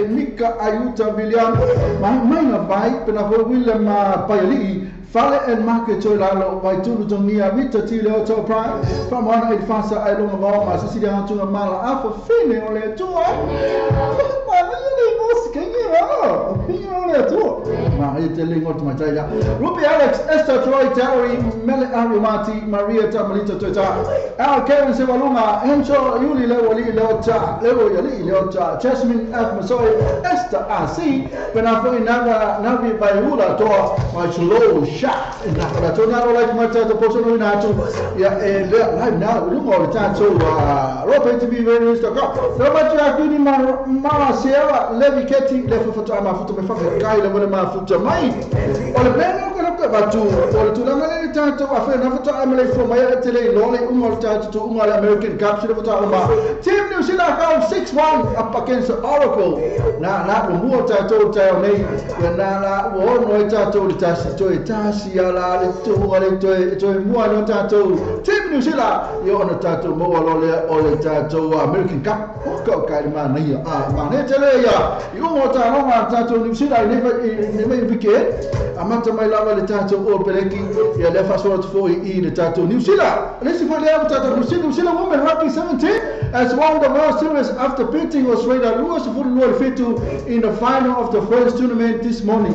Mika Ayuta William Maina Vai Penavo William Payali Fale and Market Cholalo by Tulutonia Vita Tilo Topra from 185 I don't know my Sicilian to Mala Alpha Fine or a tour. Ruby Alex, Esther Troy, Terry, Mele Arimati, Maria Tamalita Twitter, Al Kevin Sevaluma, Encho, Yuli Lewoli Leota, Lewo Yali Leota, Jasmine F. Masoy, Esther R.C., Penafo Navi Bayula to my slow shot. And I told not like my title, personal nato. Yeah, now, look all the time. So, Robert to be very used to go. So much I couldn't Mara Sierra, Levi Ketty, left for time after my fucking guy, level my foot to mine. Or the pen about two, or to the time to a friend of time from my Italy, Lolly Umar to Umar American capture of Talma. Team New Zealand 6-1 up against the Oracle. Now, not the more title tell me when I won't know title the task to a Tasia to a more title. Team New Zealand, you're on a title more or the title American Cup. Man here, you want to know New Zealand never became. I'm not my love the title or Peleki, fast forward for the tattoo New Zealand. Listen for the tattoo New Zealand women rugby 17 has won the World Series after beating Australia Lewis for the Fitu in the final of the Friends tournament this morning.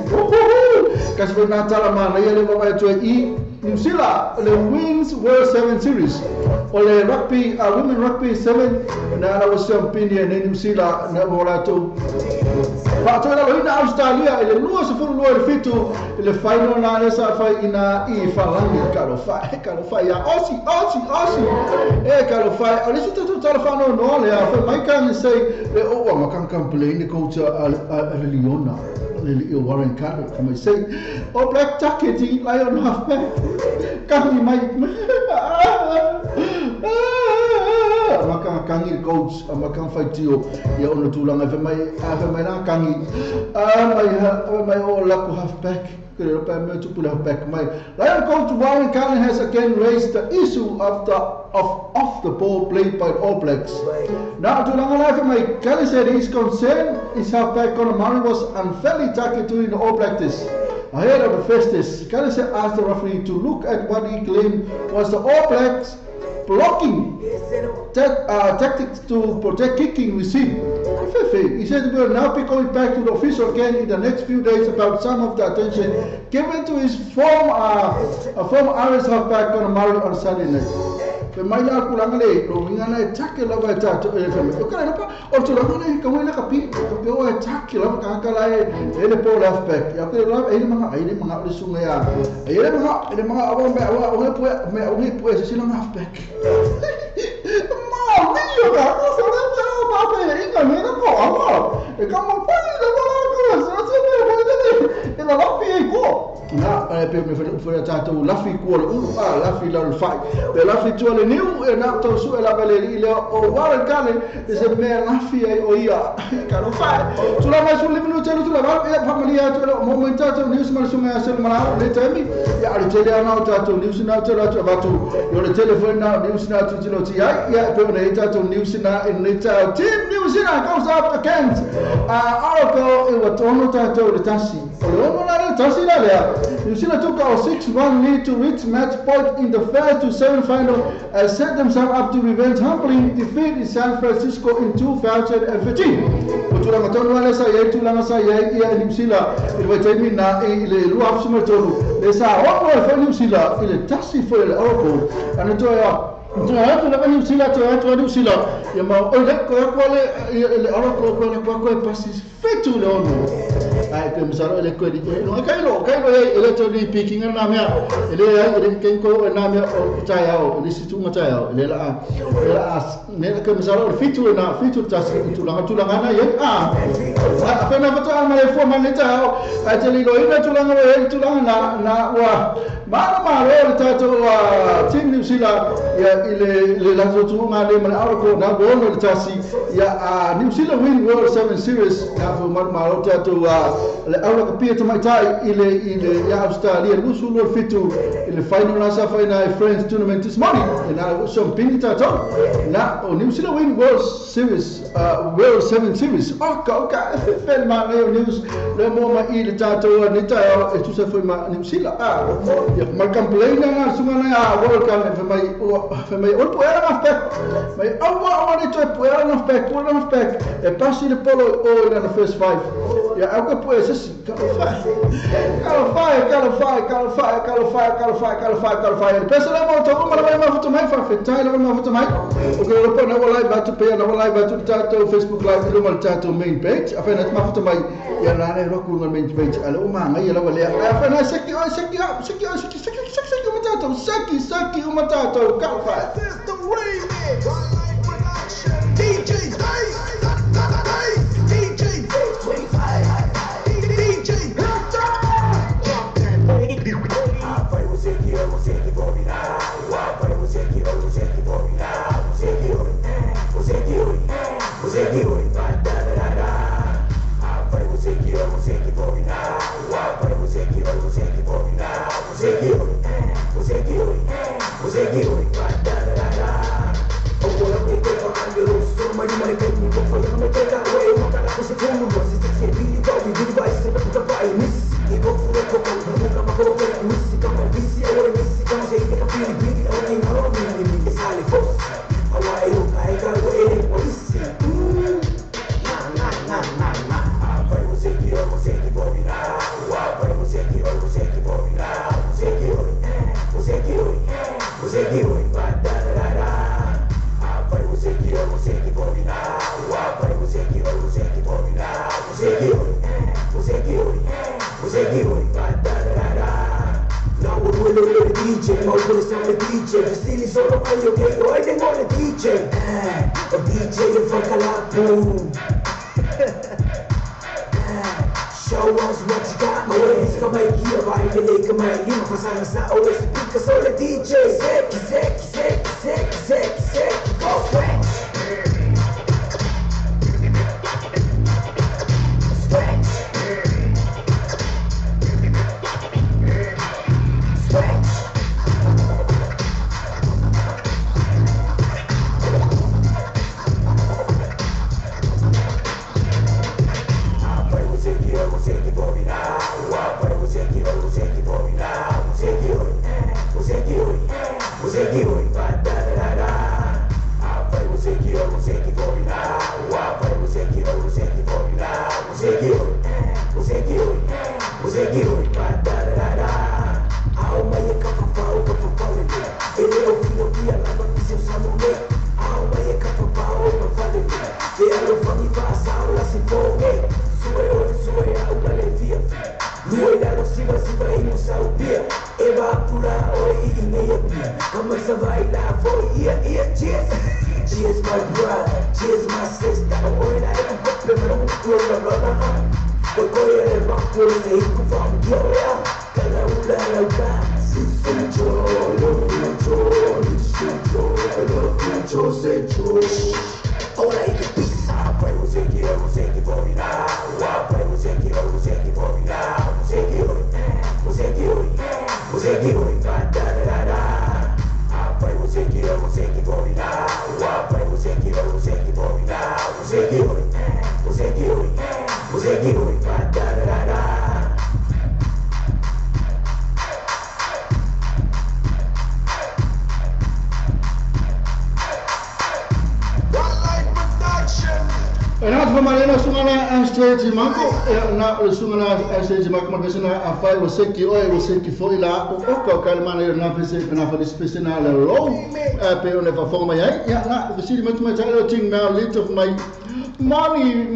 Kasi Natala man le baba to New Zealand the wins World 7 Series. Ole rugby women rugby 7 na was champion in New Zealand na wala to. Pato la ina Australia ile Lewis for the Fitu ile final na sa fa ina falangi kalofai ya Aussie kalofai alisi tu telefano no le fa mai kan say le o ma kan complain the coach Leona le Warren Carter come say o black jacket lion half back kan mai makan kangi coach makan fight tio ya ono tulang fa mai na kangi mai o la ko half back. Lion coach Warren Carter has again raised the issue of the ball played by All Blacks. Now, to Langalai, Kelly said his concern is how back Conor Murray was unfairly tackled during the All Blacks. Ahead of the Festus, Kelly said asked the referee to look at what he claimed was the All Blacks blocking tactics to protect kicking receive. He said we will now be going back to the official again in the next few days about some of the attention given to his former Irish halfback Conor Murray on Saturday night. Pe mai la kulang le ro ngana tackle la ba ta to ele fe ko kana pa o to la ngana ka wena ka pi pe o tackle la ka ka la ele po halfback ya ke la ele mga usunga ya ele mga awa me o po se sila halfback ma dio ka so la ba pe inga me na ko ama e ka mo pa ni la ko so se me la pi ko na pe me foi tato lafi ko lafi la fai pe lafi to le new e na to su la bele ile o Warren Carter is a man lafi o ia ka no fai tu la mai su le minuto tu la va e familia to lo momentato news mal su me se mala le temi ya le tele na tato news na to la to va tu yo le telephone na news na tu lo ti ya pe ne tato news na in le tato team news na goes up against Arco e wa tono tato le tasi o na le tasi la le New Zealand took our 6-1 lead to reach match point in the first to semi-final and set themselves up to revenge humbling defeat in San Francisco in 2015. Tulanga tonu wale sa ye tulanga sa ye ia New Zealand ile temi na ile luaf sumertonu le sa o fa New Zealand ile tasi foi le Oracle and to ya tu la New Zealand to New Zealand ya ma o le ko le Oracle ko passes fetu le onu ai ke misaro ele ko di no kailo ele to di picking na mea ele ken ko na mea o tayao ele situ tayao ele la ne ke misaro fitu tas tulanga na ye apa na fata ma le forma ne tayao ai tele lo ina tulanga na wa ma le tato team New Zealand ya ile la tu ma le ma arco na gono tasi ya New Zealand win World 7 Series na fo ma tato le aula kapia to mai tai ile ya Australia lusu lo fitu ile final na sa final Friends tournament this morning na so pinita to na New Zealand win World Series World 7 Series okay fel ma news le mo ma ile tato ni tayo e tu se foi ma New Zealand ya ma complain na sumana ya World Cup fe mai o po era na pek mai awa ni to po era na pek e passi le polo o na first 5 ya au que pode ser calafai pensa lá volta uma lá vai foto mais fa fetai lá vai foto mais o que eu não vou live batu pe na live batu tato Facebook live do mal tato main page afa na ma foto mai ya na ne roku ngal main page ala uma ngai la wale afa na seki uma tato calafai the way DJ Música DJ, ma pure sono le DJ, vestiti solo meglio che io e tengo le DJ. O DJ che fa calapo. Show us what you got, my ways come make you right, the lake come make you passare sa always pick us all the DJ. Sexy, go swag. Cheers my brother, cheers my sister. Hoy na ito pa pero wala. Kokoya e bakuri se ikufam gyoya. Kala ula ka. Ora ike pizza. Poi useki for me now. Poi useki for me now. Useki oi. Da. Poi useki for me now. Poi useki for me now. Useki oi. Da. En had van Marina Sungana en Stage Marco, na Sungana en Stage Marco, maar we zijn aan 5 of 6 keer, we 6 keer voor je ook al kan man na van de speciale rol, pe van voor mij, ja, na we zien met hele ding nou lid of my money,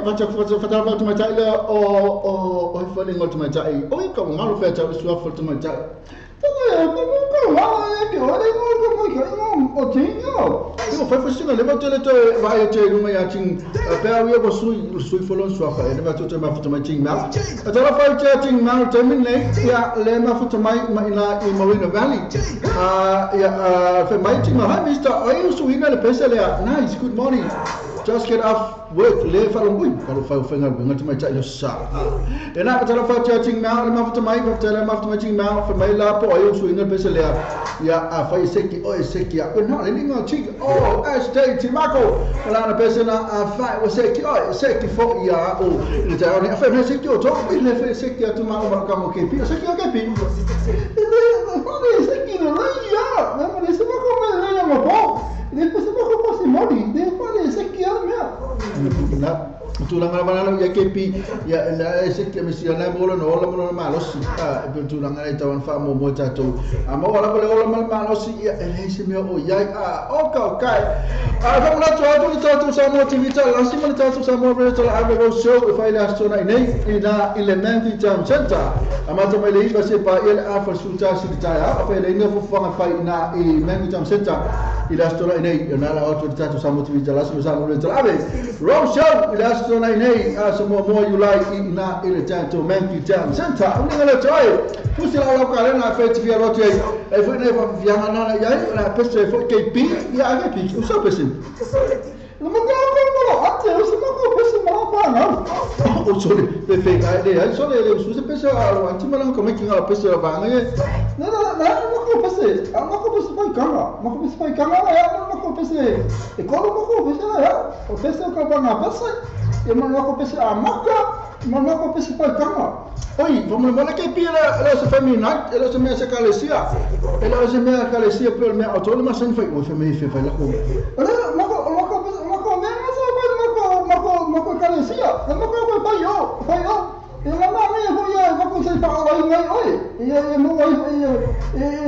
wat vertel wat met hele o feeling wat met hele, ik kan maar of het is wel voor te met hele. Eu fui fazendo leva tele vai ter uma já tinha pera eu sui falando sua fa leva tudo mais foto mais tinha mal até lá foi tinha mal terminei já leva foto mais na em Marina Valley já foi mais tinha mal mister eu sui na pensa lá nice good morning just get off work le falam ui kalau fai fengal ngat mai cak yosa ena kalau fai chatting mal leva foto mais tinha mal foi mais lá pô eu sui na pensa lá ya fai seki ya não ele não tinha Stage Marco lá na pensa na fai seki for ya ele já olha fai mais seki eu tô ele fai seki tu mal como que pi seki o que pi não seki não ya não mas isso não como ele não pô depois você vai comprar esse money depois esse aqui é meu tu lang mana ya KP ya ese que me sia na bola no la malos tu lang ai tawan fa mo tato ama wala wala malos ya ese meu o ya okay vamos lá tu samo tivita lasi mana tu samo virtual ave show if I last tonight ina Elementary Town Center ama tu mai lei vai pa ele afa suta sitaya apa ele ainda fofanga fa ina Elementary Town Center ila tonight ina la auto tu samo tivita lasi samo virtual ave road show ila tonight semua you like ina ile tanto Elementary Town Center ngala toy pusila la kale na fete via rote e foi ne via na ya na peste foi KP ya KP o só peste não me dá até eu só não peste mal não o sorry perfeito aí só ele usa peste a antima não como é que ela peste vai não peste não peste vai cama não peste vai cama não peste e quando não peste o peste o que vai na peste eu não peste a maca mas não peste vai cama oi vamos lá que pira ela se feminina ela se me calesia ela se me calesia pelo meu autônoma sem foi o feminino foi lá com calesia não vai eu ela não me foi eu vou conseguir falar aí oi e não vai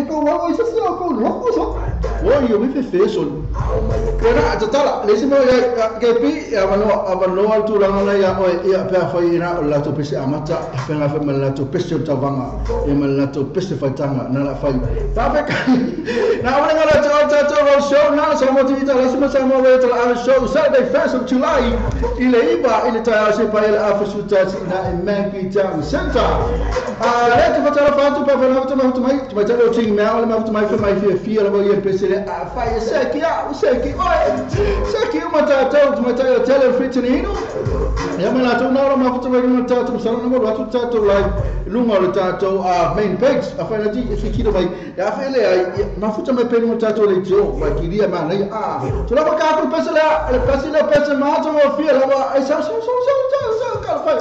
kau wau isa sia kau loko so. Woi yo mi feson. Kena tatala lesi mo ya kepi ya mano tu langa ya oi ya pa foi ina la tu pesi amata penga fe mala tu pesi tavanga e mala tu pesi fatanga na la fai. Fa fe na wala ngala ta show na so mo tivita lesi mo sa mo we ta show Saturday 1st of July ile iba ile ta se pa ile afisu ta na Manky Town Center. Letu fatala fatu pa fa tu mai tu mai ta lo ting ma wala tu mai fe mai fe la bo ye pesi a fai seki matata tumataya tele fitinino yamana tunaro mafuta wa matata msana ngo watu tatu live lunga le tato main page afanya ji ifikiro bai ya fele mafuta mepeni matata le jo bakiria mana tunapaka hapo pesa la pesa mato wa fia la ai sa kalfai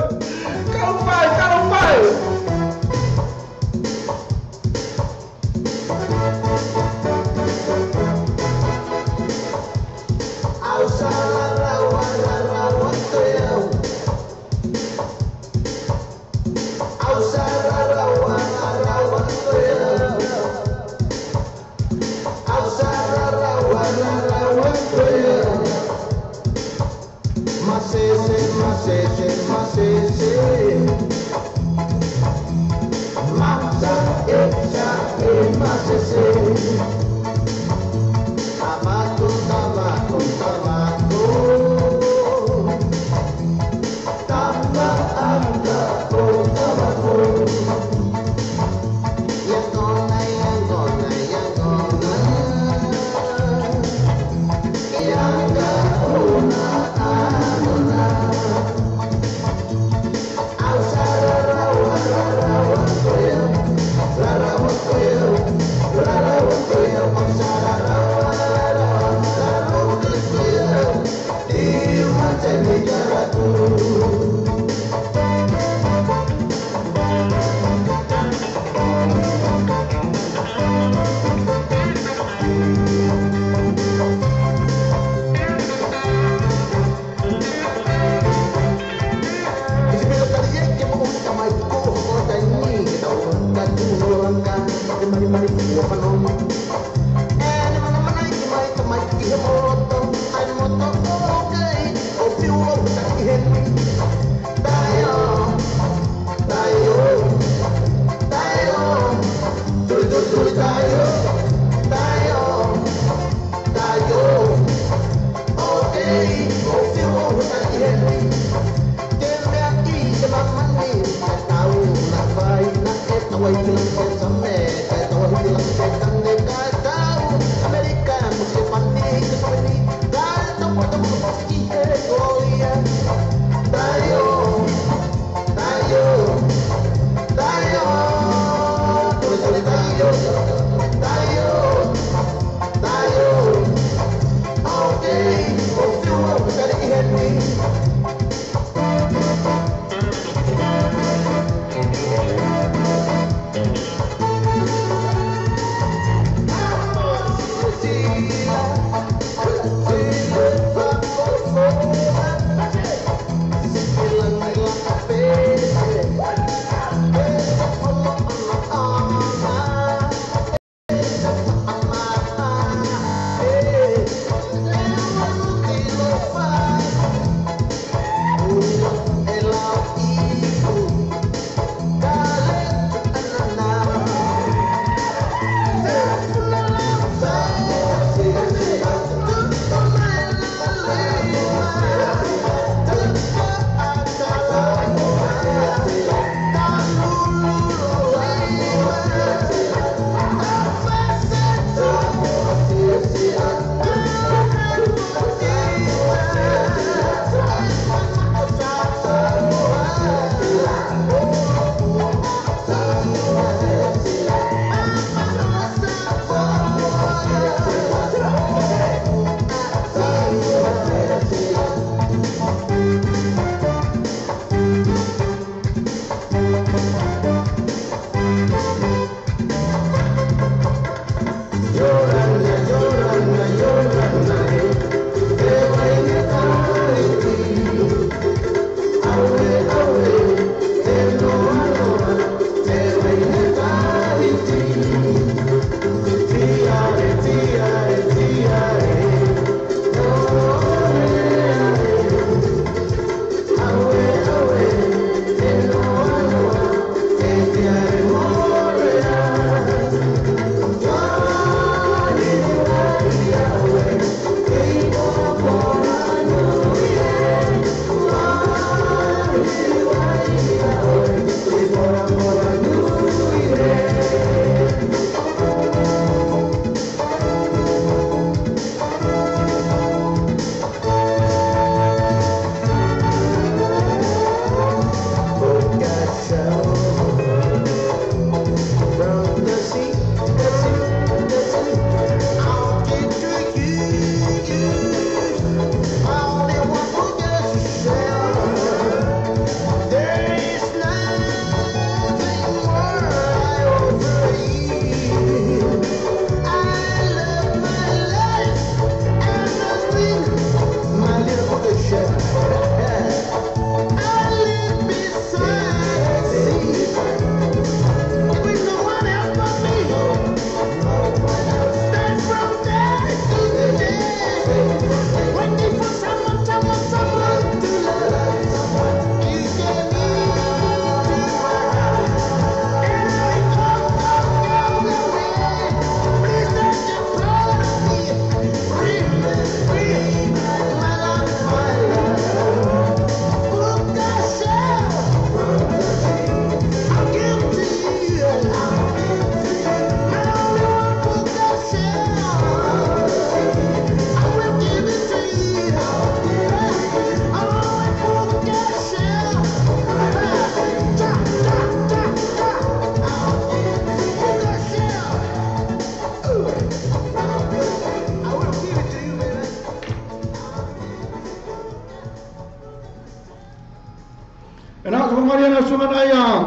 sungana ya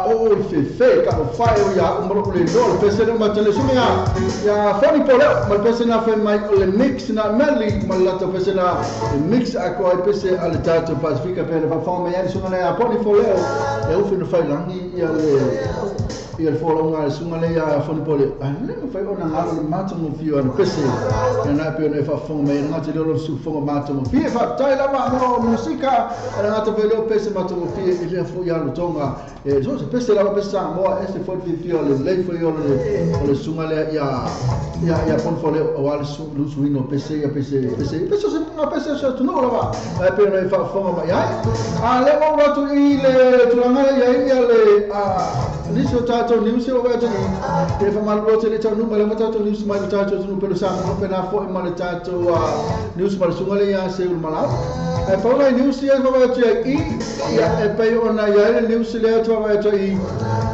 o fe ka o fai ya o mo le do le pese ma tele sunga ya foni pole ma pese na fe mai le mix na meli ma la to pese na mix ako ai pese al tato pacifica per fa fome ya sungana ya poni pole e o fino fai langi ya le ia folo nga sunga le ya foni pole ale fai ona ngalo le mato mo fio ana pese na pe ona fa fome na te lo su fome mato mo fio fa tai la ma no musica na te velo pese mato mo fio ile fu ya lo tonga e so se pese la pesa mo ese fo fio le fo yo le sunga le ya foni pole o al su lu suino pese se na pese so tu no la va pe ona fa fome ma ya ale mo rotu ile tulanga ya le niso tato niusi o weta ni e fa mal rote le tanu mala tato niusi mai tato tunu pelo sa no pena fo e mal tato niusi mal sungale ya se ul mala e fa la niusi e fa weta ya e pe ona ya le niusi le to weta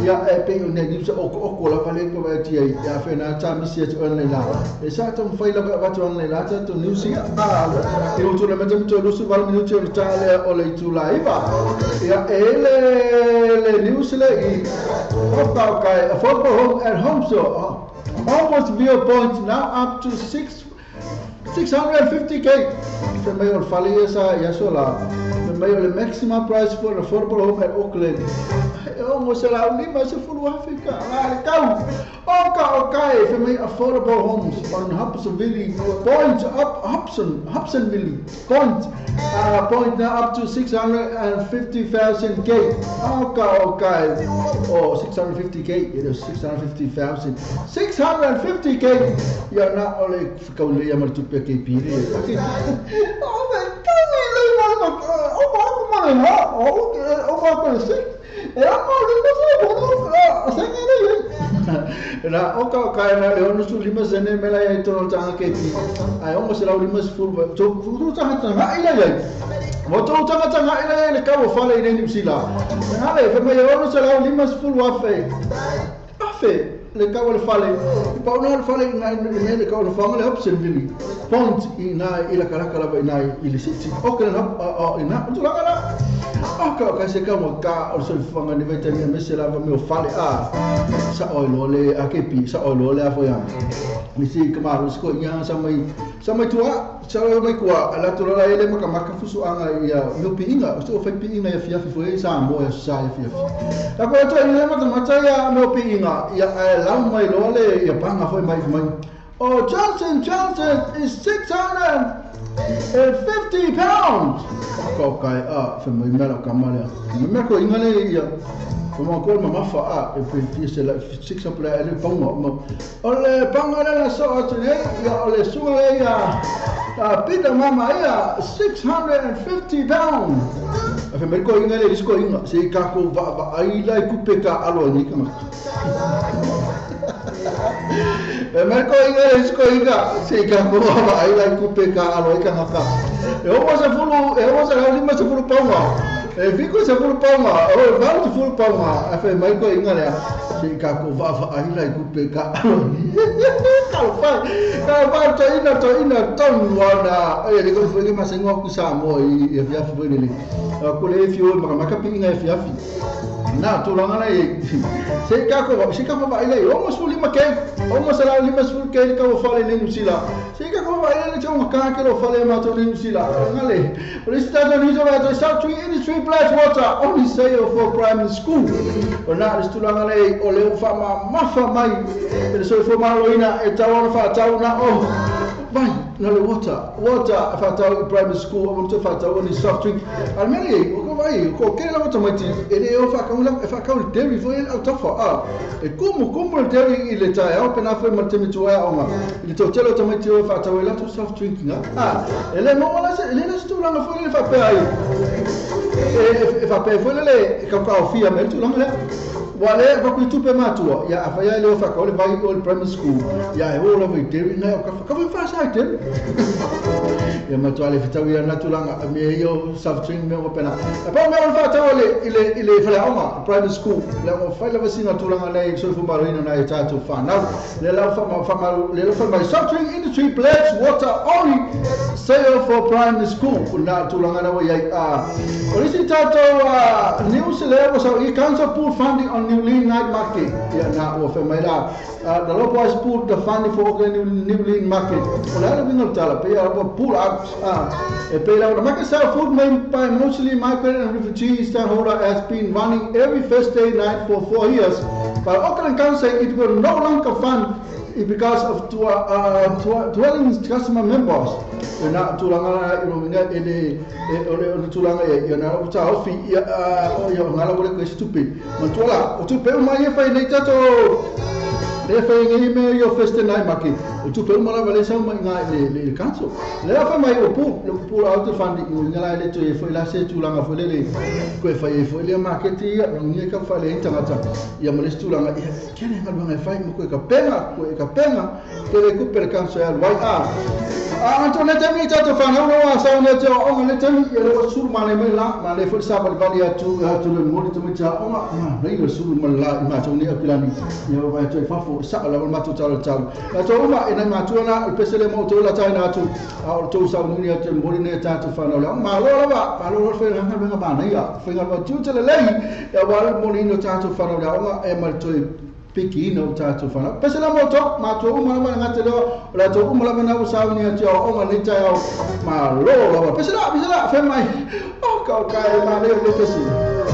ya e pe ona niusi o ko la pale ko weta ya fe na ta mi se to ona la e sa to fa la weta ona la tato niusi e o to le metem to lusu val minuti o tale o le tu la iba ya le niusi le okay, affordable home at home store almost view point now up to 650k. The mayor Faliesa Yasola, the mayor the maximum price for an affordable home at Auckland. Almost allowed me myself for Africa. Okay, the mayor affordable homes on Hobsonville point up Hobsonville point now up to 650,000k. Okay. Oh, 650k. It is 650,000. 650k. You're not only going to pay KP. Na oka kai na le onu su lima sene mela ya to tanga keti ai ongo se la lima full to fu tanga tanga ila ya mo to tanga ila le ka wo fale ine ni sila na le fe me onu se la lima full wa fe le ka wo fale pa ona fale na le ka wo fale Hobsonville point ina ila kala ba ina ile city okay na ina to la kala okay se ka mo ka o so fanga ni vete mi se la va me fale sa oilo le akepi sa oilo le afo ya misi kamaru sko nya samai tua sa mai kwa ala to la ele maka fusu anga ya no pinga so fa pinga ya fia foi sa mo ya sa ya fia la ko to ile maka ya no pinga ya la mai lo le ya panga foi mai oh Johnson is 650 pounds ko kai fa mai mela kamale me ko ingale ya como ko mama fa e pe se la six up la le pango ole pango la so atene ya ole suele ya pita mama ya 650 pounds fa me ko ingale risko inga se ka ko va ai la kupeka alo ni kama me ko ingale risko inga se ka ko va ai la kupeka alo kama ka e o se la lima se fulu pango e fico se fulu palma o vale fulu palma a fe mai ko ingale se ka ko va ai la ku pe ka ka to ina ton wana e le ko foi ma se ngo ku sa mo e via fu le ko le fio ma ka pinga e fia na to langa na e se ka ko va ai la o mo suli ma ke o mo sala lima sul ke ka o fale le musila se ka ko va ai le chama ka ke lo fale ma to le musila ngale por isso tá no nível da South Tree Industry Blackwater only sale for primary school o na istulanga le o le fama mafa mai ele so for maloina e tawana fa tauna o vai na le water fa tauna primary school o to fa tauna ni South Tree almeni o ko vai ko ke la automati ele o fa ka o dairy foi el autofa e como el dairy ile ta o pena foi matemi to ya oma ile to telo automati o fa tauna to South Tree ele mo la ele na stulanga foi ele fa pe ai e fa pe foi le ka fia me tu longa wale ba ku tupe matua ya afaya le fa ka ole vai ole primary school ya e ola vai te na ka fa sa te ya matua le fitau ya natulanga me yo substring me opena pa me ole fa ta ole ile fa oma primary school le mo fa le vasinga tulanga le so fu marina na e tatu fa na le la fa my substring industry pledge water only sale for primary school na tulanga na wa ya olisi tatu new celebrity so he council put funding on New Lean Night Market. Yeah, now of Mera. The local boys put the funding for the New Lean Market. Well, I don't know tell pay about pull up a pay out the market sell food made by mostly migrant and refugee stakeholder has been running every Thursday night for 4 years. But Auckland Council it will no longer fund it because of dwelling customer members. Na tulanga ini tulanga ya na uta ofi ya ngala boleh ke stupid mantola tu pe mai fa nei tato le fa ngi me yo feste nai maki tu pe mala vale sa mai nga le kanso le fa mai o pu auto fandi ngala le tu e foi la se tulanga foi le ko fa e foi le marketi ya ngi ka fa le intangata ya male tulanga ya kene ngal ngai fa mo ko ka penga ke le ku per kanso ya wai Antonio temi tato fa no sa ne te o ne temi e sul male me la ma le forsa bal vali tu le modi tu cha o ma nei le sul mal la ma tu ni apilani io vai tu fa fo sa la ma tu cha la to ma ina ma tu na il pesele mo to la cha na tu a to sa ni te modi ne tato fa no la ma lo lo fe na nga ba nei ya fe nga ba tu cha le lei e wa modi no tato fa no la e ma tu piki no tato fana pesela moto ma to uma ma ngate do la to uma la na usaw ni ati o ma ni cha ma lo pesela fe mai o ka ma le pesi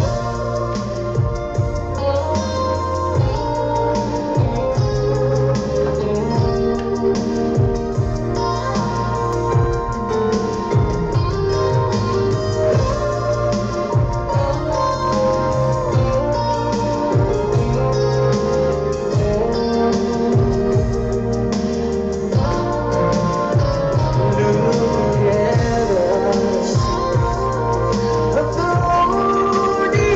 Together,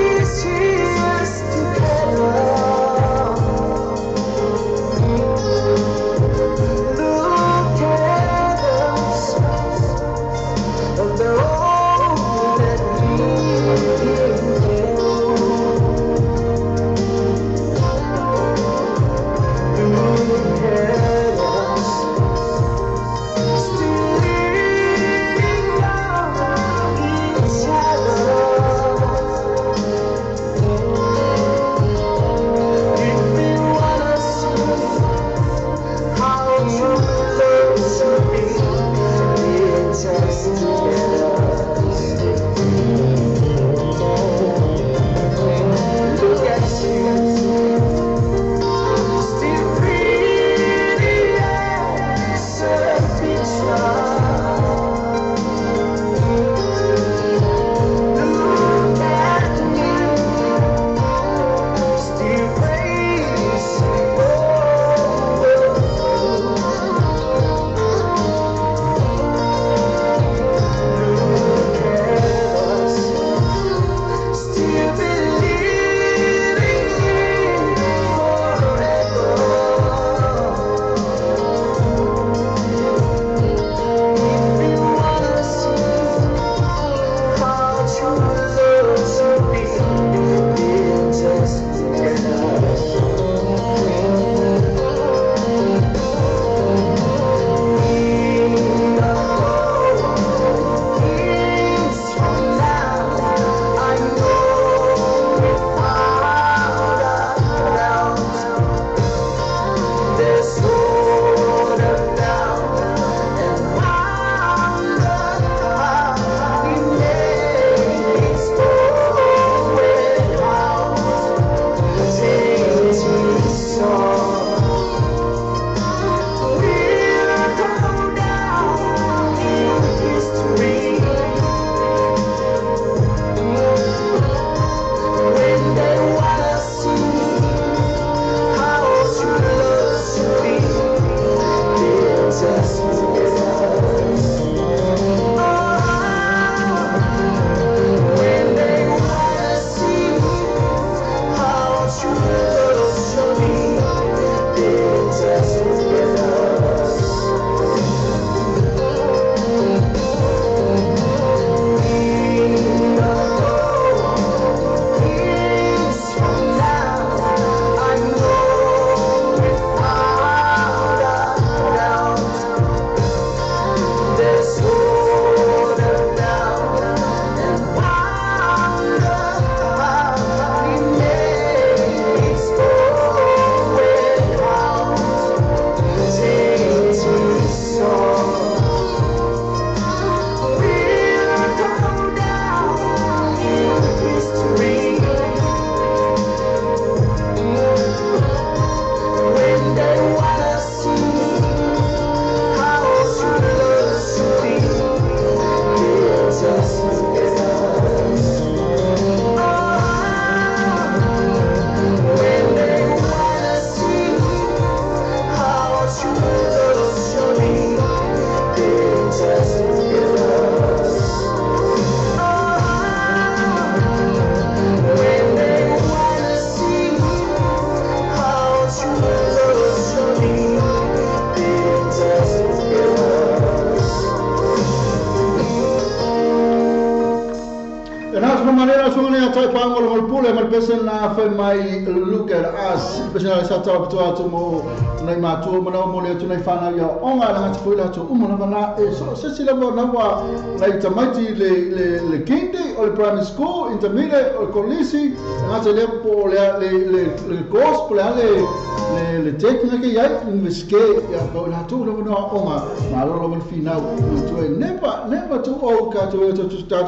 person na fa mai look at us personal sa tau to mo nai matu mo na mo le tu nai fana ya onga na ngati foi la tu mo na bana so se sila mo na wa nai tamati le kinde o le primary school intermediate o kolisi ngati le po le course po le teknika ke ya inveske ya ko la tu lo no onga ma lo mo final tu never tu o ka tu ta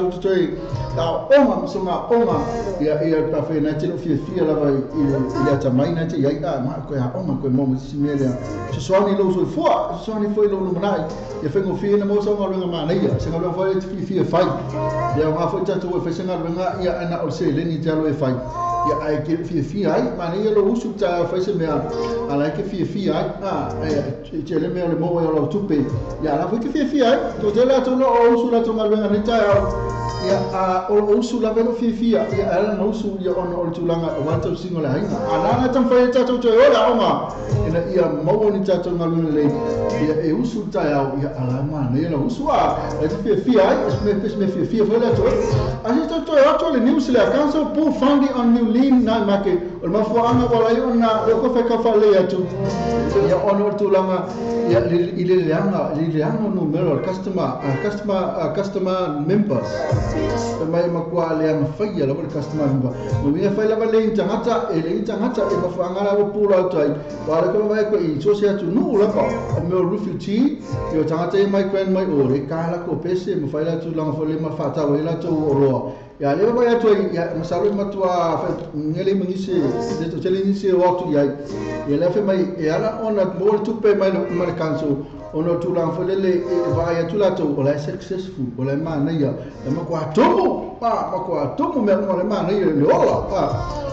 onga so ma onga ya pa fe na tino fia la vai ia tamai na te ia ma ko ha onga ko mo si mele so swani lo so swani foi lo manai ia fe ngo fia na mo so nga ma nei se nga lo foi fia fai ia ma foi tatu fe se nga nga ia ana o se le ni talo e fai ia ai ke fia ai ma nei lo usu ta fe se mea ala ke fia ai te le me le mo e lo tupe ia la foi ke fia ai to te la to lo usu la to nga ni ta ia o usu la velo fia ia ala no usu ia ono o tulanga o wata singo la hinga ala tam fa tatu to ola oma ina ia mo ni tatu ngalu le ia e usu ta ia ala ma ne la usu e te fia ai me fia foi la to a gente to le news la council pour funding on new lean na make o ma fo anga wala ia na ko fa ka fa le atu ia ono tulanga ia ile anga numero customer members mai makua le ang faia la customer member mo mi fa la le intangata e ma fa ngala o pula tai wala ko mai ko I so se atu no la pa me refugee yo tangata e mai kwen mai o le kala ko pese mo fa la tu la fo le ma fa ta we la tu o ro ya le ba ya tu ya masalo matua fa ngele mingisi de to chele ni o tu ya le fa mai e ala ona mo tu pe mai no kanso ono tu la fo le va ya tu la to o la successful o la ma na ya ma ko atomo me no le ma na ya le ola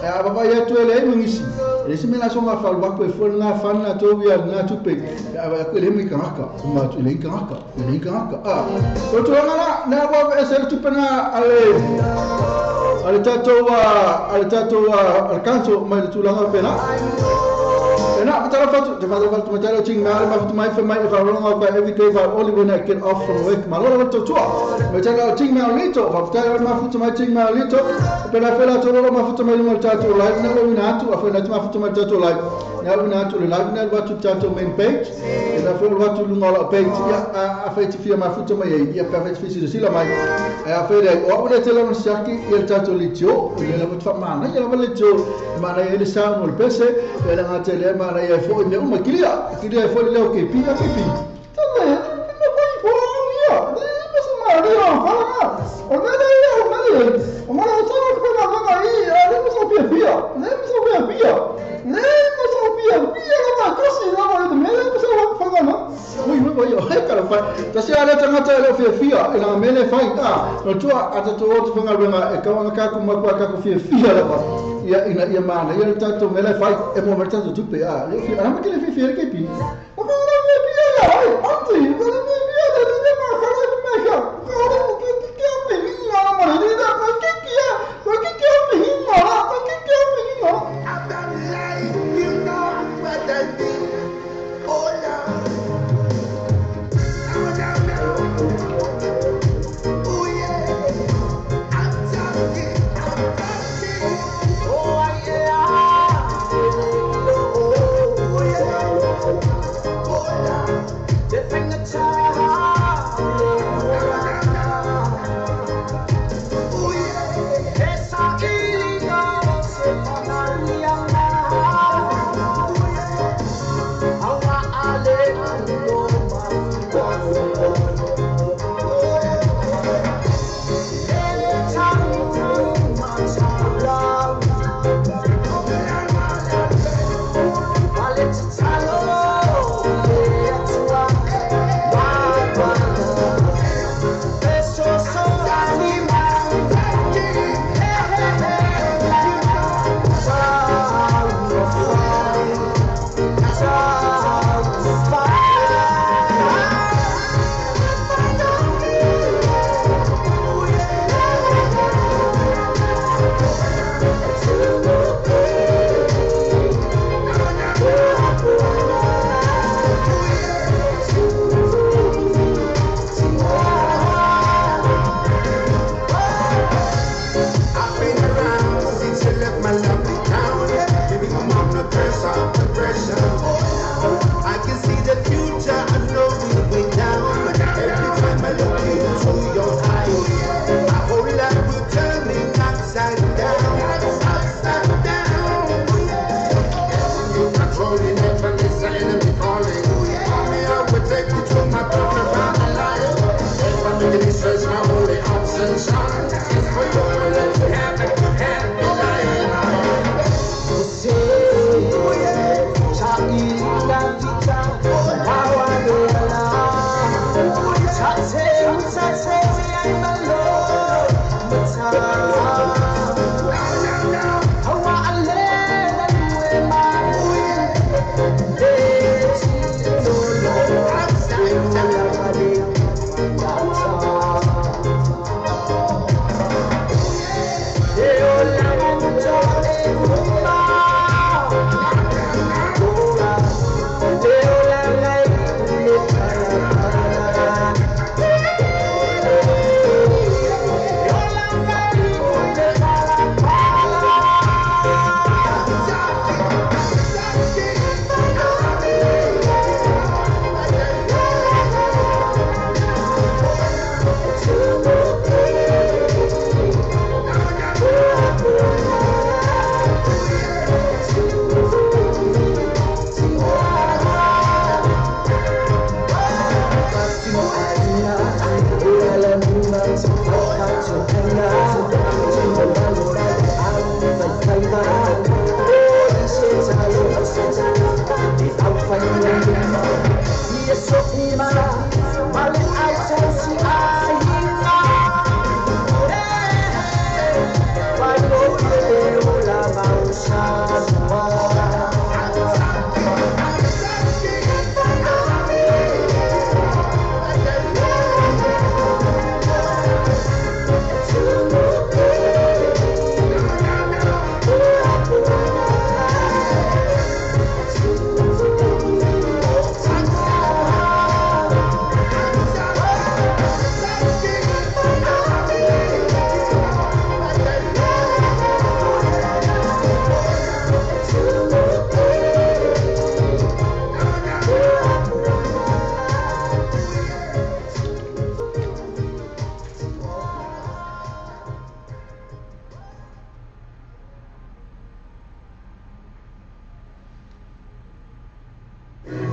a ba ya tu le mingisi e se me la so ma fa ba ko fo na fa na to ya na tu pe a ko le mi kanaka ma tu le kanaka o tu na ba e se tu pe na ale tato al kanso mai tu la pena ena kita dapat dapat macam cing mal ma tu mai fa mai fa ronga ba every day ba only when I get off from work malora to macam cing mal lito fa ta ma fu tu mai cing mal lito pela fela to ma fu tu mai mal tato live na lo na tu fa na ma fu tu mai tato live na lo na tu live na ba tu tato main page ena fa lo tu ngola page ya a fa ti fia ma fu tu mai ya pa fa ti sila mai a fa de o le tele non saki il tato lito le la fa mana ya la lito mana ele sa no pese ele na tele mana ya fo ne uma kilia fo le o ke pia tala no vai por dia ne se maria fala o ne o mana sa ko na na aí ne mo so pia na cosi na vai de me mo so fala no muy voy cara fa ta se ala tanga ta le fia ina mele fai no tua ata to o fanga renga e ka ku ma ka ku fia la pa ia mana ia tato mele fai e mo mertato tu pe le fia ma che le fia che pi ma non le fia ya anzi non le fia de ma fare me ya che pe ina ma le da ma che pe ina I'm not lying, you know what I mean. Hola. Oh yeah, I'm talking. Oh yeah, oh yeah.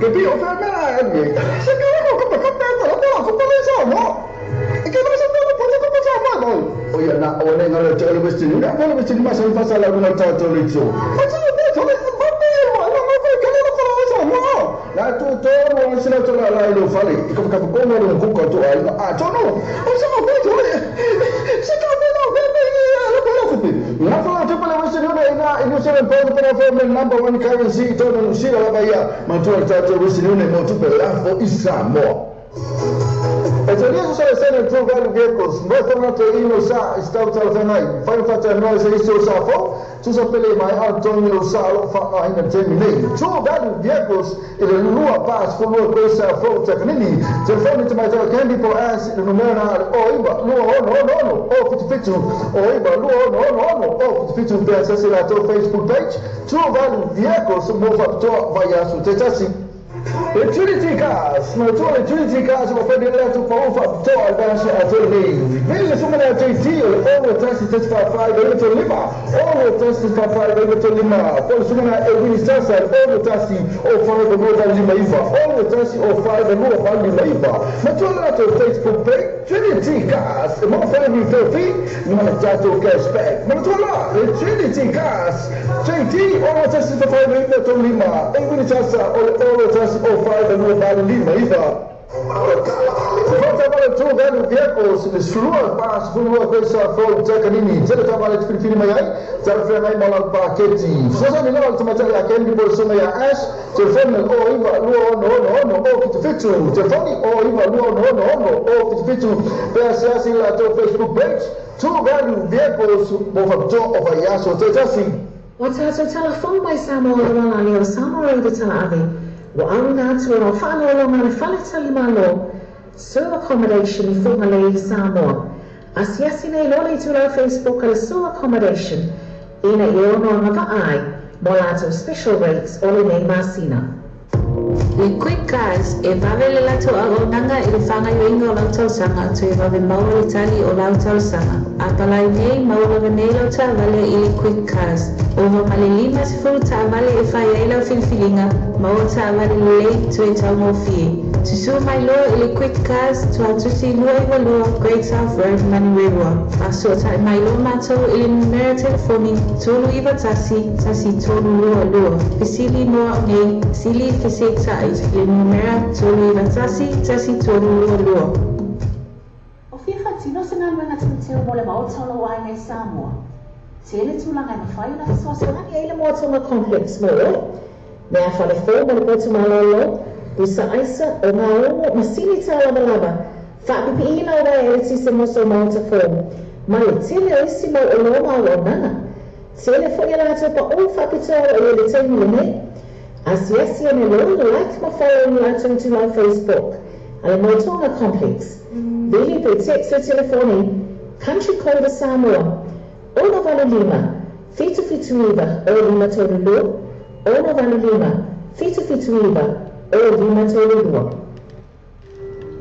Capito? Se che come capito, no, come siamo? E che non sappiamo cosa facciamo noi? Oh, io no, ho negato le questioni, non volevo questioni, ma se mi fa la luna tanto lì su. Ma se io detto, va bene, ma non che non lo facciamo. La tutto non si la tola la lo fa lì. Come non cucco tu hai. Ah, tu no. Non siamo qui, se la foto per la questione è non serve un po' per fare il number one currency, torna a uscire alla Bahia, ma tu hai fatto la questione molto per l'AFO Isamo. E se riesco a essere True Value Vehicles, noi tornato io lo sa, stavo telefonando, fai faccia noi se io lo sa, tu sapete mai Antonio lo sa, lo fa in termine. True Value Vehicles è la nuova base per lui questa foto, quindi se fai to my candy for ass il numero no, per accessare la tua Facebook page, True Value Vehicles, mo fatto vai a su te. Utility cars, no to utility cars of federal to for advance at the Villa Sumana JT, all tested for 5 to Lima, all tested for 5 to Lima, for Sumana every side, all testing of 5 the Northern Lima, all testing of 5 the Northern Lima. Matula to Facebook page, Trinity cars, the more family 30, Manajato cashback. Matula, Trinity cars, JT, all tested for 5 to Lima, every test, all tested of 5 the Northern Lima. True Value Vehicles, the Shurua Pass, Shurua Pesa, Ford, Jacanini, Teletabale, Filipinimay, Telefremay, Malak Paketi. So, I know to Mataria Candy Bolsonaya Ash, Telefremay, oh, no, Fitu, Telefoni, oh, no, Fitu, Persiasi, Lato, Facebook page, True Value Vehicles, both of Joe of Ayaso, Tetasi. What's also telephone by Samuel Ronaldo, Samuel the Talavi? وأنا أتوقع فعلا لما نفعلت المالو سوى accommodation formally Samoa. Asiasine loli to our Facebook as sole accommodation in a yono navai molato special rates only masina. The quick cars e vavele la to agonanga il fanga yoingo lauto sanga to evave mauro itali o lauto sanga. Apalai nei mauro venelo ta vale il quick cars. Ovo malilima futa vale e faiela filfilinga mauro ta vale lei to etamo fee. To show my law il quick cars to atusi luego law Great South Road Maniwewa. Asota my law mato il merited for me tolu iva tasi tolu law. Fisili no nei sili fisita il numero tolu iva tasi tolu law. Ofifati no sinalwenga tmteo mole maotolo wa ngai Samoa. Tele tulanga na fayo na Swasani ile moto ma complex mo. Me afale fo mo ko tumalolo. Busa aisa o ngao masili tala malaba. Fa pipi ina ora elisi se moso monta form. Mali tele isi mo o loma o nana. Tele fo ila to pa o fa pitoro o ile temi lene. Asiasi ane lo like ma follow ni ato to my Facebook. Ale motonga complex. Vili pe text o telefoni. Country code Samoa. Ona vale lima. Fitu iba o lima tolu. Ona vale lima. Fitu iba. O lima tolu.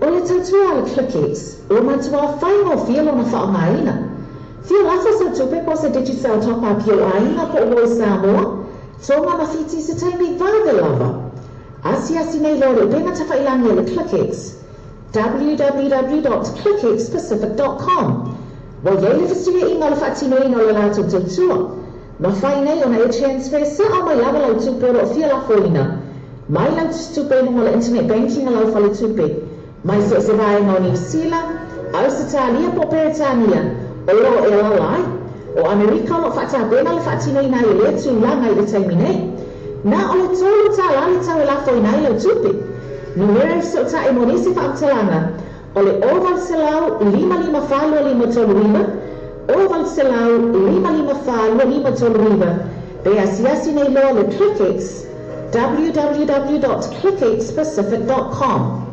Ole tatua clickets. O matua final feel on a whaamaina. Feel afa sa tupe po sa digital top up yo aina po o Samoa. Tonga mafiti sa taimi vave lava. Asiasi nei lore benga tawhailangi le clickets. www.clicketspacific.com. Wa yele fisiria inga le fatino ina le lato tutua. Mawhai nei ona e transfer sa o mai lava lau tupe ro fia la foina. Mai lau tupe mo le internet banking lau fale tupe. Mai so se vai no New Zealand, Australia po Britania, o lo e alai, o Amerika lo fata bena le fatino ina i le tu langa i le taimine. Na o le tolu ta lali ta le la foina i lau tupe. Numero so ta e monisi fa amtelanga. O le oval selau 555 toluiva, oval selau 555 toluiva. Be asiasi nei lo le clickets, www.clicketspacific.com.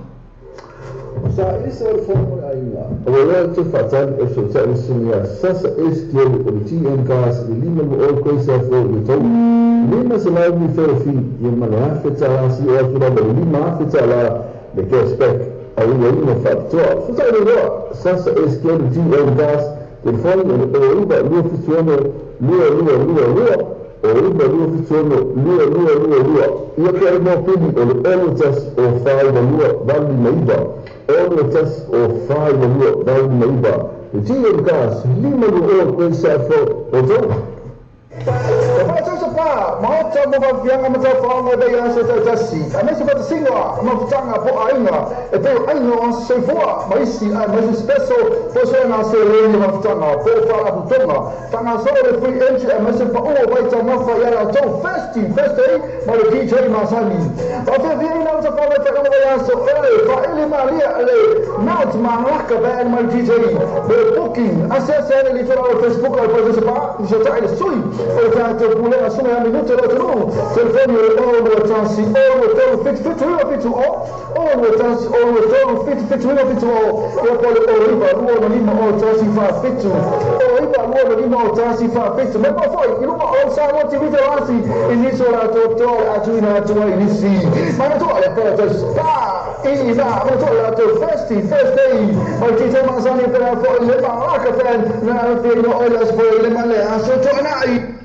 Sa isso é o fórmula ainda. O olhar tu fazendo é só se ensinar sasa este o TN gas lima o coisa for o teu. Lima se lá me fez fim e uma feta lá se o outro lima feta lá de cashback. Aí ele não faz só. Só ele sasa este o TN gas telefone o Uber não funciona. Lua. o iba lua fitono lua ia ke ai mo pini o le ono tas o fai na lua vali maiba ono tas o fai na lua vali maiba e tino gas lima lua o koe sa fo o tau pa maota mo va vianga mo fa mo de ya se tasi a me se va singa mo tanga po ainga e pe ainga on se foa mai si a mo spesso po so na se le mo tanga po fa la tonga tanga so le free entry a me se pa o vai ta ma fa ya la to first day mo le DJ Masani o fe vianga mo fa va ta mo ya so fa ele maria le not man laka ba en mo DJ le booking assessa le to la Facebook o po se pa je ta ile sui o ta te pule asuna ya minuto lo tenu telefoni o lo tansi o lo tenu fit o lo tansi o lo tenu fit o pole o riba ruo no lima o tansi fa fit o riba ruo no lima o tansi fa fit ma poi io ma o sa lo ti vita rasi iniso la to atuina to inisi ma to le per to sta ina ma to la to first day ma ti te Masani per fo le ba ka fen na fino o la spo le male aso to nai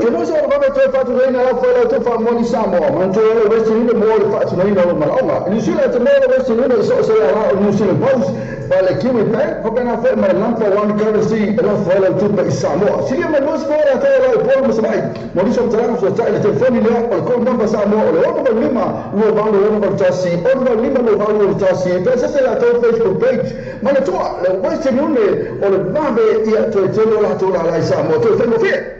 che non sono come tu hai fatto bene la fuori tu fa moni samo ma tu le vesti le muore faccio noi non ma in Sile te muore vesti le so se la in Sile pos vale che mi fai va bene a ferma l'ampa one currency la fuori tu per samo si io me lo sfora a te la poi mi sai moni sono tra so sai le telefoni le ho con non passamo le ho con lima lo vanno lo per tassi o lo lima lo vanno per tassi pensa se la tua Facebook page ma la tua le vesti non le o le vabe ti a tu te lo la tu la samo tu tengo fie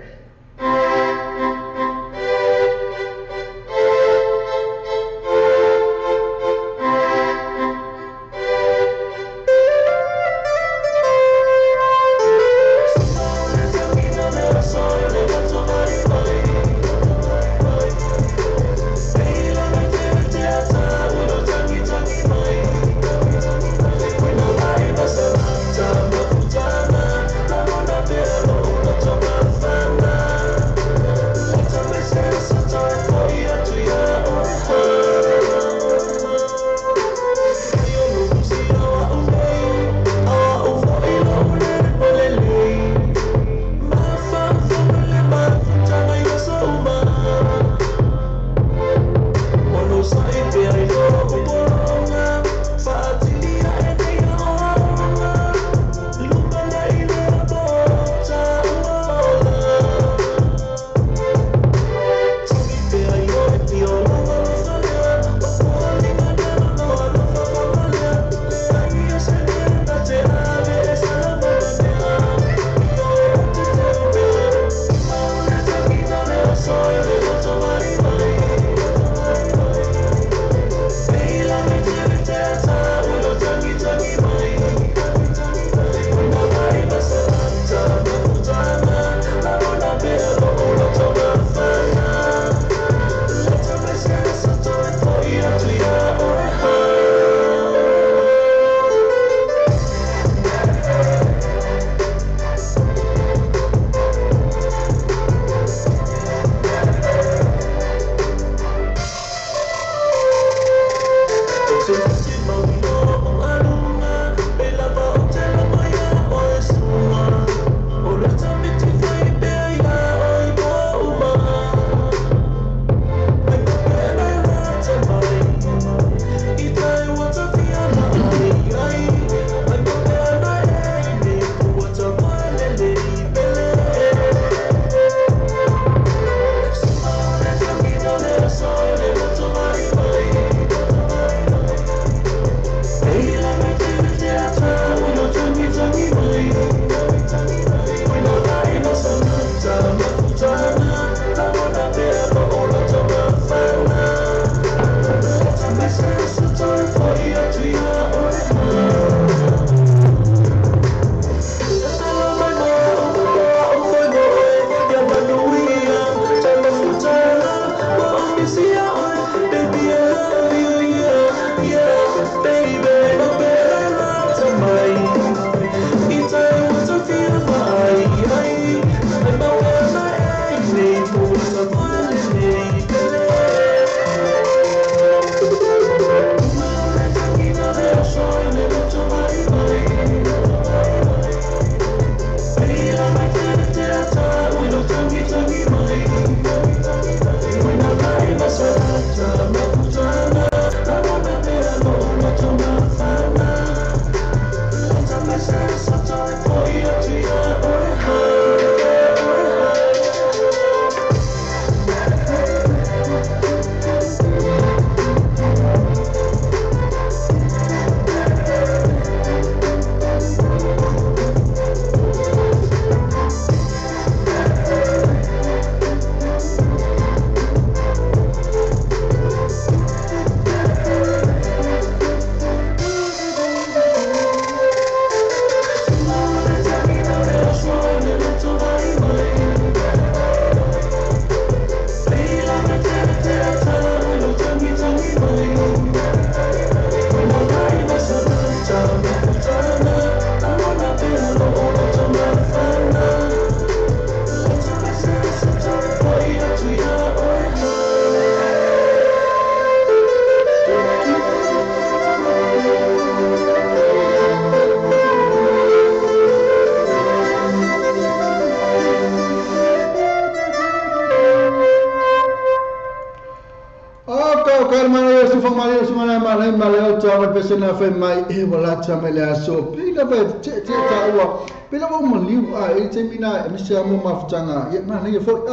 o kalmana su famali su mana male o pesena fe mai e wala tame le aso pila ve te taua pila mo maliu e te mina mi se amo mafutanga ia mana ia fo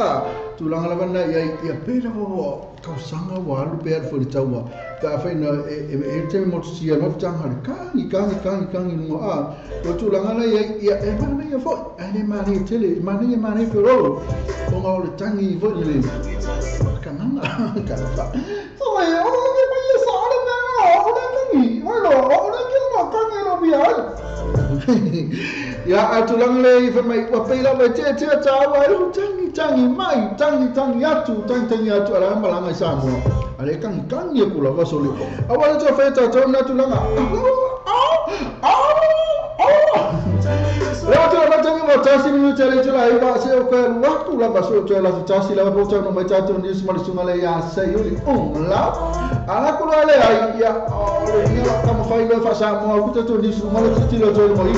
tu langa lavana ia pila mo kausanga wa lu pe fo taua ka fe na e te mo sia mafutanga kangi no o tu langa ia e mana ia fo ane mana tele mana pero o ngau le tangi fo le kananga ka so mai ya atulang le fa mai wa pela ba te tawa lu tangi mai tangi atu ala malanga samo ale kan ye kula va soli awala to fa ta to na tulanga la tangi mo tasi mi tele tula iba se o ka waktu la ba so to la tasi la bo to no mai ta to ni sma sunga le ya se yuli la ala kula le ai ya ni la kam fa ile fa sa mo ku to ni sma le ti lo to mo i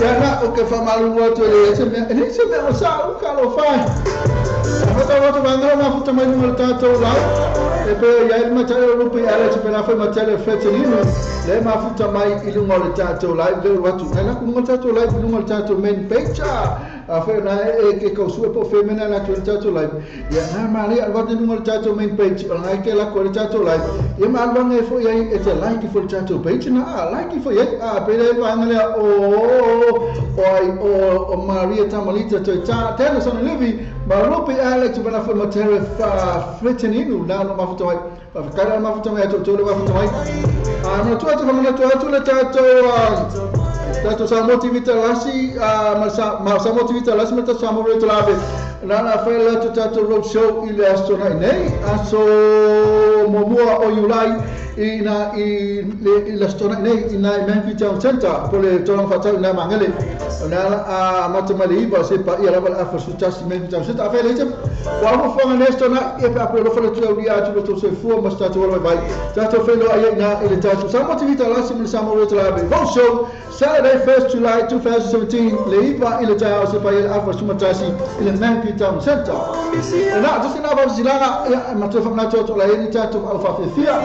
ya na o ke fa malu wato le se me o sa o ka lo fa wato bangro ma futa mai no tato la e pe ya il ma tele rupi ala se pela fa ma tele fetelino le ma futa mai il ngol tato la de wato na ku ngol tato la il ngol tato men pecha fa na e ke ko su po femena na ku tato la ya na ma ri al wato ngol tato men pecha na ke la ko tato la e ma al bang e fo ya e te like fo tato pecha na like fo ya pe le bangale o Maria Tamalita to ta tele sono levi ma rupi Alex bana fa matere fa feteninu na no mafuta mai fa kara mafuta mai to le mafuta mai no tu fa na tu le tato sa motivita lasi ma sa motivita lasi meta sa mo to lave na fa la to tato road show ile astona nei aso momua o yulai ina le stona nei ina Manfi Town Center pole tolong fatau na mangale na matamali ba se pa ia la afa sutasi Manfi Town Center afa le wa mo fonga ne stona e pa pole fole tu dia tu to se fu ma sta to vai tato felo ai na ile tato sa motivita la sim sa mo to la road show Saturday 1st July 2017 le ipa ile ta se pa ia afa sumatasi ile Manfi Town Center na to se na ba zilanga ma to fa na to la ile tato alfa fia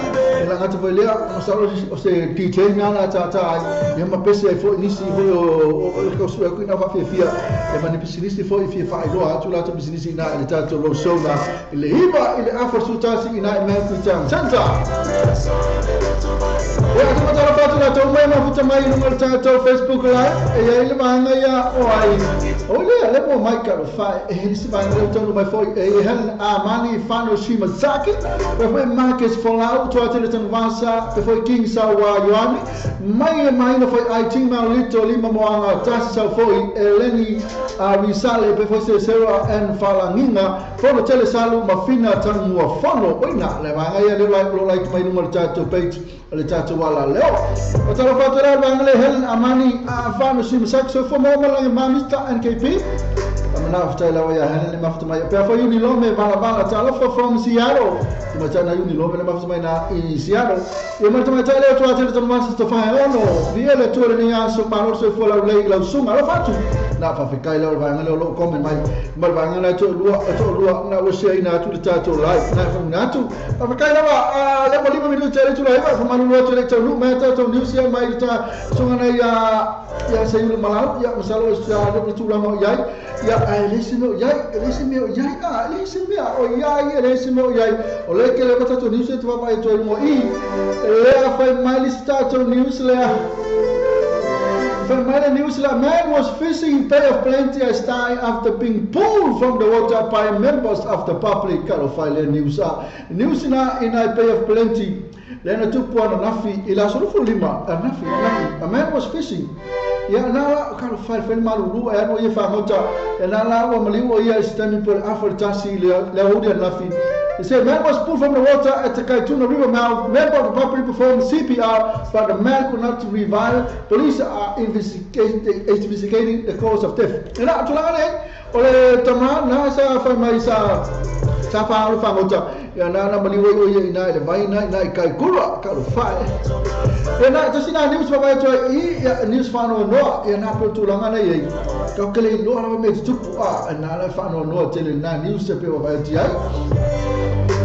ngata foi lea masalo o se DJ ngana tata e ma pese foi nisi foi o su ku na fa fia e ma ni pisi foi fia fa ilo atu la to business na ile tato lo show na ile hiba ile afa sutasi ina Manfi Town Center e atu ma tala fatu la to mai ma futa mai no tato Facebook live e ile manga ya o ai o le mo mai ka fa e si ba no to mai foi e hel amani fano shimazaki e foi Marcus Fallout to atele vasa pe foi King Sawa Yohani mai no foi IT Maulito Lima Moanga tasa foi Eleni Risale pe foi Sera and Falanginga fono tele salu mafina tanua fono oina le vanga ia le like mai no tato page le tato wala leo o tala fatura bangale Helen Amani fano sim saxo fo mo lang mamista NKP amana after la ya Helen mafta mai pe foi uni lome bala tala from Seattle ma tana uni lome mafta mai na Seattle e ma tama tele to atele to masa to fa ono via le to ni aso paro se fo la lei la suma la fatu na fa fikai la bangale lo comment mai mal bangale to lua na wo se ina tu tato live na fa na tu fa fikai la le mo lima mi tele to live fa manu lo tele to lu meta to news ya mai ta sunga na ya se yulu malau ya masalo sia do tu la mo yai ya lesimo yai o le ke le bata to news to va to mo i le fa mai lista to news le From the news, a man was fishing in Bay of Plenty after being pulled from the water by members of the public. Carofile news. News in a Bay of Plenty. Then I took one nafi. Ila solo lima. A man was fishing. Ya na carofile fen malu e no ye fa mota. E na la wa mali wo ye stami por afartasi le hodia nafi. It said, man was pulled from the water at the Kaituna River mouth. Member of the property performed CPR, but the man could not revive. Police are investigating the cause of death. And that's ole tama na sa famai sa paolo famota ya na maliwe o ye ina le vai na kai kura ka fa ya na to sina news fa vai to I ya news fa no ya na po tulanga na ye to kele no na me tupu na la fa no tele na news se pe vai ti ai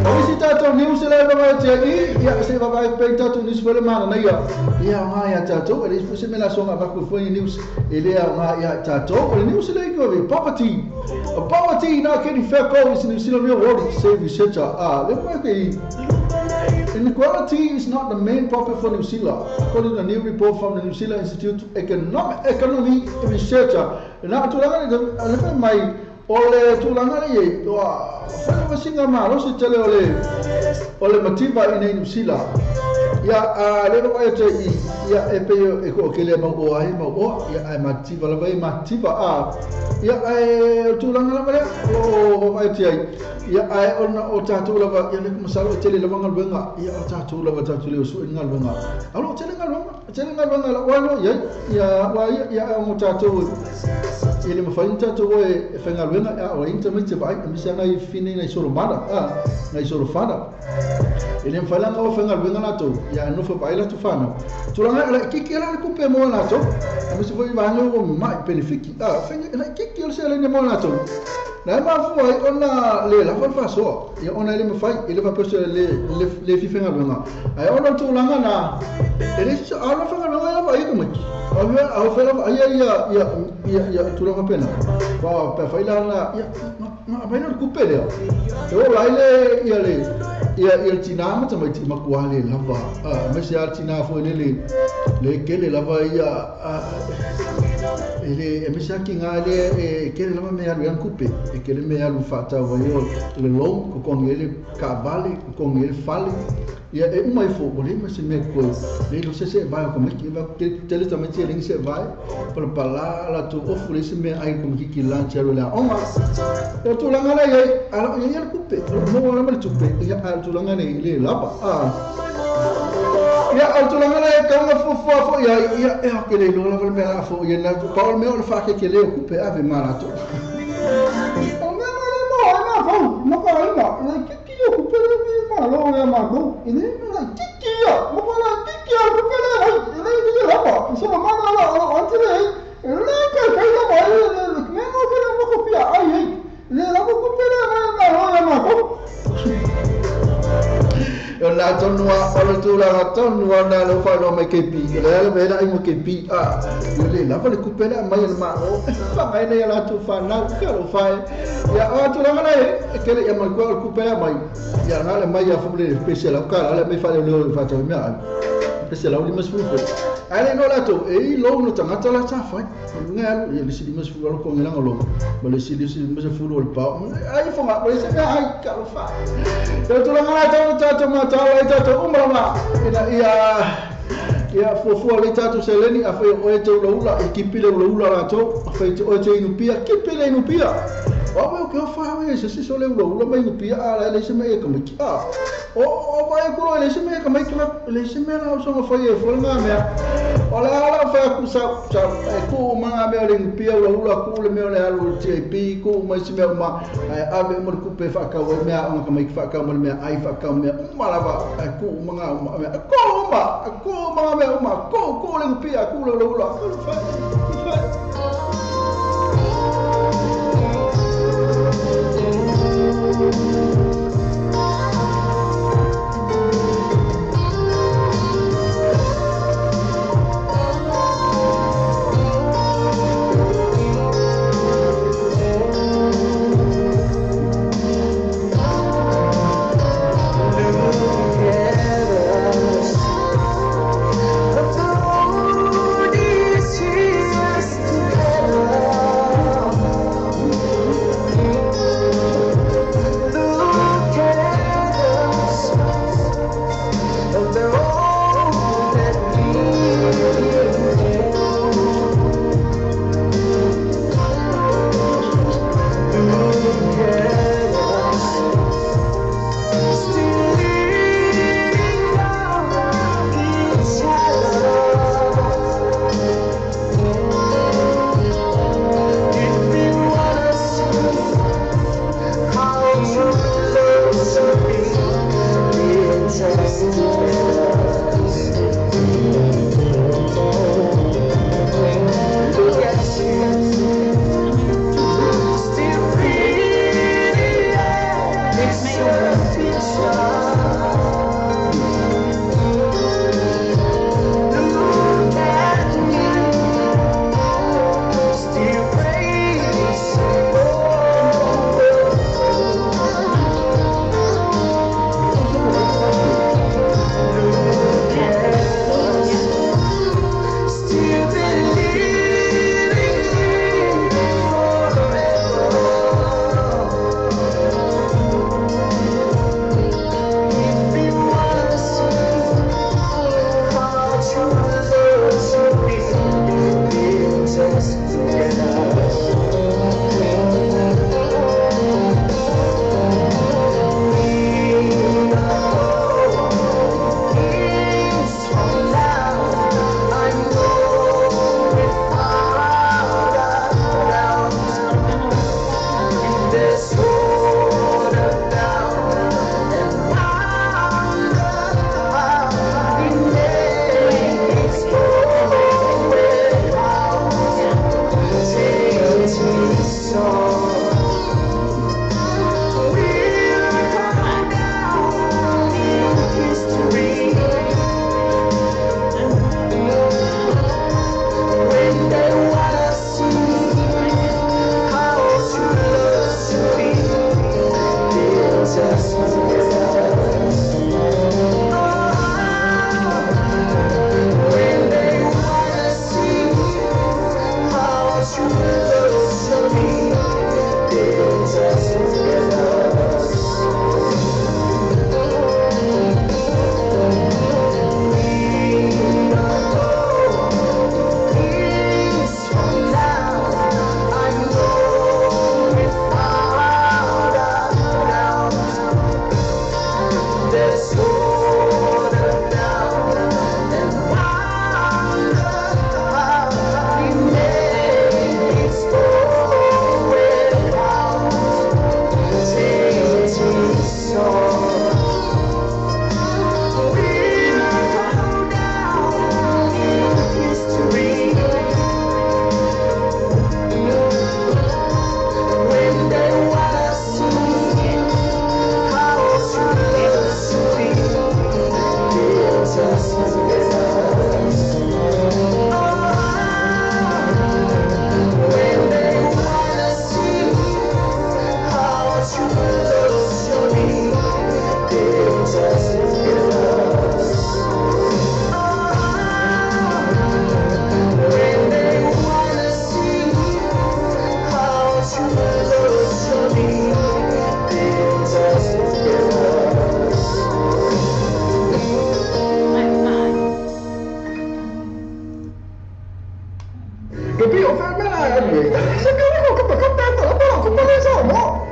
o visita to news le vai ti ai ya se vai pe to news fa le mana na ya ma ya tato ele fu se me la songa va ko foi news ele ma ya tato o news le ko poverty na keni fair call is in the real world save researcher inequality is not the main problem for New Zealand according to a new report from the New Zealand Institute Economy Researcher na tulanga mai ole tulanga ye fa singa malo se tele ole mativa in New Zealand ya le no ai te ya epe e ko kele ma o ai ma o ya ai mativa la vai mativa ya ai tulanga la mare o ai te ai ya ai ona o tatu la ya le masalo tele la mangal benga ya o tatu la tatu le su ngal benga alo tele ngal benga la wano ya wa ya o tatu ele ma fain tatu e fengal benga ya o internet vai mi sa ngai fini ngai solo mada ngai solo fada ele mfala ngo fengal benga na to ya no fa baila tu fana tulanga la kiki la ku pe mo na to mi se foi vanyo o mai benefiki fenga la kiki le se le mo na to na ma fu ai ona le la fa so ya ona le mfai ele va perso le fi fengal benga ai ona tulanga na ele se ala fengal benga la fa i ko au fela ya tulanga pena ba pa faila na ya ma ba no ku pe le o la ile ya tina ma tama ti makuale lava me se tina fo le kele lava ya ele me sa kinga le kele lava me alu kupe e kele me alu fata wa yo le long ko con ele cavale con ele fale ya e mai fo bole me se me ko le lo se vai como que vai tele também se ele se vai para pala la tu ofure se me ai como que lancha la oma eu tu langa la ye ala ye kupe mo la me tupe ya tulanga ni le lapa ya tulanga la kama fo ya ke le lo la me la fo ya na Paul me o fa ke le coupe ave marato o me no fo mo ko la ke yo coupe le ma lo ya ma go ine la ke yo mo ko la ke yo coupe le lapa so ma la anti le ke la ba me no ke mo ko pia ai le la ko coupe le ma lo ya ma go la tonua o tu la tonua na lo fa lo me ke pi le me la mo ke pi le la fa le coupe la mai ma o fa mai ne la tu fa na ka lo fa ya o tu la na ke le mo ko coupe la mai ya na le mai ya fu le special ka la me fa le lo fa ta me special o di mas fu ale no la to e lo no tanga la sa fa nga ya le si di mas fu lo ko ngela lo ba le si di mas fu lo pa ai fa ma le se ai ka lo fa tu la na to matawa itato umrama ina ia fofua le tatu seleni a fai o te ulaula e kipile ulaula la to a fai o te inupia kipile inupia o me o ke o fa we se so le ulaula mai inupia ala le se me e kama ki o vai kulo le se me e kama ki le se me na so fai e fo nga me ola ala fa ku sa e ku manga me le inupia ulaula ku le me le alu te pi ku mai se me ma a me mo ku pe fa ka o me a kama ki fa ka mo me ai fa ka me malava ku manga ku manga uma ko le pia ku le ula Together Capito? Se che uno contento, la parola come pensavo.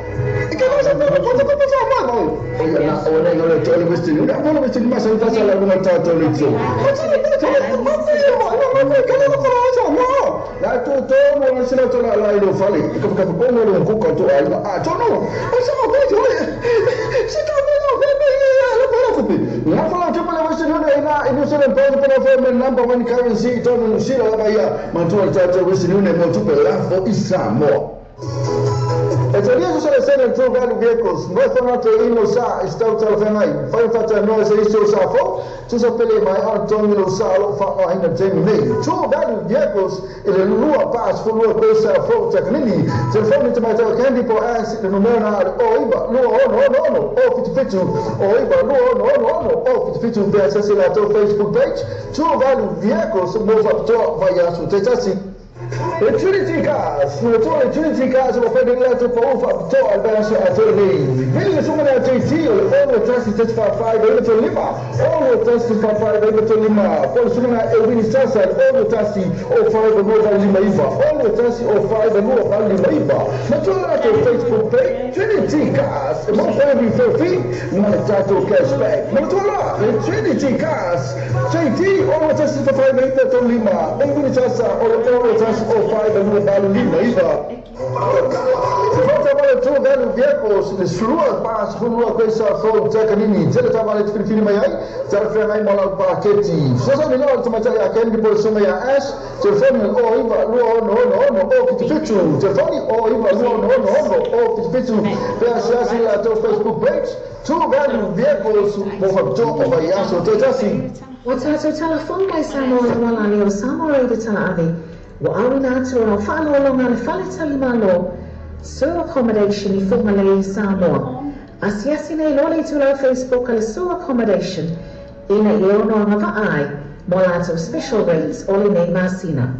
E che cosa pensavo? Ora io le tolgo questi, non voglio questi ma se faccio la commentato lì giù. Ma ce l'ho la tu non se la tola la lo fai, come come non cucco tu hai. Ah, tu no. Ma siamo qui. Se la fala tu pala wasi nuna ina inu sera pala pala for number 1 currency to no sira la baya mantua tata wasi nuna mo tu pala for Isamo. Italia sono sempre True Value Vehicles, Northern Ino sa istauta fenai, fai fatta no se isto sa fo, tu sapele mai Antonio sa lo fa ainda tem nei. True Value Vehicles ele lua pass fu lua questa fo tecnini, se fammi te mai candy po as no mena o iba no o fit o iba no o fit per se la to Facebook page, True Value Vehicles mo fa to vai a su tetasi. Trinity Cars, Trinity Cars will find a letter for over to advance at the name. Really, someone at JT, all the tests testify 5 over to Lima, all the tests testify 5 over to Lima, for someone at Elvin Sasa, all the tests of 5 over Lima, all the tests of 5 over Lima. Matura at the Facebook page, Trinity Cars, more family for fee, Manatato cashback. Matura, Trinity Cars, JT, all the tests for 5 over to Lima, Elvin Sasa, all the tests of 5 over Lima. True Value Vehicles, the Shrua Pass, Hulua Pesa, Fo, Jacanini, Jelataman, Filipinimay, Jarafamay, Mola Paketi. So, some know to Mataya can be Bolsomaya Ash, Telefoni, or Iva, no, Pitu, Telefoni, or Iva, no, Pitu, Shasi, Lato Facebook page, True Value Vehicles, Mofato, Obayaso, Tetasi. What's our telephone by Samuel Malani or Samuel de Talavi? What are we now to our final long and Falitali so accommodation for Malay Samoa. As yes in a lolly to our Facebook and so accommodation in a yeono of eye, Molato special rates all in a Masina.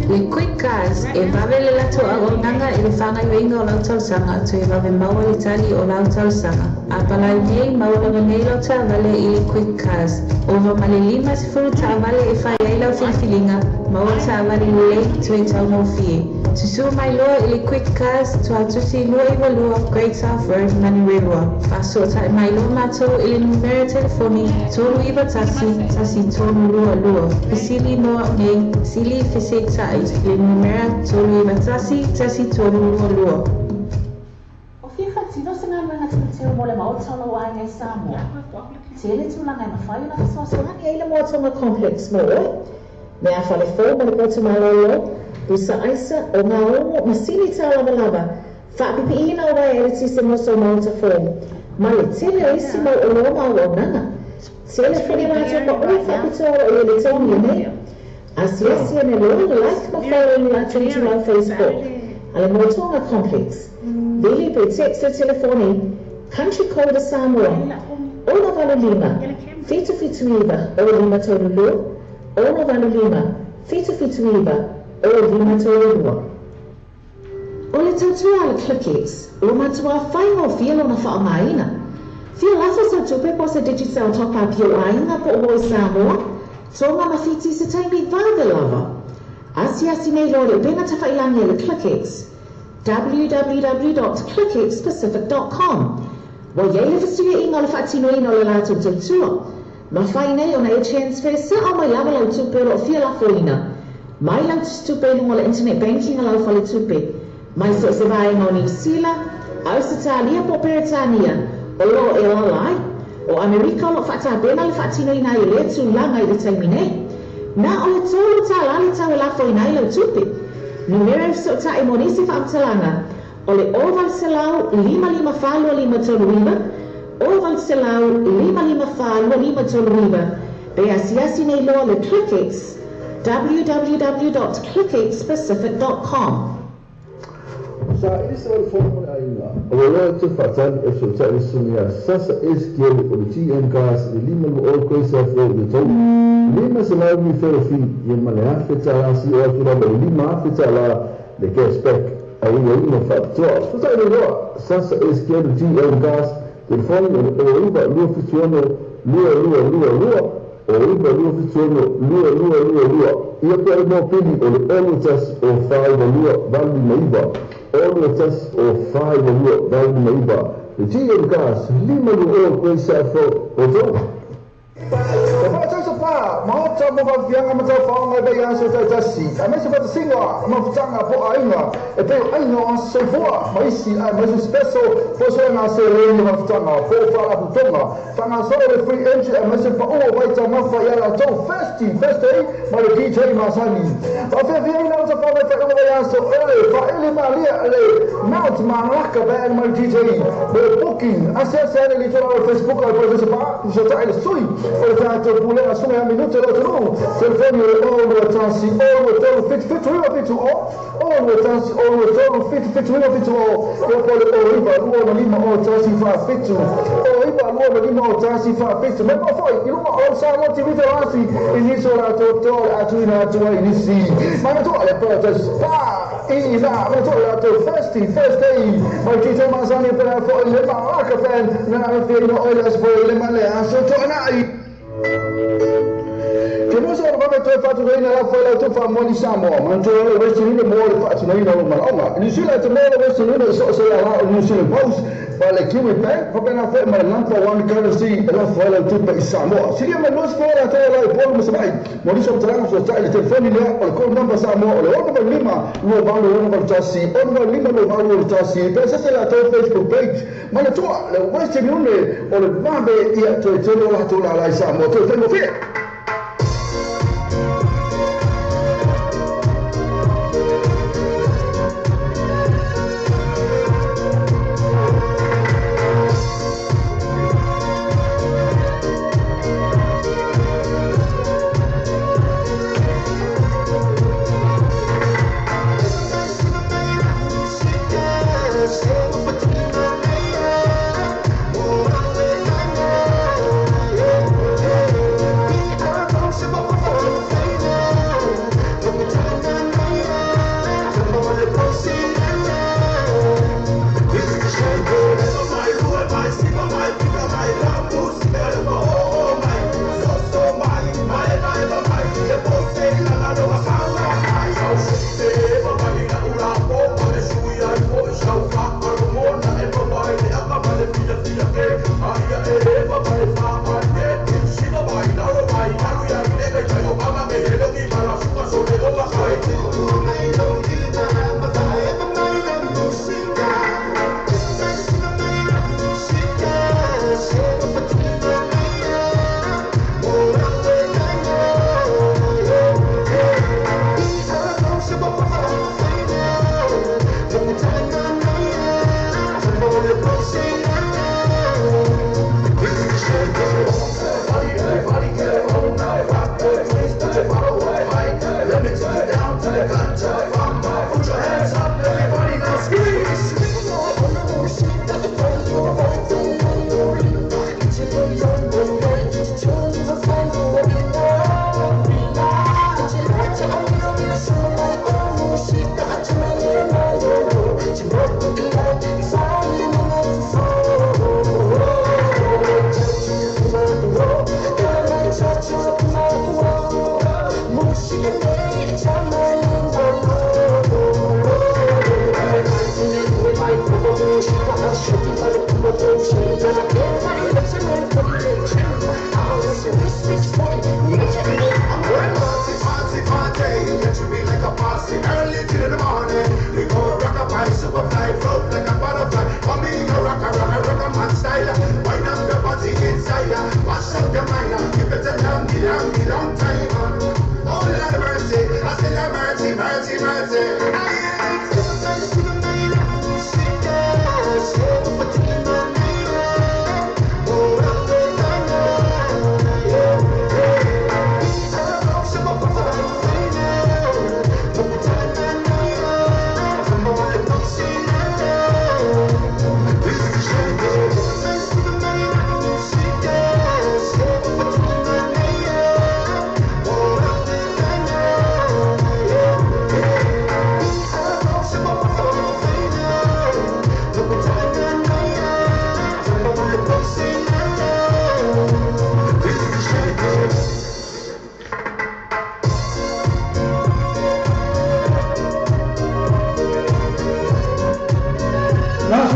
Le quick cars, e vavele la to agondanga e fanga yoinga o lauta sanga to e vave maua itali o lauta sanga. Apala nei maua nei lauta vale i quick cars. Over malelima si furu ta vale e fa yaila filfilinga maua ta vale le to e tau no fie. To sue my law ili quick cars to atusi lua iwa lua Great South Road Manirewa. Fasota my law mato ili numero telefoni tolu iwa tasi tolu lua. Fisili noa nei sili fisita ili numero tolu iwa tasi tolu lua. O whiwhati no se ngā runga tūteo mo le maotalo o ai Samoa. Te ele tūlanga i mawhai na Swaswani eile Moatonga Complex mo mea whale fō ma le kotu malolo. Busa aisa o ngā ongo masini tā lava. Whaapipi ina o wai ele tise moso mauta fō. Ma le tele o isi mau o loma o nanga. Tele whiri mātua ma oi whapitoa o ele tauni nei. Asiasi ane loa like ma whare ni la trinity lau Facebook. Ale Moatonga Complex. Vili pe text o telefoni. Country code Samoa. Ona valo lima. Fitu iwa o lima tolu lo. Ona valo lima. Fitu iwa. O lima tōrua. O le tautua le clickets, o matua whaingo whialo na whaamaina. Whia lafa sa tupe po sa digital topa pio aina po o Samoa, tonga mawhiti se taimi vāde lava. Asi nei lo le pena ta whailangi le clickets. www.clicketspacific.com. Wa yeile whasuia inga le whaatino ina le lato tautua. Ma whainei o na e transfer sa o mai lava lau tupe o whia lafo ina. Mai lau tupe lungo le internet banking lau whale tupe. Mai so se vai ngā New Zealand, Australia po Peritania, o lo e lalai, o Amerika lo whata bena le whaatino ina i le tu langa i le taimi nei. Nā o le tōlu tā lali tau e lafo ina i lau tupe. Numero so ta e monisi whaamtalanga, o le oval se lau 555 toluiva, oval se lau 555 toluiva, be asiasi nei loa le clickets, www.clicketspacific.com. Sa isa o fórmula ainda. O loa te fatan e so ta isumia sasa esquerdo o TM gas de lima no o coisa foi de todo. Lima se vai me ferofi e malha feta si o aquilo de lima feta lá de cashback. Aí eu não fato. So ta loa sasa esquerdo TM gas telefone o uba lua funciona lua o ipa lua fitueno lua ia pe ai mo pili o le olu tasi o whai na lua vali maiva olu tasi o whai na lua vali maiva e ti e lukas lima lu o koe sa fo o tau Mahota mo va vianga mo tau whaonga bei aso tau tasi. A mese wata singa, ma futanga po ainga. E peo ainga o aso fua. Ma isi, ma isi special po so na se reini ma futanga. Po whala putonga. Whanga so le free entry, a mese pa ua waita mafa yala tau first day, ma le DJ Masani. Ma fea vianga mo tau whaonga whaonga bei aso, fa ele ma lia, Mount Manaka bei ma le DJ. Ma le booking, ase ele li tola o Facebook, a po se pa, so ta ele sui. O le tātou pule a sunga a minuto lo tunu. Telefoni o lo tansi, o lo tolu fit riwa fitu o lo tansi, o lo tolu fit riwa fitu o. Yo pole o riba luo na lima o tansi fa fitu. O riba luo na lima o tansi fa fitu. Me po foi, iluma o sa lo ti vita rasi. Iniso la totore atu ina atu a inisi. Ma na to ale potes pa ina, ma to la to first day. Ma DJ Masani per fo le ma ka fan na fino o le spo le male aso to nai. Che non sono come tu hai fatto bene la folla tu fa moli samo, ma tu le vesti le mole faccio noi non ma non si la te le vesti le so se la non si le pause fa le chiami per va bene a fare ma l'altra one currency la folla tu per samo. Si chiama lo sfora te la poi mi sai, moli sono tra so stai il telefono lì o con number samo le o number lima lo vanno lo number tassi o number lima lo vanno lo tassi per se la tua Facebook page ma la tua le vesti non le o le vabbè io te lo la tu la samo tu tengo via.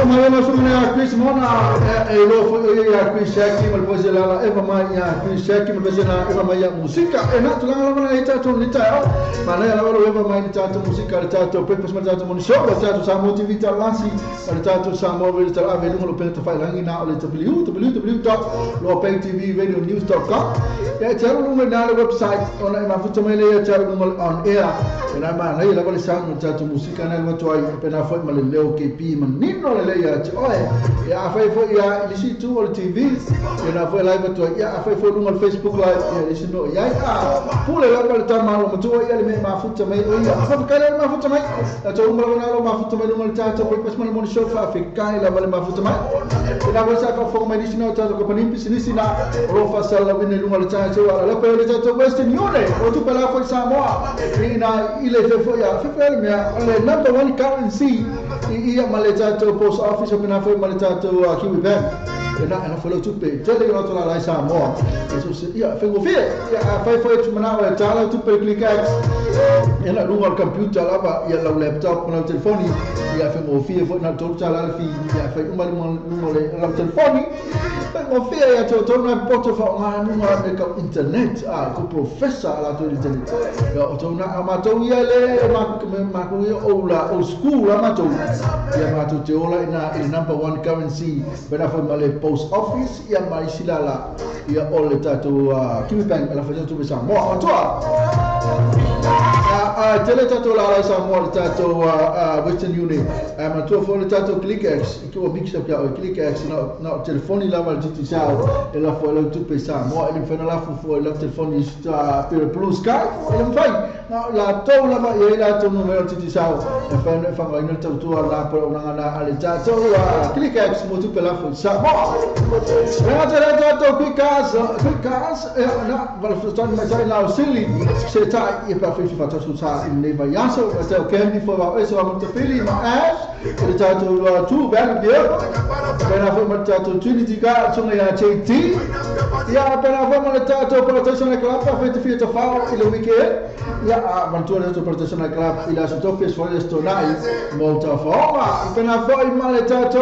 mai na sumne a Chris Mona e lo foi a Chris Shaki mal pose la eva mai a Chris Shaki mal pose na eva mai musica e na tula la na ita to nita ma na la eva mai nita to musica ta to pepes ma ta to mon show ta to sa motivita lansi ta to sa mo vil ta ave lo per to fai langi na o le www.lopaytvradionews.com ya charo lo na la website ona ma futa mai le charo lo on air e na ma na la vale sa ta to musica na lo to ai pena foi ma le leo ke pi ma nino le ya oe ya fai foi ya lisi tu o TV e na foi live to ya fai foi no Facebook live ya lisi no ya pule la vale ta ma lo to ya le ma futa mai o ya fa ka le ma futa mai ta umra na lo ma futa mai no ta to poi pesma mon show fa fikai la vale ma futa mai e na vosa ka fo mai lisi no ta ko panim pisini na ro fa sala vine lunga le ta se wala la pe le ta to Western Union o tu pela foi Samoa ina ile fe foi ya fe pe me le number one currency ia maleta to post office o pena foi maleta to Kiwi Bank ena foi tu pe tele no to la Samoa eso se ia fengo fie ia foi tu mana o tala tu pe click X ena lunga computer lava ia la laptop no telefoni ia fengo fie foi na to tala fi ia foi uma lunga le telefoni fengo fie ia to na poto fa nga lunga me ka internet ko professor la to internet ia to na amato ia le ma ko ia o school amato ia ma to te ola ina number one currency pena foi male post office ia mai silala ia ole tatu Kiwi Bank la fazer tu Samoa toa tele tatu la Samoa tatu Western Union ma tu foi tatu ClickX que o mix up o ClickX na telefone lá mal titi sao ela foi lá tu pe Samoa ele foi lá foi lá telefone está pelo Blue Sky ele fai la to la ma ia to numero titi sao e fa mai no tu la por una ale tatu ClickX mo tu pe la foi Samoa to quick cars na valfrutando mais aí lá o Silly se tá e para frente para tu sa in neva yaso até o candy foi lá isso muito feliz mas ele tá tu bem dia pena foi muito tu Trinity Car só na JT ya pena foi muito tu proteção club para frente fieta fao ele weekend ya aventura tu proteção club ila su fez foi esto nai molta forma pena foi mal tu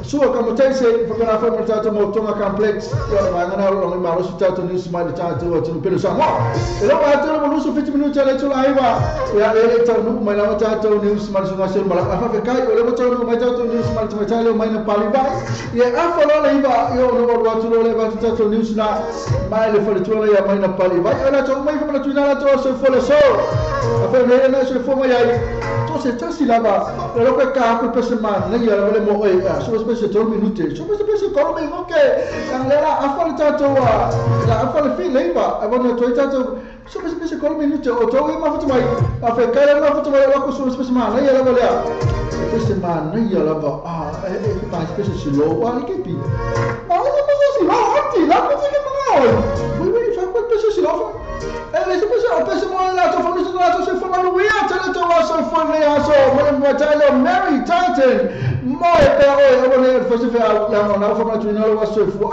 sua como tem se porque na forma tanto motonga complex eu vai ganhar o nome malo tanto nisso mais tanto no pelo Samoa ele vai ter um minuto 20 minutos ali tu lá ia ele tá no mais lá tanto news mais uma ser mal a fa kai ele vai ter no mais tanto news mais mais ali mais na palibai e a falou lá ia eu no vou tu levar tanto news na mais ele foi tu lá mais na palibai ela tá mais para tu lá tu se foi só a fa ele não se foi mais aí tu se tá se lava ele vai cá por semana né ia ele morrer só specie 3 minuti só specie come ok allora a fare tanto a fare fin leva a voglio tu tanto só specie come minuti o tu ma fatto mai a fare cara ma fatto mai la sua specie ma lei la voleva questa ma lei la va ma specie si lo guarda che pi ma cosa si lo anti la cosa che ma vuoi fare quel specie si lo le specie ho penso mo la tua famiglia la tua se fa la via te la tua so fa le so ma la Mary Titan Moi però io volevo forse fare la forma di non lo so fu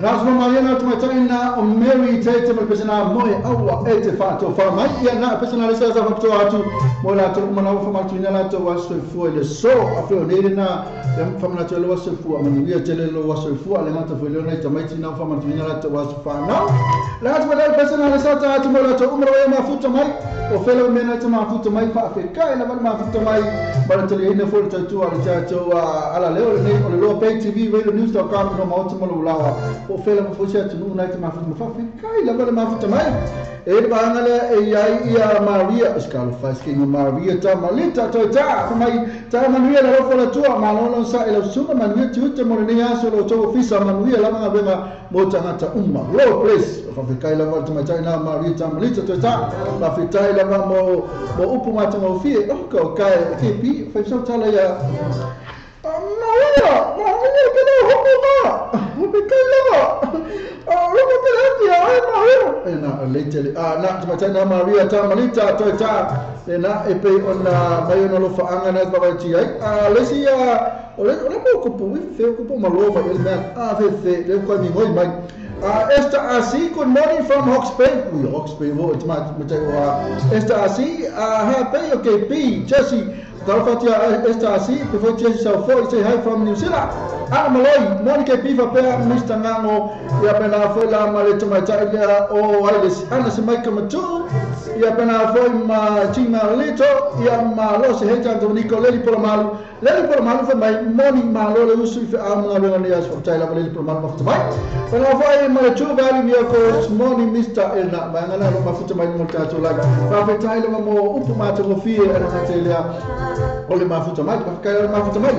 Rasma Mariana tumetaina o Mary Tate pesana moe awa ete fato fa mai ia na pesana le sa fa to atu mo la to mo na fa ma tu na to wa so fu le so afro ne na fa ma to le wa so fu ma ni ia tele lo wa so fu ale mata fu le na tamai tina fa ma tu na to wa so fa na la to le pesana le sa ta atu mo la to umro ma futa mai o felo me na to ma futa mai fa fe kai na ma futa mai ba to le ina fu to ala to ala le o ne o lo pay tv radio news.com no ma to mo la o fela mo fosse atu na ma fa kai la ma futa mai e ba ngale e ai ia Maria Escalo faz que Maria ta malita to ta mai ta Maria la fola tua ma non sa e lo suma Maria tutte mo ne aso lo to fisa Maria la ma bema mo ta hata umma lo place fa kai la volta mai na Maria ta malita to ta la fitai la mo upu ma ta mo fi o kai ke pi fa so ta la ya Maria que no hopo na letele na tumatana Maria ta malita to ta na e pe ona mai ona lo fa anga na ba ti ai lesi ole mo ko pu fe ko pu malo mai ele fe le ko ni ngoi mai esta assim good morning from Hawke's Bay Hawke's Bay wo tumatana esta assim ha pe okay pi Jesse Talfatia esta asi, pe foi tia sa foi say hi from New Zealand. Maloi, Monica Piva Pea, Mr. Ngango, ia pena foi la male tomata ia o Ailes, ana se mai kamatu, ia pena foi ma Chima Lito, ia ma lo se heta Dominico Leli Polomalu foi mai moni ma lo le usu fe ama nga ni as foi la Leli Polomalu ma mai. Pena foi ma chu vali mi ko moni Mr. Elna, ma ngana lo ma futa mai mo tato la. Pa fe tai le mo upu ma to fi ana ngatelia. Ole ma futa mai, pa kai ma futa mai.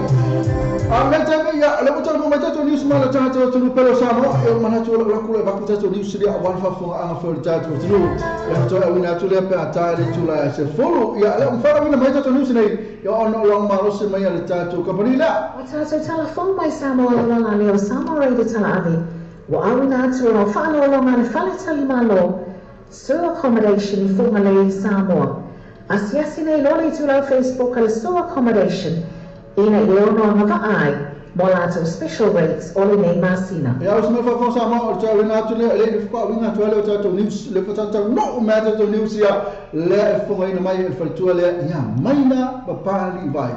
Meta ya le botol mo meta to news mala tato to pelo samo e mana to la kula ba kuta to news dia wan fa fo anga fo tato to no e to wina to le pe atare to la se folo ya le fa wina meta to news nei ya on long ma se mai le tato company la tato telefon mai samo la le samo radio talavi wa awina to la fa no lo ma fa le tali malo so accommodation for Malay Samoa asiasi nei lo le to la Facebook al so accommodation ina iono ngaka ai molato special rates ole nei masina ya usme fa fa sama to wina to le fa wina to le to news le fa to no matter to news ya le fo ina mai fa to le ya maina ba pali vai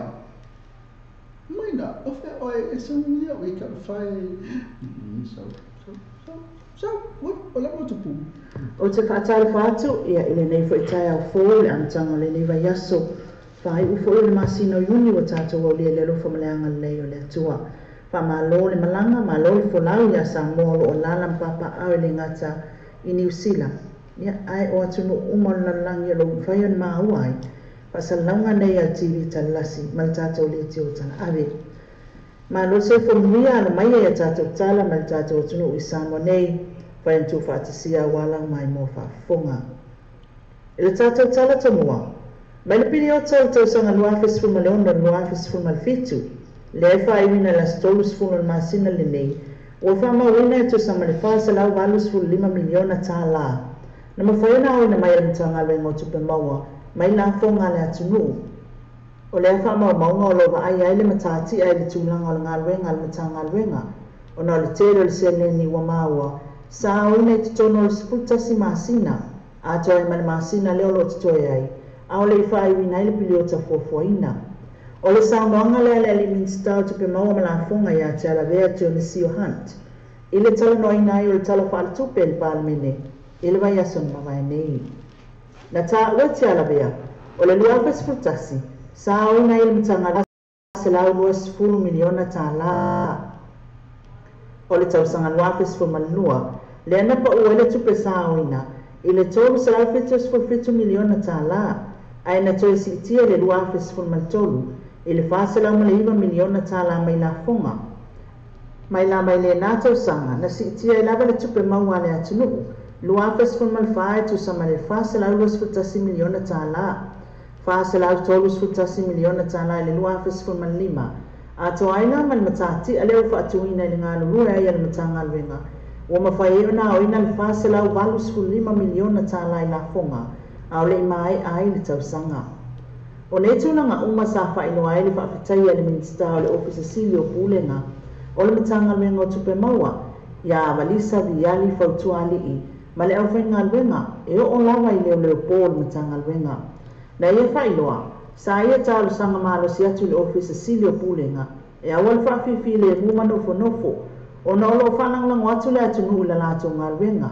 maina of that oi it's only we can find so what wala mo to pu o te fatale fatu ia ile nei fo itaia fo le antanga le nei vai yaso fai u fo le masino yuni wa tato o le lelo fo maleanga le o le atua fa malo le malanga malo le fo lau ya sa mo o lala papa au le ngata i New Zealand ia ai o atu no umon la langi lo fai on ma uai fa sa launga nei a TV talasi mal tato le te o tala ave malo se fo mia na mai ya tato tala mal tato o tunu i samo nei fa entu fa tisia wala mai mo fa fonga ele tato tala tomua mai le pili o tau sanga lua fesfu maleona lua fesfu malfitu le fa wina la stolus fu masina le nei o fa ma wina to sama le fa sala valus fu 5 miliona tala na ma fa na o na mai ntanga le ngo tupe maua mai la fonga le atunu o le fa ma maunga o lo va ai le matati ai le tulanga o ngalwenga le matanga alwenga o na le telo le sene ni wa maua sa o ne tono le sputa si masina a to ai masina le o lo to ai a le fai wina ile pilota fofoina o le saunga le le minsta to pe maua mala fonga ya te ala vea te o Sio Hunt ile tala no ina i o tala fa tu pe palmene ile vai ason ma vai nei na ta o te ala vea o le lua fes futasi sa o na ile mtanga se la o 10 miliona tala o le tau sanga lua fes fo malua le na pa o le tu pe sa o ina ile tolu sa fitus fo 5 miliona tala ai na toi si tia le lua fes fo maltolu ile fasela mo le 5 miliona tala mai la fonga mai la mai le na tau sanga na si tia la le tupe maua le atunu lua fes fo mal fai tu sa mai fasela lo fo 10 miliona tala fasela tolu fo 10 miliona tala le lua fes fo mal 5 ato aina mal matati ale o fa tuina le ngalo lua ai le matanga wenga o mafai na o ina le fasela o valus fu 5 miliona tala la fonga au le mai ai le tau sanga o le tunanga uma sa fa ino ai le fa fitai le minista o le office Silio Pulenga o le matanga wenga o tupe maua ya valisa viali fautuali i ma le au whainga alwenga e o lava i leo Paul matanga alwenga na ia fa inoa sa ia talo sanga malo si atu le office Silio Pulenga e awal fa fifi le muma nofo nofo o na olo whanang lang watu le atu nuu la lato ngalwenga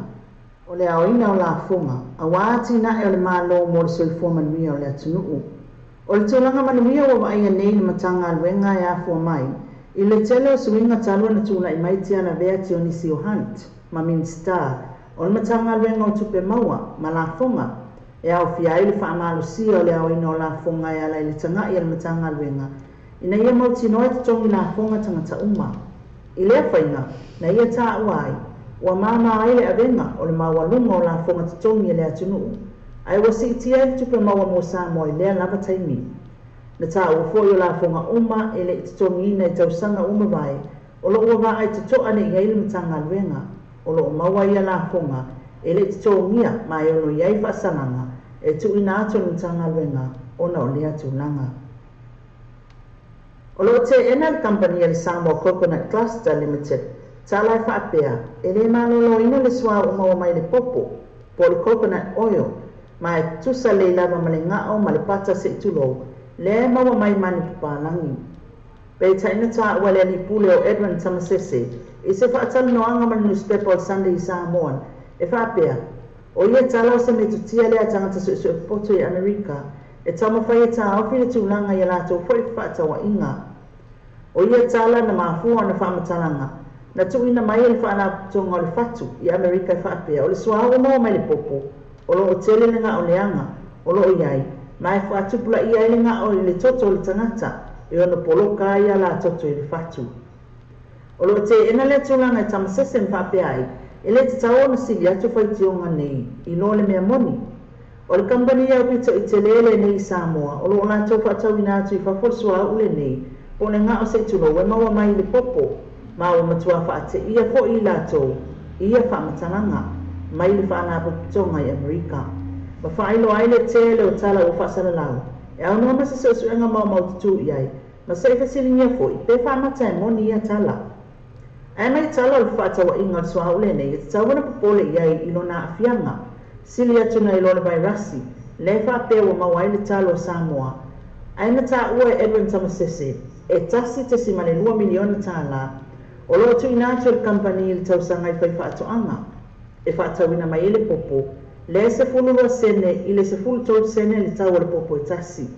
o le au ina o la funga a wati na e o le malo mo le soifua manuia o le atu nuu o le tūlanga manuia wa waia nei le matanga alwenga e afua mai i le tele o suinga talua na tūna i maiti ana vea te o Sio Hunt ma minsta o le matanga alwenga o tupe maua ma la funga e au fia i le whaamalo si o le au ina o la funga e ala i le tanga i le matanga alwenga ina ia mauti noe te tongi la funga tangata uma i lea whainga na ia tā uai ua mama ai le avenga o le mawalunga o la fonga tutongi e le atunuu ai wa si tia i tupe maua mo Samoa i lea lava taimi na tā ua fo i o la fonga uma e le tutongi ina i tausanga uma vai o lo ua va ai tuto ane i aile matanga alwenga o lo maua i a la fonga e le tutongia ma e ono iai whaasananga e tu ina atu le matanga alwenga o na o lea tūnanga o lo te ena company e le Samoa Coconut Cluster Limited talai whaapea e le malolo ina le sua uma mai le popo po le coconut oil ma e tusa le lava ma le ngao ma le pata se tulo le maua mai mani palangi. Pei taina ta ua le ni pule o Edwin Tamasese, i se whaatala noanga ma newspaper o Sunday Samoan, e whapea, o ia tala o se me tutia lea tangata su e poto i Amerika, e tama whai e tā ofi le tūlanga i alato fwoi whaatawa inga. O ia tala na mafua na whaamatalanga, na tuina mai e le whaanaputonga o le whatu i Amerika e whapea, o le suawa mo mai le popo, o lo o tele lenga o leanga, o lo o iai, mai whaatupula ia lenga o le toto o le tangata, e ono poloka ia la toto i le whatu. O lo te ena le tūlanga i Tamasese m whapea ai, e le te tau ona sili atu whaitionga nei, i lo le mea moni. O le kampani au pita i te lele nei Samoa, o lo o la tau whaatau ina atu i whawhosua ule nei, po ne ngā o se tulo, we maua mai le popo, ma o matua whaate ia fo i la tau, ia whaamatananga, mai le whaanaputonga i Amerika. Ma whailo ai le te le o tala o whaasala lau, e au noa masa se o suenga mau tutu i ai, ma se whasilingia fo i pe whaamata e moni ia tala. Ai mai tala o le whaatawa inga o sua ule nei, e te tau wana popole i ai ilo na afianga, sili atu na ilo le vairasi, le whapea wa mawai le talo o Samoa. Ai na ta ua Edwin Tamasese, e tasi te simane 2 miliona tala, o lo tu ina atu le kampani le tausanga i whai whaatoanga, e whaatawina mai ele popo, le se fulua sene i le se fulu tau sene le tau le popo e tasi.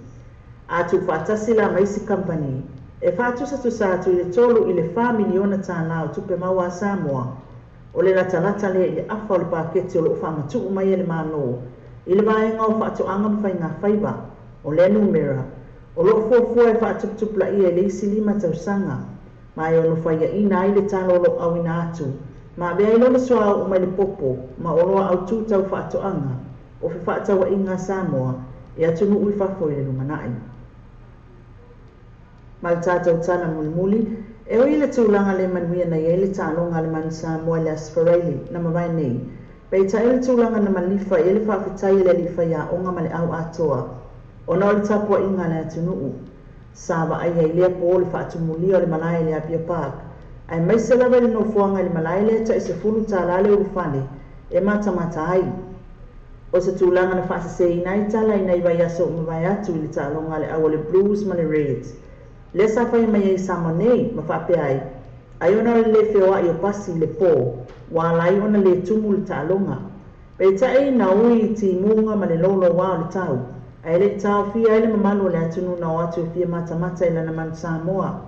Atu whaatasi la mai si kampani, e whaatusa tu sātu i le tolu i le 4 miliona tala o tupe maua Samoa, o le latalata le i le afa o le paketi o lo whaamatu mai ele mano, i le vaenga o whaatoanga mwhai ngā whaiba, o le numera, o lo fuafua e whaatuptupla i e le isi 5 tausanga, mai ono whaia ina i le talo lo au ina atu, ma bea i lona soa o mai le popo, ma o loa au tūtau whaatoanga, o fi whaatawa inga Samoa, e atunu ui whafo i le lumanai. Ma le tātou tana muli, e o i le tūlanga le manuia na i le tālonga le manu Samoa le Asfareili, na mawai nei, pei ta e le tūlanga na malifa e le whawhitai le lifa ia onga ma le au atoa, o na o le tapua inga le atunuu, Sava ai ai lea po le whaatumulia o le malai le Apia Park, ai mai se lawa le nofuanga le malai le ta i se fulu tālale o ufane, e mata ai. O se tūlanga na whaasase i nai tala i nei vai aso umawai atu i le tālonga le awa le Blues ma le Reds. Le sa whai mai ai Samonei ma whape ai ona le whioa i o pasi le pō, wā lai ona le tumu le tālonga. Pei tai na ui i ti munga ma le lolo wā o le tau, ai le tau fia ai le mamalu le atunu na o atu fia mata i lana manu Samoa.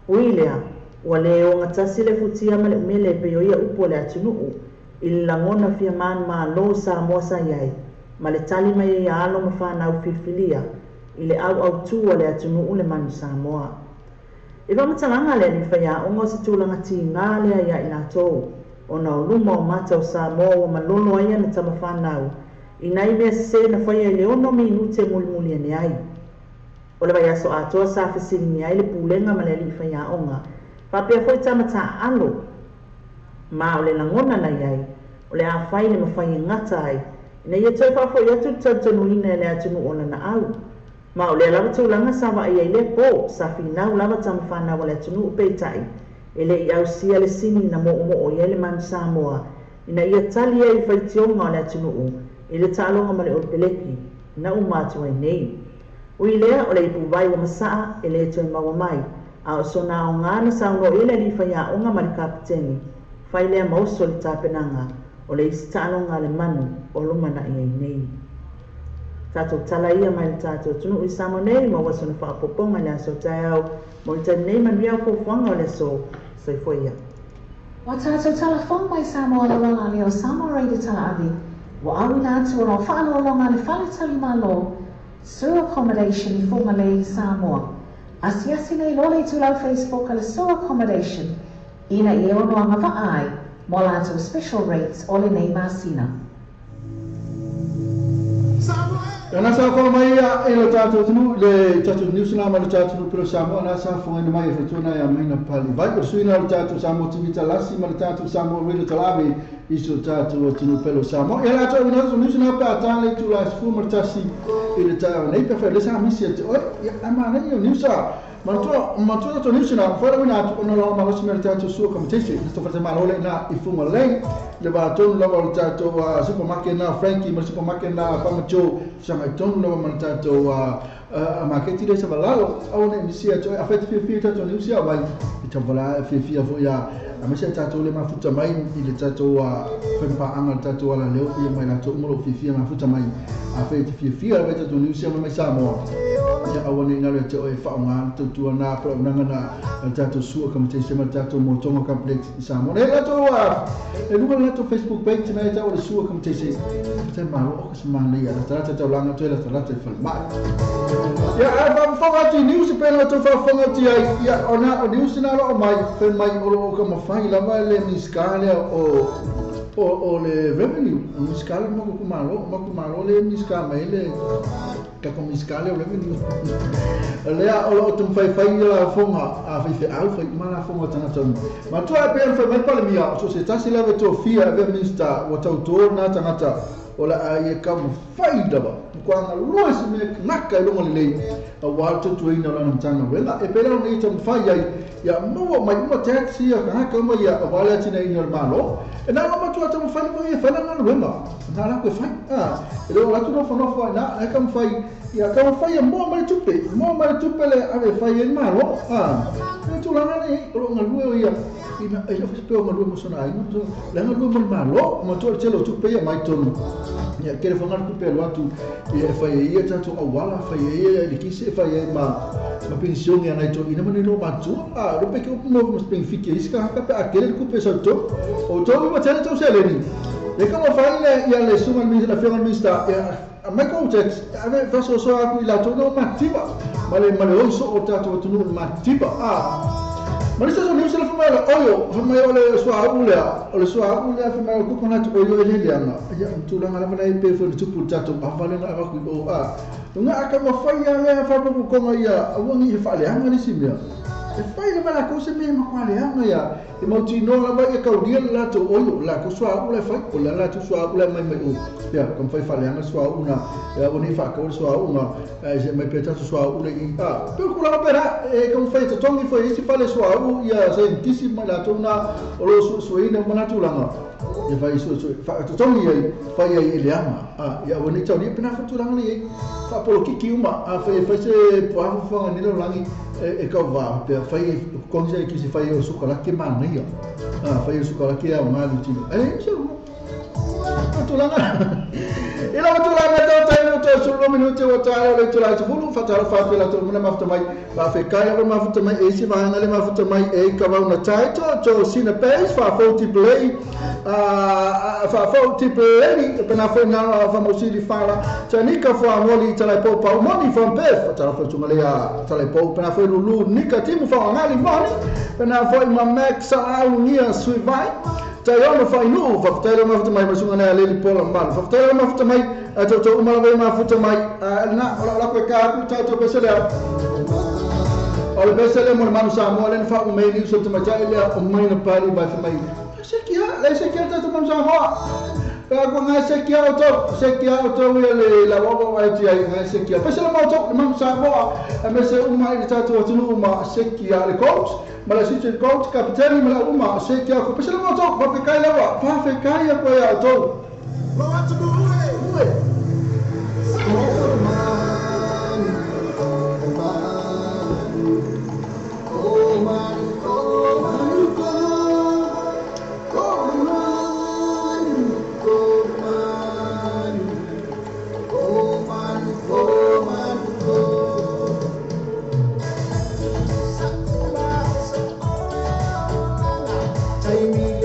Ui lea, ua le o ngatasi le futia ma le umele pe o ia upo le atunuu, i le langona fia manu ma lo Samoa sa iai, ma le tali mai i alo ma whanau filfilia, i le au tua le atunuu le manu Samoa. I wamatalanga le ni whaia ongo se tūlanga ti ngā lea ia i nā tōu, o na o luma o mata o Samoa o malolo aia na tama whanau, i nai mea se na whaia i le ono minute muli ane ai. O le vai aso atoa sa whesini ni ai le pūlenga ma le li whaia onga, whapea fwoi tamata alo, ma o le langona na iai, o le a whai le mawhai ngata ai, ina ia toi whafo i atu tatanu ina le atunu ona na au. Ma o le lava tūlanga sawa i le po, sa whinau lava tama whanau o le atunu upeitai, e le i au sia le sini na mo o i le manu Samoa, ina ia tali ai whaitionga o le atunu i le tālonga ma le olpeleki, na umatu ai nei. Ui lea o le ipu vai o masaa e le toi maua mai, a o sona o ngana sauno i le li whaia onga ma le kapiteni, whai lea mauso le tāpenanga, o le isi tālonga le manu o lumana i ai nei. Tātou tala ia mai le tātou tunu i Samonei ma waso na whaapoponga le aso tai au mo i tani nei manuia o fuanga o le so soifoia. Wa tātou tala whong mai Samoa le wanga leo Samoa reide tala avi, wa awina atu o no whaano longa le whanatali malo, sewer accommodation i funga le i Samoa. Asiasi nei lole tu lau Facebook a le sewer accommodation, ina i ono anga vaai, mo lātou special rates o le nei masina. Ana sa ko mai ia e lo tātou tunu le tātou New Zealand ma le tātou pero Samoa na sa fo ina mai e fetuna ia mai na pali vai o suina le tātou Samoa tivita lasi ma le tātou Samoa radio talavi iso tātou tunu pero Samoa ia la tātou New Zealand pa tale tu la sfu ma tasi i le tātou nei pe fa le sa misi te o ia ama nei o New Zealand ma to New Zealand fora wina tu ono lo ma lo simel tātou su come tesi sto fate mal ole na i fu ma lei le va tonu lo ma tātou supermarket na Frankie ma supermarket na Pamacho sa mai tonu lo ma tātou maketi le savalalo au ne misia to a fete fia tato ni usia mai I tavala fia fo ya a misia tato le mafuta mai I le tato a fempa anga tato ala leo fia mai na to mo fia mafuta mai a fete fia le tato ni usia mai Samoa ya awane ngale te o e whaonga tutua nā pra unanga nā tato sua kam te sema tato mo tonga complex I Samoa e lato a e lunga lato Facebook page tina e tau le sua kam te se te maro o kasi mahani a la tarata tau langa to e la tarata e whalmai ya a whaonga ti news e pēna to whaonga ti ai ya o nā o news nā lo o mai when mai o ka mawhai lava le miskale o le revenue o miskale mako kumaro le miskale mai le kako miskale o revenue lea o lo tum fai la fonga a fai au fai mana fonga tana tonu ma tu a pe fa mai pale mia so se tasi lave to fia ve minsta o tau to na tangata o la ai kam fai daba ko anga lois me naka lo mo le a walto to ina la tanga wela e pele ni tum fai ai ya mo mai mo taxi a ka ka mo ya wala tina ina malo e na ma tu tum fai mo e fa na wela na la ko fai e lo la tu no fa na e kam fai ya ka fai mo mai tupe le ave fai e malo e tu la ni lo ngalu ya ina e fa pe o ngalu mo sona ai no la ngalu mo malo mo tu chelo tupe ya mai tonu ya kere fa ngar tupe lo atu e fai e tatu awala fai e le kisi fai e ma pensione ya nai to ina mani no matu ro pe ke mo mo spengfike iska ka pe akele ku pe so to o to mo tele to seleni e como fai le ya le suma mi la fiona mi sta a mai context ave verso so aku la to no matiba male o so o tato to no matiba Mas isso não se leva mais olho, foi maior le sua agulha foi maior que quando tu olho ele lianga, já tu lá na mana IP foi tu puta tu avale na aku não acaba faia le fa por como ia o ni fale anga ni simia e fai le mala cosa mesmo quale anga ya e monti no la vai ka udia la tu olho la ko sua agulha fai ko la tu sua agulha mai ya como fai fale anga sua una ya o ni fa ko sua una je me peta sua agulha e per quella opera e come fai tu tongi foi si fale sua ia sentissima la tona o lo suina manatulanga e vai su fa tu tongi ai fai ai le ama ya o ni tau ni pena futuranga ni fa polo kiki uma fai se po fa ni lo langi e ka va pe fai konja ki si fai o suka la ke mana ia fai o suka la ke a ma lu tino tulanga ila tulanga to solo minuto o tala le tula tu fulu fatala fa pela to mona mafta mai ba fe kai ba mafta mai e si va ngale mafta mai e ka va una taito to sina pes fa foti play pena foi na famosi di fala tanika fo amoli tala po pa moni from pef fatala fa tumalea tala po pena foi lulu nika timu fa ngali moni pena foi ma max au nia suivai Tayo fai no faftelo mafuta mai masunga na leli pola mal faftelo mafuta mai to umala mai mafuta mai na la ko ka ku to besele ol besele mo manu sa mo len fa umai ni so to majai le umai na pali ba mai sekia to manu sa mo ko nga sekia auto le la wo wa ti ai nga sekia besele mo to manu sa mo mese umai ni to tunu uma sekia le coach mala situ coach kapiteni mala uma sekia ko pesela mo to fa kai lewa fa kai ko ya to lo atu uwe Time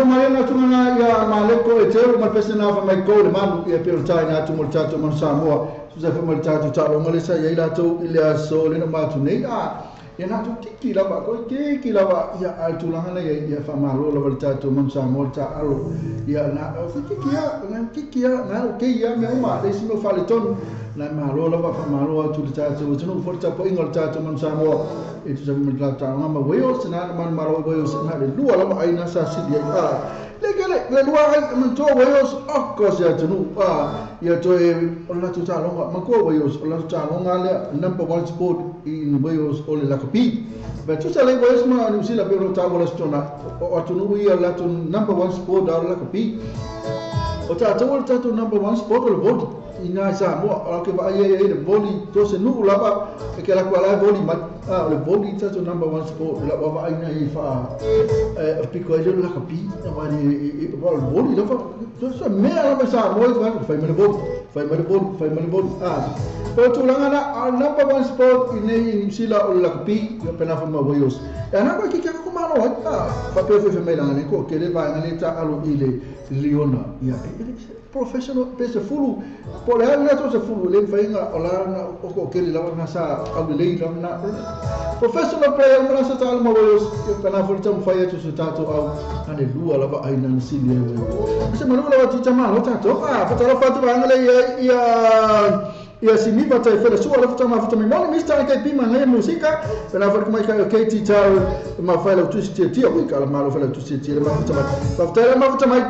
Mariana tungana ya maleko e teu ma pese na fa mai ko le manu ia pe tai na tu mo tato man Samoa sa fa mo tato talo ngale sa ia la tu ile so le na matu nei ia na tu kiki la ba ko kiki la ba ia al tu langa ia fa malo la tato man Samoa ta alo ia na fa kiki ia na ke ia me uma le simo fa le ton na malo la ba fa malo tu tato tu for ta po ingol tato man Samoa e tu sa mo tato ngama weo sina man malo weo sina le lua la ba aina sa si dia le lua ai man to weos okos ya tunu ya to ona tu ta longa man ko weos ona tu ta longa le number 1 sport in weos ole la kapi but tu sa le weos ma ni sila pero ta wala stona o tunu ia la tu number 1 sport ala la kapi o ta tu number 1 sport le body ina sa mo ke ba ye le body to se nu la ba ke la kwa la body ma le body ta tu number 1 sport la ba ina I fa pico ele la kapi ma ni ba le body la fa to sa me ala ba sa mo fa me le body o tu la na number 1 sport in sila o la kapi yo pena fa ma boyos ana ko ki ko ma no fa pe fe me la ne ko ke le ba ngani ta alu ile Liona ya professional pese fulu por el neto se fulu le fainga ola o ko ke la na sa alu le na professional player na sa tal mo boyos yo pena fo tam fa yetu su tato au ane lua la ba aina sili se ma no la ti chama lo tato fa ta fa tu ngale ia simi bata e fela sua la futa ma futa mi moni mista ke pima ngai musika pela for kuma ka Katie Tau ma fela tu sti ti o ka la malo fela tu sti ti ma futa mai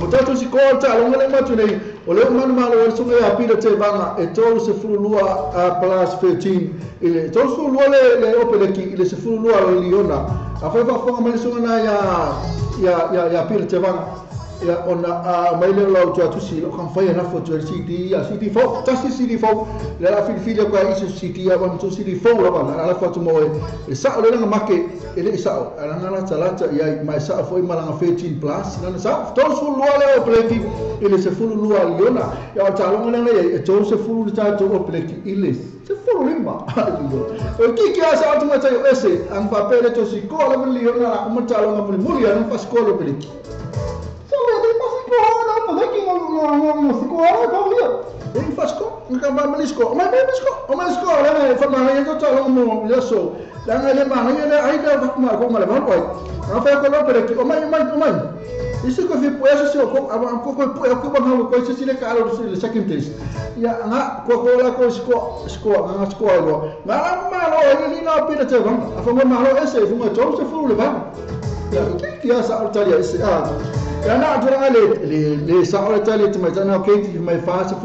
mutato si kota lo ngale ma tu nei o le man malo o so ya pida te banga e to se fulua a plus 13 ile to so lua le opele ki ile se fulua lo Liona a fa fa ma so na ya pida te banga ya ona mai le lo tu si lo kan fa na foto CD ya CD fo tasti CD fo la filia kwa isu CD ya ban tu CD fo la ban ala foto mo e sa le nga make ele sa ala nga talata ya mai sa fo ma nga 13 plus na sa to su lo le o pleki ele se fulu lo Liona ya ta lo nga le e to se fulu ta to o pleki ile se fulu limba o ki asa tu ma ta ese ang papel to si ko la Liona mo ta lo nga mo ya no fa skolo pleki ele faz co, nunca vai melisco, mas ela foi mais eu tô lá no já sou, lá ele mais ele ainda vai com ela vai vai, não foi com ela aqui, mãe, isso que eu vi por isso eu vou com isso se ele caro do second test, e na cocola com escola, mas ele não pira te vamos, a forma malo esse, vamos então se for levar, que essa altaria esse Yana adora le saola tali te mai tana Katie mai fasu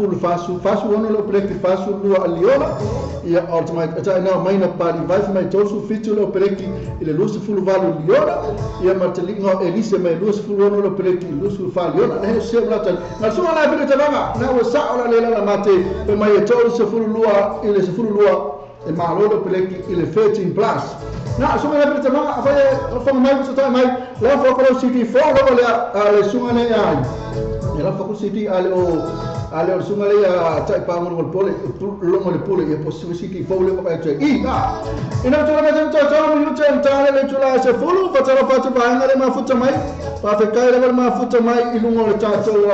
ono lo preki fasu lo Liona ia ultimate ata na mai na pali vai mai tosu fitu lo preki ile lusu fulu valu Liona ia martelingo elise mai lusu fulu ono lo preki lusu fa Liona na se blata na so na bi te banga na wa saola le la mate pe mai tosu fulu lua ile se fulu lua e malo lo preki ile 13 plus na so na bi te banga fa mai so ta mai la focus city fo lo le sungane ai la focus city ale o sungale ya tai pa mo pole lo mo le pole e posso city fo le pa tai ina to na to mo yuta ntale le tula se fulu fa tara fa ba ngale ma futa mai fa fe kai le ma futa mai ilungo le tato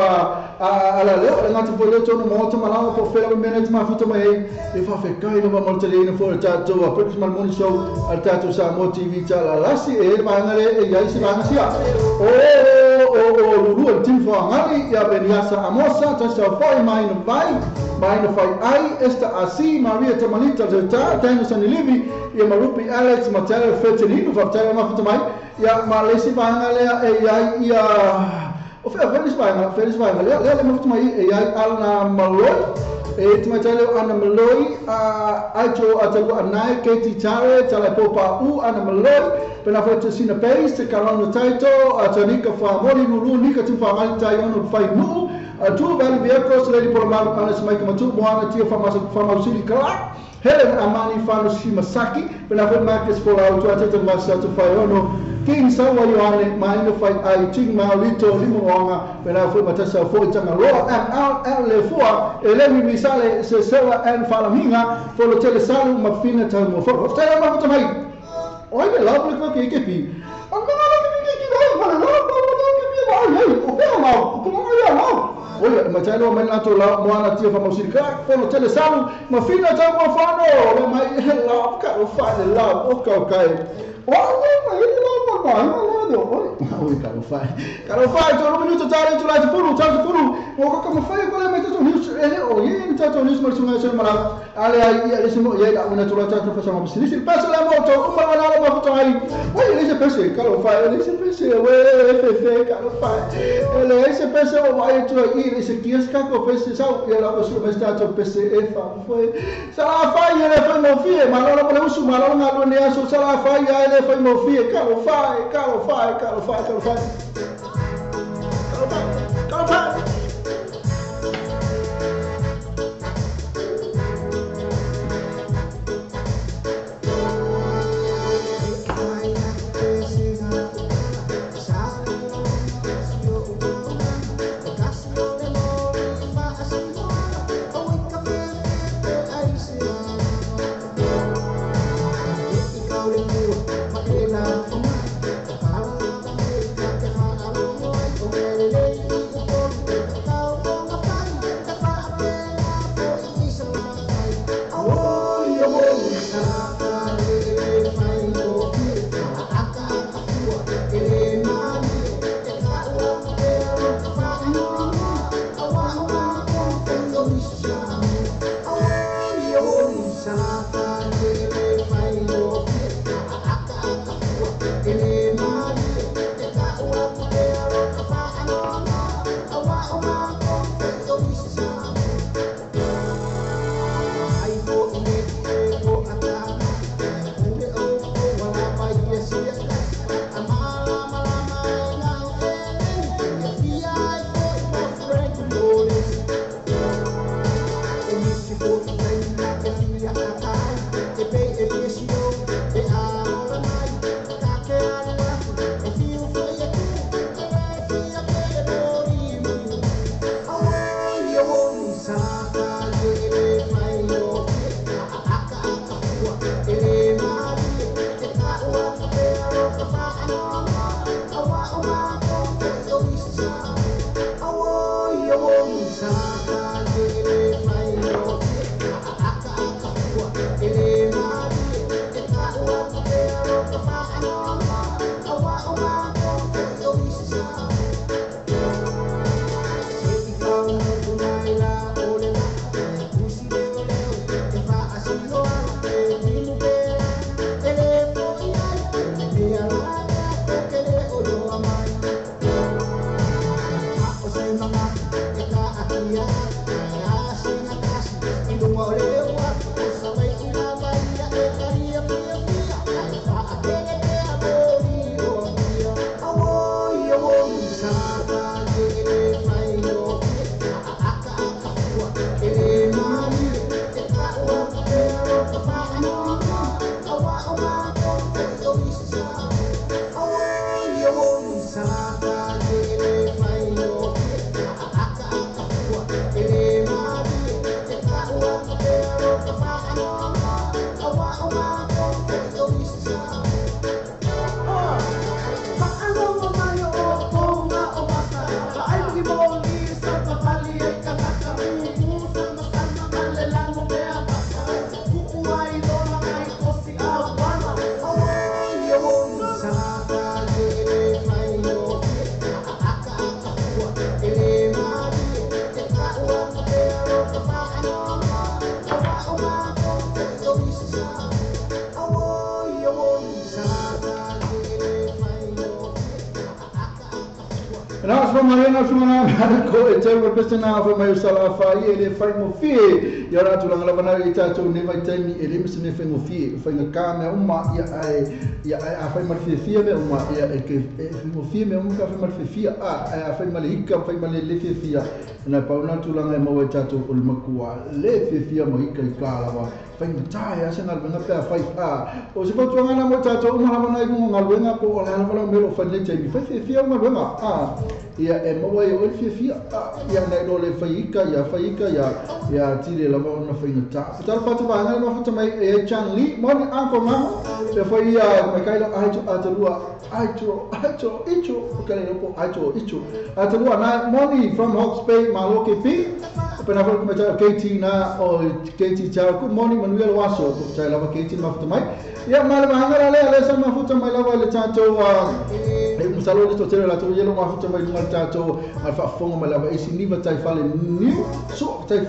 ala le ngati fo le to no mo to mala ko fe le menet ma futa mai e fa fe kai le ma mo tele ina fo le tato a put mal mon show al tato sa mo tv tala la si e ba ngale e ya si ba ngasia o lulu el tim fo ngani ya beniasa amosa ta sa fai mai no fai ai esta asi Maria Tamanita de ta tengo san livi e marupi Alex Matera fetelino fa tela ma futa mai ya malesi ba ngale e ya o feliz vai le ma futa mai e ya alna maloi e tumatele ana maloi acho atago anai Katie Tare tala popa ana maloi pena foto sina pace te kalano taito atanika fa mori nulu nika tu fa mal tai ono fai nu tu vale vehicles ready por mal ana smai kama tu moana tia fama usili kala Helen Amani Fano Shimasaki pena foto markets for auto atete masa tu fai ono King Sawa Yohane maino fai ai ting maulito limonga pena foto matasa fo tanga roa and le foa elemi misale se sewa and falaminga for lo tele salu mafina tamo fo tele ma foto mai Oye, la publica que pi. Anda la que vai, para lá, Olha, mas aí não é lá to lá moana tia para musicar, quando televisão, uma filha tá com fano, mas lá cara faz lá, o cai. Olha, mas ele lá cara faz, todo minuto tá ali lá de furo, o como foi agora mas isso news, ele tá news mas não é só mal. Ali aí esse mo aí uma tua tá fazer uma se passa lá moto, uma lá uma foto aí. Olha, ele pensa, cara faz, ele pensa, cara faz. Ele se pensa, vai tu aí, esse aqui as cara pensa, só ele lá você vai estar to pensa, foi. Sala faz, ele foi meu filho, mas não para o mal não não é só sala faz, ele foi meu filho, cara faz. Marina Sumana Marco e Terra Pestina for my sala fai ele fai mo fie e ora tu langa bana i tatu ne vai temi ele mi se fai mo fie fai na kame uma ia a fai mar fie me uma ia ke mo fie me uma ka fai mar fie a fai mal hika fai mal le fie na pa una tu langa mo i tatu ul makua le fie mo hika i kala wa fai tai a sena bana pe fai o se potu ngana mo tatu uma bana i ngal wenga po la bana me lo fai le temi fai fie uma wenga ia e maua e oi fia ia nei no le faika ia tire la ona faina ta tal fatu vanga ma fatu mai e Chang Li moni anko ma se foi ia mai kai ai atalua aicho icho kale no aicho icho atalua na moni from Hawke's Bay Maloke P pena foi come KT na o KT chao good morning Manuel Waso chai lava KT ma fatu mai ia mal vanga le sa ma fatu mai lava le tato e musalo le totero la to yelo ma fatu mai mal tato al fa fonga ma lava isi niva tai fale new so tai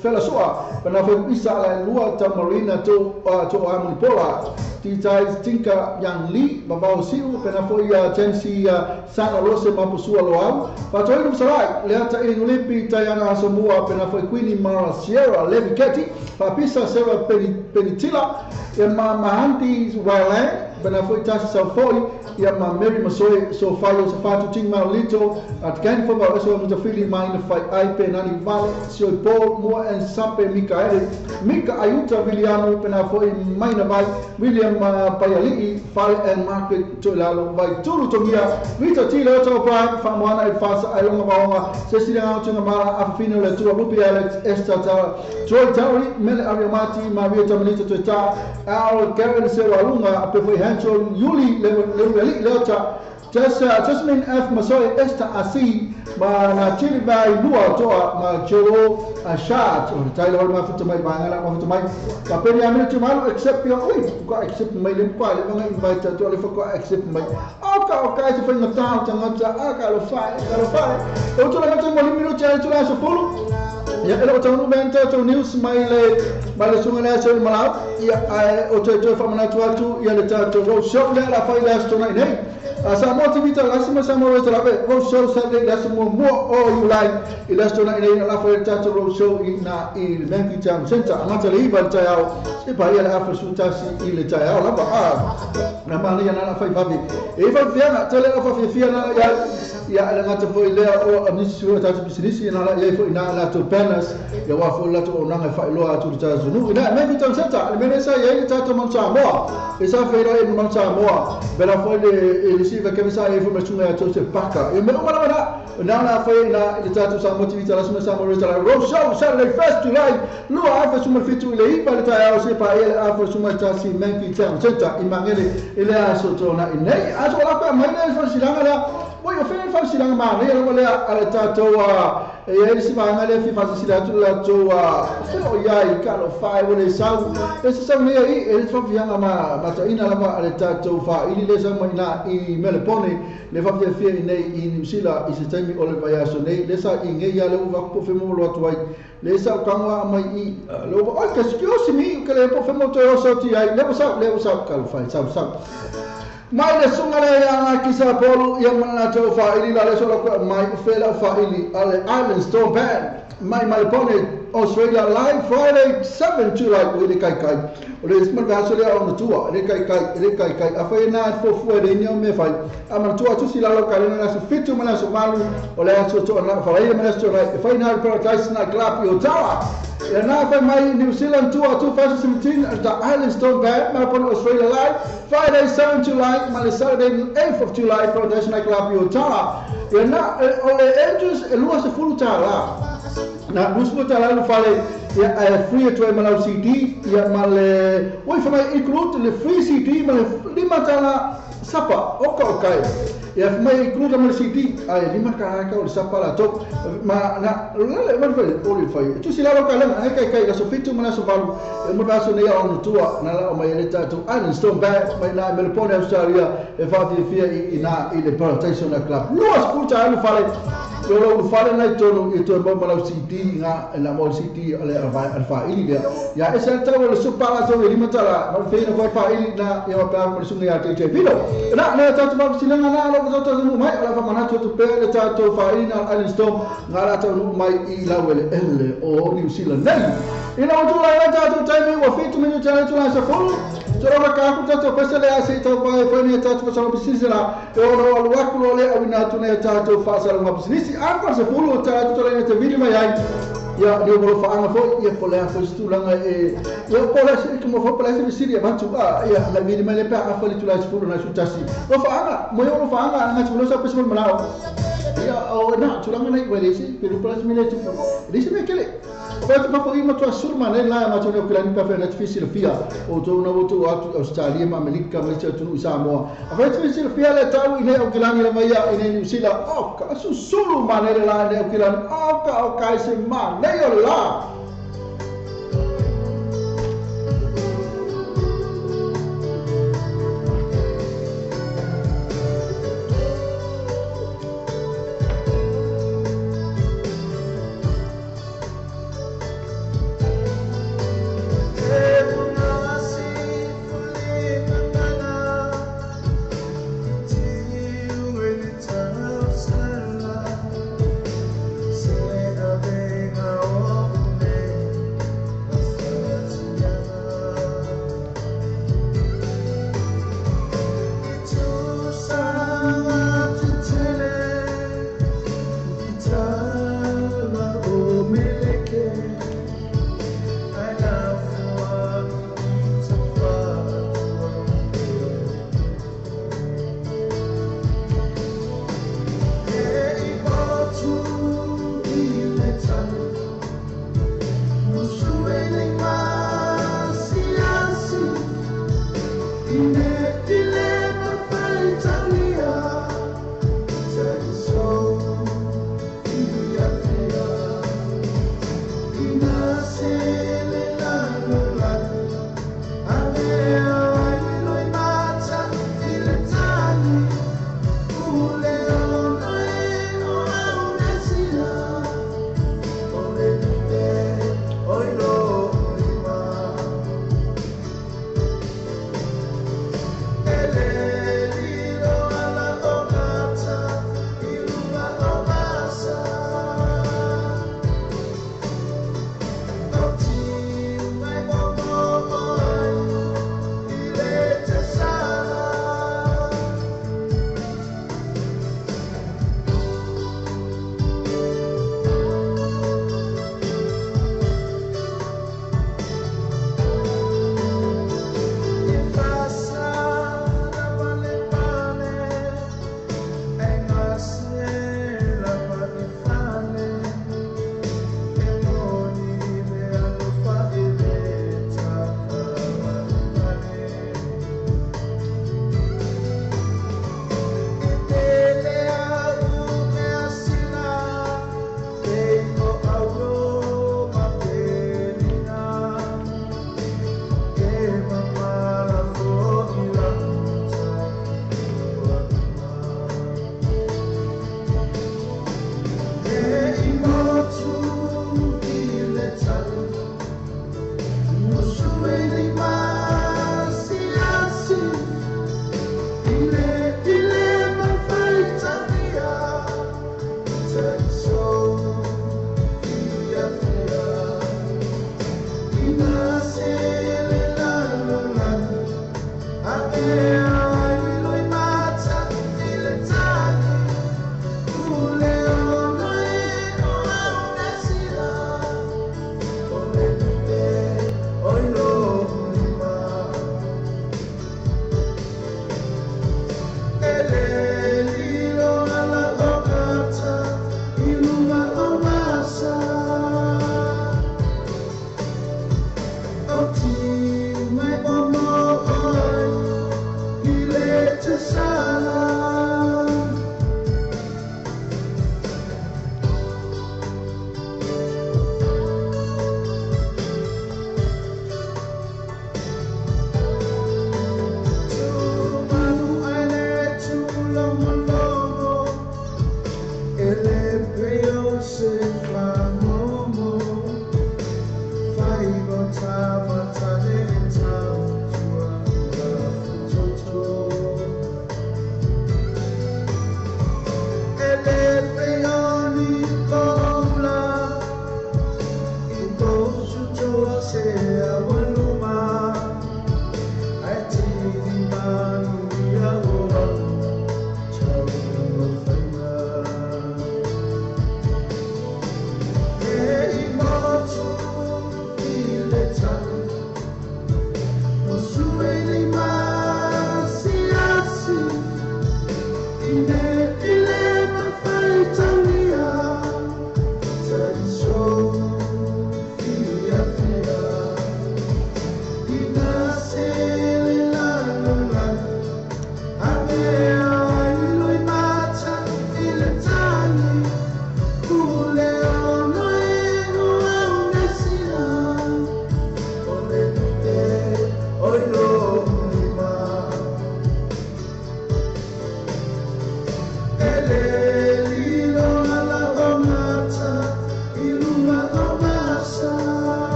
fela soa pena foi isa la lua ta marina to amuni pola ti tai tinka yang li babao siu pena foi tensi sana lose ma pusua lo au pa toi no sarai le ata e nulipi tai ana asomua pena foi Queenie Mara Sierra Levi Keti pa pisa seva penitila e ma mahanti wailang pena foi tasi sa foi ia ma Mary Masoe so faio sa fatu ting ma lito at kan fo ba so mo fili mai na fai ai pe nani vale so Paul mo en sape Mika ayuta William pena foi mai na vai William Payali fai and market to lalo vai tulu tongia Rita Tilo to pa fa moana e fasa ai longa baonga se sira to na mara afino le tu rupi Alex Estata Joy Tauri Mele Ariamati Maria Tamalita to ta Al Karen Sewalunga pe foi Hancho Yuli Leota Jasmine F Masoe Esther Asi ma na chili bai lua toa ma cholo a shot or tailo ma futu mai bangala ma futu mai ka peri amene tumalu accept your ko accept mai le kwa le nga invite to le ko accept mai oka se foi na tao tanga aka lo fai o to la mo le minuto ya to la so polo ya elo to no benta to news mai le sunga na so malau ya o to fa mana tu ya le to road show la fai la sto nei asa motivita la sama road la road show Saturday la mo o you like ilastona ina la fai to road show ina il Menki Town Center amata le iba tayao se pa ia la fa sutasi ile tayao la ba na mali na la fai babi e fa fiana tele la fa fiana ya la ngata foi le o amisi o tatu business ina la ia foi ina la to penas ya wa foi la to onanga fa lo atu ta zunu ina Menki Town Center le menesa ia tatu man Samoa e sa fai lo e man Samoa bela foi le receive che mi sa informazione a to se pacca e me lo mala na foi na le tatu sa motivita la suma Samoa la road show Saturday 1st July lo afa suma fitu ile iba le ta se pa ele afa suma tasi Menki Town Center imangele ile aso to na nei aso la pa mai na fa silanga la voi o fene fa silanga ma ne la le ale tato e ele si va ngale fi fa silanga la to se o ya I calo fai o le sau e se sa ne I ele fa vianga ma to ina la ma ale tato fa ili le sa mai na I melepone le fa via fie nei I New Zealand I se temi o le vai aso nei le sa I nge ya le uva po fe mo lo atuai le sa kangwa mai I lo o ka skiosi mi ke le po fe mo to so ti ai le sa calo fai sa mai le sunga le anga kisa polu yang mana to fa ili la le so mai fela fa ili ale Island Storm Band mai Malpone Australia live Friday 7 July with kai ole smart vasolia on the tour le kai afai na fo de nyo me fai ama tour tu sila lo kalena na so fitu mana so malu ole aso to na fa ile mana so right fai na paradise na club yo tower ya na fa mai New Zealand tour 2017 at the Island Storm Band Malpone Australia live Friday 7 July Mal Saturday 8th of July paradise na club yo tower ya na ole Andrews luas full tower na busmo tala fale ya free to malau CD ya male oi fa mai include le free CD male lima tala sapa okay ya fa mai include male CD ai lima ka o sapa la top ma na le man fa o fai tu sila lo kala kai la sofitu mana so valu mo da so ne ya on tua na la o mai le tatu Island Storm Band mai na Melbourne Australia e fa di fia ina ile Paradise na club lo ascolta lo fale lo fare na tono e to mo malau CD nga la mo CD ale fa ili dia ya esa tawo le supala to lima tala ma fe no fa ili na ya pa mo sunga ya te video na tatu ma silanga na lo to no mai ala fa mana to pe le tatu fa ili na Island Storm nga la to no mai I la wele ele o New Zealand nei ina o to la tatu time wa fitu minute tala to la sa full Jora ka ku tato pesa le ase to pa fa ni tato pa sa bisisira e ono al wakulo le awina to ne tato fa sa ma bisisi anfa se fulo tato to le te video mai ai ya ni mo fa anga fo ya pola fo stulanga e ya pola se como fo pola se bisiri ba tu ya la video mai le pa afa le tu la fulo na sutasi o fa anga mo yo fa anga na tu lo sa pesa malao ia o na tulanga nei wele si pero plus mile tu dise me kele pa pa i matua surma nei la matua no kila ni pa fena tfisi le fia o to na wotu atu Australia ma Amerika ma tu tu Samoa a fa tfisi le fia le tau i nei o kila ni la mai i New Zealand o ka su solo ma nei la nei o kila o ka se ma nei o la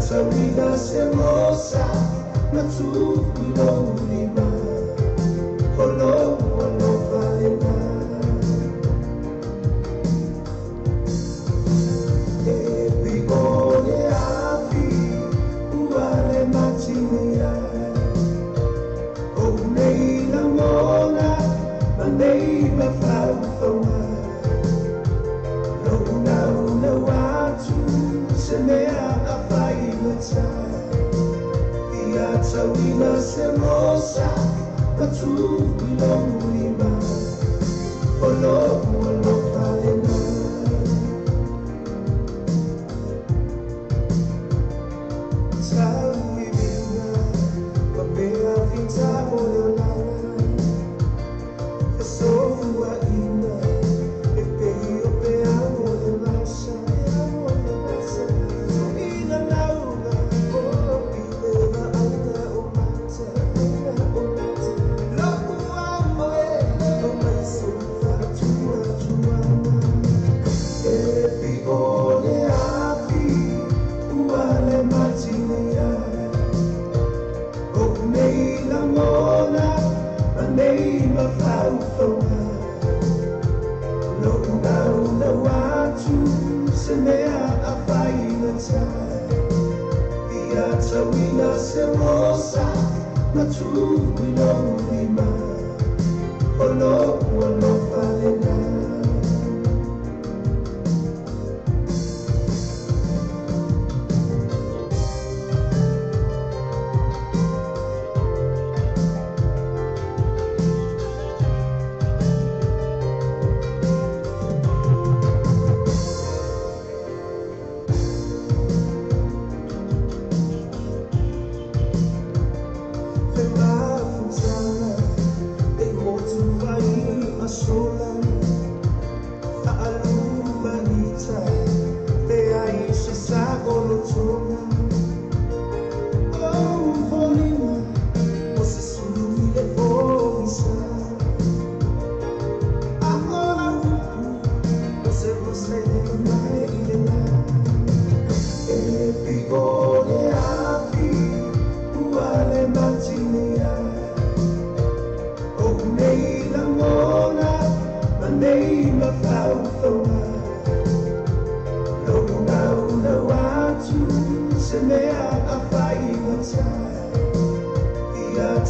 Tawina semosa matu ilo lima olo valena epi ole api uale matimea o nei la mona ma nei ma faufaua una watu semea Ia tawina semosa matu ilong lima olo valena Tawi bina mabea vita ololala Esofua ina epei opea ololasa Ina launa Tawina semosa matu ilong lima olo valena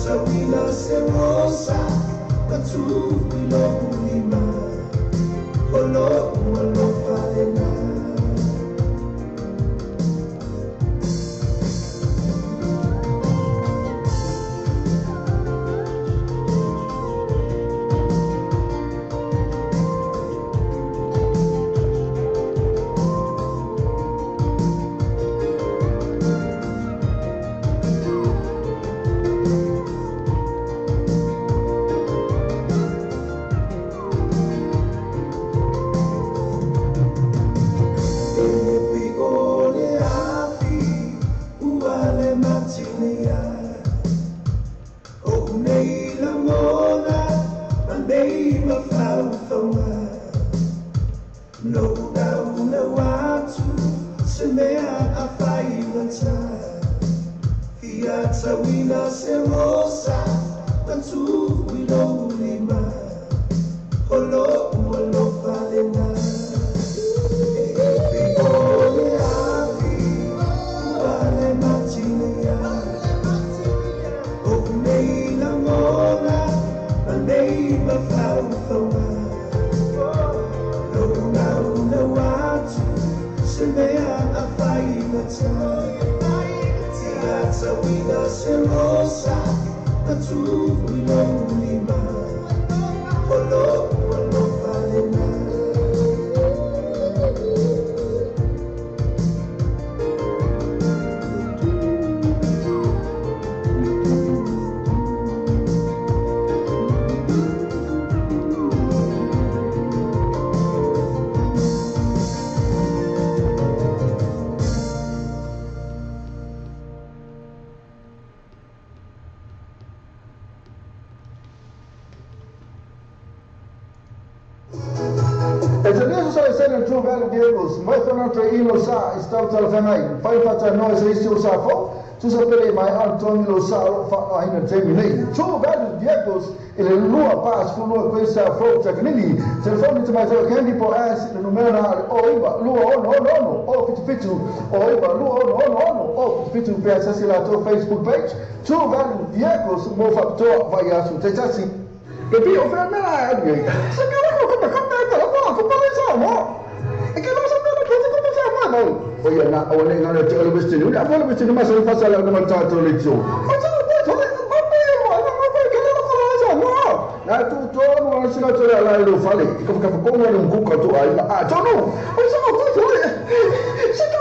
Tawina semosa matu ilong lima olo valena Tawina semosa matu ilong lima olo valena epi ole api uale matimea o nei la mona ma nei ma faufaua una watu semea Tawina semosa matu ilong lima olo valena two valid vehicles. Maithonato ilo sa istau talafangai. Pai pata noise issue sa fo. Tu sapele mai Antonio sa fa aina terminate. Two valid vehicles ele lua pas fulua questa fo tecnini. Telefone to my candy po as the numero o iba lua no o fitu o iba lua no o fitu pe asila to Facebook page. Two valid vehicles mo factor vai asu tetasi. Kepi offermela agri. Sakala ko ko pa mo. E che non sappiamo che cosa no. Poi na o ne ngalo tele vestino. Ya vole vestino ma se fa sala no tato lezione. Ma na tu no na sila tole ala lo fale. Ko ka ko no un kuka to ai. Ah, to no. O sa ko to. Se ka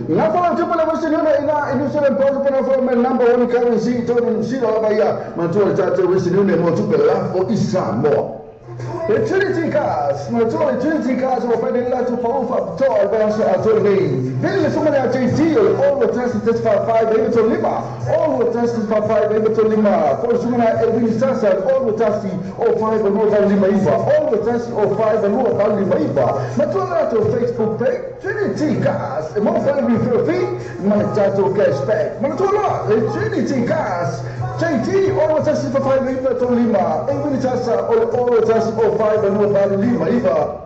na fala tipo la vestino ina sele pose per forma number 1 currency to no sila baya. Ma to tato vestino ne mo tu per la o isamo. The Trinity Cars, ma tu le Trinity Cars will find la tu paufa to advance attorney. Vele somebody at JT all the tests for 5 able to lima. All the tests for 5 able to lima. For somebody Edwin Sasa all the tests of 5 and over lima iba. All the tests of 5 and over lima iba. Ma tu la tu Facebook page Trinity Cars. E mo fai refer fee, ma tato cashback. Ma tu la the Trinity Cars. JT all the tests for 5 able to lima. Edwin Sasa all the tests of 5 and over lima iba.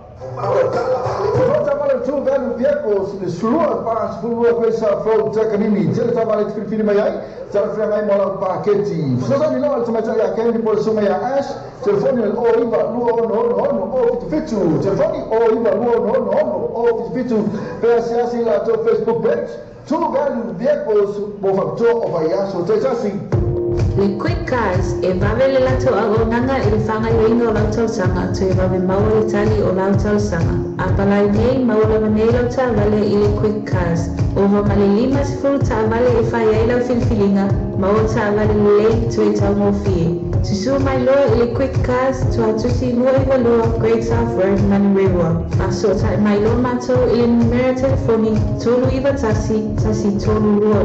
Trabalham two velho vehicles, the slua pas fulua questa front tecnini. Tele trabalha de filho mai ai, tele frame mai mola paquete. Só me não, mas já quem por suma ya ash, telefone o iba no o fitu. Telefone o iba no o fitu. Peça assim lá no Facebook page. Two velho vehicles, bo factor of ayaso tejasi. Le quick cars e vavele la to agonanga e fanga yoino la to sanga to e vave maua itali o la to sanga. Apalai nei maua manelo ta vale i quick cars. Over malilima sifu ta vale e fa yaila filfilinga maua ta vale le to e ta mo fie. Susu mai loa i quick cars to atusi lua i walua Great South Road Manirewa. Aso ta mai loa mato i numera telefoni tolu iwa tasi tolu lua.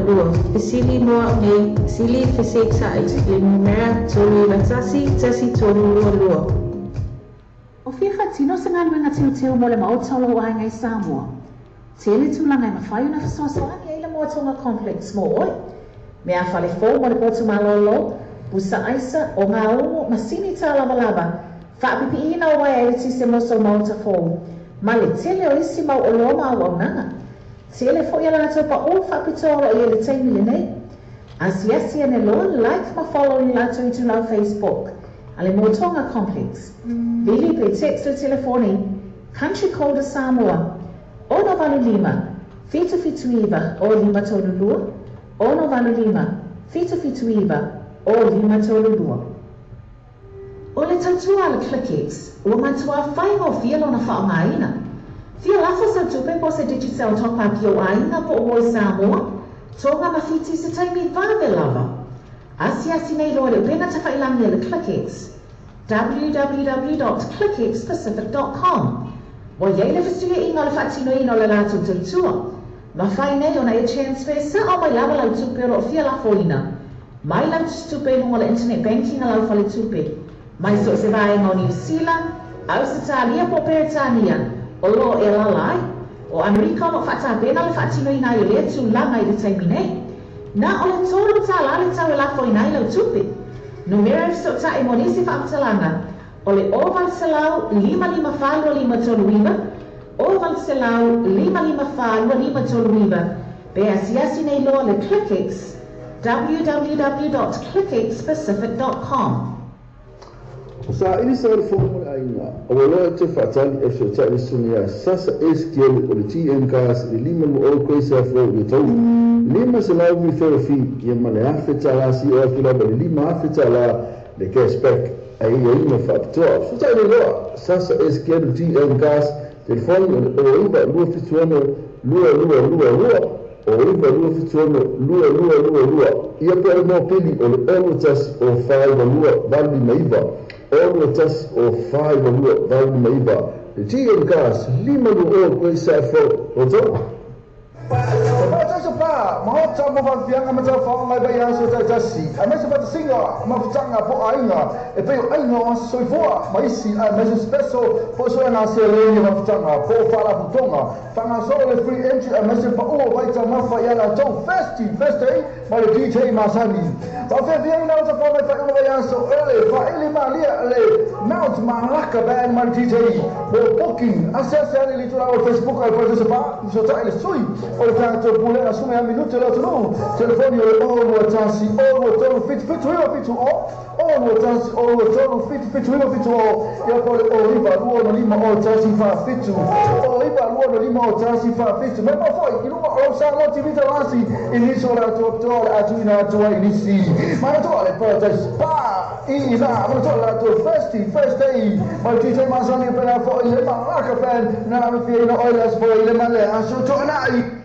Isili noa nei sili fisekta le numera tolu iwa tasi tolu lua. O whiwha tino sa ngā nuenga teo mo le maotolo ai ngai Samoa. Tele tūlanga i mawhai una whasoasoani e la moatonga complex mo oi. Mea whale fō mo le potu malolo, busa aisa o ngā ongo masini tā lava. Whaapipi ina o wai e se moso mauta fō. Ma le tele o isi mau o loma au au nanga. Tele fo ia lato pa o whaapitoa o ia le teimi le nei. Asiasi ane loa like ma follow ni lato i tu lau Facebook. Ale Motonga Complex. Vili pe text le telefoni. Country code Samoa. Ono valu lima. Fitu iwa o lima tolu lua. Ono valu lima. Fitu iwa o lima tolu lua. O le tautua le ClickX. Ua matua whai o fia lona whaongaina. Fia lafo sa tupe po se digital topa ki o aina po o Samoa. Tonga mawhiti se taimi vave lava. Asiasi nei loa le pena ta whailangi le ClickX. www.clickxpacific.com. Wa yeile fisuia ina le whaatino ina le lato tautua. Ma whai nei ona e transfer sa o mai lava lau tupe o fia lafo ina. Mai lau tupe mo le internet banking a lau whale tupe. Mai so se vai ngau New Zealand, Australia po Peritania, o lo e lalai, o Amerika mo whaata pena le whaatino ina i le tu langa i le taimi nei. Na o le tolu ta lale tau e lafo ina i lau tupe. Numera so ta e monisi whaatalanga, o le oval selau 555 tolu iwa, oval selau 555 tolu iwa, pe asiasi nei loa le ClickX, www.clickxpacific.com. Sa ini sa formula aina o lo te fatali e so tali sunia sasa SQL o le TN cars le lima mo o questa fro le tau lima se la mi fi ye male afeta la si o kila le lima afeta la le cashback ai ye no factor so tali lo sasa SQL TN cars telefone o iba lu fituano lu o iba lu fituano lu ia per mo pili o le elutas o fai lu vali maiva all the tests of 5 and value maiva. The TN cars, lima no o questa for. What's up? pa mahota mo va fianga ma ta fa ngai ba ya so ta si a me se va singa ma fanga po ainga e pe ainga so foa ma isi a me se spesso po so na se le ni ma fanga po fa la putonga fanga so le free entry a me se pa o vai ta ma fa ya la to festi ma le DJ Masani va fe via na ta fa ma fa ma ya so ele fa ele ma le Mount Malaka band ma DJ po booking accessa le litura o Facebook al progetto pa so ta ele sui o tanto pure assume a minuto la tu telefoni o nuotansi o nuotano fit o nuotansi o nuotano fit o io poi o riva l'uomo lima o tansi fa fit o riva l'uomo lima o tansi fa fit ma poi in uno o sa lo ti vita lasi inizio la tua a tu in tua inizi ma tu le porta spa in la ma tu la tua first day ma ti sei Masani per poi le Malaka band na mi fino o le sboi le male a so tornai.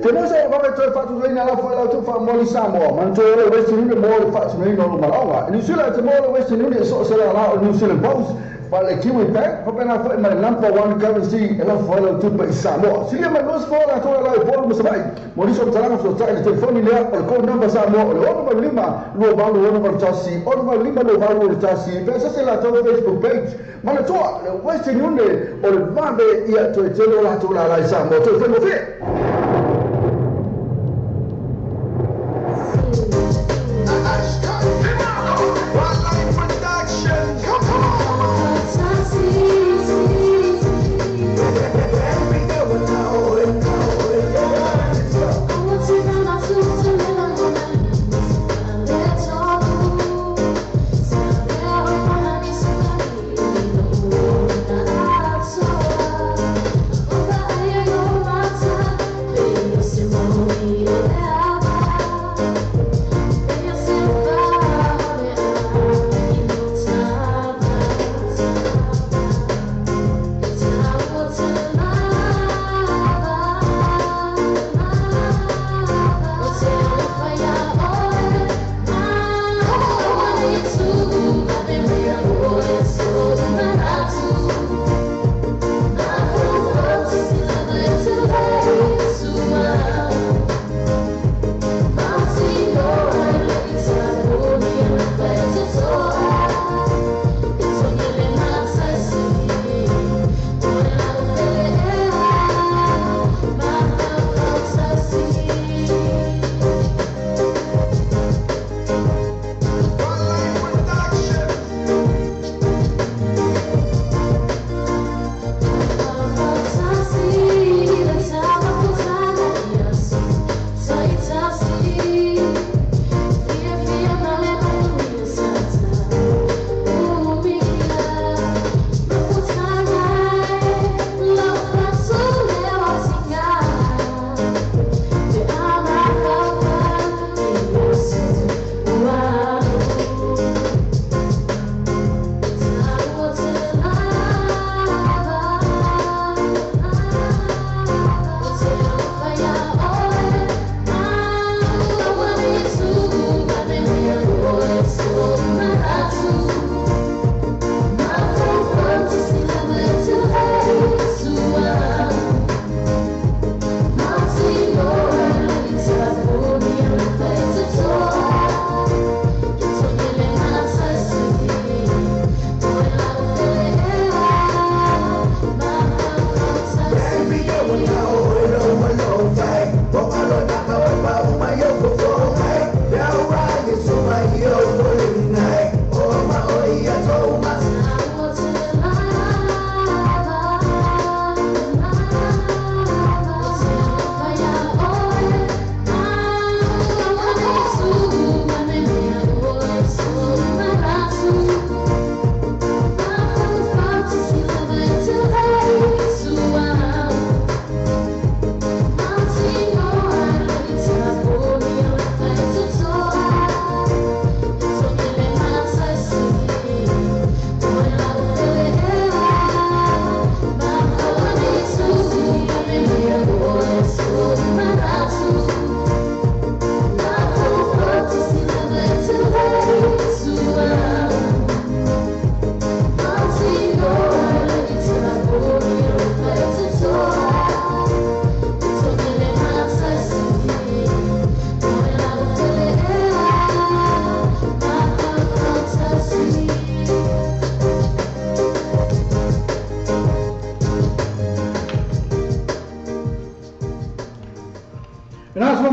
Te mo se va mettere fatto dei nella fa la tu fa moli Samoa, ma tu le questi non le moli faccio nei non malawa. In Sula te moli questi non so se la in Sula boss, ma le Kiwi Bank, va bene fa ma number one currency e la fa la tu per Samoa. Si ma non sfola tu la polo sai. Moli so talano so sai telefoni le o con number Samoa, lo number lima lo valo lo number tassi, o number lima lo valo lo tassi. Pensa se la tua Facebook page, ma la tua le questi non le o le vabe ia tu e te la tu la Samoa, tu fai mo fe.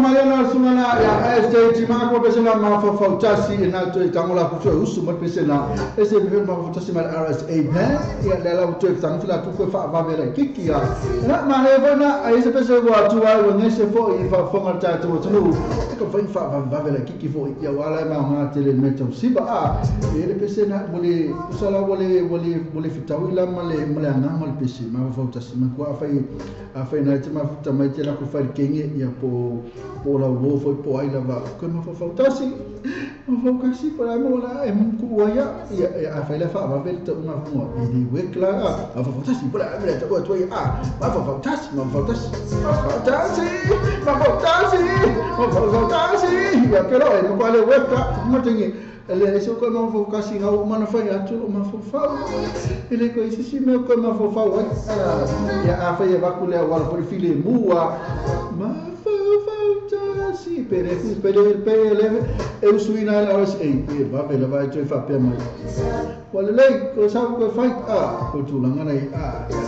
Mariana Sumana ya estate ma ko pesena ma fa tasi na to tangola ku usu ma pesena ese be ma fa tasi ma RSA ban ya la to tangfila tu ko fa va bela kiki ya na ma le bona ai se pese wa tu wa ngese fo I fa fonga ta to tu ko fa va bela kiki fo ya wala ma tele meto siba a ele pesena bole usala bole fitawila male anga mal pese ma fa tasi ma ko afai na te ma futa mai te la ko fa kenge ya po la wo foi po ai lava ko ma fa tasi ma fa kasi para mo la e mun ku wa ya afai la fa va vel ta una mo di wekla a fa tasi para me ta ko to ya ma fa tasi ma fa tasi ya ke ro e mo le wekla mo tengi ele so ko ma fa kasi ga o mana fa ya tu ma fa ele ko isi me ko ma fa wa ya afai ya va ku le wa por file mua ma si pere eu suina la RSA e va bela vai tu fa pe mai wala lei ko sa ko fight ko tu langa nei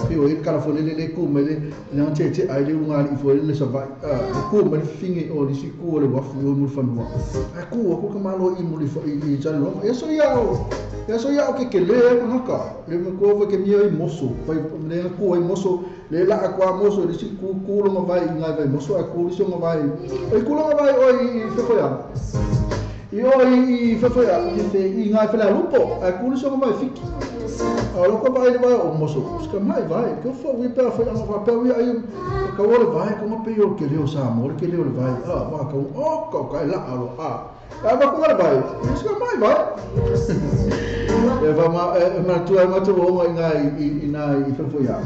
pe o kala fo le ku mele na che ai le unga I fo le sa vai ku me fingi o di si ku le wa fu mo fa no ku ko ma lo I mo li fo I ja lo ya so ya o ke le no ka le me ko ke mi I moso vai le ku I moso le la akwa moso di si ku lo ma vai ngai vai moso aku so ma vai e ku lo ma vai o I fe fo ya I fe fo ya I ngai fe la lupo aku so ma vai fiki alo ko vai o moso ska mai vai ko fo wi pa fo ma fa pa wi ai ka wole vai ko ma pe yo ke le o sa mo ke le o vai va ka o ka la alo va ko vai ska mai vai e va ma tu o ngai I fe fo ya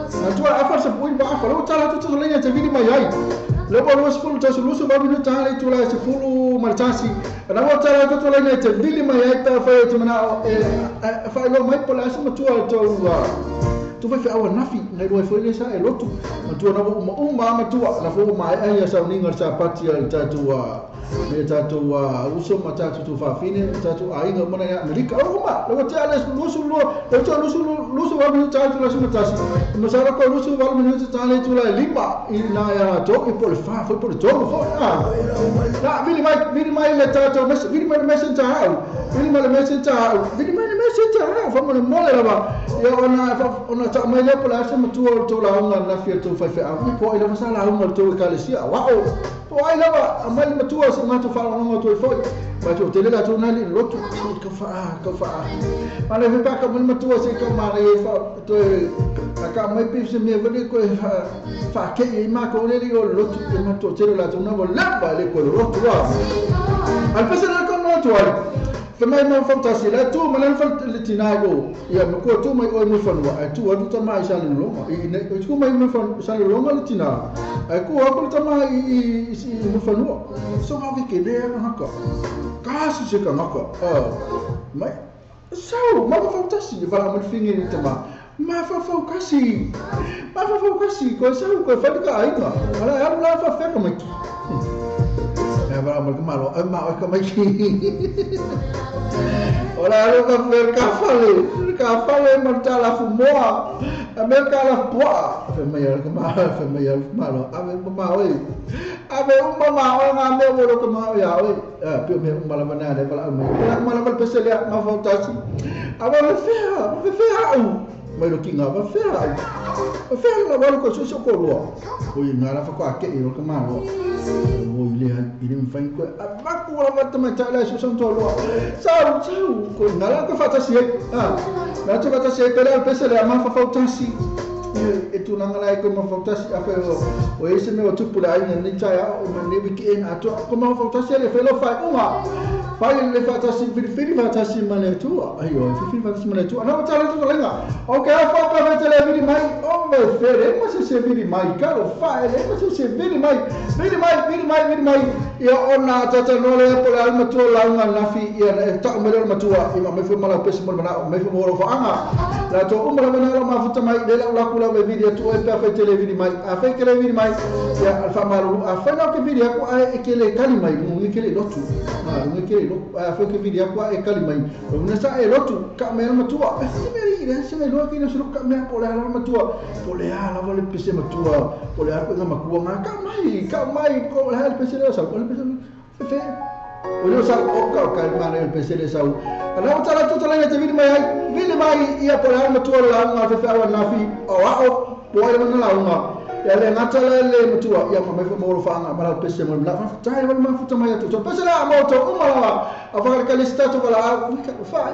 na tu a fa pui ba fa lo tala tu lenha te vidi mai ai le bo lo sfulu ta sulu ba binu ta le tu la se fulu martasi na mo tala tu lenha te vidi mai ai ta fa tu mana fa lo mai pola se tu tu vai fa nafi na lo foi le sa e lotu ma tu na uma tu na fo mai ai sa ninga sa patia ta tu me tatu uso matatu tu fa fine tatu ainga mona ya Amerika uma lo te ale lusu wa mi tatu la suma tasi no sa ko lusu wa mi tatu tu la lima ina ya to I por fa foi por to fo na vini mai le tatu vini mai messenger fa mo mole la ya ona ta mai le pola se tu la unga na fia tu fa ko ila masala unga tu kalesia wow to ai la amal tu ma tu fa no tu foi ma tu te la tu na li lo tu ka fa ma le pa ka mo tu se ka ma re fa to ka mai pi se me veni ko fa ke I ma ko le lo tu ma tu te la tu na vo la ba le ko lo tu al pasar con no tu ai فما ما فانتاسي لا تو ما نفلت التناغو يا مكو تو ما او مفنوا تو ودو تما يشال لوما تو ما مفن يشال لوما التنا اكو اكو تما مفنوا سو ما في كده هكا كاسو شكا هكا ما سو ما فانتاسي فلا من فيني تما ما فوكاسي كو سو كو فدك ايما ولا لا فك مكي Amal kemalo, emak kemaki. Orang lu kan berkafal mercala semua, Amerika lah buat. Femayal kemalo, ambil kemalo. Ambil mau ngambil bulu kemalo ya, piu malam mana ada kalau malam pasal lihat mafutasi. Abang fair. Mai lo kinga va fair la balo ko so ko lo o ngala fa ko ake iro kemalo o ile me fa ko aba ko la mata ma tala so santo lo sau ko ngala ko fa tasi na to fa tasi pela pesa le ma fa tasi e tu ngala ko ma fa tasi afa o ese me o tu pula ai ni chaya o ne biki en ato ko ma fa tasi le fa lo fa uma fa le fa tasi fili fa tasi mane tu ayo fili fa tasi mane tu ana tala tu lenga okay fa pa fa tele vidi mai o me fere ma se vidi mai caro fa ele ma se vidi mai ya ona tata no le pola al matu la una nafi ya ta me le matu ima me fu mala pes mo mana me fu mo fa anga la to umra mana ma futa mai de la kula be video tu e pa fa tele vidi mai a fa tele vidi mai ya al fa malu a fa no ke vidi ko ai ke le kali mai mu ke le lotu ma mu ke le foi que viria qua e kalimai o na sa e lotu ka me matua se me lo ki na suru ka me po le matua po le ala vole pese matua po le ko na makua nga ka mai ko le pese le sa ko le pese fe o le sa o ka ma le pese le sa ana o tala tu tala te vini mai ia po le matua la nga fe fa na fi o po e na la nga ya le ngata le matua ia mai fa mo fa nga mala pese mo la fa tai mo ma futa mai tu pese la mo to umala a fa ka lista tu bala ka fa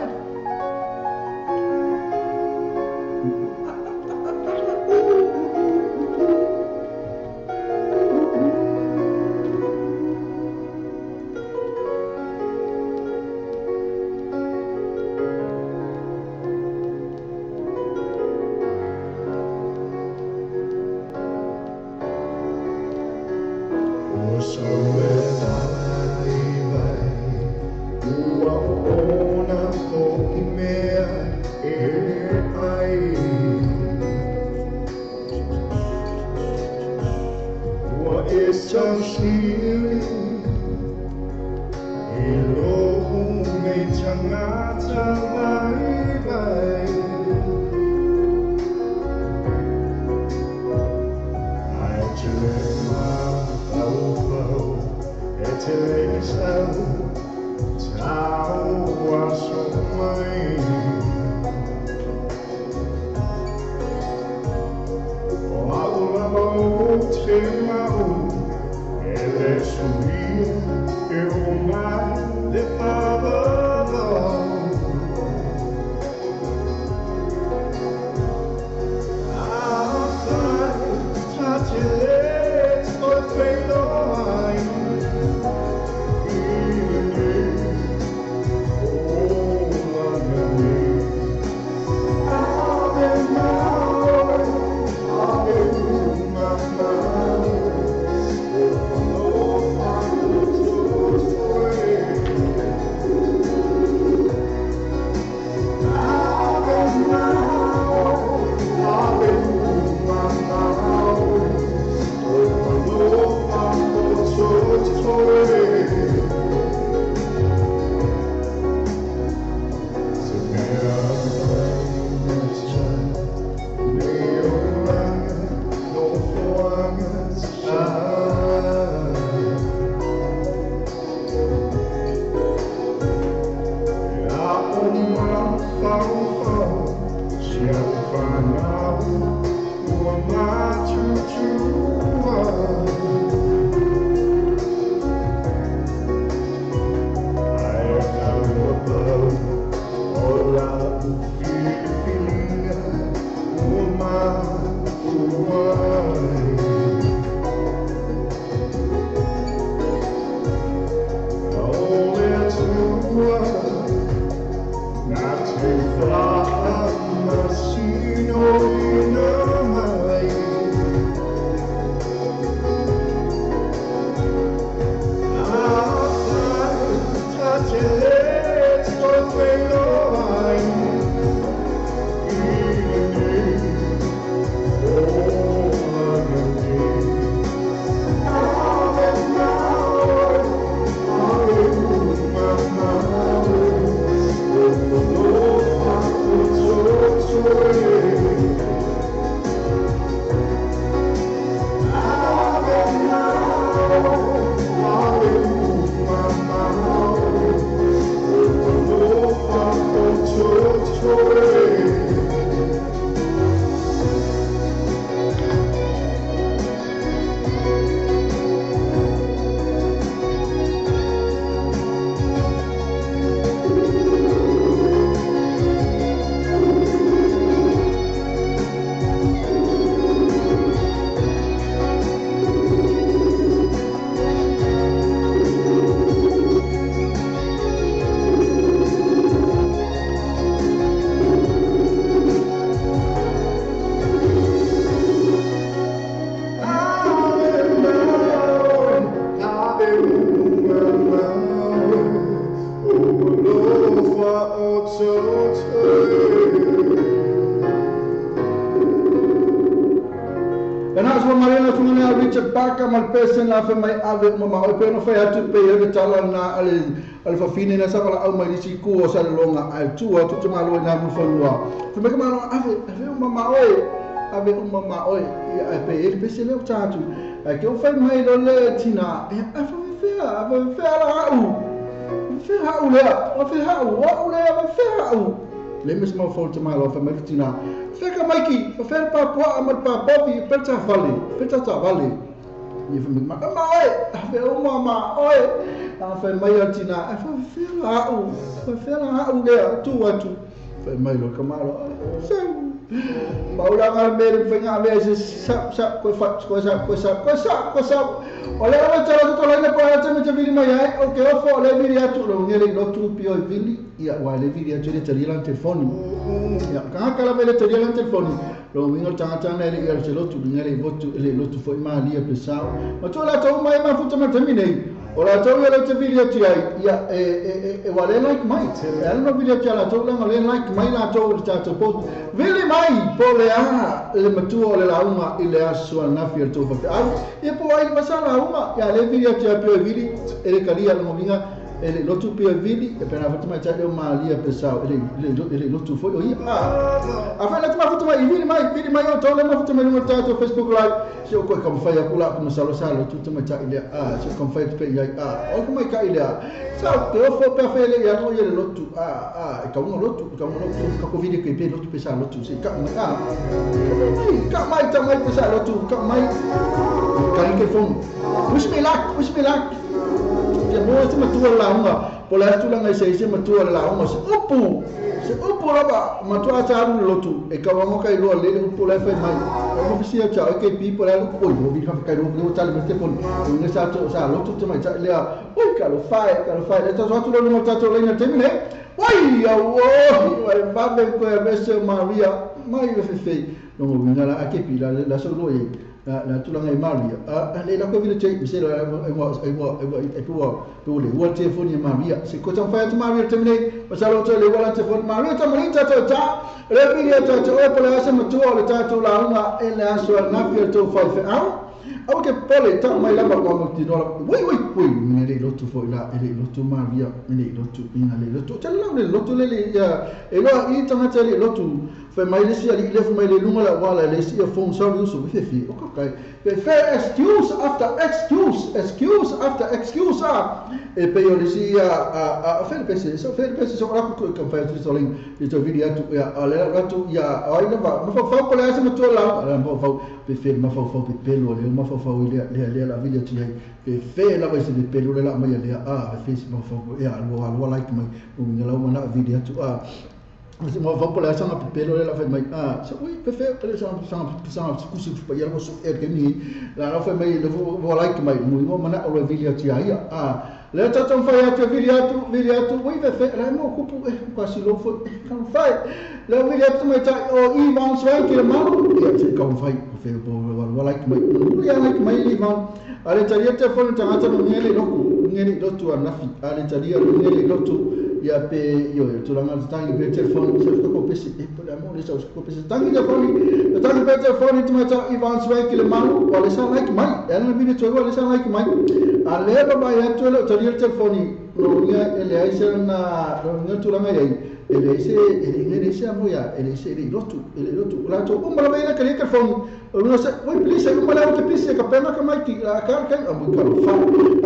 Oh, Ena so marina tungane a Richard Parker mal pesen la fe mai ave mama o pe no fe atu pe e tala na ale fa fine na sala au mai si ku o sala longa ai tu atu te malo na mu fanua fe me kama ave mama oi ia pe e pe se le tatu ai ke o fe mai lo le tina e a fe la au fe hau le o fe hau o le fe hau le mes mo fo te malo fe mai tina Feka maiki, fe pa po amal pa popi peta vale. Ni fe mama oi, fe o mama oi. A fe mai atina, fe la au le tu atu. Fe mai lo kamalo. So Maula ngal me fe nga me sa ko sa. Ole ala tala to le pa ata me te vili mai ai, o ke o fo le vili atu lo ngeli lo tu pio vili, ia wa le vili atu le tali lan telefoni. Ya kala vele tali lan telefoni. Lo mingo tanga na ile se lo tu ngeli votu le lo tu foi mali e pesao. Ma to la to mai ma futa ma terminei. Ora to le te vili atu ai, ia e wa le like mai. Ela no vili atu la to le like mai la to to post. Vili mai po le le matu le la uma ile aso na fia to fa. E po ai pasala uma ya le vili atu pe vili e le kalia no minga ele lotu pe vili e pena fatima cha de malia pesao ele lotu foi oi afana tuma fatima vili mai o tole ma fatima no tato Facebook live se o ko kam fa ya kula ko salo tu tuma cha ile se kam fa pe ya o ko mai ka ile sa te o fo pe fe le ya no ele lotu e ka un lotu ka ko vili ke pe lotu pesao lotu se ka mai ta mai pesao lotu ka mai ka ke fon wish me luck ke mo se matua la uma po la tu langa se matua la uma se upu raba matua taru lotu e ka mo kai lo le upu la fa mai mo fisi ya cha ke people la ko yo bi ka kai lo tal me te pon ne sa lotu te mai cha le oi ka lo fai le ta so tu lo mo ta to le na temine oi ya wo va ben ko e vese Maria mai fe no mo ngala a ke pila la so lo ye la tulanga e Maria le la ko vile che mi se la e po le wa telefoni Maria se ko tan fa Maria temne pa sa lo to le wala telefoni Maria ta mo ta le video ta o po la se mo to le ta to la una e la so na fi to fa au ke pole ta mai la ba mo ti no oi mi le lotu fo la le lotu Maria le lotu ina le lotu ta la le lotu le e lo i ta mata le lotu fe mai le si ali le mai le lunga la wala le si phone service so fi o ka kai pe fe excuse after excuse e pe yo le si fe pe so la ko ka fa tu so ling le to video tu ya ale la tu ya ai le ba mo fa ko le se mo to la mo fa pe fe ma fa pe pelo le ma fa le la video tu pe fe la ba se pe pelo le la ma ya le fe si ma fa ya lo like mai o ngala mo na video tu se mo fa pola sa pe pelo le la fe mai so oui pe fe le sa kusi pa ya mo so e ke ni la fa mai le vo like mai mo ma na o video tu ya le ta ton fa ya tu video tu oui pe fe la no ku quasi lo fo kan fa le video tu mai ta o Ivan Swan ke ma ya se kan fa fe bo like mai ya like mai Ivan ale taria telefoni tangata no ngeli lotu anafi ale taria ngeli lotu ya pe yo tulanga tangi pe telefoni se ko pesi e po la mo le so ko pesi tangi pe telefoni tumata Ivan Swan ke ma wala sa like mai ana video tu wala sa like mai ale ba ya tu taria telefoni no ya ele aisa na no tulanga yai ele se amoya ele se lotu la to o mala bene que telefoni no se voi please eu mala o pisse ka pena ka mai ki ka amu ka fa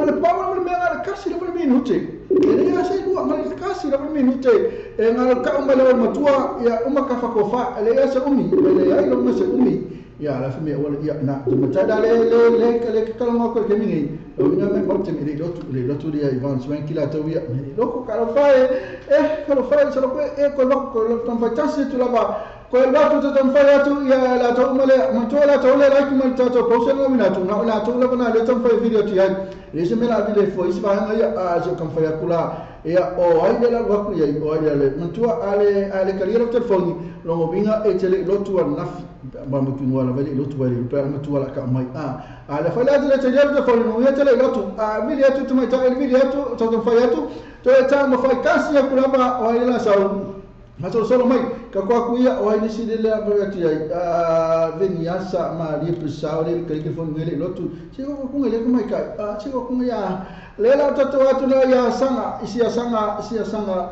ale pa me ala kasi la minuto ele ya se no mala kasi la minuto e ngal ka mala matua ya uma ka fa ko fa ele ya se umi ele ya lo se umi ya la femme wala ya na mata le ka ma ko ke mingi o ina me porte mi le lotu dia Ivan Swan kila to ya loko ka lo fa se lo ko lo tan fa tasi tu la ba ko la tu tan fa ya tu ya la to male ma to la to le like ma to ko se no mina tu na la to la bana le tan fa video ti ya le se me la video fo is ba ya so kan fa ya kula ya o ai de la wa ya o ai le ma tu ale carriera telefoni lo mo binga e tele lotu na ba mo tu wala vale lotu wala per ma tu wala ka mai ala fa la tele telefoni mo ya tele lotu video tu ma ta video tu to fa ya tu to ta mo fa kasi ya kula ba o ai la sa Maso solo mai ka kwa kuia o ai nisi le ava ti ai veni asa ma li pesao le ke fon ngele lotu si ko ku ngele ko mai kai si ko ku ya le la tatu atu le ya sanga levi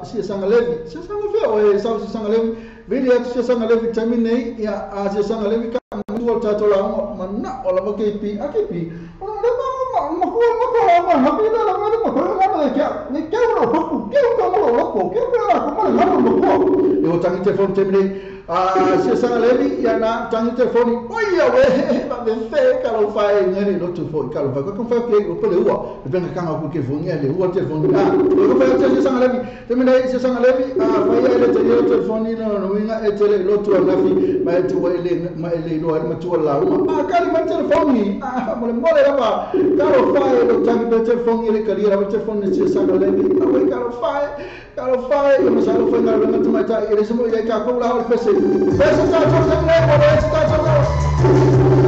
si sanga fe o e sa si sanga levi veni atu si sanga levi tamine ya a si sanga levi ka mu tatu la mana o la ke pi akepi o le ma eu tangi telefone temile se sanga levi ya na tangi telefone oia we ba ben fe kalo fai ngere no tu fo kalo fa ko fa ke ko le ua e ben ka nga ku ke fo ngere le ua telefone ko fa se sanga levi temile se sanga levi fa ya le telefone no winga e tele lo tu na fi ma tu wa ele ma ele no ma tu la ma kali ma telefone mo le mole ba kalo fai lo tangi telefone ile kali ra telefone se sanga levi a kalo fai eu mas alo foi na lama tu mata ele se mo ia ka ko la o pese tá todo lembro tá todo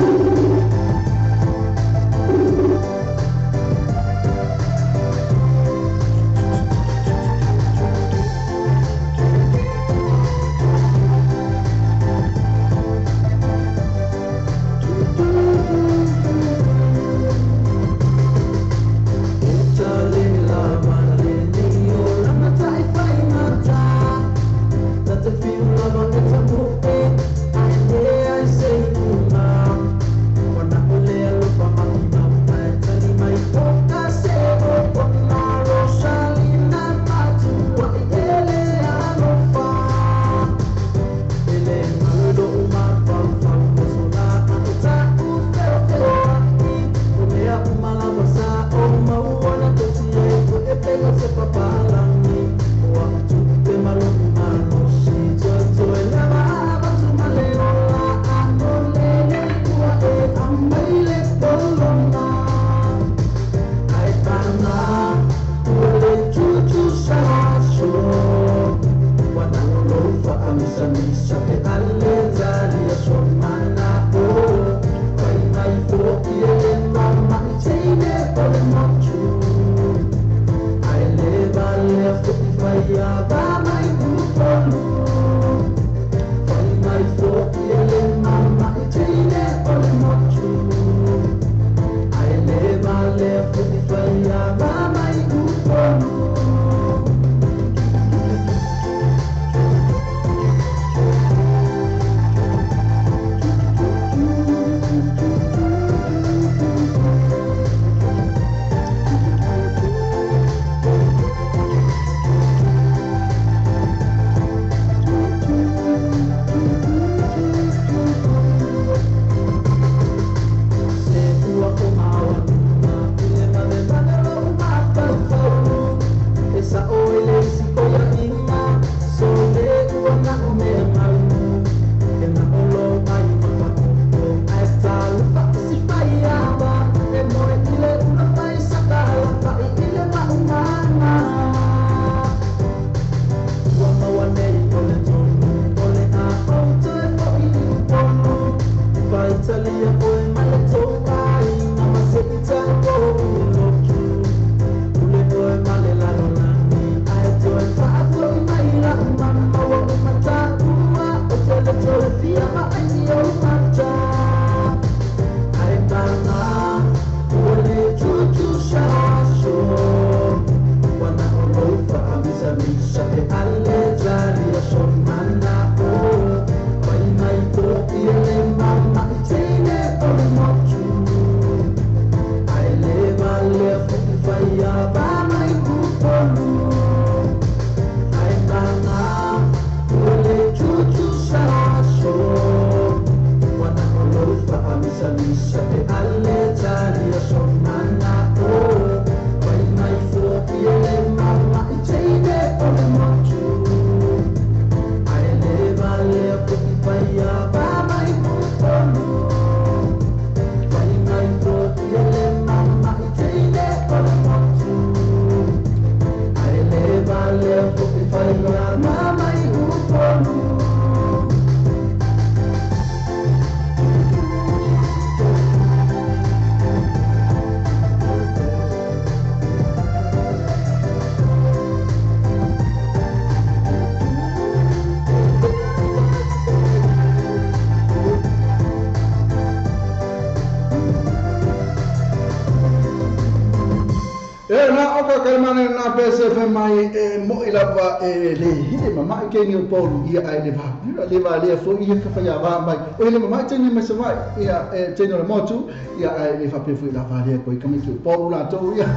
na oka kalmane na PSF mai mo ilava le hide mama ke ni polu ia ai le va le fo ia ka fa ya va mai o le mama teni me se mai ia teni le motu ia ai le fa pe fu la va le ko ka mi ki polu la to ia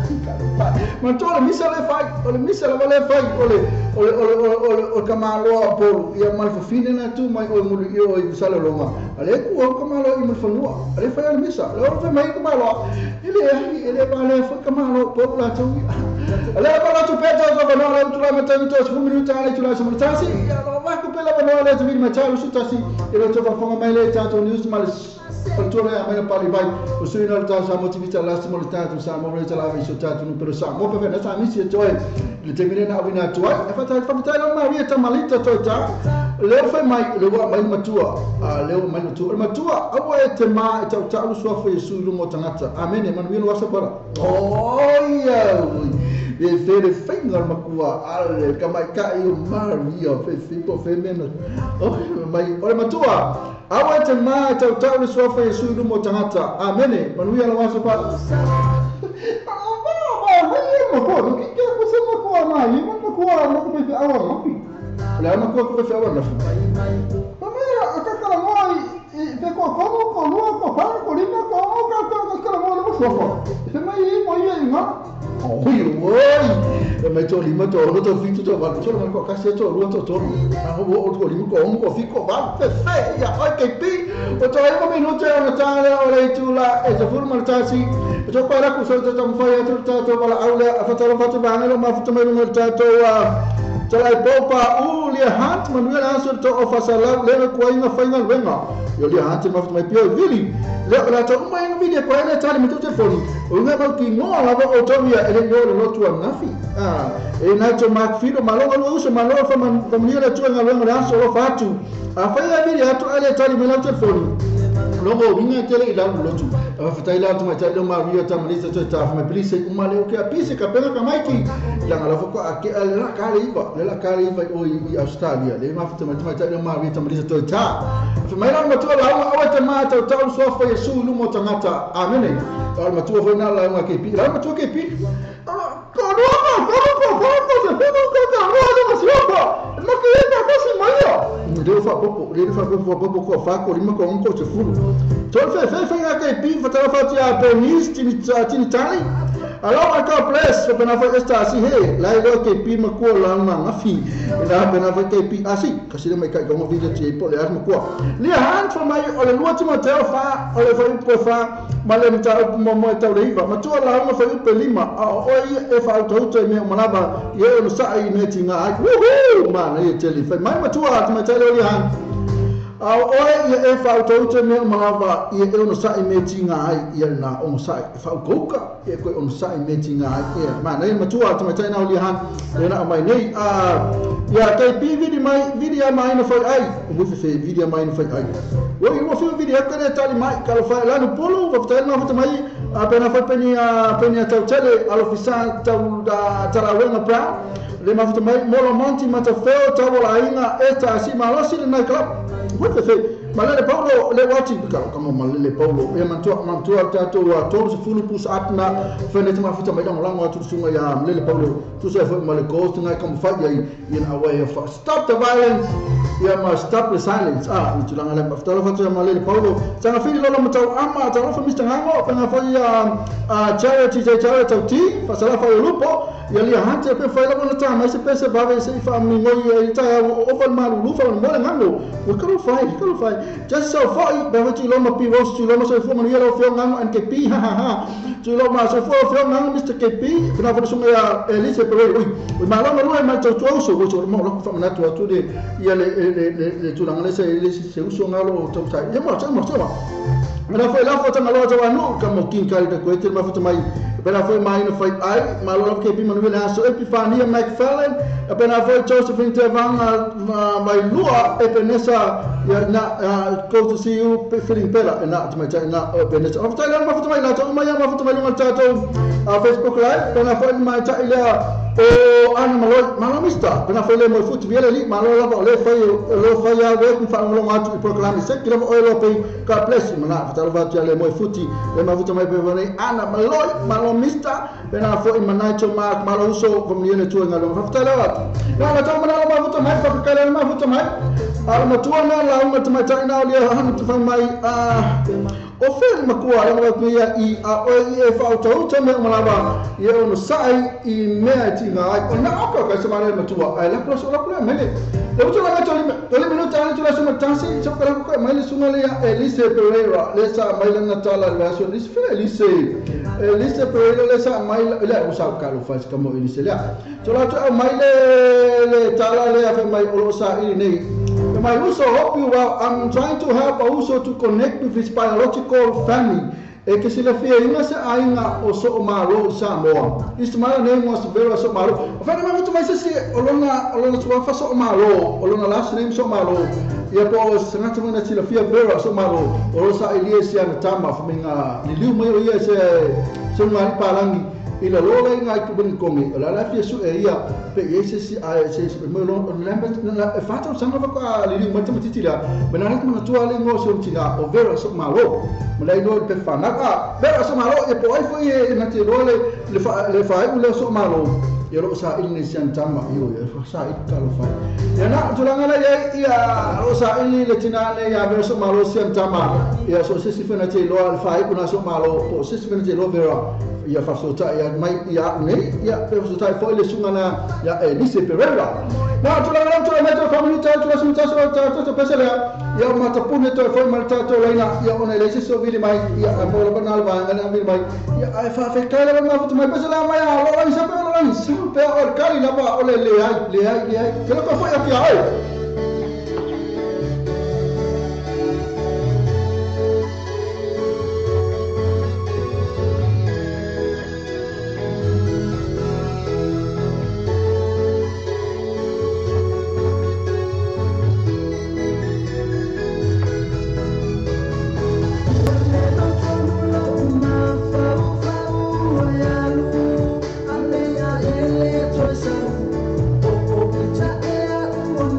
ma to le misa le fai o le misa le fai o kamalo polu ia mal fa fine na tu mai o mu io i sala roma ale ku o kamalo i mu fa no ale fa le misa le fa mai kamalo ele va le fa kamalo polu la to ale ba tu peto so ba no le tu la meta to su minuta ale tu la su tasi va ku pela ba no le tu ma cha su tasi ele to fa fonga mai le cha to news mal Cultura a mai pali vai o sui na ta sa motivita last mo ta tu sa mo le ta la vi so ta tu pero sa mo pe na sa mi si to le termine na avina to e fa ta ma ri ta malita to ta le fa mai le wa mai matua le mai matua apo e te ma ta ta u so fa yesu lu mo tangata amen e manuel wa sa para oh yeah le fere finger makua ale kamai ka i maria fe tipo femena oh mai ora matua awa te ma tau tau le sofa yesu lu mo tangata amene manuia la waso pa mo ko ki ke ko se mo ko mai mo ko mo ko pe awa mapi la mo ko pe awa na mama akaka moi pe ko ko pa ko lima ko ka mo sofa se mai mo ia ma oi me to lima to no to fitu to va to ko ka se to ru to na ho o to lima ko fico va pe ya ai ke pi o to ai mo minuto na tale o le tula e to forma tasi to para ku so to mo fa to wala aula fa to fa to ba ngelo ma fa to mo to Talai popa lia hant manuel answer to of asala le ko inga fainga wenga yo lia hant ma mai pio vili le la to mai inga video ko ina tali mito telefoni o nga ba ki no la ba otomia ele no lo tu nafi e na to mak fido malonga lo uso malonga fa man famlia tu nga wenga la so lo fatu a fainga video atu ale tali mito telefoni lo mo vinga tele ila lo tu fa fatai la tu mai tali ma rio ta malisa to ta fa me plise uma le o ke apise ka pena ka mai ki la ngala fo ko ake la kaliba la kaliba o i Australia le ma fata mai ta ma ri ta malisa to ta fa mai la ma to la o ta ma ta ta so fa yesu lu mo tangata amene ta ma to fo na la ma ke pi la ma to ke pi ko no se pelo ko ta ro da ma siopa ma ke na ko si mai yo le fa popo ko fa ko ri ma ko on ko se fulu to fe ga ke pi fa ta fa ti a penis ti tali allora ka press pe na fa esta si he la lo ke pi ma ko la ma ngafi ina pe na fa ke pi asi kasi le mai ka mo video ti po le ar ma ko le han fa mai o le lo ti mo te fa o le fa po fa ma le mta mo ta le iva ma to la ma fa pe lima o e fa to to me ma ba ye no sa i me ti nga wuhu ma na ye tele fa mai ma to ma ta le han oi e fa to me malava e no sai meeting ai e na on sai fa goka e ko on sai meeting ai e ma nei matua to mai na oli han e na mai nei ya kai pi video mai no fa ai mo fe video mai no fa ai o fi video ka ne tali mai ka fa la no polo va fa na fa mai apena fa penia tau tele alofisa tau da tarawenga pra le ma fa mai molo monti mata feo tau la inga eta si malosi na club what the thing malale paulo le wati kama malale paulo e mantua tato wa toro se fulu pus apna fene tuma futa mai dang lango tu sunga ya malale paulo tu se fa malale ghost ngai kam fight ya in a way of stop the violence ya must stop the silence tu lang ala aftalo fa malale paulo tanga fili lolo matau ama tanga fa mr hango fa fa ya charity ti fa sala fa lupo ya li hante pe fa la bona ta mai se pese bave se fa mi ngoi ta ofal malu lufa mo ngango we can fight just so far ba ti lo ma pi ros ti lo ma so fo ma yelo fo ngango an ke pi ha ti lo ma so fo ngango mr ke pi kana fo so ya elise pero we ma lo ma lo ma to so mo lo fa na to de ya le tu lang le se uso ngalo to sai ya mo Mena foi lá foto malo to anu kamo king kali da ko etel ma foto mai pena foi mai no foi ai malo ke pi manuel aso epifania McFarlane pena foi Josephine Tevan mai lua epenesa ya na go to see you feeling better na to my na epenesa of Thailand ma foto mai la to mai ma foto mai no tato Facebook live pena foi mai ta ila o ana malo mista pena foi le mo futi viele li malo lava le fai a we ku fa ngolo ngatu I proclame se kila o lo pe ka place mana fa talo va le mo futi le ma futa mai pe vone ana malo mista pena foi manacho mark malo uso kom ni le tu ngalo fa talo va na ta mana ma futa mai fa ka le ma futa mai ala ma tu na la ma tu mai ta na le han tu fa mai o fel makua le ma ku ya I a o e fa auto me malava ye ono sai I mea tinga o na aka ka semana matua ai la proso la kula mele le uto la tole minuta ale tula suma tasi so kala ko mai suma le Elise Pereira le sa mai la natala la so Elise Pereira le sa mai la usa ka lo faz como Elise le so la mai le tala le fa mai o sa I nei my also hope you well I'm trying to help also to connect with his biological family e ke sila fia inga se ainga o so o malo Samoa ismala name was very so malo o fa ma mutu mai se olona so fa so malo olona last name so malo ia po sanata mana sila fia very so malo o sa Elias ya tama fuminga ni liu mai o ia se mari palangi ila lola inga I kubin kongi la la fia su ia pe yese si a se me lo lembet na e fata sanga ka li mata matitila benana kuma tu ale ngo so tinga o vera so malo mulai no pe fana ka vera so malo e po ai foi na te role le fa u so malo ia ro sa ini sian tama io ia sa I ka lo fa ia na tulanga la ia ro sa ini le tinale ia vera so malo sian tama ia so se si fena te lo al fa u na so malo po se si fena te lo vera ia fa so ta ia mai ia ne ia pe so ta foi le sungana ia Elise Pereira na tulanga to metro family ta to so ta pesela ia mata pune to foi malta to laina ia ona Elise so vili mai ia mo la banal va ngana vili mai ia ai fa fe kala ma futu mai pesela mai a lo ai sa pe lo ai si pe or kali na ba ole le ai kala ko foi aqui ai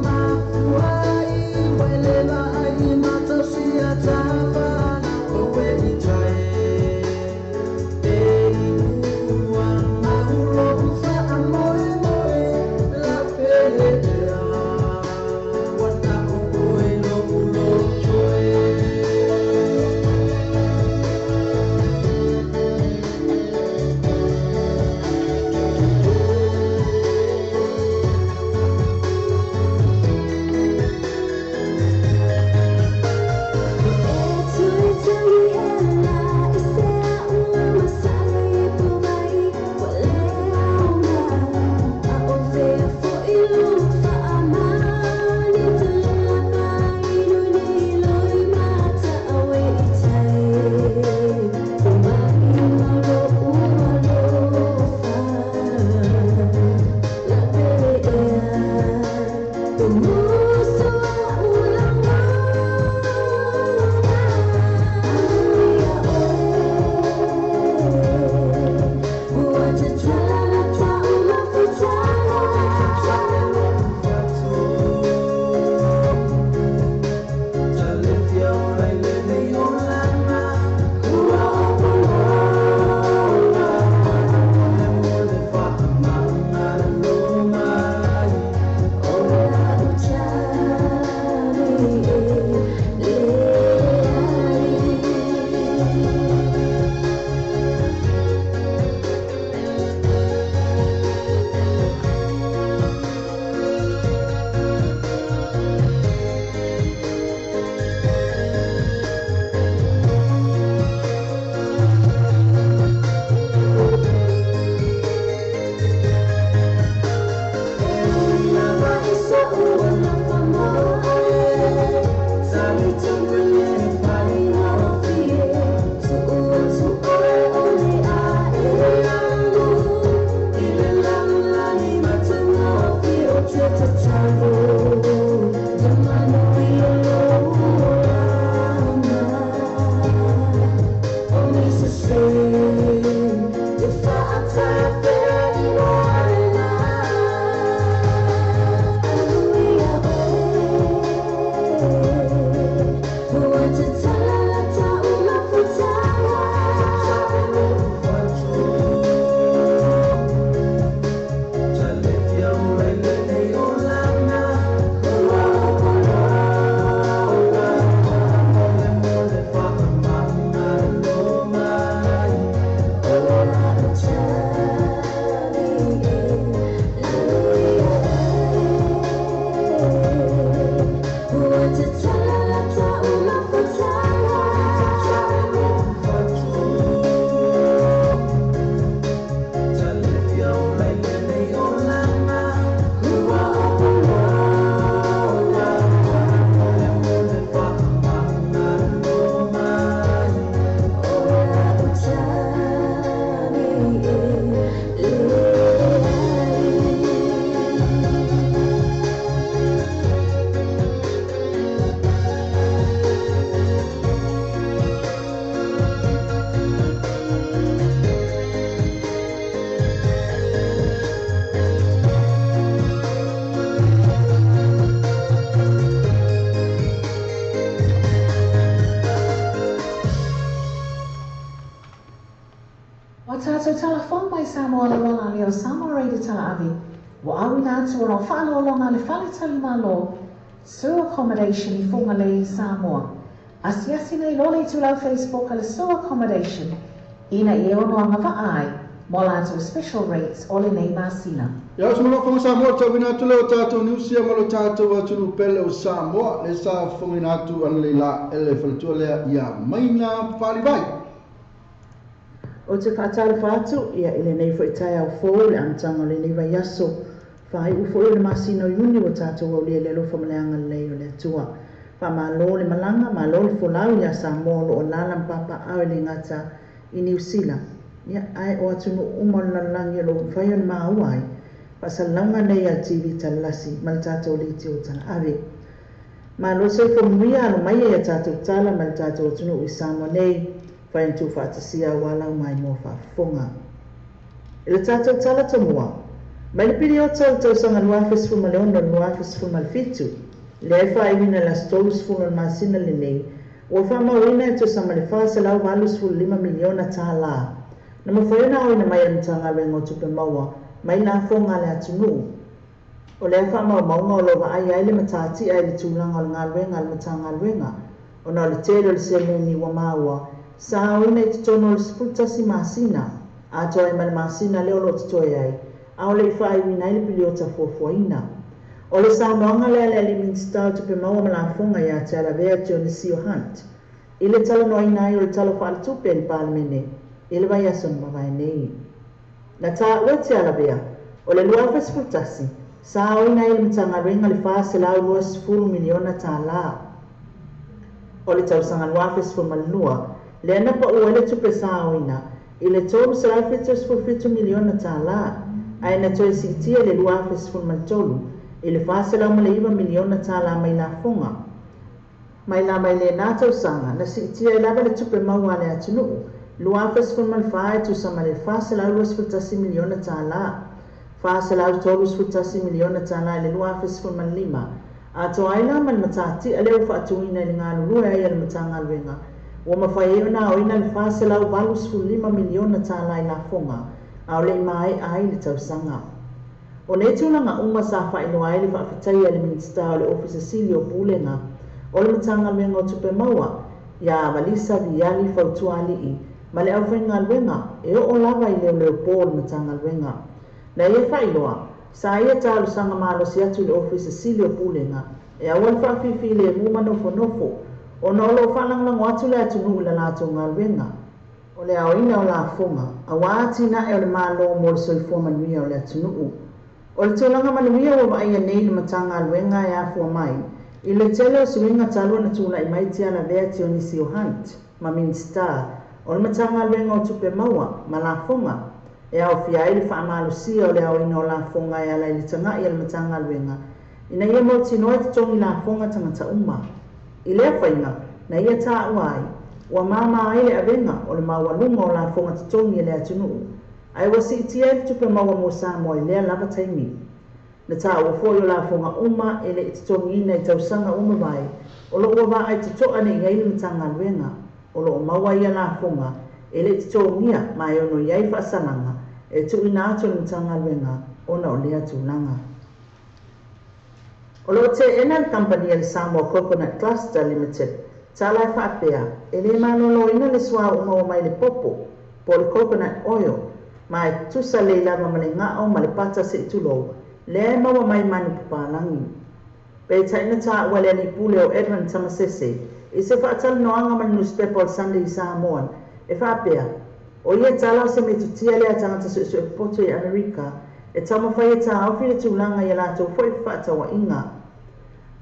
Oh, tātou telefon mai Samoa le wala leo Samoa Reida tala avi. Wa awi nā atu ono whālolonga le whaletali malo. Sewer accommodation I funga le Samoa. Asiasi nei lole tu lau Facebook ale sewer accommodation. Ina I ono anga vaai. Mo lātou special rates ole nei masina. Ya semua kong Samoa tawina tu leo tātou niusia malo tātou atunu pele o Samoa. Le sa fungina tu an le la ele faltua lea ia maina whaliwai. O te whaatara whaatu, ia ele nei fo itai au fōu le amtanga le nei vai aso. Whai ufo le masino yuni o tātou au le lelo whamaleanga lei o le atua. Wha ma lo le malanga, ma lo le folau ia Samoa lo o lalam papa au le ngata I New Zealand. Ia ai o atunu umalalangi lo whai on maa uai. Pa salanga nei al TV talasi, mal tātou le te o tala ave. Ma lo se fo muia alo mai ia tātou tala mal tātou atunu I Samoa nei. Whai tu whaatasia walau mai mo whaafonga. I le tātou tala tamua. Mai le piri o tau sanga nuafis fuma leono nuafis fuma le fitu. Le ai whaewina la stolus fuma le masina le nei. O whamawina e to sama le whaasa lau walus fula 5 miliona tā la. Na mawhaina au ina mai amtanga rengo tupe maua. Mai la fonga le atunu. O le ai whamau maunga o lowa ai ai le matati ai le tūlanga o ngā ruenga le matanga ruenga. O na le tēlo le semeni wa maua. Sa au ina I te tono le spultasi masina. A toa I male masina leo lo te toi ai. Au le whai wina I le piliota fuafuaina. O le Samoanga lea le aliminstau tupe maua malafunga ia te alavea te o le Sio Hunt. I le tala no ina I o le tala whaala tupe le palamene. I le vai ason mawai nei. Na tā ua te alavea. O le luafa spultasi. Sa au ina I le matanga ringa le whaase lau 2 miliona tā la. O le tausanga luafa sfumalua. Le ana pa ua le tupe sa au ina. I le tolu sa fitus 5 miliona tā la. Ai na toi sitia le luafis fun maltolu. I le whaase lau male 5 miliona tā la mai la fonga. Mai la mai le nātau sanga. Na sitia I lava le tupe maua le atunu. Luafis fun malwhae tu sa male whaase lau 2 miliona tā la. Whaase lau tolu 2 miliona tā la le luafis fun malima. A to aila mal matati a leo whaatuina le ngā lulua ai al matanga luenga. Wa mawhae na o ina le whaase lau 5 miliona tā la I la fonga. Au le mai ai le tausanga. O ne tūlanga uma sa whaino ai le whawhitai le minsta o le ofisa Silio Pulenga. O le matanga luenga o tupe maua. Ia Valisa Viali Fautuali I. Ma le au whainga luenga. E o lava I leo leo pō le matanga luenga. Na ia whainoa. Sa ia tālu sanga malo si atu le ofisa Silio Pulenga. E awan whawhiwhi le muma nofo nofo. O na olo whananglango atu le atu nuu le lato ngā luenga. O le au ina o la fonga, a wāti na e o le mālo mo le soifua manuia o le atunuu. O le tūlanga manuia wa maia nei le matanga luenga e afua mai. I le tele o suinga talua na tūla I mai tia na vea ti o ni Sio Hunt, ma Minstar. O le matanga luenga o tupe maua, ma la fonga. E au fia i le whaamalusia o le au ina o la fonga e ala I le tanga I le matanga luenga. Ina ia mo tinoe te tongi la fonga tangata uma. I lea whainga, na ia tā uai. Wa mama ai le avenga o le mawalunga o la fonga titongi le atunuu. Ai wa si tia le tupe maua mo Samoa I lea lava taimi. Na tā ua fo I la fonga uma e le titongi ina I tausanga uma vai. O lo ua wa ai titoa ne ngai le matanga luenga. O lo maua ia la fonga e le titongia mai ono iai whaasananga e tu ina atu le matanga luenga ona o lea tūlanga. O lo te ena company le Samoa Coconut Cluster Limited. Tālai whaapea, e le manolo ina le sua uma o mai le popo, po le coconut oil, mai tusa le lama ma le ngao ma le pata se itulou, le maua mai manu pupalangi. Pei taina tā ua le ni pule o Edmund Tamasese, I se whaatala noanga ma le newspaper o Sunday I Samoan, e whaapea, o ia tālau se me tutia le atangata su e poto I Amerika, e tamawhai e tā awhi le tūlanga I lato fwoi whaatawa inga.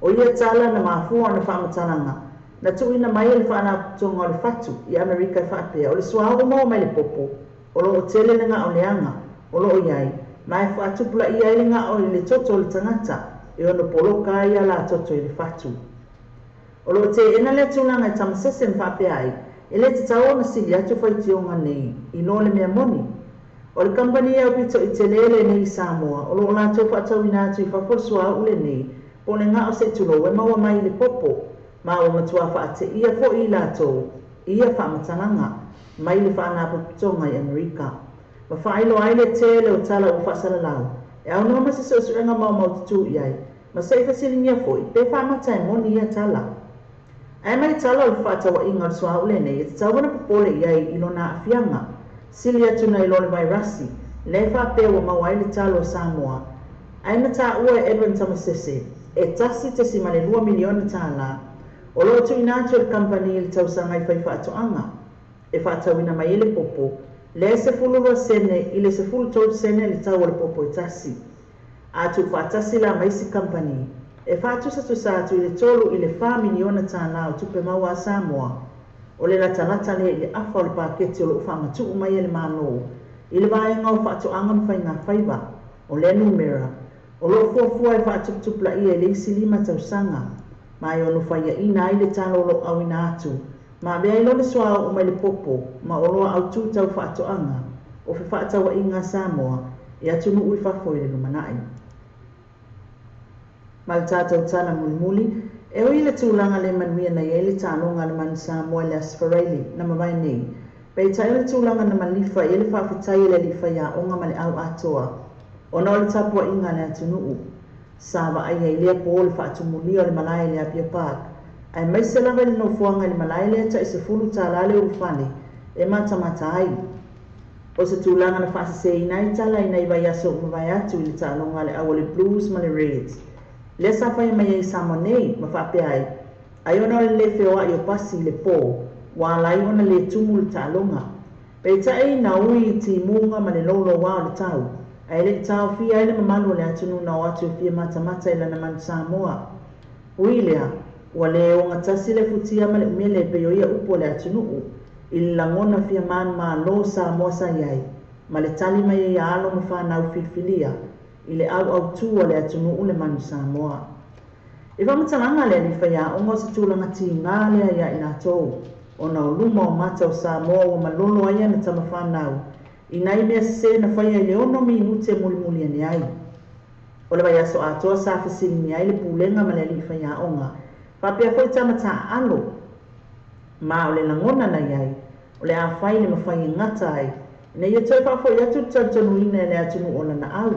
O ia tāla na mafua na whaamatalanga, na tuina mai le whaana tonga o le whatu I Amerika I whaapea, o le suaho mo mai le popo, o lo o tele le ngā o le anga, o lo o iai, mai whaatupula I ai le ngā o le toto le tangata, e ono poloka ia la toto I le whatu. O lo te ena le tūlanga I Tamasese m whaapea ai, e le te tau na sili atu whaitionga nei, I lo le mea moni. O le company au pito I te lele nei Samoa, o lo o la tau whaatau ina atu I whafosua ule nei, po le ngā o se tulo, e maua mai le popo, ma o matua whaate ia fo I lato, ia whaamatalanga, mai le whaana paputonga I Amerika. ma whailo ai le te le o tala o whaasala lau. E au noa masi so suenga mau tutu iai, ma sei whasiringia fwoi, pe whamata e moni ia tala. Ai mai tala o whaatawa inga o sua ule nei, e te tawana popole iai ino na afianga, sili atu na ilole mai rasi, le whapea wa mau ai le tala o Samoa. Ai na ta ua e Edwin Tamasese, e tasi te si male 2 milioni tala, o lo tu inatu le company ili tausanga i whai whaatoanga, e whaatawina mai ele popo, le se fulurua sene ile se fulu tolu sene le tau le popo e tasi. Atu whaatasi la maisi company, e whaatusa tu saatu ile tolu ile 4 miliona tala o tupe maua a Samoa, o le latalata le ile afa o le paketi o lo ufamatu umai ele mano, ile vaenga o whaatoanga mwhai ngā whaiva, o le numera, o lo fuafua e whaatuptupla ia le isi 5 tausanga, mai o no whaia ina ile talo lo au ina atu, ma bea ilo le soa o mai le popo, ma o loa au tū tau whaatoanga, o fe whaatawa i ngā Samoa, e atu nu ui whafo i le lumanai. Ma le tātou tāna muli, e o i le tūlanga le manuia na i le tālonga le manu Samoa le Asfareili, na mawai nei, pei tai le tūlanga na malifa i le whawhitai le lifa ia onga ma le au atoa, o na o le tapua inga le atu nuu. Sawa ai ai lea po le whaatumulia o le malai le Apia Park, ai mai se lava le nofuanga le malai le ta i se fulu tāla le urufane, e mata ai. O se tūlanga na whaasese i nai tala i nei vai aso mawai atu i le tālonga le awa le Blues ma le Reds. Le sa whai mai ai Samonei ma whape ai ona le whioa i o pasi le pō, wā lai ona le tumu le tālonga. Pei tai na ui i ti munga ma le lolo wā o le tau, ai le tau fia ai le mamalu le atunu na o atu fia mata ila na manu Samoa. Ui lea, ua le o ngatasi le futia ma le umele pe o ia upo le atunu i le langona fia manu ma lo Samoa sa iai, ma le tali mai ia alo ma whanau filfilia, i le au tua le atunu le manu Samoa. I whamatalanga le ni whaia o ngos tūlanga ti ngā lea ia ina tōu, o na o luma o mata o Samoa o malolo aia na tama whanau, i nai mea se na whaia i le ono minute muli ane ai. O le vai aso atoa sa whasini ni ai le pūlenga ma le li whaia onga, whapea whai tamata alo, ma o le langona na iai, o le a whai le mawhai ngata ai, ina ia toi whawhoi atu tantanu ina le atunu o lana au.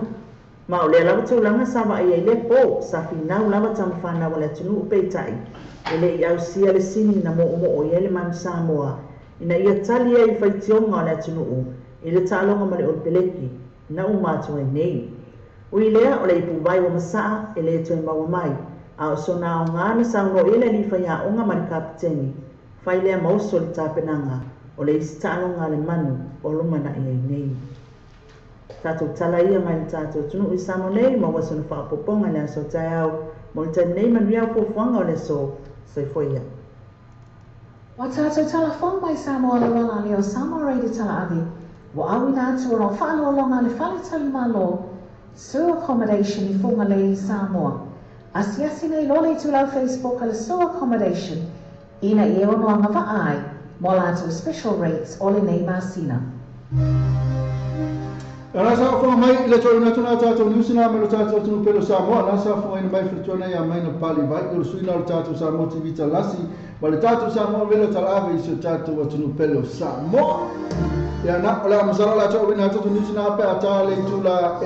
Ma o le lava tūlanga sawa ai le po, sa finau lava tama whanau o le atunu upeitai, e le i au sia le sini na mo o i ele manu Samoa, ina ia tali ai whaitionga o le atunu i le tālonga ma le olpeleki, na umatu ai nei. Ui lea o le ipu vai o masaa e le toi maua mai, a o sona o ngāna sauno i le li whaia onga mani kapiteni, whai lea mauso le tāpenanga, o le isi tālonga le manu o lumana i ai nei. Tātou tala ia mai le tātou tunu i samo nei, ma waso na whaapoponga le aso tai au, mo le tani nei manu iau fuafuanga o le so, sai foia. Wa tātou tala whong mai Samoa le wala leo Samoa reidi tala avi, wa awina atu o whaalo longa le whale tali malo, Sewer Accommodation i funga le i Samoa. Asiasi nei lole tu lau Facebook a le Sewer Accommodation, ina i ono anga va ai, mo lātou special rates o le nei masina. Ana sa fa mai le tō ina tuna tātou niusina me lo tātou tunu pelo Samoa, ana sa fa ina mai fritona ia mai na pali vai, o suina lo tātou Samoa TV talasi, ma le tātou Samoa velo talave i se tātou tunu pelo Samoa. Ya na ola masala la tō ina tātou niusina pe ata le tula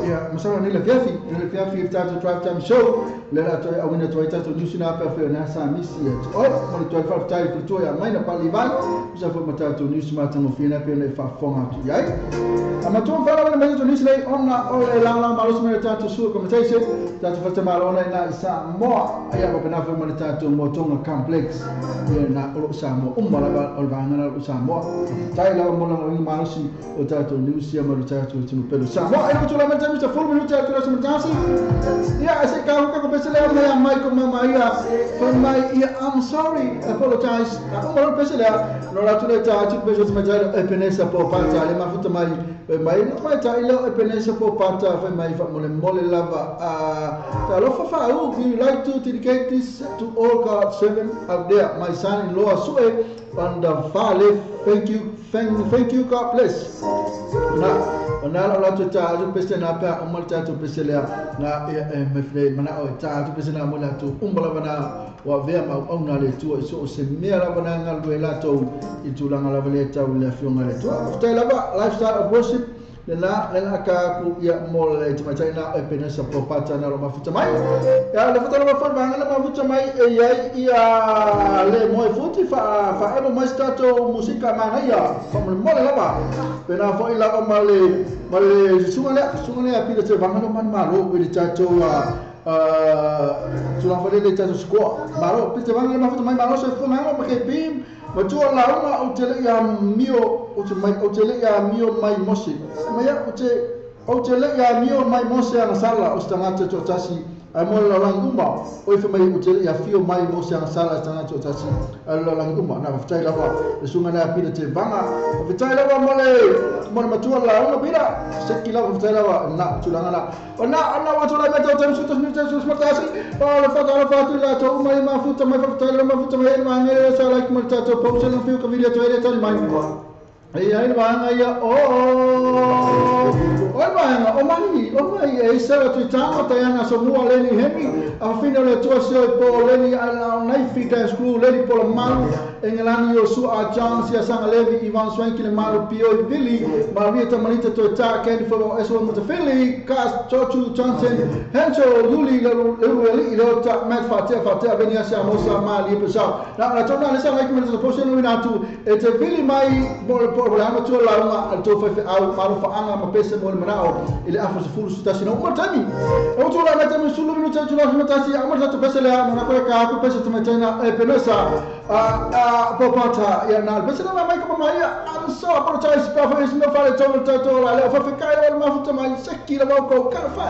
ya masala ni le fiafi tātou drive time show, le la tō awina tō tātou niusina pe fe na sa misi et. Oi, mo le tō fa tai fritoia mai na pali vai, sa fa tātou niusina tango fina pe le fa fonga tu yai. Ama tō whara wana mai tō nisilei ona o le lala malos mai tātou Sewer Accommodation, tātou whata malona ina i Samoa, ai apa penafa ma le tātou Motonga Complex, na o Samoa, umalaga o le vangana o Samoa. Tai lau mola o inga malosi o tātou niusia ma le tātou tunu pelo Samoa. Ai tū la mata mista full minuti atu rasa matasi. Ia, ase ka huka ko pese lea mai a mai ko mama ia, whai mai ia, I'm sorry, apologize. Umalo pese lea, no ratu le tātou pese matai e penesa po pata, le mafuta mai, mai mai ta ilo e penesa po pata fa mai fa mole lava ta lo fa we like to dedicate this to all God's servants out there, my son-in-law Sue and Fale, thank you God bless na ona la tu ta tu pese na pa o mal ta tu pese le na me fle mana o ta tu pese na mo la tu umbala bana wa vea ma o na le tu so se mea la bana ngal we la tu I tu la ngala le ta le fionga le tu sta la ba lifestyle of worship le la ka ku ia mo le tu mai na e pena sa propata na lo mafuta mai ya le futa lo mafuta mai na mafuta mai e ia le mo futi fa e mo stato musica ma ia come mo le ba pena fo ila ma le sungale a pile te vangano man maro we tato sulla fare le tato squad maro pile vangano mafuta mai maro so fo maro perché bim ma tu la uma o te ya mio o te le ya mio mai mosi ma ya o te le ya mio mai mosi ana sala o stangata to tasi mo la langumba o ifa mai o te le ya fio mai mosi ana sala stangata to tasi la langumba na fatai la va le sunga na pida te vanga fatai la va mo ma tu la uma pida se kila fatai la va na tu la na ona wa tu la meta te su tu smatasi o la fa tu la to mai ma futa mai fatai la ma futa mai ma ngere sa like mal tato pausa no fio cavilia to ele tan mai ai vanga ia o mai e sera tu tama ta yana so mua leni hemi a fina le tua se po leni ala nai fita school leni po la malu engelani o su a chance ya sanga levi Ivan Swanky le malu pio Billy Maria Tamanita to ta ken fo eso mo te fili kas chochu chansen hencho yuli le le ta mat fatia venia sa mosa mali pesa na tona le sanga ki mo te posen no inatu e te Billy mai por la tu la uma to fa au maru fa anga ma pesa mo manao ile afa se fulu stasi no matami o tu la meta mi sulu mi tu la meta si amar ta pesa le na ko ka ko pesa tu meta e penasa popata ya na pesa na mai ko mai am so apologize for his no fare to la fa kai wal ma futa mai sekki la ko ka fa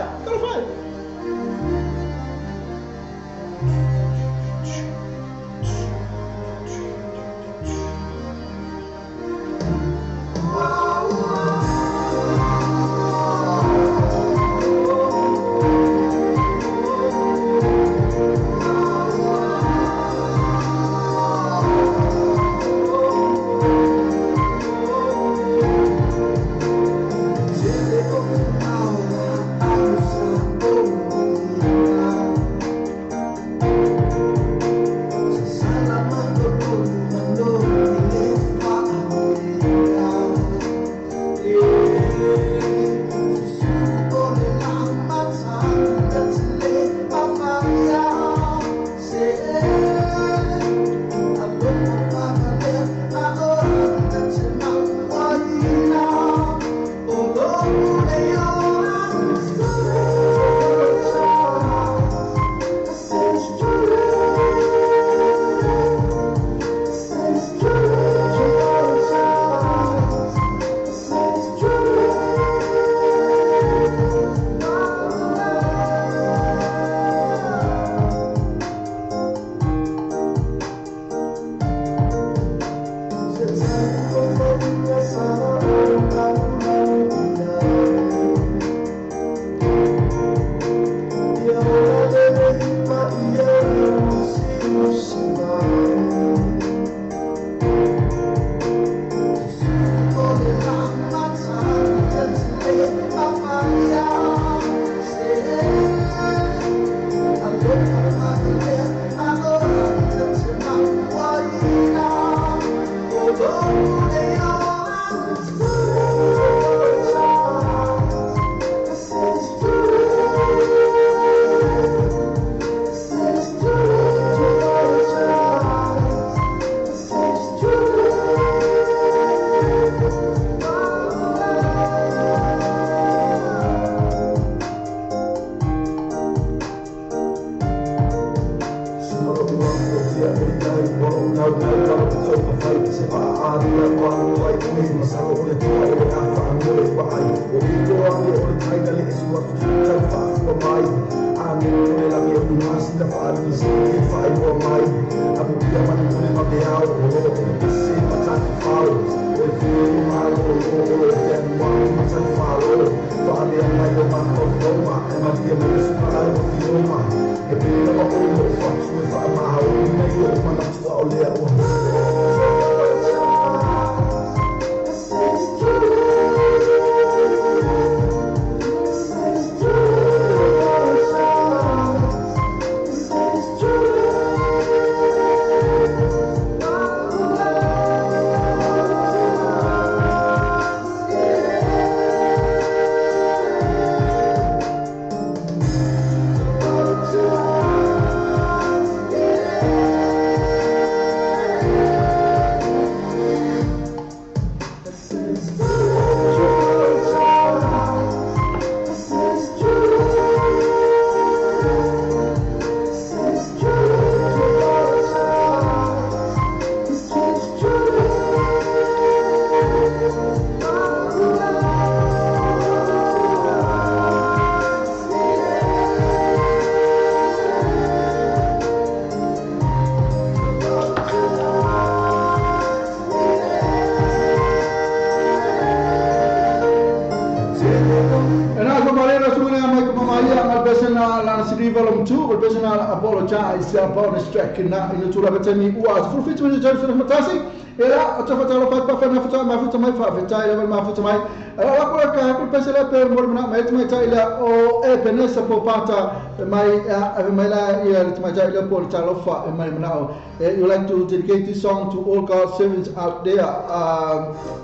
CD Volume 2, we're basically apologize upon this track in the two Labatani was for 50 minutes of Matasi. Yeah, a total of 5 mafuta my father, Tyler Mafuta my Aqua, Pesela, Mormona, my Tyler, or Epenesa Popata, my Tyler Portalofa, and my now. You like to dedicate this song to all God's servants out there.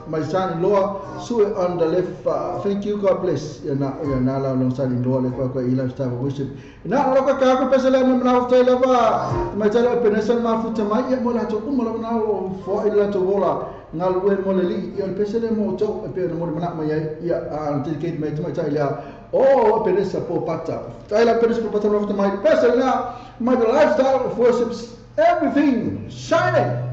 My son-in-law, Sue on the left. Thank you, God bless. You're not son-in-law, like he loves to have worship. Now, look at Kaku Pesela, now Taylor, my Tyler Penesa Mafuta, my Yamolato, Umala, for Ila to Vola, Nalwe Moleli, your Pesela Moto, appear the Mormona, dedicate my Tyler. Oh, Penesa Popata. Tyler Penesa Popata of my Pesela, my lifestyle of worships. Everything shining.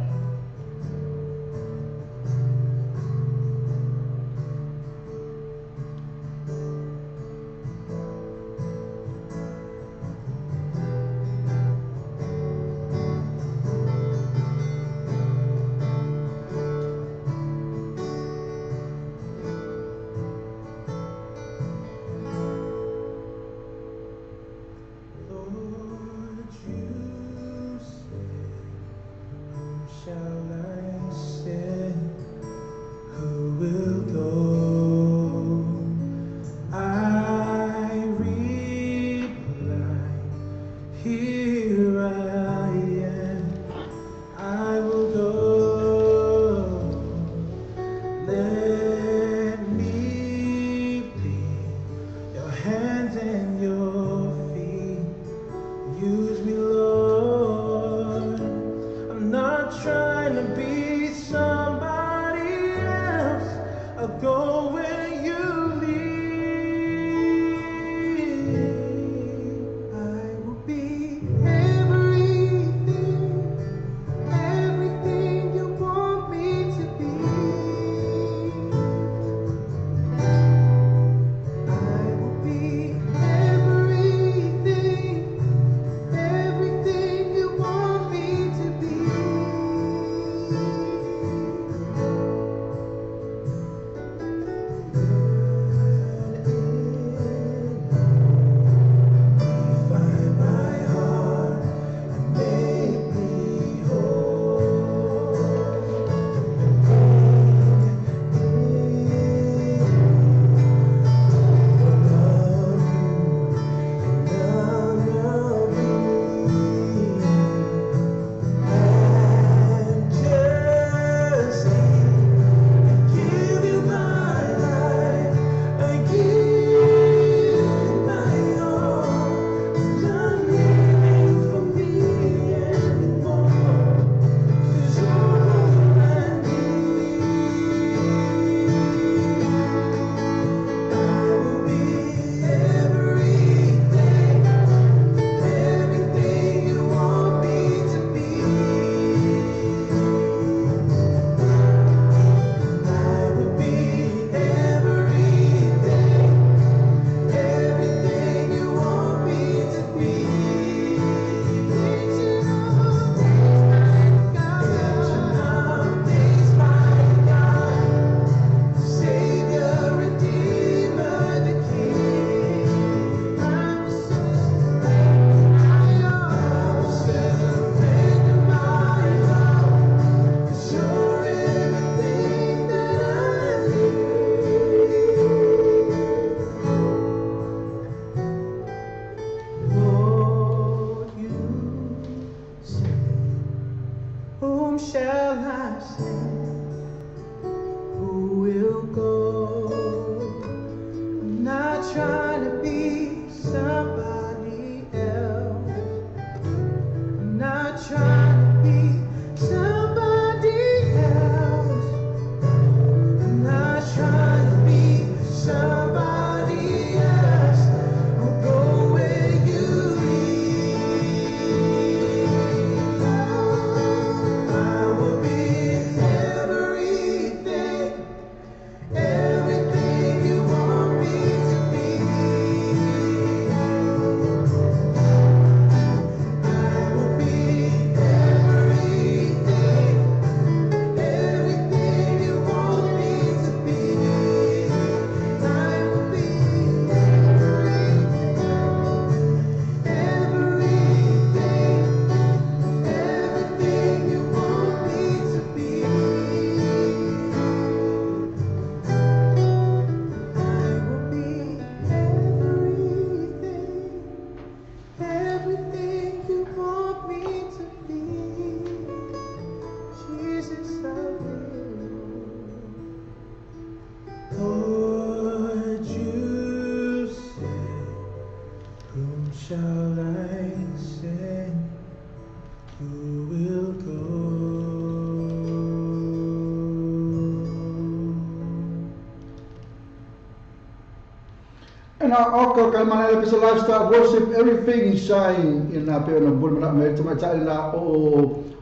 And our Kalmana is a lifestyle worship, everything shine in our parent of Burma Metamata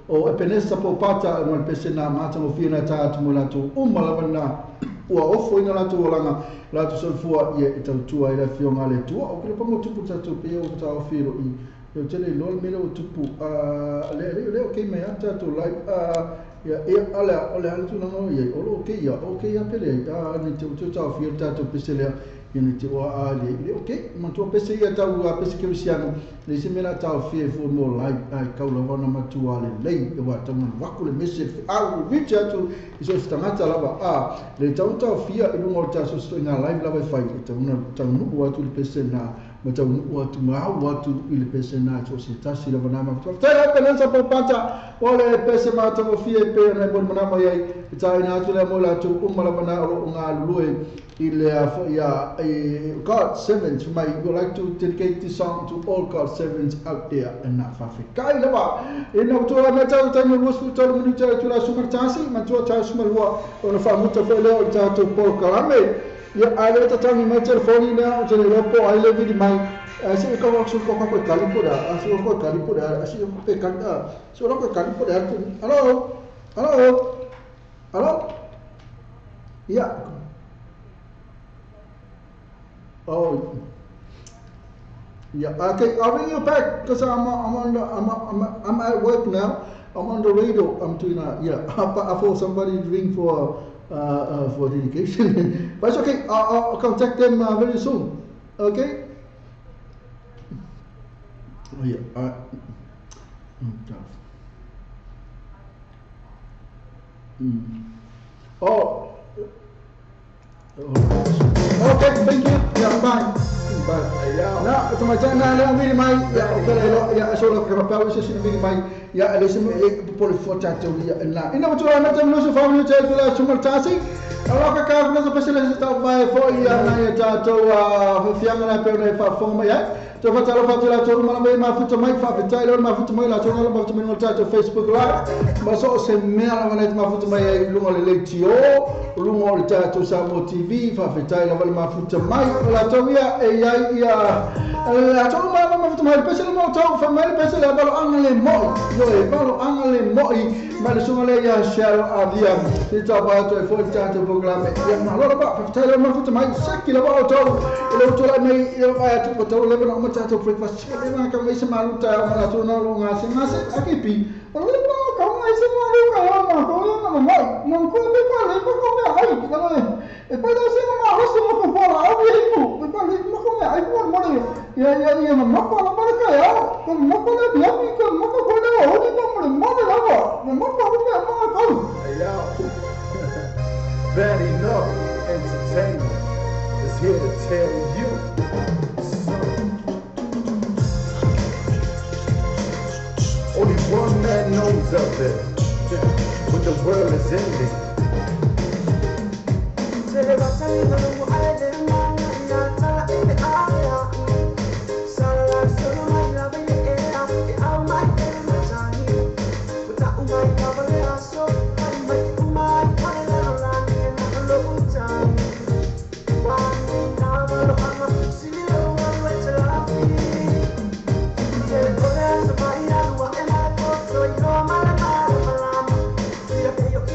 or a penessa popata and one pesena matamofina tat mulato, Umalavana, or offering a latu olanga, latu sulfua, yet it tua, I left young ale tua, or Kripamu to put to pay over to our filo. You tell a lol milo to put okay, my answer to like ala to know ye, okay, apele, need to our field to Pistelia. Unity or okay, Mantua Pessia Tawa Pescasiano, the similar tau fear for more like Kaulavana Matuali, lay the Wataman Wakul Missif. I will reach out to is of Tamata Lava. The town fear in more tasks in a live lava fight. It will not what to the Pesena, but what to what to the Pesena, so she tashed of an amount of Penanza Popata, or a Pesemata of fear, Pen and Bonamaya, it's I naturally mola to Umalavana or Unga God servants might would like to dedicate this song to all God servants out there in Africa. In October, Metal Time was to tell me to Sumartasi, Matua Tasmalwa, on a Famuta Fellow to Paul Kalame. Yeah, I let the time metal phone now to the Lopo. I live in my I see a couple of Kalipura, I see a Kalipura, I see a Pekanda. So look at Kalipura. Hello? Yeah. Oh, yeah. Okay, I'll bring you back because I'm at work now. I'm on the radio. I'm doing I thought somebody ring for dedication, but it's okay. I'll contact them very soon. Okay. Oh yeah. Oh. Okay, thank you. Yeah, bye. Now, to my channel, I'm really my yeah, I saw the power session really my yeah, listen for to na. Ina mo tuwa na tayo sa family child for Sumartasi. Ala ka ka na sa specialist ta vai for ya na ya tato fiang na pero na fa forma ya. To fatalo fatula to malame ma futa mai fa Taylor ma futa mai la to na ma futa mai tato Facebook live. Ma so se mera ma futa mai lungo le lectio, lungo le tato sa TV fa Taylor ma futa mai la to ya e ya la to ma futa mai pesel mo to fa mai pesel balo angale mo yo balo angale mo ma le sunga le ya share adia tita ba to fo tato programme ya ma lo ba fa Taylor ma futa mai sakila ba to lo to la mai ya to le ba mo tato breakfast le ma ka mai se malu ta ma to na lo ngase akipi lo ba ka mai se malu ka ma ko na mai mo ko be pa le ko me ai ka e poi da se ma rosso mo ko la au ye ku e pa le mo ko me ai ko mo ya mo ko la ba ka ya ko mo ko la bia mi ko mo ko na o ni mo mo la ba mo ko me ma ko ya That enough entertainment is here to tell you. Only one man knows of it when the world is ending. You're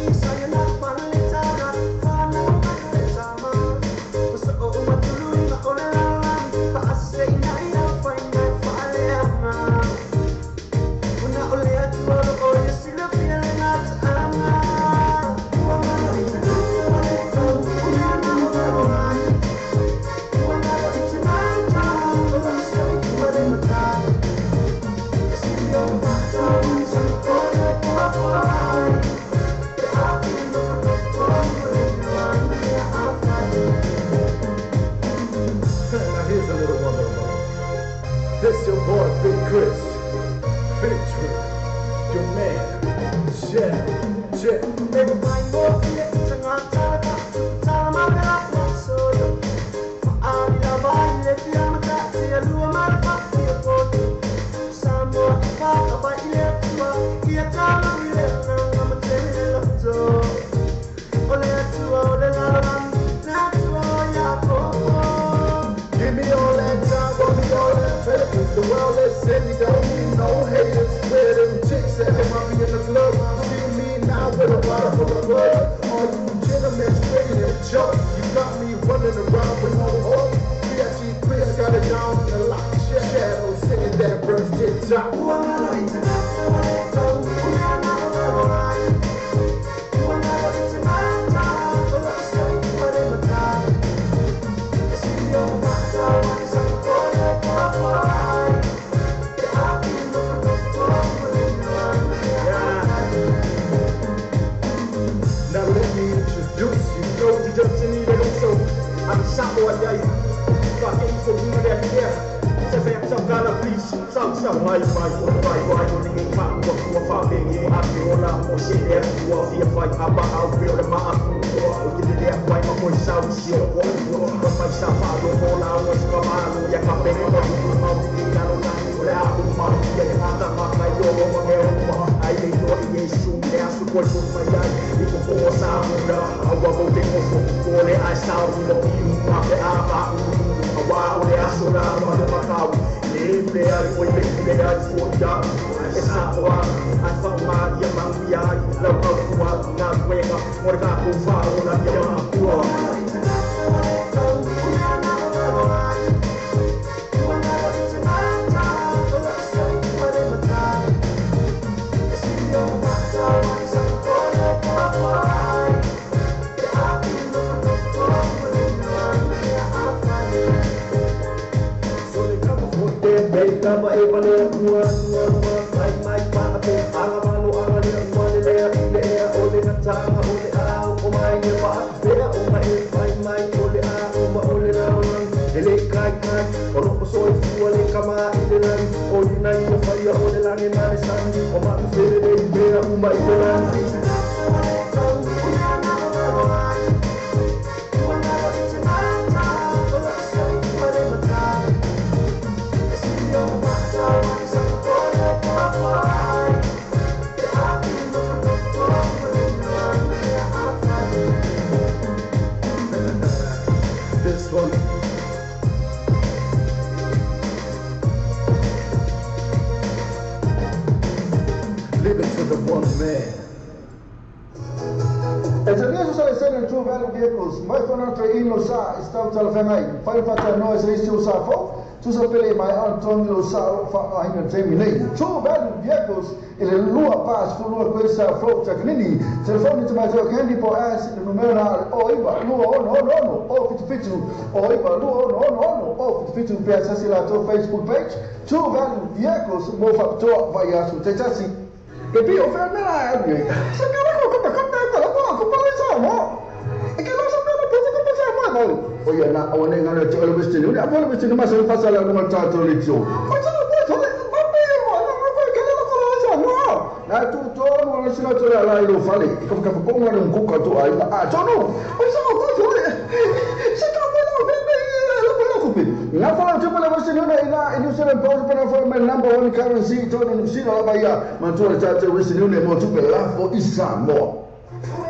soa yai ka ke ko ni le dia se fe sa kala please sa mai o vai o ni ka ko fa be ye a ke ola o se le o ia vai aba au pe o ma o ki le vai ma ko sa o si o ko fa sa fa do ola o sa ma no ya ka pe o ma ni na no na le a ku ma ya ka ta ma ka yo o ma o ma ai le no ye su le a su ko ma ya i ko sa mo na a wa ko te ko le a sa o no i ma pe a ba a wa o le a so na ma le ma ka le a ko le a ko ya esa wa a fa ma ya ma ya la ka ku wa na we ka mo ka ku fa o na ya ku Kama evale mua mai pa ko anga malu anga ni mole le ole na tanga ole a o mai ni pa le o mai ole a o ma ole na ele kai o ro so fu ole kama ile na o ni na ni fa ya ole la ni na san o ma se le be o mai le True Value Vehicles, mai whanata ino sa i stau talawhengai, whai whata noa se isi o sa fo, tusa pele mai Antonio sa whainga Jamie Lee. True Value Vehicles, ele lua pas fu lua koe sa flo takanini, telefoni te mai teo candy po as, le numero na o iwa, lua ono, o fitu, o iwa, lua ono, o fitu, pia sasi la to Facebook page, True Value Vehicles, mo whapatoa vai asu, te tasi. E pi o whenera e awie, sa karako ko pala sa mo. E che non sappiamo più che possiamo noi. Poi è una onenga che lo vestino, a voi vestino ma se passa la come tanto lizzo. Ma ce lo puoi fare, ma che non lo conosco, no. La tutto non si la la lo fare. Come che pongo un cucco tu hai. Ah, ciao no. Ma sono cose. Se trovo lo bene, la fala tipo la vestino e io se ne posso per fare il number one currency torno in uscita la baia, ma tu già te vestino ne molto per la fo isamo.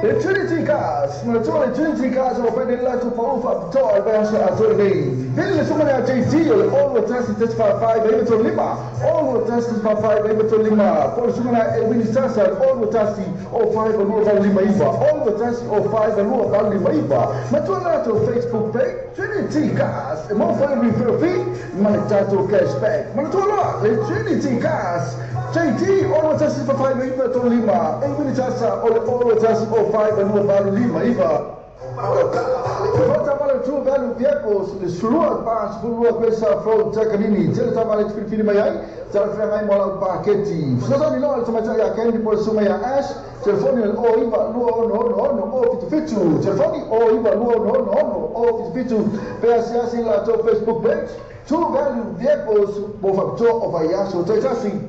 E Trinity Cars, ma tu le Trinity Cars lo fai del lato fa ufa to verso a tornei. Vedi le somme da JT, all the tests test for 5 evento lima, all the tests for 5 evento lima. Poi somme da Edwin Sasa, all the tests o 5 a nuova lima iva, all the tests o 5 a nuova lima iva. Ma tu lato Facebook page Trinity Cars, e mo fai refer fee, ma il tato cashback. Ma tu le Trinity Cars JT, all the tests for 5 evento lima, Edwin Sasa, all the tests o 5 a nuova lima iva. Volta para True Value Vehicles, le slua pas fulua questa front takanini, tele tamale fili mai ai, tele frema mola paketti. Sono no al sama ya kendi por suma ya ash, telefoni o iba luo no o fitu, telefoni o iba luo no o fitu, per siasi la to Facebook page, True Value Vehicles, bo factor of ayaso tetasi.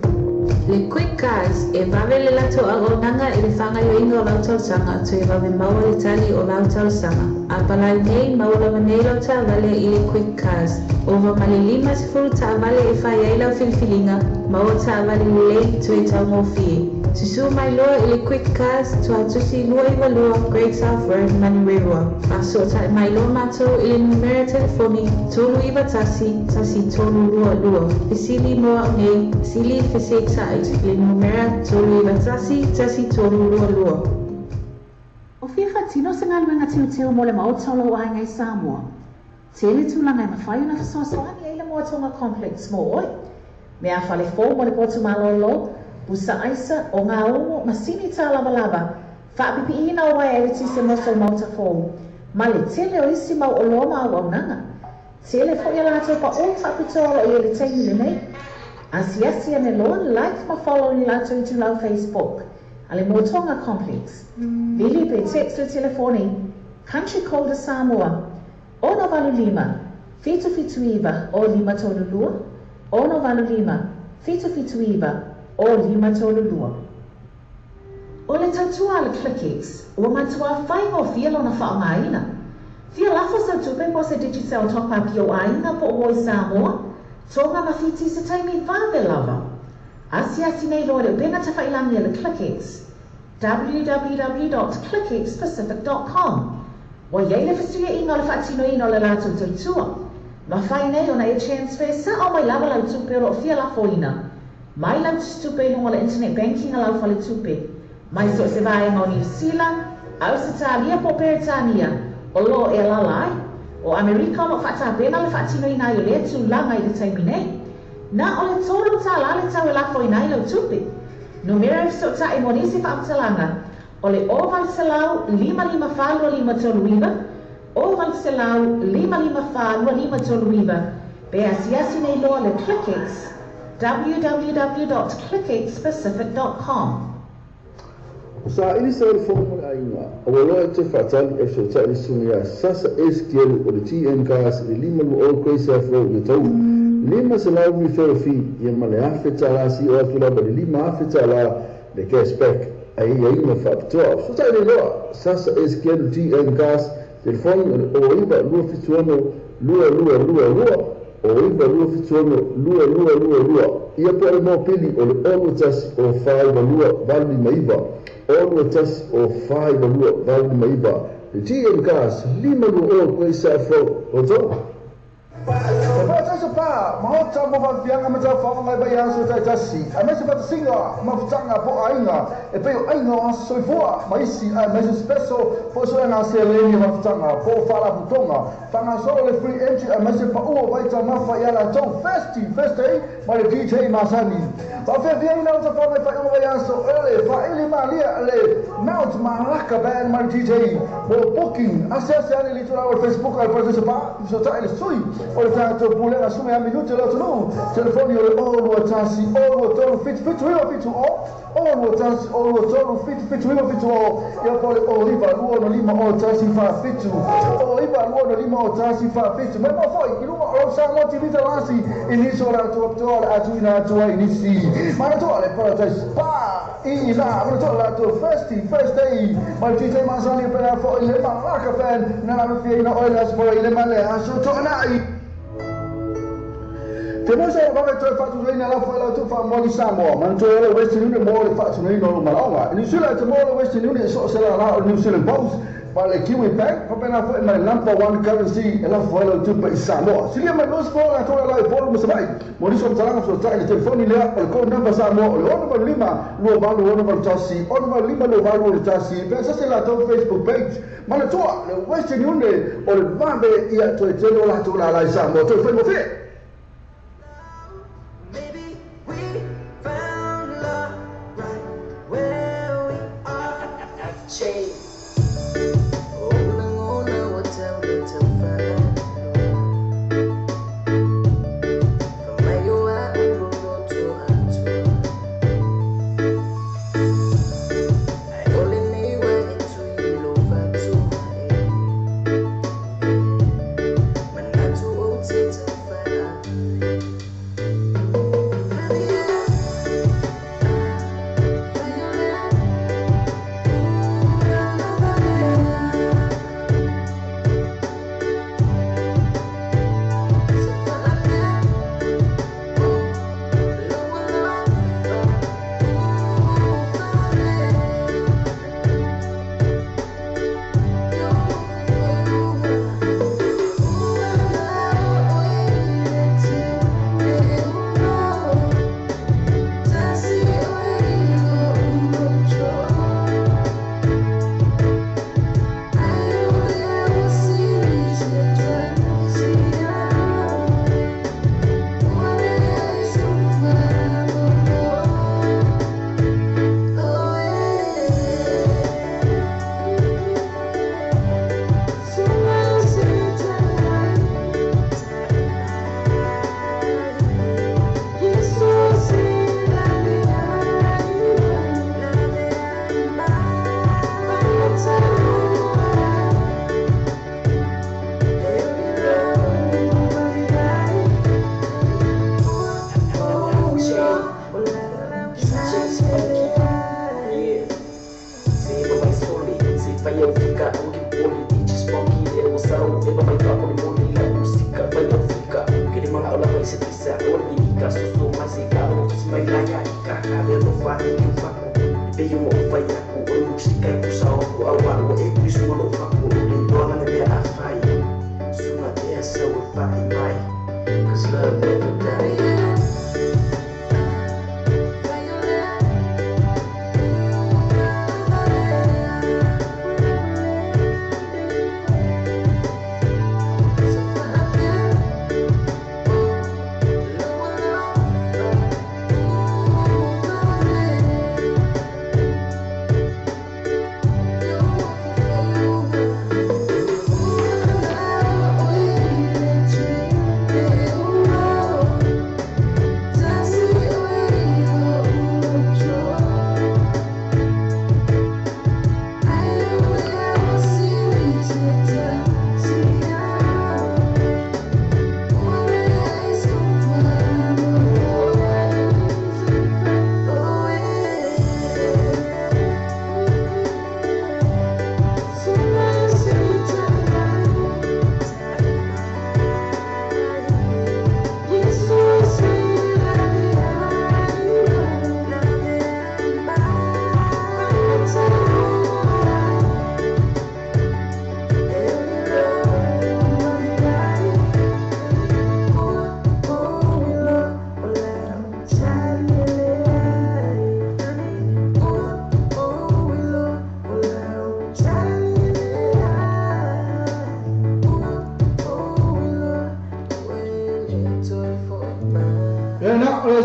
Le quick cars e vavele la to agonanga e le fanga yo ingo la to sanga to e vave maua le tali o la to sanga a palai nei maula manelo ta vale i quick cars over mali lima se furu ta vale e fa yaila filfilinga maua ta vale le to e ta mo fi to su mai lo i quick cars to atusi lo i valo Great South Road Manirua a so ta mai lo mato i numero telefoni tolu i batasi tasi tolu lo isili mo nei sili fese le numera tolu i batasi tasi tolu lo o fifa tino se ngal nga tiu mo le mau tolo ai ngai Samoa tele tu langa na fai na so so ani ile mo tonga complex mo oi me a fale fo mo le potu malolo busa aisa o nga o masini tala balaba fa pipi ina o e ti se mo so mauta fo ma le tele o isi mau o loma o nanga tele fo ya la to pa o tapitolo i le taimi le nei asiasi ane lo like ma follow ni la to into la Facebook ale Motonga Complex. Vili pe text le telefoni, country code Samoa, Ono valu lima, fitu fitu iwa o lima tolu lua. Ono valu lima, fitu fitu iwa o lima tolu lua. O le tautua le Click-X, ua matua whaingo fia lona whaongaina. Fia lafo sa tupe po se digital top-up o aina po o Samoa, tonga mawhiti se taimi vave lava. Asiasi nei loa le pena ta whailangi le Click-X. www.clickxpacific.com. Wa yei le fasuia inga le whaatino ino le lato tautua. Ma whai nei ona e transfer sa o mai lava lau tupe ro fia lafo ina. Mai lau tupe nunga le internet banking a lau fale tupe. Mai so se vai ngau New Zealand, au se talia po Peretania, o lo e lalai, o Amerika mo whata pena le whaatino ina i le tu langa i le taimi nei. Na o le tolu ta la le tau e lafo ina i lau tupe. Numero so ta e monisi whaatalanga, o le oval selau 55 toluiva, oval selau 55 toluiva, pe asiasi nei loa le Click-X, www.clickxpacific.com. Sa ini sa formula ainga, awalo te fatali e so tali sunga sasa SQL o le TN gas le lima lu all crazy afro le tau. Lima se lau mi ferofi ia male afeta la si o atula ba le lima afeta la le cashback ai ainga faptoa. So tali loa sasa SQL TN gas telefoni o iba lua fituano lua o iba lua fituano lua ia po mo pili o le ono tasi o fai lua vali maiva. Ono tasi o fai lua vali maiva. Le TN gas lima lu all crazy afro o tau. Sa pa, mahota mo va fianga ma tau fa ngai bai aso tai tasi. A me se pa singa, ma futanga po ainga. E pe ainga o so foa, ma isi a me se speso po so na se leni ma futanga po fala putonga. Fanga so le free entry a me se pa o vai ta ma fa yala tau festi ma le DJ Masani. Va fe vieni na fa ngai fa o bai aso ele fa ele ma lia le Mount Malaka band ma DJ. Mo booking asese ali li tura o Facebook al pa se pa, so ta ele sui. O tanto pule la sume a minuto lo tu telefoni o lo tasi o lo tolu fit o tasi o lo tolu fit o io poi o riba luono lima o tasi fa fitu o riba luono lima o tasi fa fitu ma poi il o sa motivita lasi iniso la tua a tu ina tua inisi ma tu ale per te spa ina ma tu la tua first day ma ti sei masani per fo il ma la fan na fiina o la spora il male a so tornai. Te mo se va to fa tu ina la fa la tu fa mo di Samoa, man to le West Union mo le fa tu ina no malanga. Ni sula te mo le West Union so se la New Zealand Post, pa le Kiwi Bank, pa pena fa na number 1 currency e la fa la tu pa Samoa. Si le ma no spo la to la po mo se vai. Mo di so talanga so ta il telefoni le al code number Samoa, le ono ba lima, lo ba lo ono ba tasi, ono ba lima lo ba lo tasi. Pensa se la to Facebook page, ma le to le West Union o le vabe ia to e telo la to la Samoa, to fa mo fe.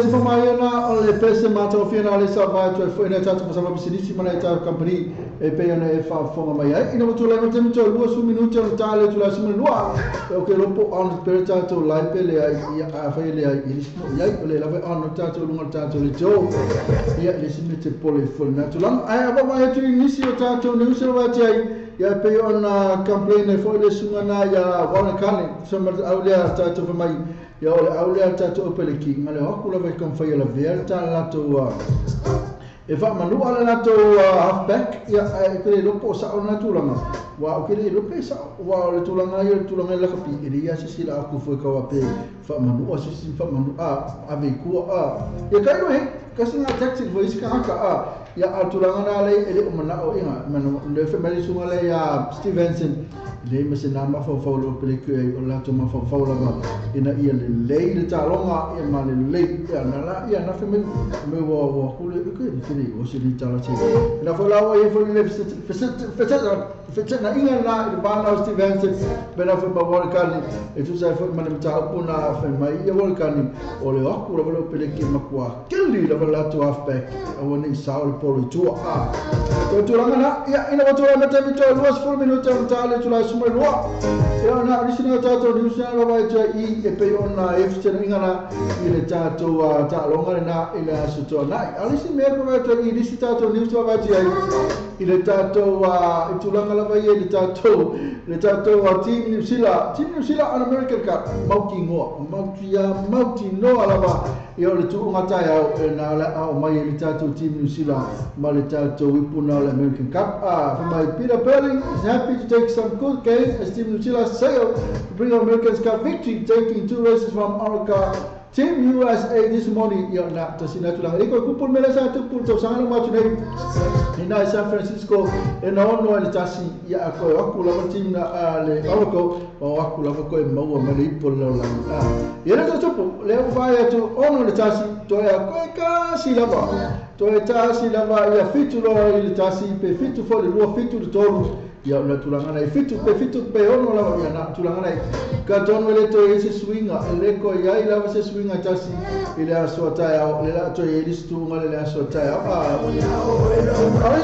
si famayana o le pese mata ofina le sa vai tu foi na tatu pasama bisinisi mana ita company e pe ana e fa fonga mai ai ina tu le mate mito lua su minuto o tale tu la su lua o ke lopo on perita to lai pele ai a fa le ai ilismo ai le la on tatu lunga tatu le jo ia le simite pole fol na tu lang ai aba mai tu inisi o tatu ne usa wa ai ia pe ona complain e foi le sunga na ia wana kane so ma au le tatu fa mai ia ole au le tatu o pele ki ngale hoku la vai kon fa ia la verta la to e fa manu ala na to halfback ia e ke lopo sa ona tulanga wa o ke lopo sa wa le tulanga la kapi ia se sila aku foi ka wa pe fa manu o se fa manu a ve ku ia kai no he kasinga taxi voice ka ka ia tulanga na le ele o mana o inga manu le family sunga le ya Stevenson le mese na ma fa lo pele ku e o la to ma fa la ma ina ia le talonga ia ma le ia na la ia na family me wo ku le ku o se li tala che na fa la o e fo le fete na inga na il bana Stevenson bena fa ba wal kali e tu sai fa ma le ta puna fa mai ia wal kali o le aku lo pele ki ma kwa kelli la to halfback o ni saul polo tu tu langa ia ina tu langa te mito luas 4 minutos on tale tu la suma lua ia na risina tato ni usia la vai tu I e pe ona e fete na inga na ile tato ta longa na ile asu to na alisi me ko vai tu I risi tato ni usia vai tu ile tato tu langa la vai ile tato team New Zealand an American Cup mauti no alaba ia le tu ngata ia na la o mai ile tato team New Zealand ma le tato wipuna le American Cup from my Peter Perling is happy to take some good games as Team New Zealand sailed to bring America's Cup victory, taking 2 races from America. Team USA this morning, ia na tasina tu lang. Iko kupul mela sa tu pul tau sangalo matu nei. Ina San Francisco e na ono le tasi ia ako aku la team na le Oracle o aku la ko e mau ma le ipol la la. Ia na tu le vai tu ono le tasi to ia ko ka si la ba. To e tasi la ba ia fitu lo le tasi pe fitu fo le lo fitu de toru. Ia na tulanga na fitu pe ono la ia na tulanga na ka tono le to ese swinga le ko ia ila se swinga tasi ile aso taya le la to yelis tu ngale le aso taya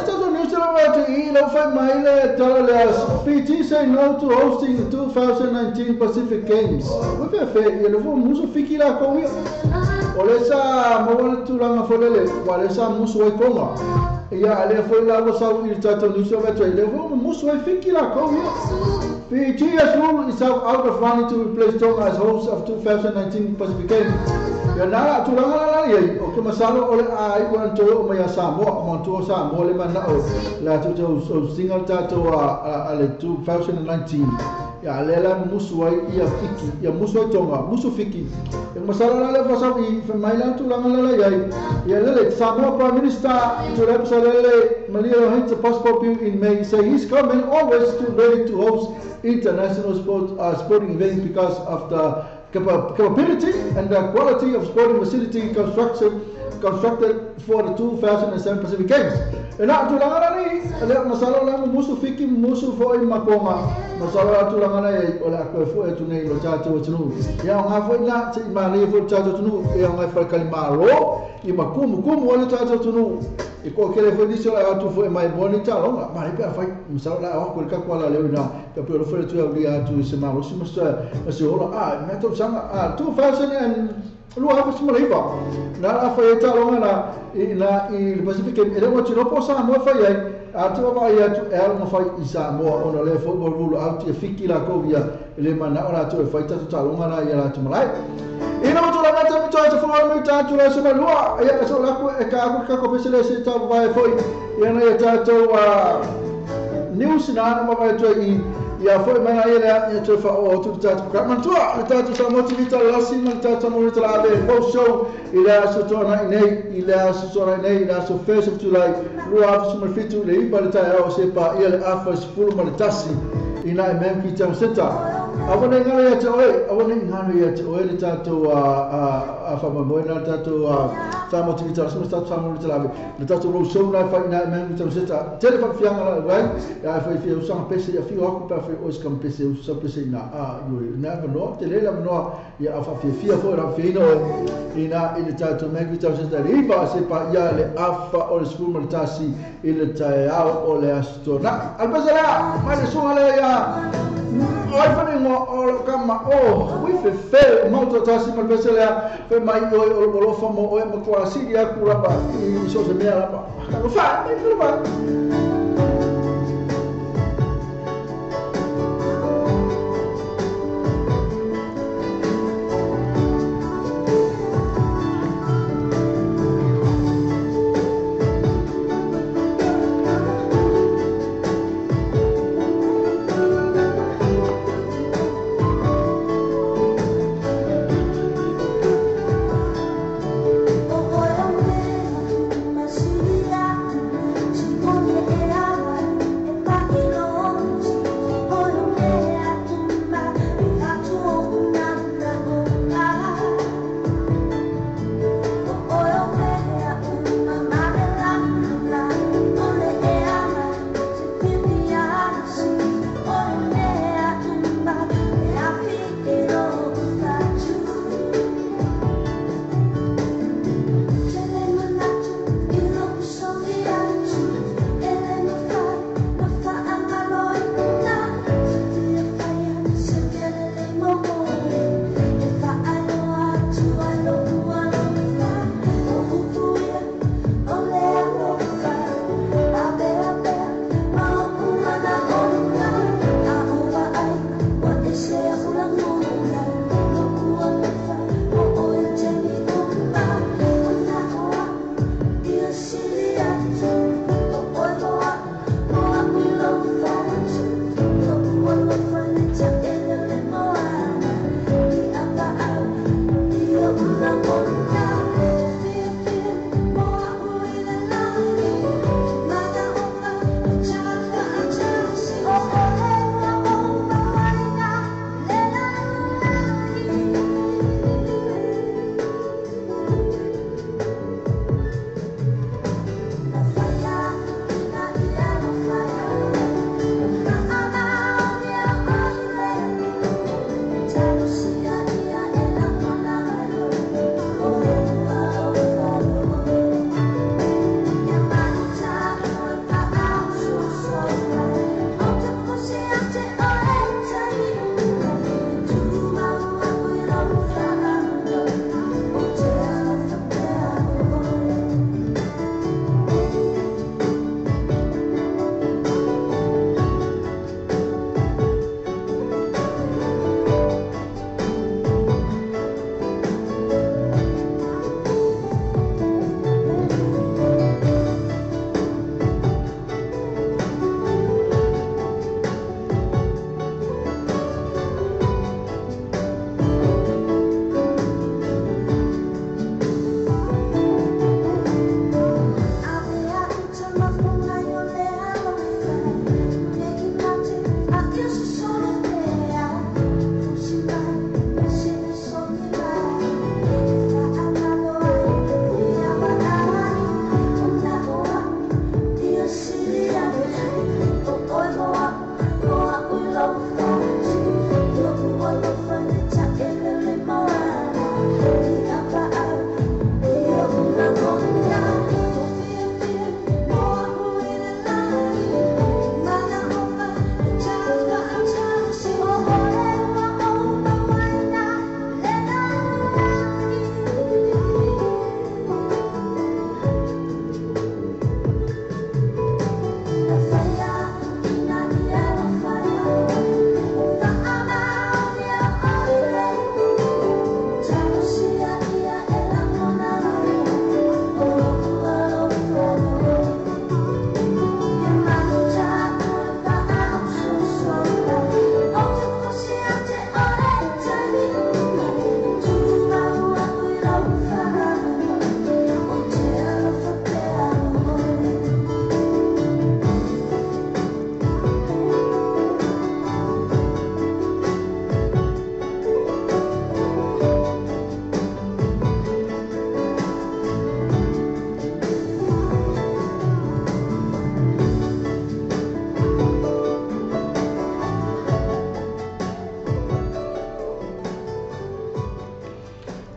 sta to news about ila fa maile to le PT say no to hosting the 2019 Pacific Games o pe fe ele vo muso fikira ko wi ole sa mo wala tulanga fo le wala sa muso e konga ia ale foi la lo sa il tato news about ele vo muso e fikira ko wi PG has ruled itself out of running to replace Tonga as host of 2019 Pacific Games. Ya na tulanga la ye o ke masalo ole ai wan to o mai Samoa mo to Samoa le mana o la to single tato ale 2019 ya le la musuai ia fiki ya musuai Tonga musu fiki e masalo la le fasa i fe mai la tulanga la ye ya le Samoa Prime Minister to represent Malia hits a passport bill in May say he's coming always to ready to host international sporting events because of the capability and the quality of sporting facility constructed for the 2007 Pacific Games. E na tulanga ni le masalo la musu fiki musu fo I makonga masalo tulanga na e ola ko fo e tunei lo tato tunu ya nga fo na ti mali fo tato tunu e nga fa kalimaro I makumu ole tato tunu e ko kele fo diso la tu fo e mai bonita longa ma pe fa masalo la ko ka kwala le na pe pe lo fo tu ya tu se ma rosi se ola na to sanga 2000 lu apa semua leva na fa eta longa na I Pacific ele mo tiro po sa mo fa ia atu ba ia tu el mo fa isa mo ona le fo bolu atu fiki la kovia ele mana ona tu fa eta tu longa na ia la tu malai ina mo tu la mata mo tu fo mo ta tu la suma lua ia so la ko e ka ko pesele se ta ba foi ia na ia tu news na mo ba tu ia foi mana ia tu fa o tu ta man tu ta tu sa motivita la sin ta ta mo ta be post show ila so to na ila so face of July lu af suma fitu le ba ta o se pa ia le afas full ma tasi ina e mea ki tau seta. Awane ngare ia te oe, awane ngare ia te oe le tātou a whamamoena, le tātou whamoti ki tau sima, tātou whamori te lawe. Le tātou rou sou nai whai ina e mea ki tau seta. Tere whakawhianga la rai, ia e whai whia usanga pese, ia whio aku pa whai ois kam pese, usa pese ina yui. Ina e manoa, te leila manoa, ia a whawhia fo, ra whia ino ina i le tātou mea ki tau seta. Riba se pa ia le afa o le skuma le tasi i le tae au o le asto. Na, albasa la, mai le sunga le ia, oi whani ngō o kama o, ui fe mauta tasi ma le lea, fe mai oi o lofa mo oe ma kua siri aku rapa i so se mea rapa. Kako wha, mai whirapa.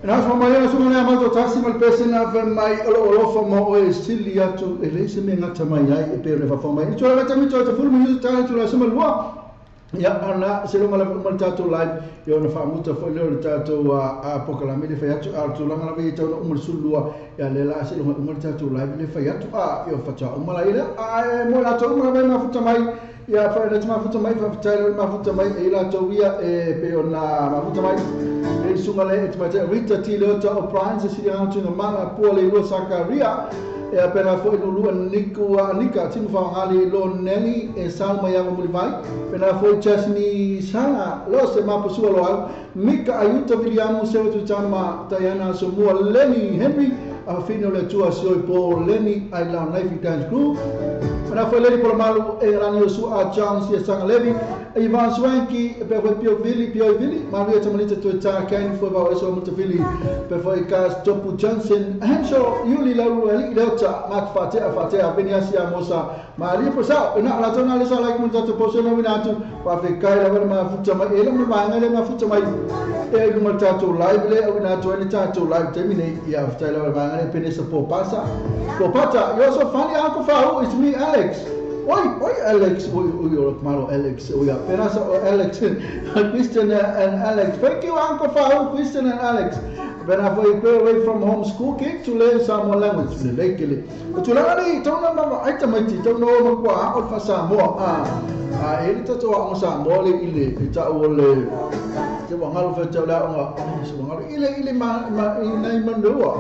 Nā sma mai ana sunga nea mato tasi mal pesena fa mai olo fa mo o e sili atu e leise me ngata mai ai e pere fa mai. Ito la tami to fulu mi ta tu la sema lua. Ya ana se lo mala mal tatu live yo na fa muta fo le tatu a pokala me le fa atu a tu la mala vi tau umur sulua ya le la se lo umur tatu live le fa atu a yo fa cha umala ila a mo la to umala na futa mai ya fa le tama futa mai fa tele ma futa mai e la to via e pe ona ma futa mai e sunga le e tama Rita Tilota o Brian se si atu na manga po le lo Sakaria e apena foi no lua nika timu fa ngali lo neli e salma ya mo vai pena foi chasni sala lo se ma posua lo au mika ayuta viliamu se tu tama tayana so mo Lenny Henry a fino le tua soi po Lenny ai la Navy Dance Crew pena foi Lenny por malu e rani su a chance e sanga levi Ivan Swanky pe foi Pio Vili Maria Tamalita tu ta kain foi va so mo vili pe foi Cas Topu Johnson Henshaw Yuli Lau Leuta mat fate a Beniasia Mosa Maria Posa na la tona le sa like mo tatu poso na winatu pa fe kai la ma futa mai ele mo ba ngale ma futa mai e mo tatu live le winatu ele tatu live terminate ya futa la ba ngale penesa popata you so funny uncle Fau it's me Alex Oi Alex oi malo Alex oi apenas Alex Christian and Alex thank you uncle Fau Christian and Alex when I go away from home school kids to learn some more language lekele tu la ni tona mama ai tamati tona o kwa o fa Samoa ele tato o Samoa le ile ta o le te wa ngalo fa tala o ngalo ile ma nai mandua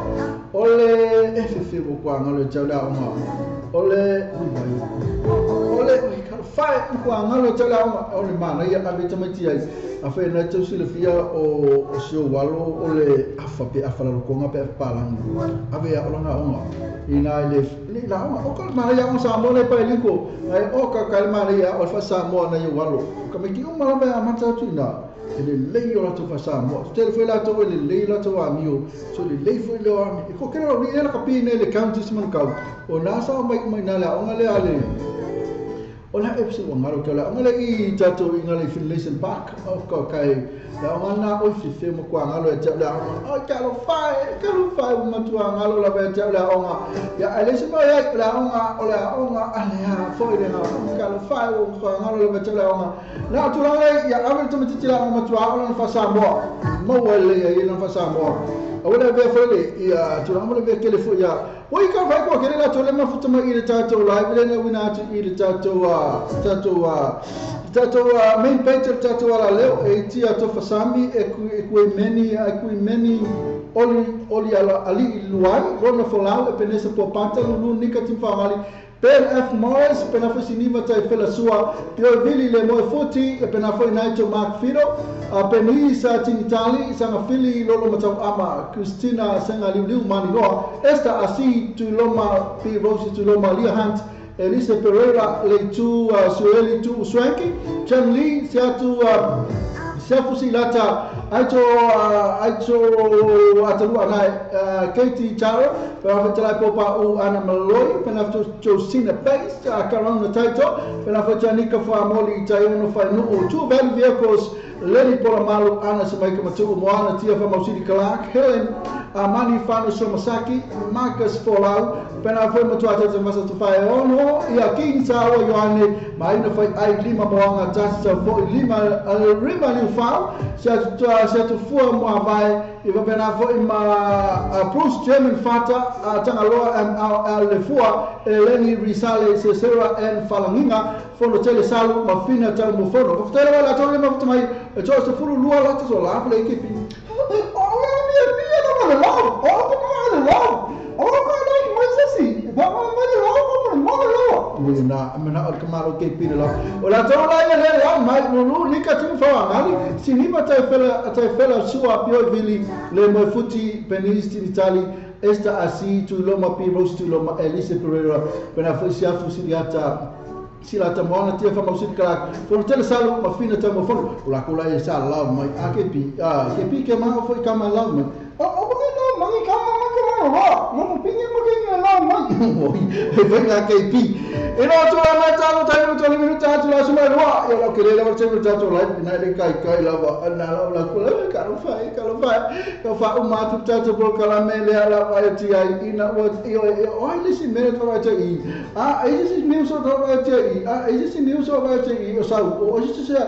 ole FF o kwa ngalo tala o ole fai kwa ngalo tala o le mana ia ka tamati ai a fe na tu silafia o sio walo ole afa la konga pe palang ave ya olanga onga ina le la onga o ka maria o sa mo le pa liko ai o ka maria o fa sa mo na yo walo ka me ki o mala ba amata tu ina ele lei o to fa sa mo te foi la to ele lei la to amio so le lei foi lo ami ko kero ni ela ka pine le county man ka o na sa mai na la onga le ale Ola episode ngaro kala ngale I tato ngale Finlayson Park o ka kai la ngana o fi mo kwa ngalo e tabla o kalo fai mo tua ngalo la be tabla onga ya alesi mo ya la onga ale ya foi de ngalo kalo fai o kwa ngalo la be tabla onga na tu la ya avel to mitila mo tua o fa sa mo wele ya ina fa sa mo Ola be fole ya tu la mo be kele fo ya Oi ka vai ko kele la tole ma futa ma ile tato live le na wina tu ile tato main page tato ala leo e tia to fasami e ku many oli ala ali luan rona folau e penesa popata lu nika timfamali Per F Morris pena foi siniva tai fela sua Pio Vili le moi futi e pena foi Nigel Mark Fido a peni sa tinitali sanga fili lolo matau ama Christina sanga liu mani loa esta asi tu loma pi Rosie tu loma Lia Hunt Elise Pereira le tu Sueli tu Swanky Chen Lee siatu Sefusi lata aito ataru anai Katie Chara pena tala popa u ana maloi pena Josina Bates karona taito pena Nika fa moli tayono fa no two van vehicles Lenny Polamalu ana semaika matu moana tia fa Mausidi Clark Helen Amani Fano Somasaki Marcus Folau pena foi matu atata masa tu fa ono ia king sawa yoane maina foi ai lima moanga tasa foi lima rima fau se tu for mo vai e va bena foi ma Bruce German fata tanga loa le fua Lenny Risale se sera en falanginga fono tele salu ma fina tau mo fono fotele wala tole ma fotomai e to se furu lua la to la play kipi na amena al kamaro ke pila o la tola ya le ya mai no nika tu fa ngali sinima tai fela sua Pio Vili le mo futi penisti d'Italia esta asi tu loma pi Rosie tu loma Elise Pereira pena foi sia fusiliata silata moana tia fa Mausidi Clark for tele salu ma fina ta mo fon la kula e sa la mai kepi ke ma foi kama la mai o no mangi kama ma no pinye mo ke no mai e venga KP e no to na talo tai to le minuta to la suma roa e la que le va sempre to la na le kai la va na la kula ka lo fai ka fa o matu tato por kala mele ala vai ti ai ina o ai lisi me to vai ti ai isi news to vai ti ai isi news to vai ti o sa o isi se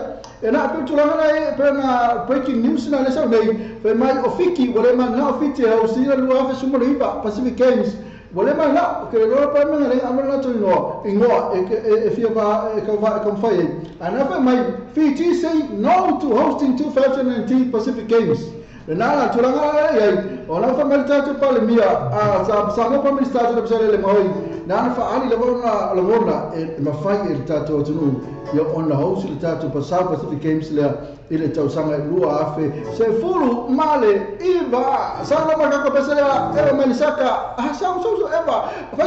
e na pe tula na e pe na breaking news na le sa nei pe mai o fiki wole ma na fiti o si la lua fe sumo riba Pacific Games wole ma na ke lo pa me le amana to no ingoa e fia va e ka fai ana pe mai fiti say no to hosting 2019 Pacific Games na tula na ai ona fa mal ta pa le mia a sa no pa mi sta to le mai na fa ali le bona e ma fai il tato tunu io on la house il tato pa South Pacific Games le ile tau sanga lua afe se fulu male iva sana maka ko pesela e ma saka sa eva fa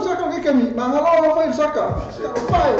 saka ke kemi mangalo fa saka fai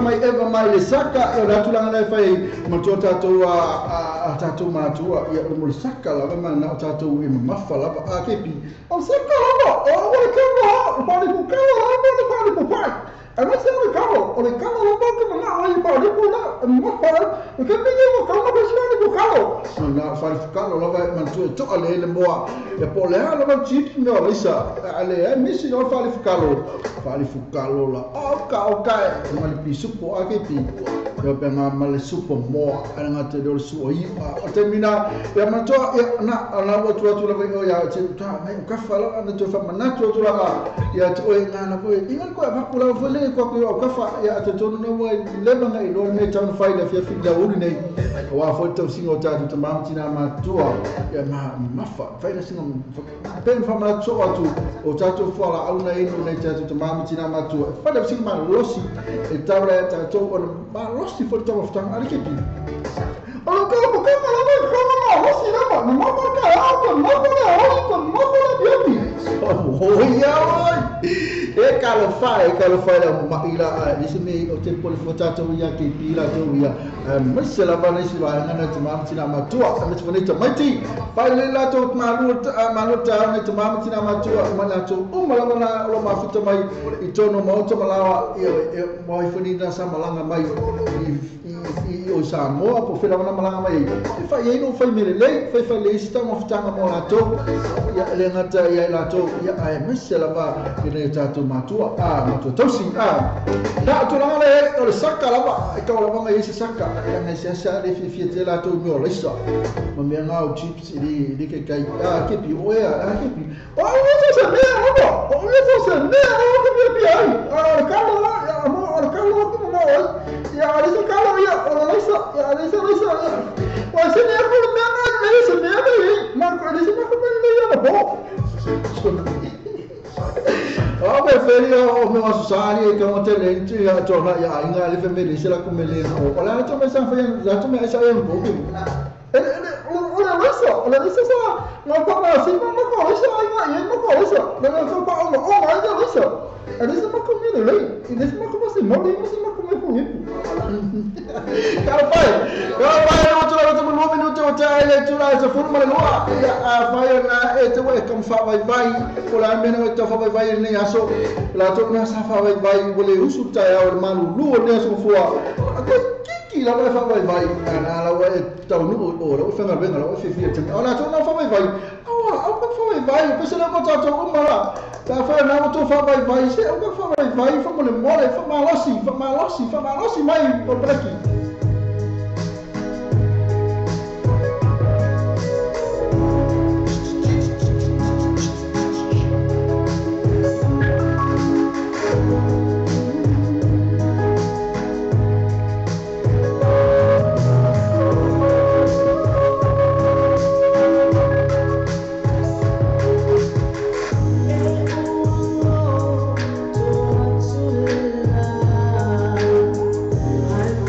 mai eva mai le saka e la tulanga le fai mo tatou a tatou matua ia mo le saka la ma na tatou e mafa la a kepi o saka la o le kamo pa le kamo la pa le pa e ma se le kamo o le kamo la pa ke na ai pa le pula mapa, o que me deu calma para cima do calo. Na faz calo lá vai mantu to ale le moa. E por lá lá vai chip no lisa. Ale é misi no faz calo lá. Oka, mal pisu po ake pi. Eu penga mal supo mo ana te do su oi. Termina ya mantu na watu la vai ya ta mai ka fala ana to fa manatu to la ya to ngana ko ingal ko fa kula vole ko ka fa ya to to no mo le banga I do me town fight if you feel the wood nei wa fo to singo ta to mam tina ma tua ya ma fa fai na singo pen fa ma to atu o ta to fo la au nei no nei ta to mam tina ma tua fa da singo ma losi e tabra ta to on ma losi fo to of tang ali ke pi o ko ma losi na ma ma ko ka au ma ko na bi oh ya e calo fai la ma ila disse me o tempo le fotato ya ke pila to ya mas la bana si ba ngana te mam tina ma tua ma te bonita mati fai le la to ma luta ne te mam tina ma tua ma la to la bana lo ma futa mai I tono ma o malawa e mo I funi na sa malanga mai I o sa mo po fela na malanga mai e fai e no fai me le fai le sta mo futanga mo la to ya le ngata ya la to ya ai mas la ba ne ta matua matua tausi da to la le o le saka la ba e ka la ba ngai se saka ya ngai se sa le fi te la to mi o le sa ma me nga o chips di ke kai ke pi o ya ke pi o no se me o no se me o ke pi ai ka la ya mo ka la ko mo ya ale se ka la ya o la sa ya ale se la sa wa se ne ko me nga le se me ma ko le se ma ko me ya na bo o me ferio o me asari e como talento ya torna ya inga le femele se la come le o la to me san fa ya to me sa un po la lisa sa no pa ma si ma ko lisa ai ma ye ma ko lisa la so pa o ma ya lisa adesso ma come lei adesso ma come si mo ma come cara pai o to no minuto o ta ele tu la se forma le lua ya fai na e te we come fa vai o la meno e to fa vai ne aso la to na sa fa vai vole usu ta ya o manu lu ne so fua kiki la fa vai na la we ta no o la fa venga la fi te la to na fa vai au fa vai pe se la mo ta to o mala ta fa na to fa vai se o fa vai fa mo le mole fa malosi mai por aqui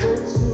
I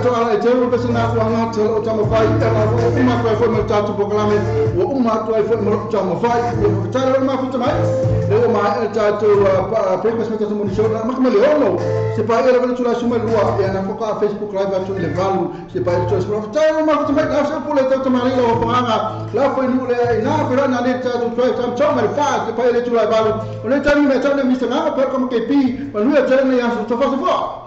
to ala te ro pesa na wanga te lo tama fai e la o uma ko fo mo tatu proclame o uma ko fo mo tama fai o tara ma futa mai e o ma tatu breakfast met tatu mo show na ma le ono se pa era vele tula suma lua e na foka Facebook live atu le valu se pa era tula tara ma futa mai na se pule tatu mari lo panga la foi nu le na pero na le tatu tam chama fa se pa era tula valu o le tani me tani mi sta per como che pi ma lui a tani ya so fa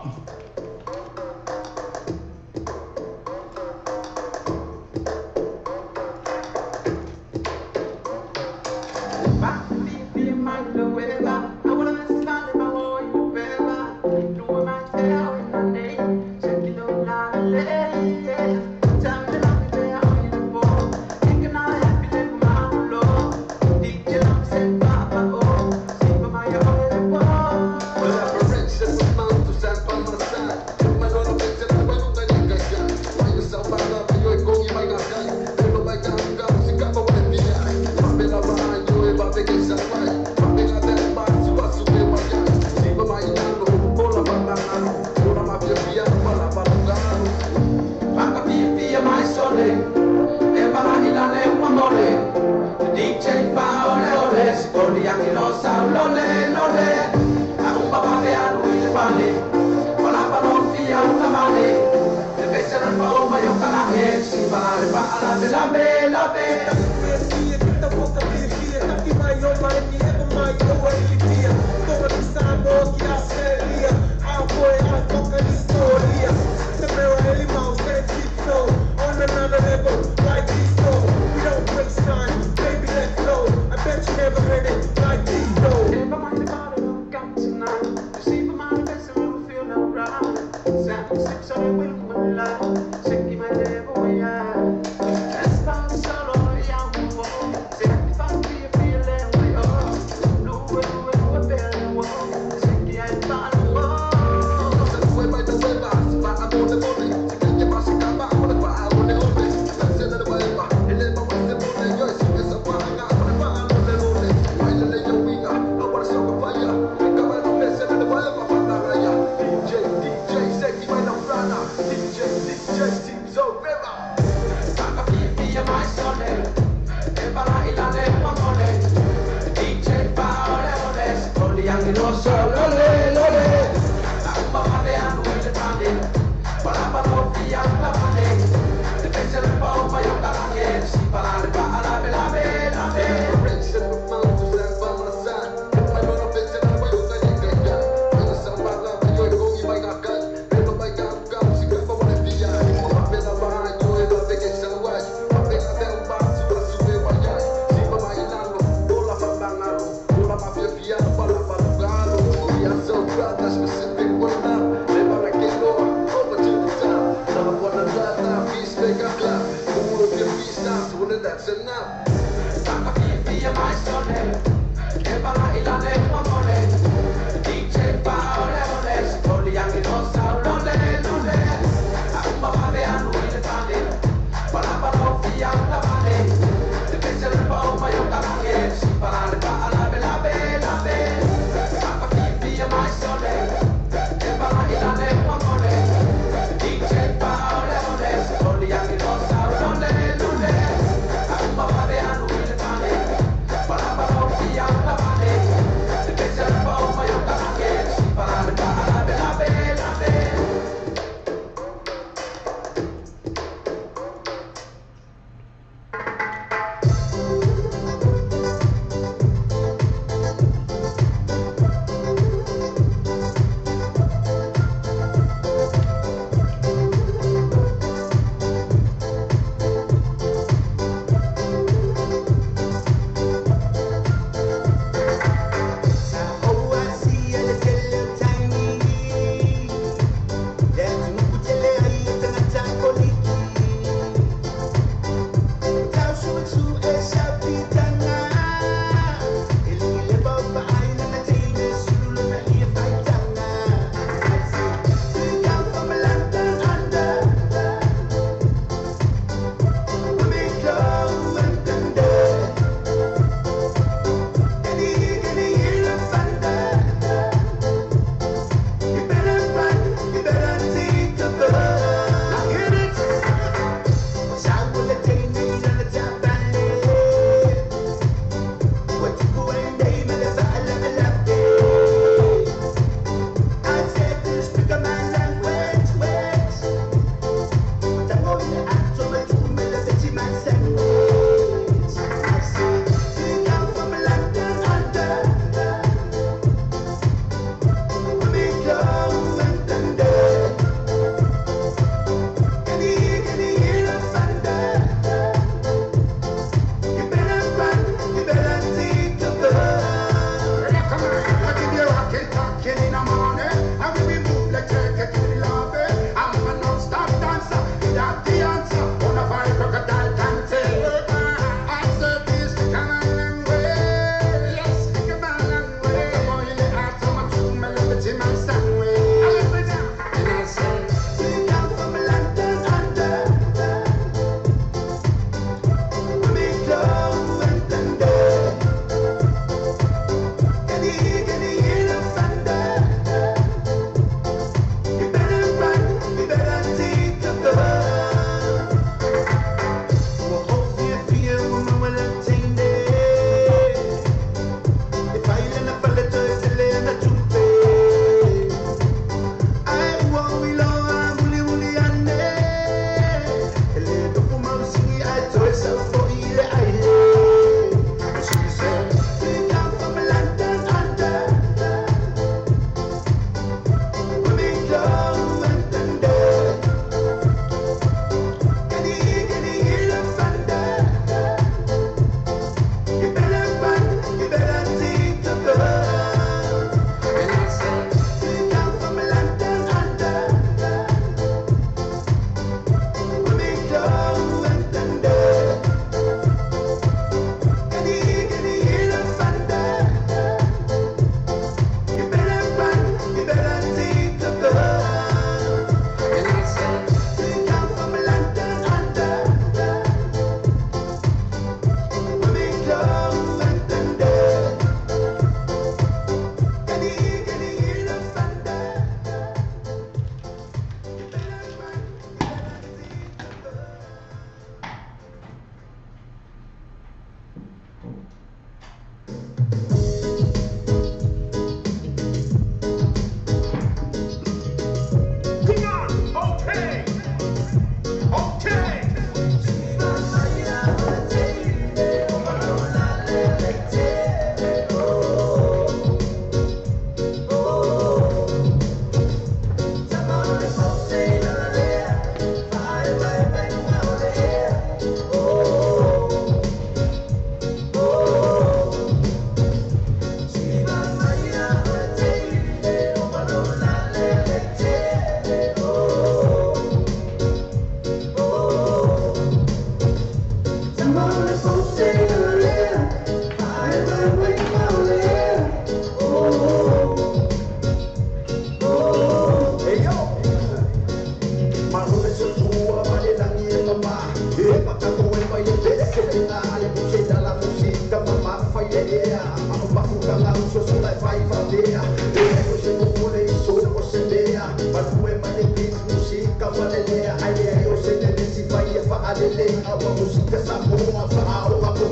le awa musika sa ko fa au ma ko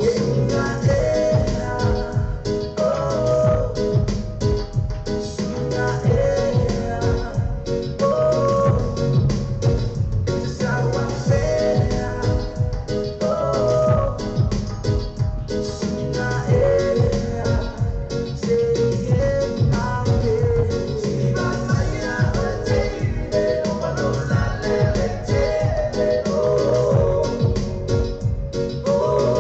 Oh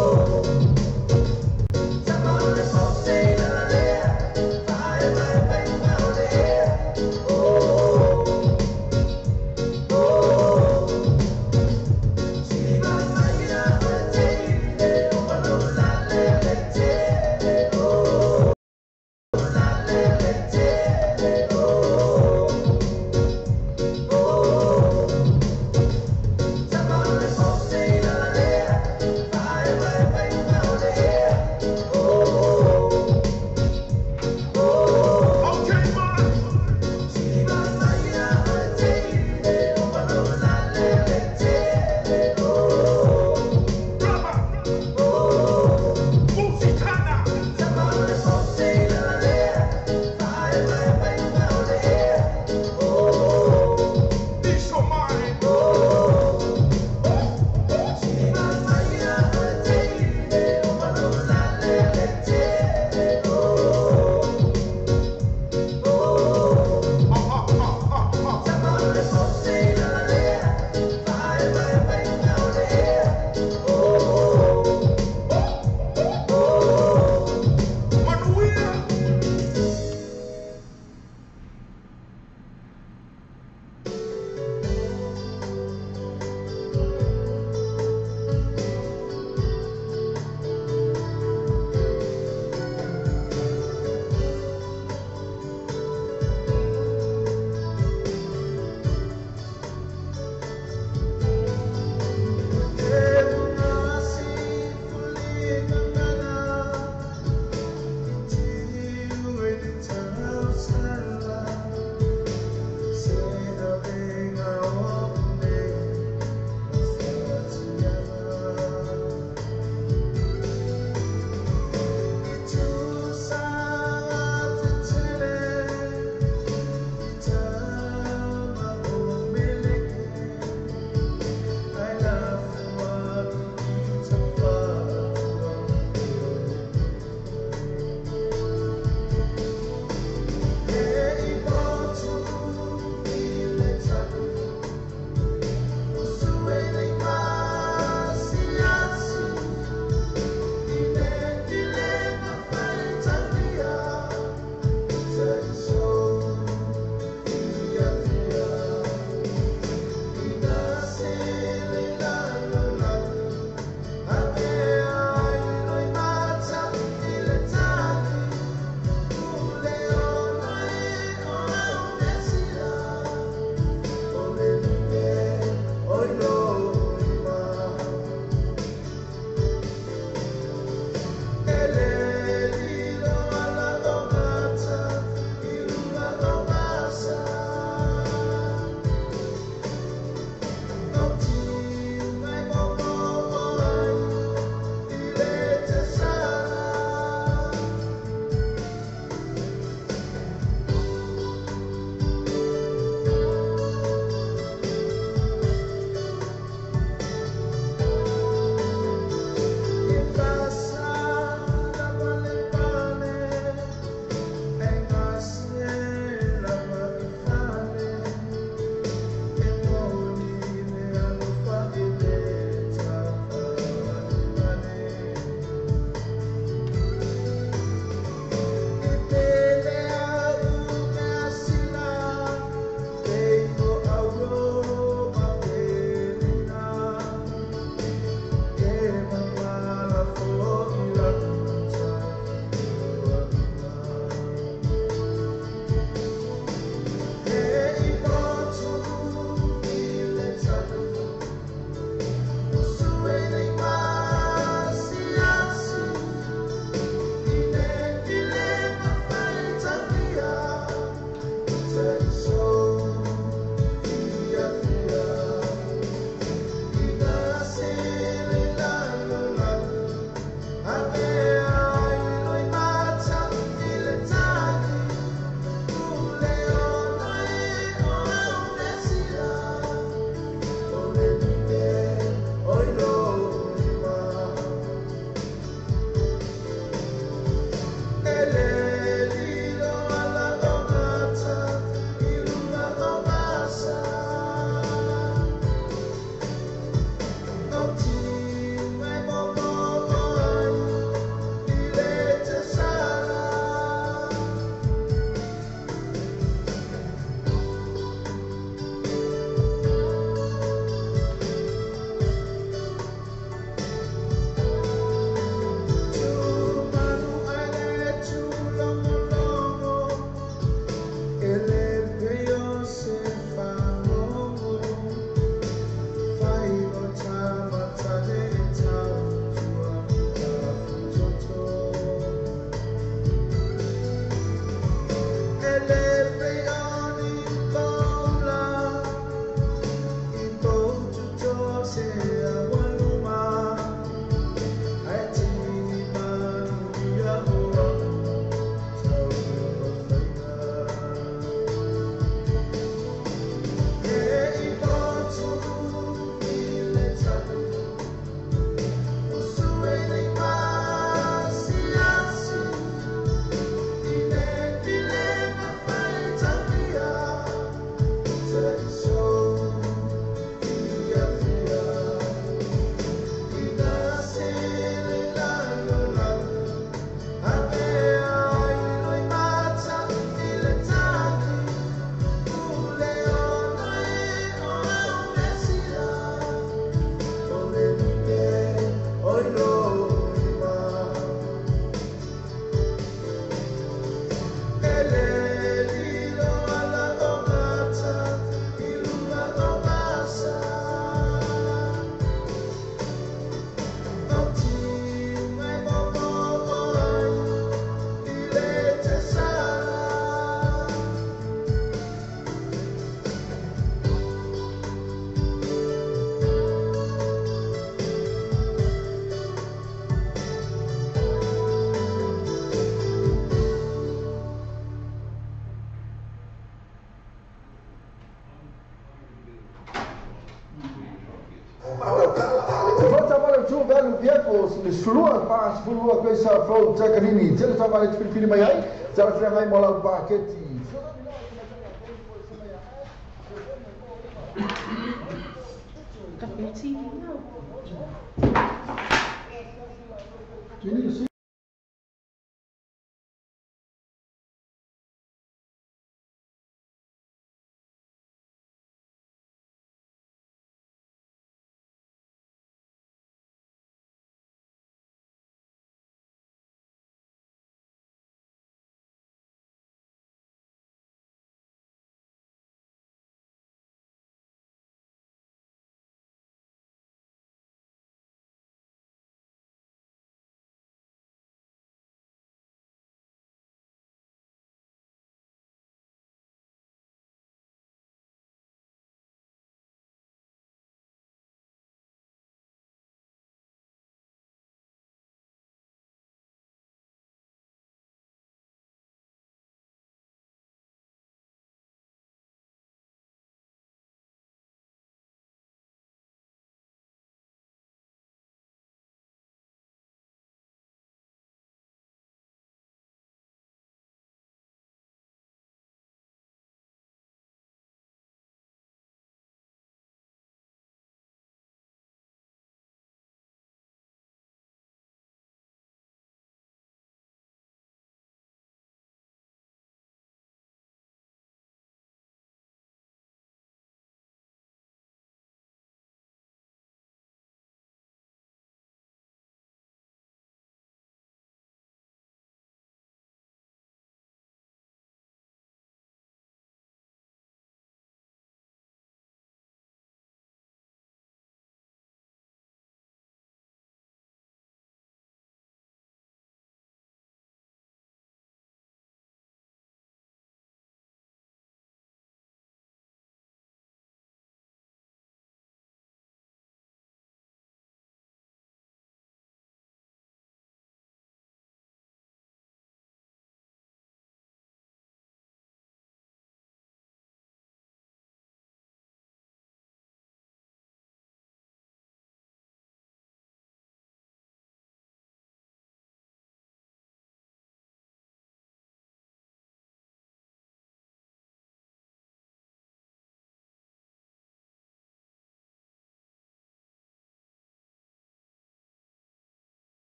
two value vehicles ni sulua pas pulua kaisa flow takanini tele tamale Pilipili mai ai tara franga mai mola paketi Do you need to see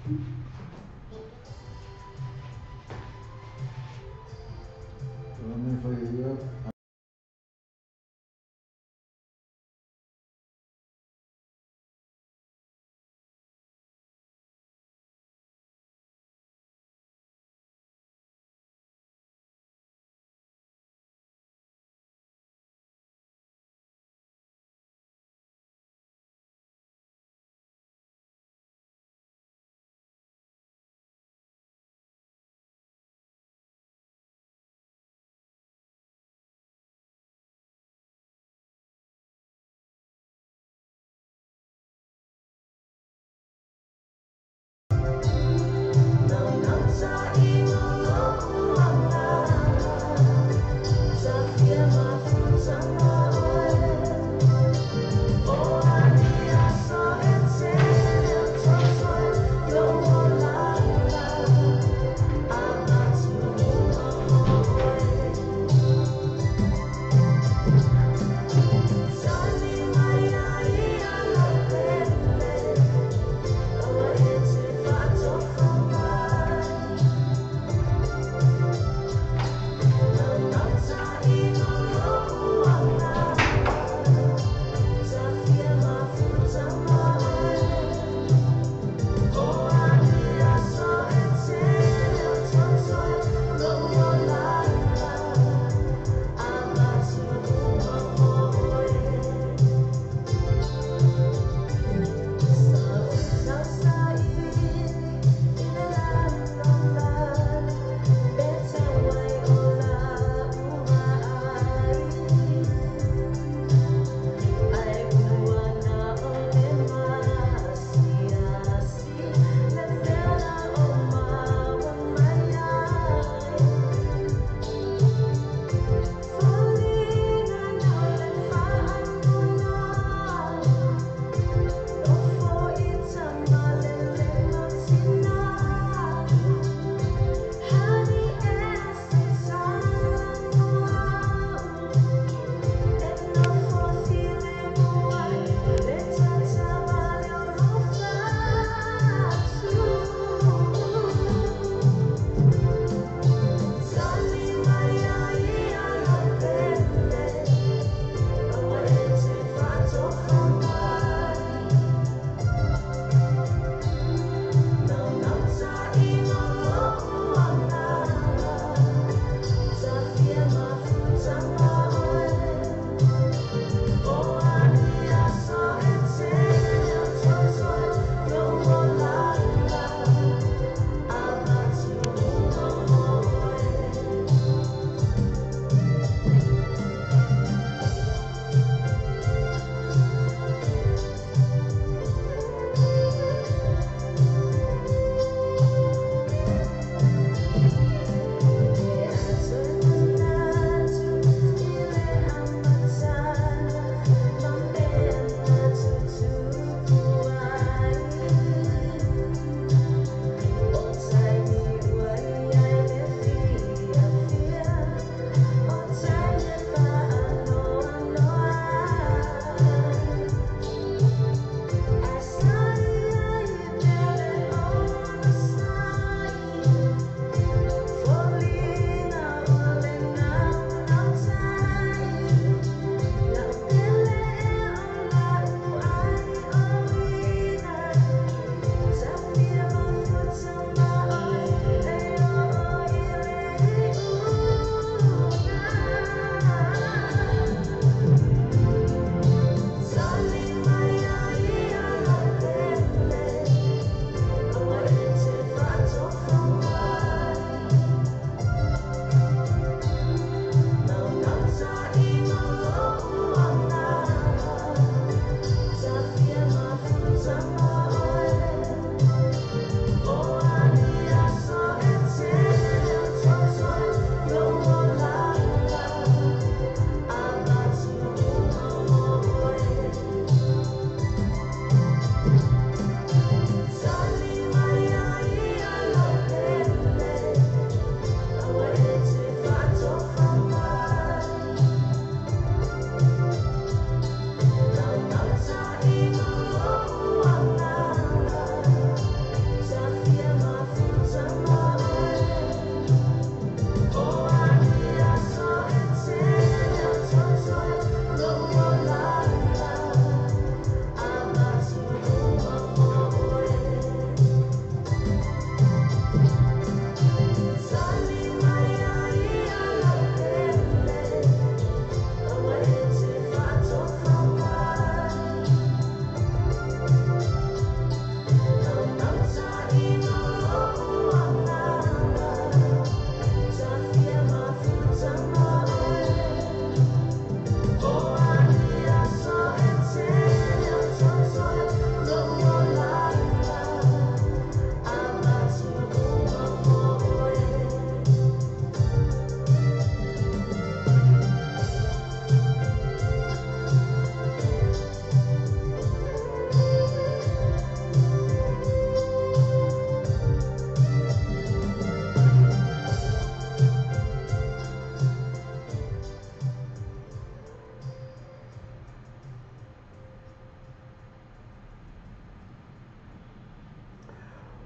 Ini foi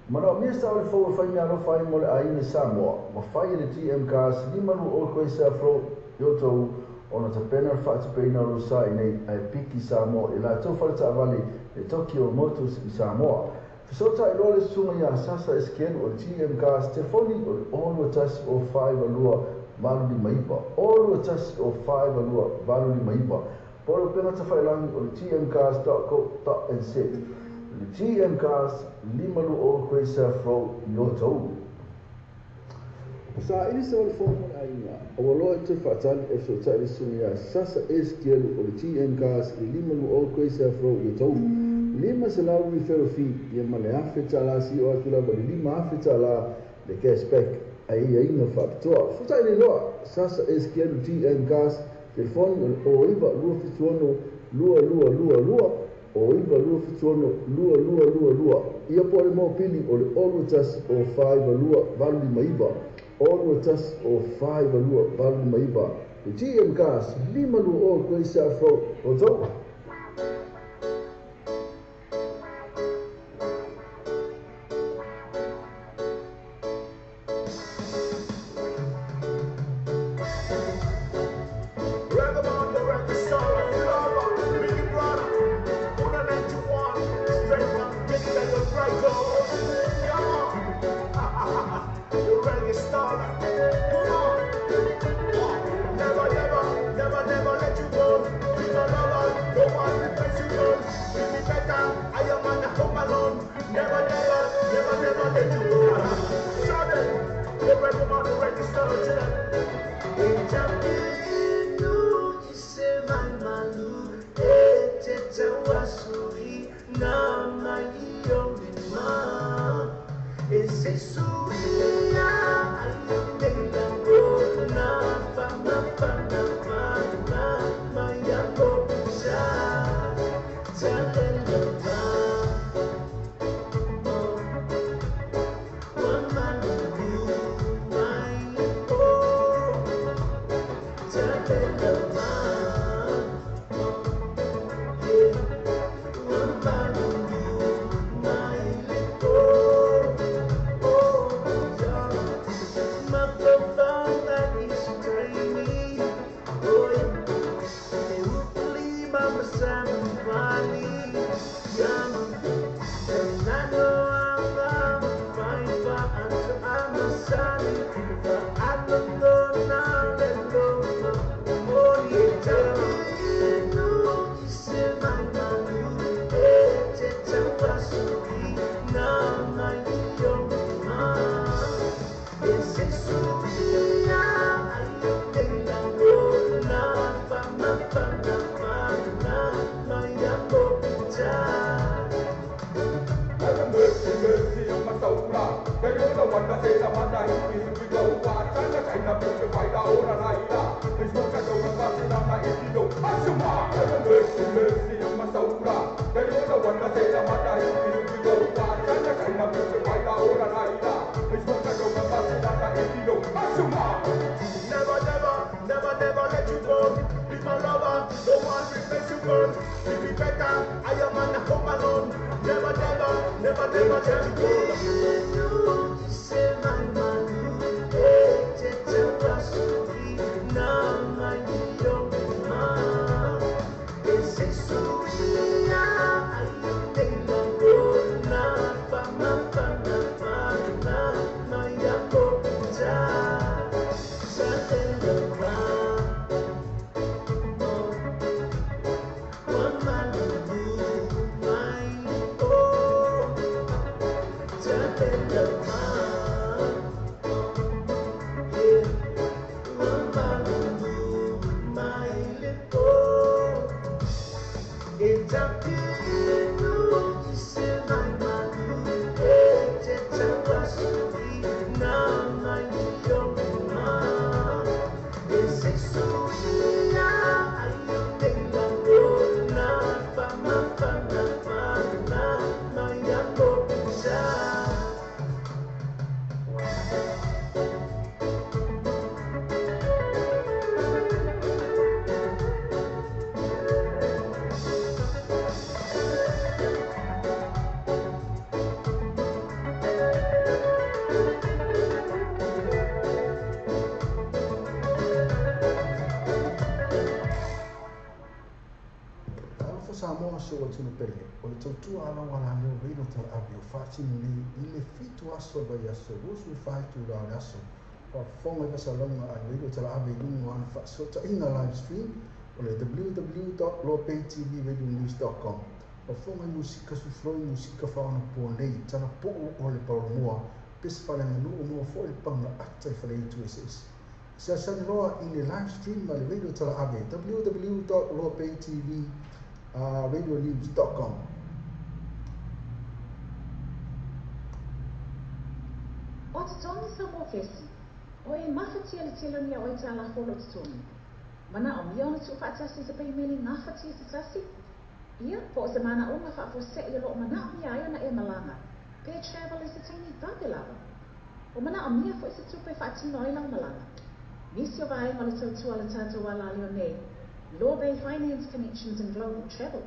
Mana mia sa ole fo fa ina ro fa mo le ai ni Samoa. Ma fa le TM cars ni manu o ko sa fro yo to ona ta pena fa ta pena ro sa nei ai piki Samoa e la to fa ta vale e Tokyo Motors i Samoa. Fisota i lole sunga ya sasa esken o TM cars Stefani o ono tas o 5 alua valu di maipa. Ono tas o 5 alua valu di maipa. Polo pena ta fa lang o tmcars.co.nz. TM Cars limalu o koe sa fro yo tau. Sa ini sa wale formula aina. O waloa te whaatali e so tali sungia sasa eskielu o TM Cars limalu o koe sa fro yo tau. Lima sa lau ni whero fi ia male awhi tala si o atula wale lima awhi tala le cashback a ia inga whapitoa. Futai le loa sasa eskielu TM Cars telefoni o iwa lua fituono lua o iwa lua fituono lua ia po le mo pili o le olu tas o 5 lua valu lima iwa olu tas o 5 lua valu lima iwa le TM Cars lima lua o koe sa fro o tau. pele. O le tautua ala wala leo reino tala avi o whaatini nei I le fitu aso vai aso. Usu whaitu la le aso. Wa fonga ka salonga a reino tala avi lungu an whaasota inga live stream. O le www.lopaytvradionews.com. Wa fonga musika sufloi musika whaana po nei. Tana po o le paromoa. Pes whananga nuu mua fo le panga ata I whale itu SS. Sa loa I le live stream ma le radio tala ave www.lopaytvradionews.com. O te tonu sa mo fesi, o e mawhatia le telo nia o I tala holo te tonu. Mana o miona tu whaatasi se pei mele ngā whatia se tasi. Ia, po o se mana o ngā whaafo se I lo o mana o mia aia na e malanga. Pay travel is a tiny babylava. O mana o mia fo I se tupe whaatino I lau malanga. Nisi o vai ma le tautua le tātou ala leo nei. Law Bay Finance Connections and Global Travel.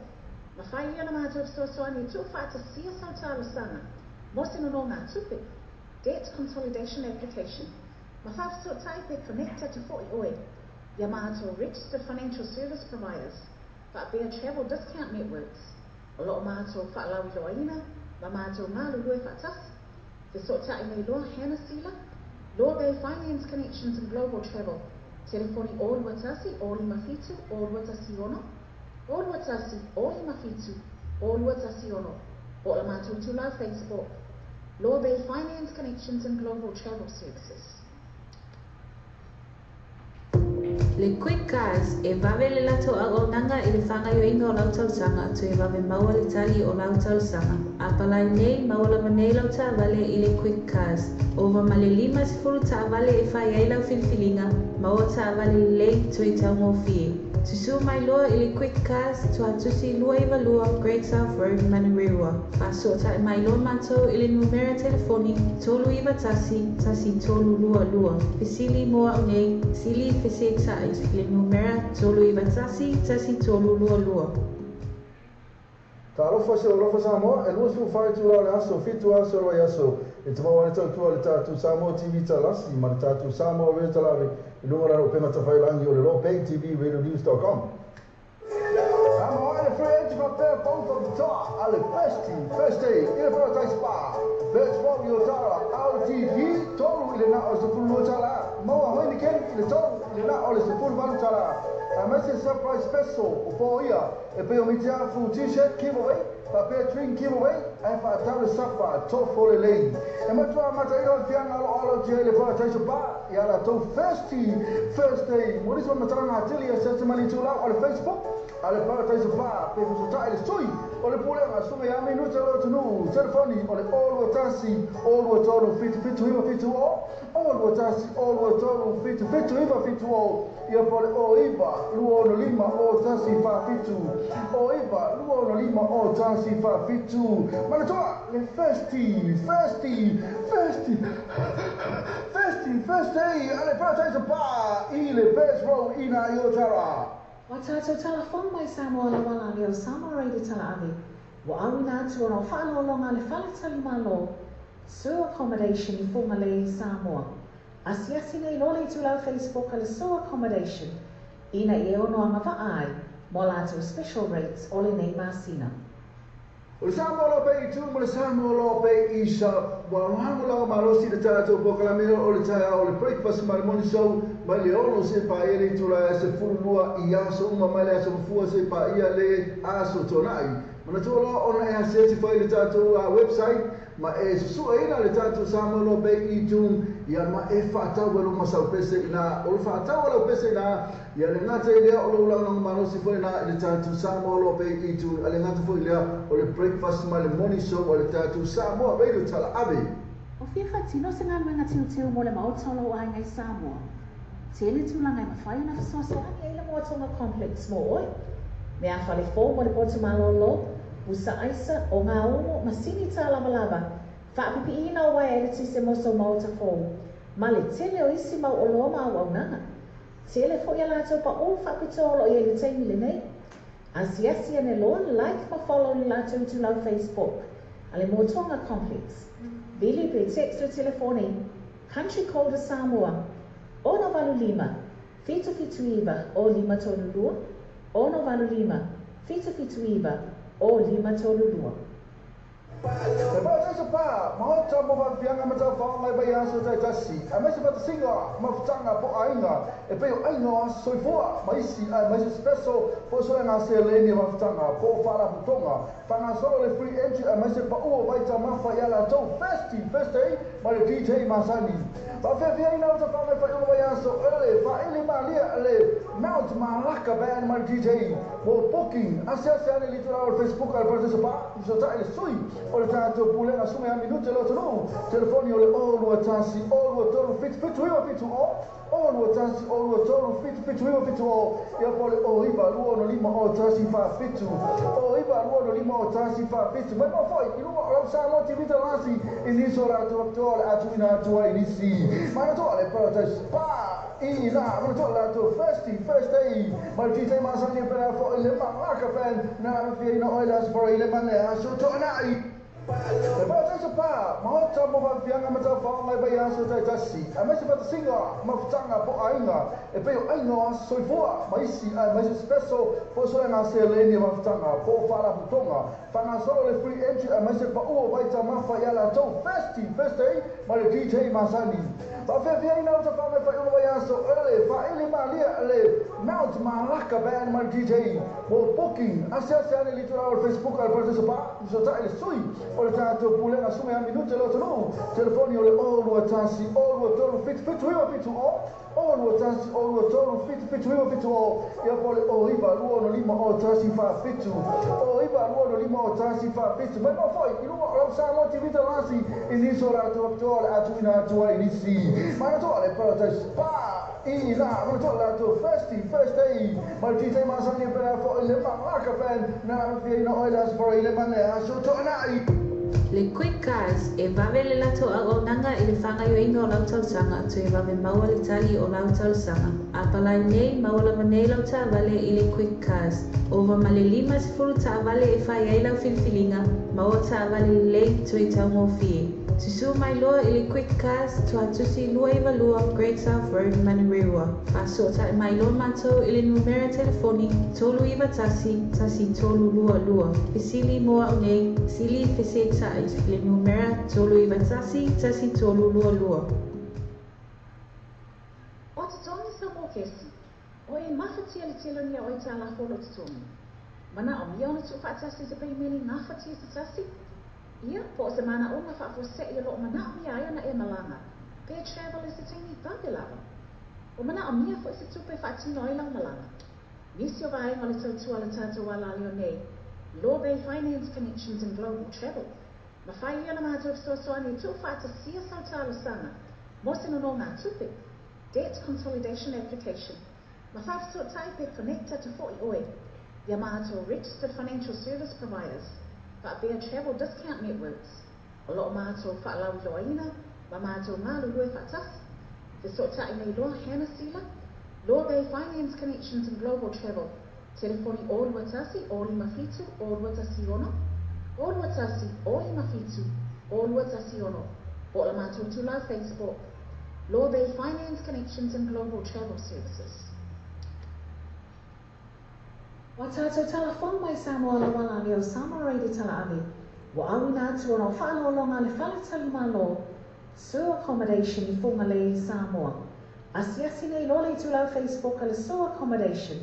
Ma whai ia na mātou soasoani tu whaatasia sau tāla sanga. Mosino no ngā tupe. Debt consolidation application. Ma whaafso tai pe connecta to 40 oe. Ia mātou registered financial service providers. Whaapea travel discount networks. O loo mātou whaalawi loaina. Ma mātou ngālu lue whaatasi. Te sota I nei loa Hannah Sila. Law Bay Finance Connections and Global Travel. Telefoni o Watasi, o Mafitu, o Watasi ono. O Watasi, o Mafitu, o Watasi ono. O la matutula Facebook. Law Bay Finance Connections and Global Travel Services. Le quick cars e vave le lato a o nanga I le whanga yo inga o lautau sanga tu e vave maua le tali o lautau sanga. A palai nei maua manei lauta vale I le quick cars. Ova male lima se furu ta vale e whai ai lau filfilinga, maua ta vale lei tu I tau mo fie. Tusu mai loa I le quick cars tu atusi lua I valua Great South Road Manurewa. Whasota e mai loa matou I le numera telefoni tolu I tasi tolu lua lua. Fisili moa o nei, sili fese tai I le numera tolu I tasi tolu lua lua. Ta alofa se alofa Samoa, e lua su whai tu la le aso, fitu aso roi aso. E te maua le tautua le tātu Samoa TV talasi, ma le tātu Samoa Reo Talawe, I lunga raro pemata whailangi o le lopaytvradionews.com. Samoa and a free agent up there, both of the top, ale first day, in a paradise spa, first row Yotara, out TV, tolu I le na o se pulu tala, maua hoini ken I le tolu I le na o le se pulu valu tala. A message surprise special o po ia, e pe o mitia full t-shirt giveaway, pa pe drink giveaway, e pa tau safa to for le lei. E matua mata io fianga lo je le fa tai ba, ia la to first day. Mo diso mataranga atili e se mali tu la o le Facebook, ale pa tai ba, pe fu ta ele soi, o le pule ma sunga ya minu telo tunu, telefoni o le all watasi, all watolo fit hiva fitu o, all watasi, all watolo fit hiva fitu o, ia pole o iba. Luo no lima o tasi fa fitu. O iba, luo no lima o tasi fa fitu. Manatoa, le festi. First day, ale paradise pa, I le first row ina Yotara. Wa tātou telefon mai Samoa la wala leo Samoa reidi tala avi. Wa awina atu ono whano longa le whaletali malo. Sewer accommodation I funga le Samoa. Asiasi nei lole tu lau Facebook ale sewer accommodation. Ina I ono anga ai, mo lato special rates ole nei masina. O le Samoa lo pe I tu, mo le Samoa lo pe I sa, wa hango lao marosi le tātou pokalamina o le taia o le breakfast ma le morning show, ma le ono se pa ele I tu la se furulua I aso uma ma le aso fua se pa ia le aso tonai. Mana tu lo ona e aseti foi le tātou website, ma e susua ina le tātou Samoa lo pe I tu, ia ma e whaatau walo masau pese ina, o le whaatau walo pese ina, ia le ngata I lea o lo ulau nang marosi foi ina le tātou Samoa lo pe I tu, ale ngata foi lea o le breakfast ma le morning show o le tātou Samoa radio tala ave. O fia whatino se ngā luenga tiu mo le maotolo o ai ngai Samoa. Tele tūlanga I mawhai na whasoase ani eila mua tonga complex mo oi. Me a whale fō mo le potu malolo, usa aisa o ngā ono masini tā lava lava. Whaapipi ina o wai ele tise moso maota fō. Ma le tele o isi mau o loa mau au nanga. Tele fo ia lātou pa o whapitolo I ele teimi le nei. Asiasi ane loa like ma follow ni lātou tu lau Facebook. Ale mo tonga complex. Bili pe text o telefoni. Country code Samoa. Ono valu lima. Fitu iwa o lima tonu lua. Ono valu lima. Fitu iwa o 532. Sebab saya sepa, mahu coba berfiang sama coba ngai bayar sesuai tasi. Ama sebab singa, mafcanga po ainga. Epeyo ainga soifua, maisi special po soalnya ngasih leni mafcanga po fala butonga. Pangasolo le free entry, ama sebab baca mafa yala to festi, mari DJ masani. Bafe fiang ina coba ngai bayar bayar so ele, fa ele malia ele. Mount Malaka band mari DJ. Po booking, asia ni literal Facebook al participar, so tak ele sui. Olha tanto pulando a sua minuto lo no telefone ole all o tasi all o toro fit all o tasi all o toro fit ya pole o iba luo no lima o tasi fa fit o iba luo no lima o tasi fa fit mas não foi e não ora sa mo tivita lasi iniso la to atuina tua inisi ma to ale para pa e lá ma to la to first day ma DJ masani para fo ele Malaka fan na fi no oilas for ele manne so to na sebab saya sepa, mahu coba berfiang sama coba ngai bayar sesuai tasi. Ama sebab singa, mafcanga po ainga. Epeyo ainga soifua, maisi special po soalnya ngasih leni mafcanga po fala butonga. Pangasolo le free entry, ama sebab baca mafa yala to festi, mari DJ masani. Bafe fiang ina coba ngai bayar so ele, fa ele malia ele. Mount Malaka band mari DJ. Po booking, asia ni literal Facebook al participar, so tak ele sui. Olha tanto pulando a sua minuto lo no telefone ole all o tasi all o toro fit all o tasi all o toro fit ya pole o iba luo no lima o tasi fa fit o iba luo no lima o tasi fa fit mas não foi e não ora sa mo tivita lasi iniso la to atuina tua inisi ma to ale para pa e lá ma to la to first day ma DJ masani para fo ele Malaka fan na fi no oilas for ele manne so to na Le quick cars e vavele la to o nanga i le whanga yo ingo lau tausanga to e vave maua le tali o lau tausanga. A palai nei maua la manei lau ta vale i le quick cars. Ova male 5 ta vale e whai ai lau filfilinga, maua ta vale lei to i tau mo fie. Tusu mai loa i le quick cars to atusi lua i valua Great South Road Manurewa. Whasota mai loa matou i le numera telefoni tolu iwa tasi tolu lua. Pisili moa o nei, sili fese tai le numera tolu iwa tasi tolu lua. O te tongi sa mo kesi, o e mawhatia le tila nia o i tā la holo te tongi. Mana o miona tu whaatasi te pei meni ngā whatia te tasi? Ia, po se mana o ngā whaafose i lo mana o mia aia na e malanga. Pea travel is the tingi pāke lava. O mana o mia fo se tupe whaatino i lau malanga. Nisi o vai ngole tautua le tātou ala leo nei. Law Bay Finance Connections and Global Travel. Ma whai ia na mātou soa ni tu whaatasia sau tālo sanga. Mosino no ngā tupe. Debt Consolidation Application. Ma whaafsot taipe connecta to 40 oi. Ia mātou Registered Financial Service Providers. Bear Travel Discount Networks. A lot of mātou whaalawi loaina, ma mātou ngālu lue whaatasi. Te sota i nei loa Hannah Sila, Law Bay Finance Connections and Global Travel. Telefoni o luatasi, o limafitu, o luatasi ono. O luatasi, o limafitu, o luatasi ono. O la mātou tula Facebook. Law Bay Finance Connections and Global Travel Services. Wa tātou telefon mai Samoa la wala leo Samoa reidi tala avi. Wa awi nā tua no whaanolonga le whaletali malo. Sewer accommodation I whunga le Samoa. Asiasi nei lole tu lau Facebook le sewer accommodation.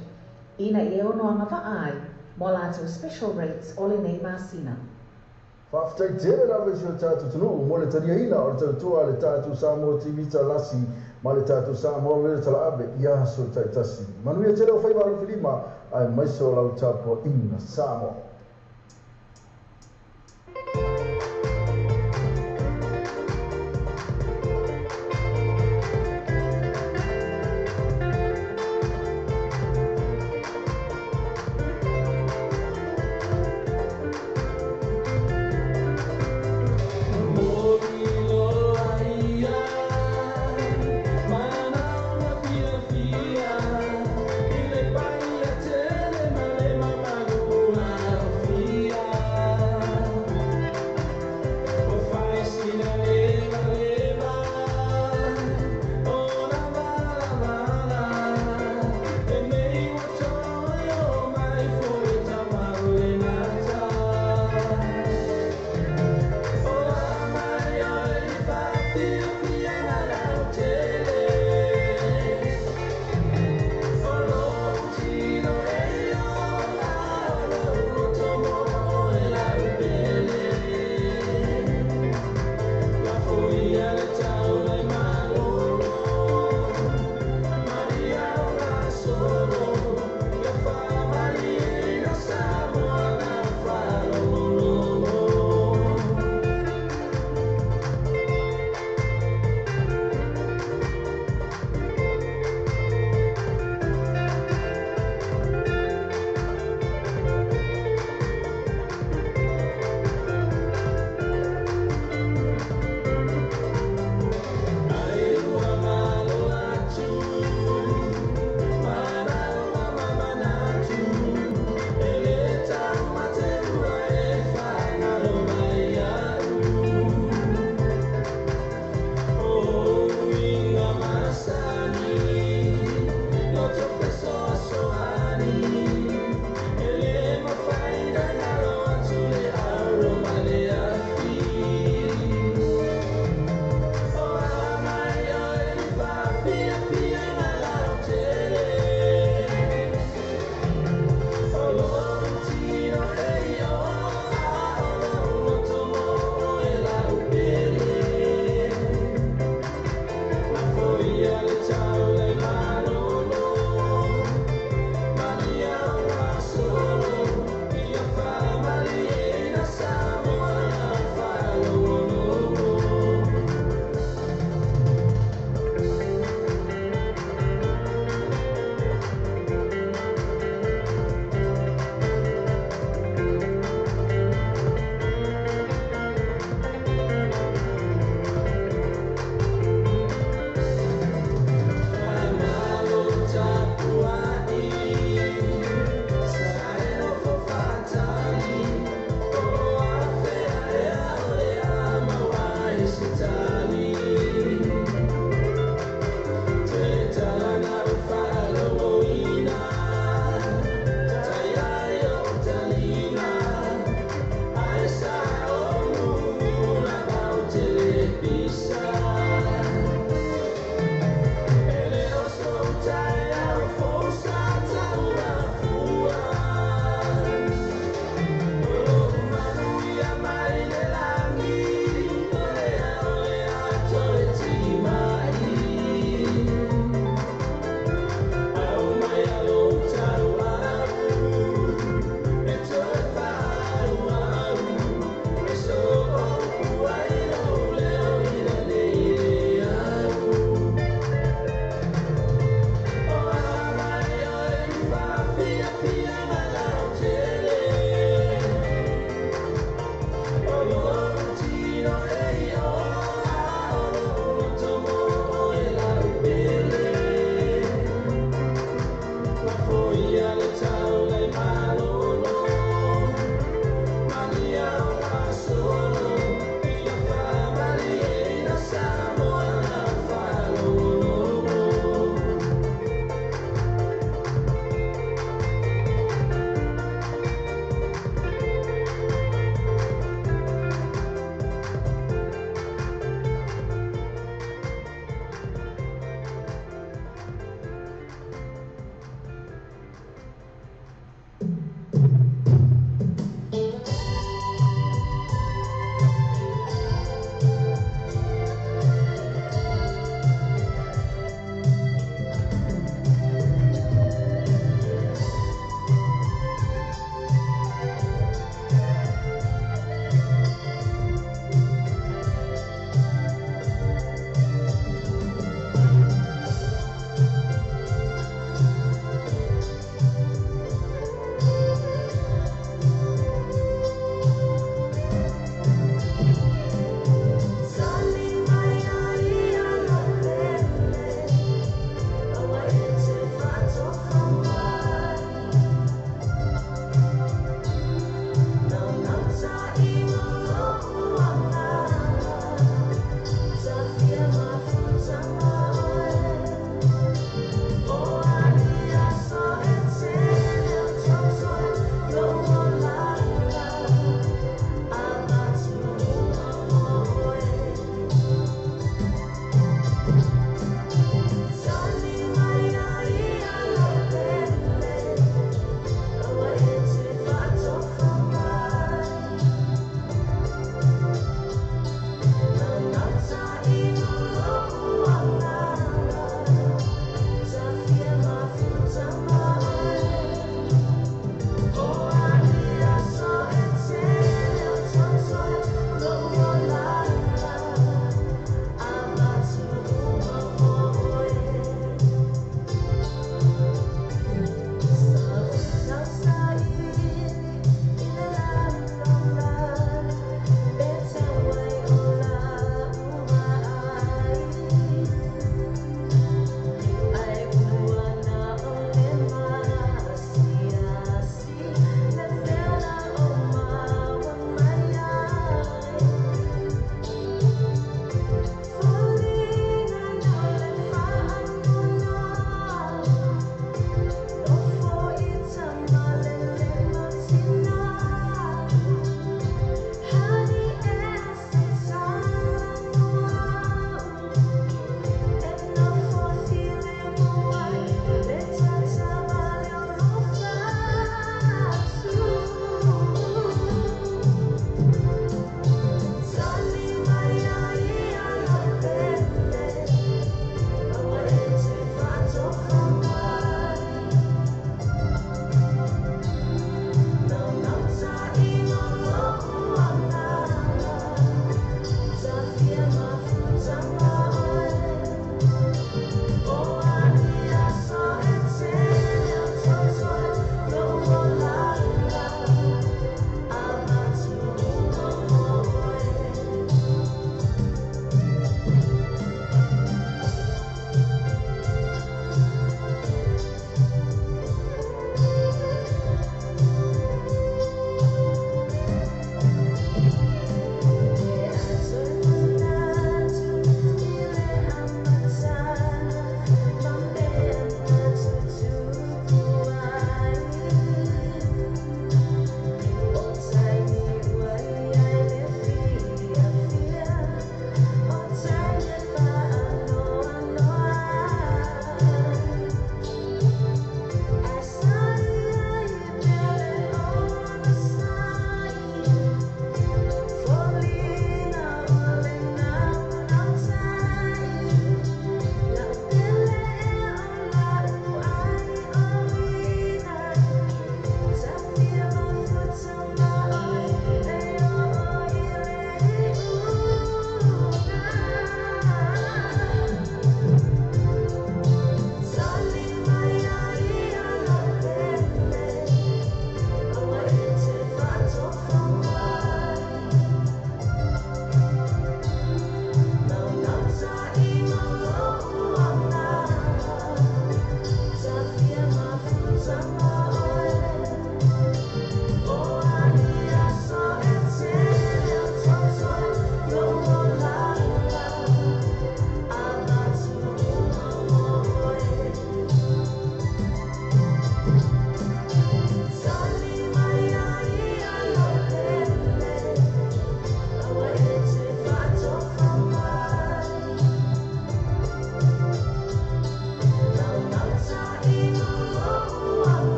Ina I ono anga ai, mo lātou special rates ole nei masina. Whaftai tere rawe si o tātou tunu, mo le taria ina o le tautua le tātou Samoa TV ta lasi, ma le tātou Samoa le tala abe, ia so tai tasi. Manuia tere o whaiwaru whilima, ai maiso lau tapo ina Samoa. Wow.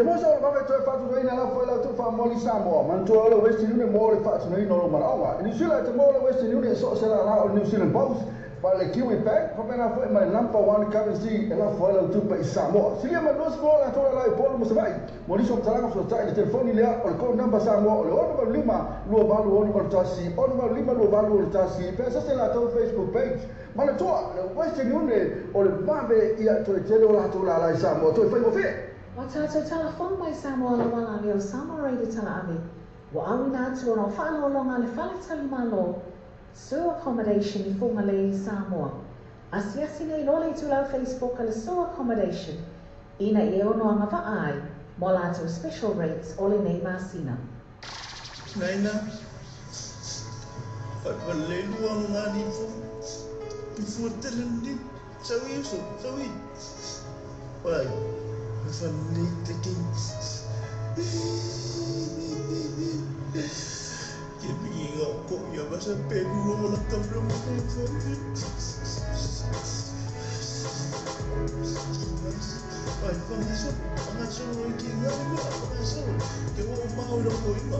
mo so va to fa tu ina la foi la tu fa mo li Samoa man to lo Western Union mo le fa tu no ma awa New Zealand mo le Western Union so se la o New Zealand Post pa le Kiwi Bank pa na foi ma number 1 currency e la foi la tu pa Samoa si le ma no so la to la e polo mo se vai mo li so tala so ta il telefoni le o le ko number Samoa le o no lima lo va lo no tasi o no lima lo va lo tasi pe sa se la to Facebook page ma le to le Western Union o le mave ia to le tele o la to la Samoa to foi mo fe Watato telefon mai Samoa la wala leo Samoa reidi tala ave. Wa awi nā tua no whanau longa le whale tali malo. Sewer accommodation I funga le Samoa. Asi nei lole tu lau Facebook le sewer accommodation. Ina I ono anga wa ai. Mo lato special rates ole nei masina. Naina. Whale lua ngani fu. Before telling sawi so sawi. Wai. Family taking Giving up ya vas a peru la tabla Ai fangaso que ngani fangaso que o mau lo coima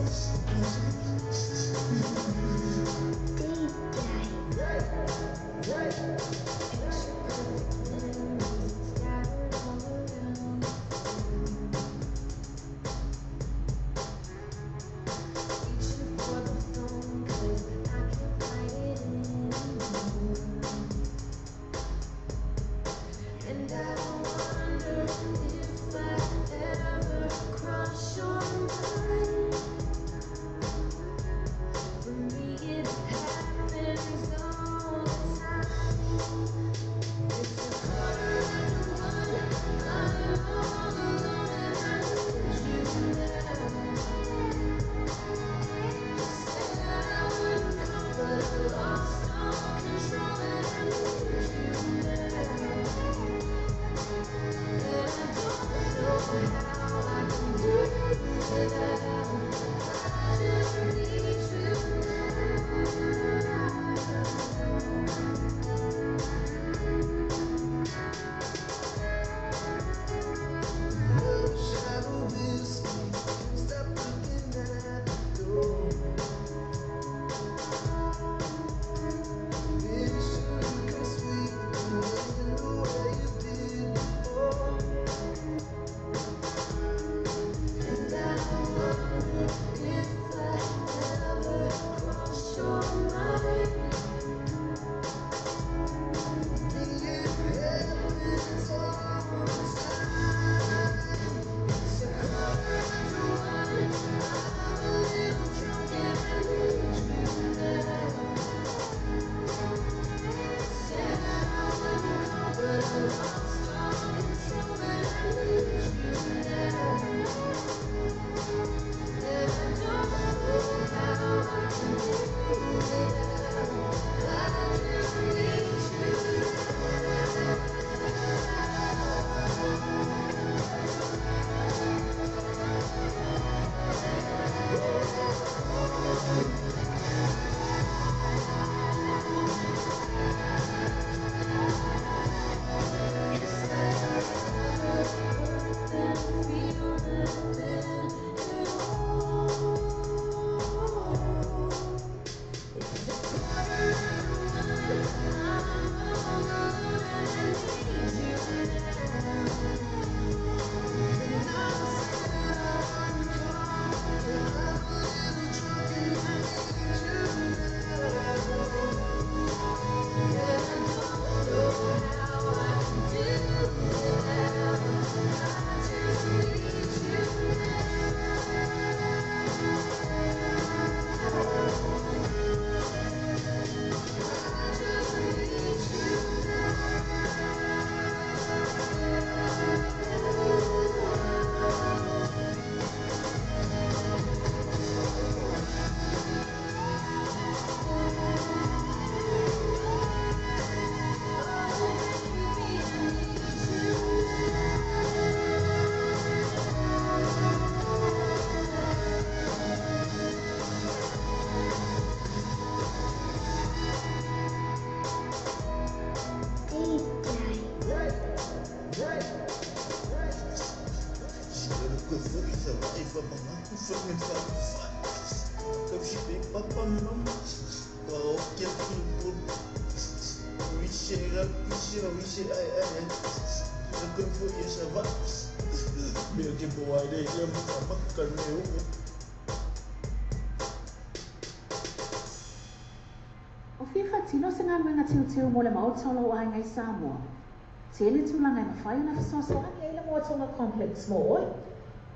tino isi ai sa ko fu ia sa va me ke bo ai dei ia makan me u O whiwha tino se ngā wenga tiu mo le mautolo ai ngai Samoa. Tele tūlanga i mawhai na whasoso ani eile mua tonga complex mo oi.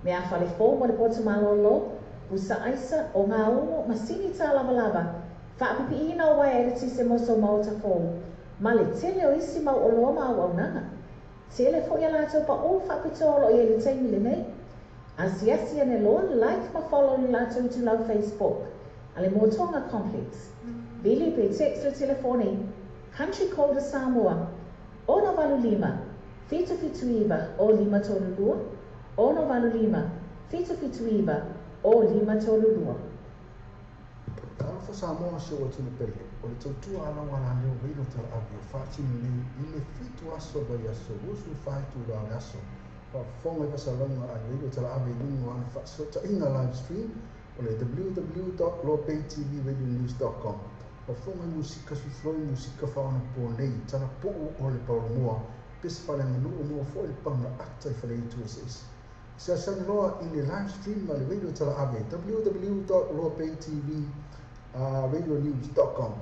Me a whale fō mo le potu malolo, busa aisa o ngā ongo masini tā lava lava. Whaapipi ina o wai eriti se moso mauta fō. Ma le tele o isi mau o loa mau au nanga. Tele fo ia lātou pa o whaapitolo i ele teimi le nei. Asiasi ane loa like ma follow ni lātou tu lau Facebook. Ale mo tonga complex. Bili pe text le telefoni. Country code Samoa. Ono valu lima. Fitu iwa o lima tolu lua. Ono valu lima. Fitu iwa o lima tolu lua. Alfa Samoa se o tino pele. O le tautua ala wala leo weilo tala avi o whaati ni ile fitu aso bai aso. Usu whaitu la aso. Pa fonga i pasalonga a weilo tala avi nungu ane whaasota ina live stream. O le www.lopaytvradionews.com. O fonga musika sufloi musika whaana po nei. Tala po o le paumoa. Pesa whale nganuu mua fo le panga ata i whale itu eses. Sa sanloa i le live stream ma le radio tala ave. www.lopaytvradionews.com.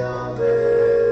Ave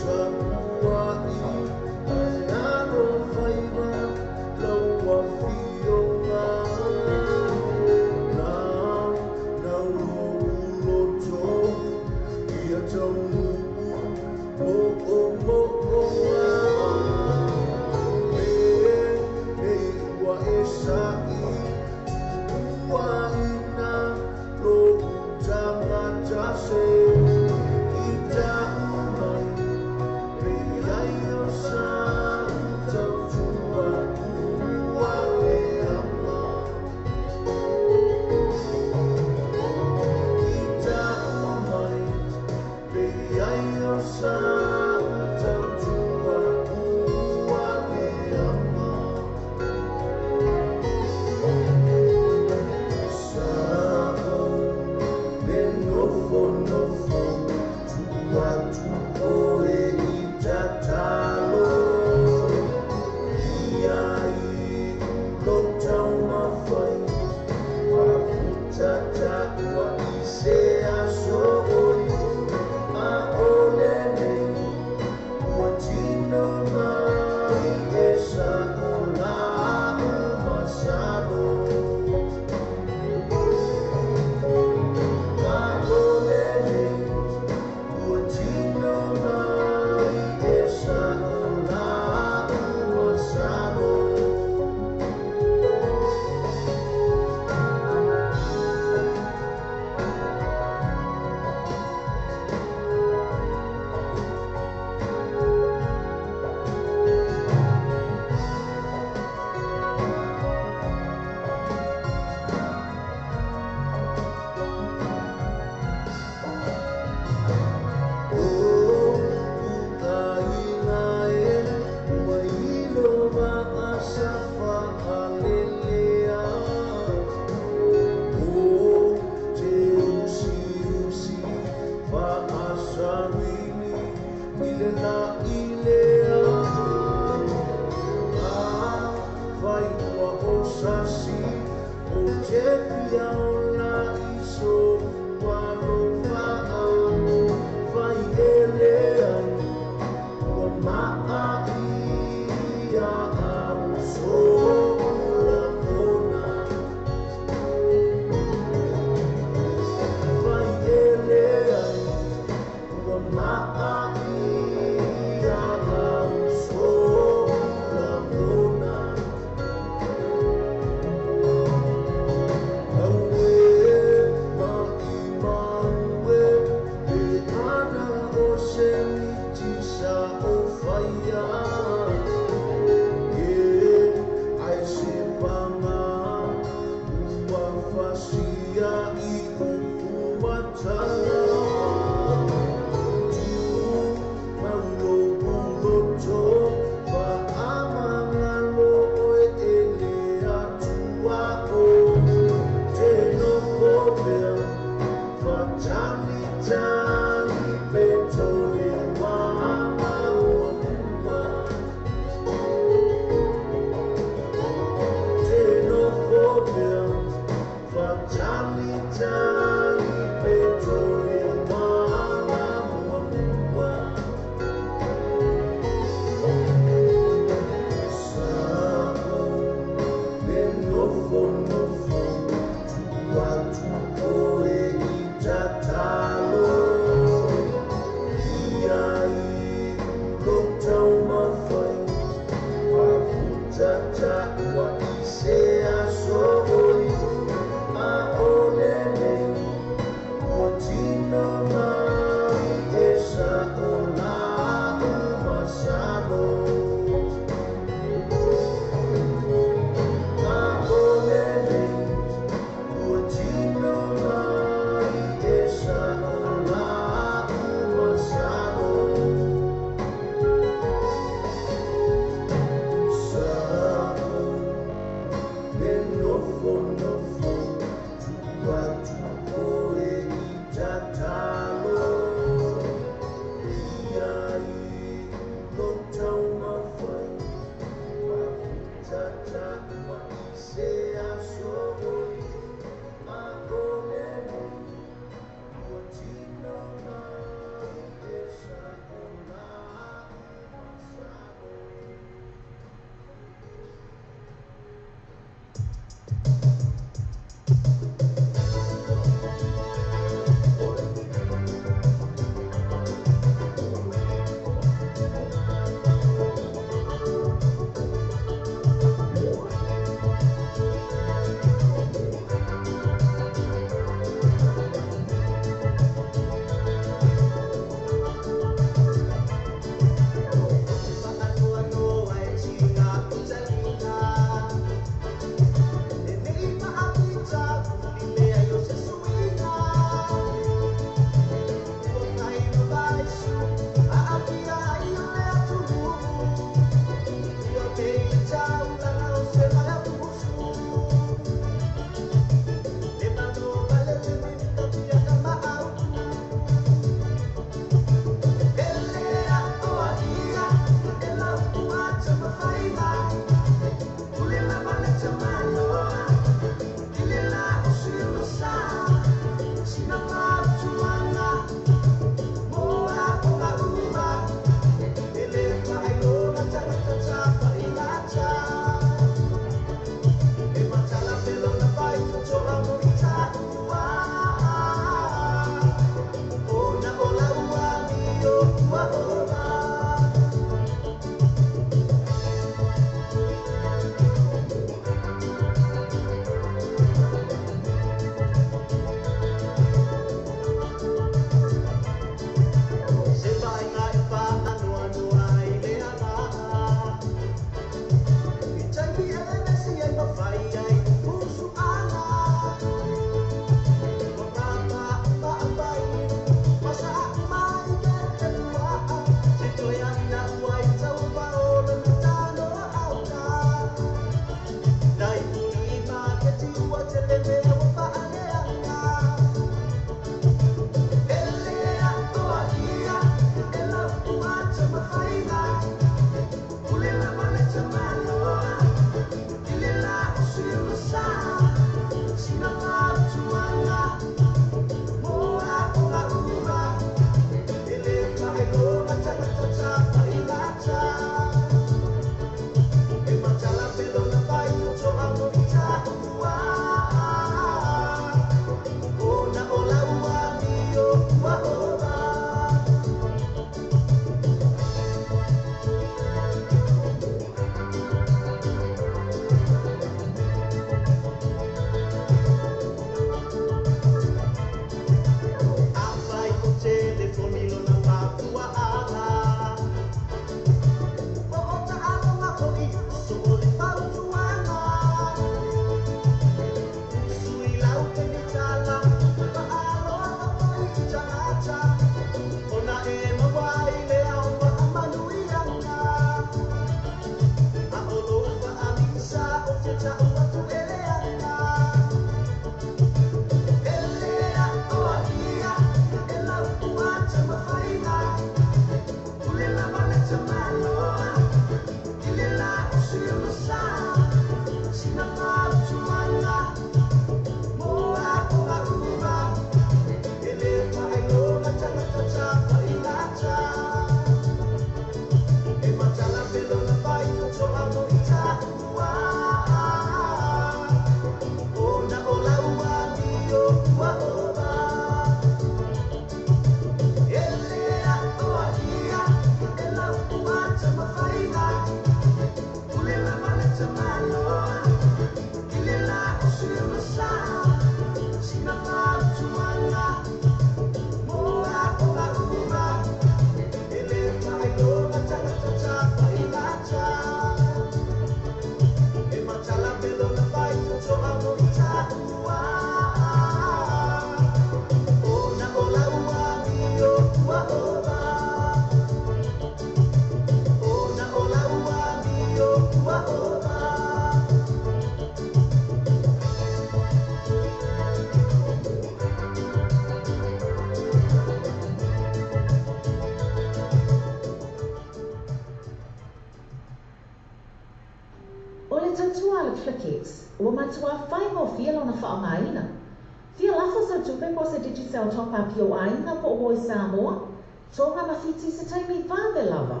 Digital top up yo aina po o Samoa. Tonga mafiti se taimi vave lava.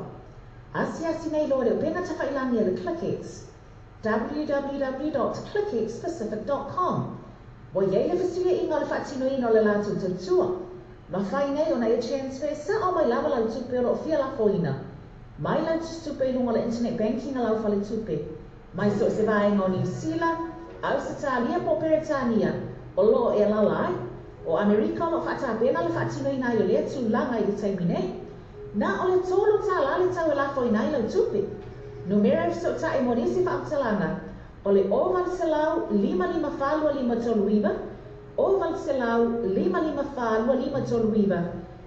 Asia sinei lo de pena tafailangi le ClickX. www.clickxpacific.com. Wo yele fasilia inga le fatino ino le latu tutua. Mafai nei ona e transfer sa o mai lava lau tupe o fia la foina. Mai lau tupe lunga le internet banking lau fale tupe. Mai so se vaenga o New Zealand, Australia po Peretania. O lo e lalai. O Amerika lo fata pena le fatino ina yo le tu langa i taimi nei. Na o le tolu ta la le tau la fo ina lau tupe. Numero so ta e monisi fa aptalanga. O le oval selau 55 toluiva. Oval selau 55 toluiva.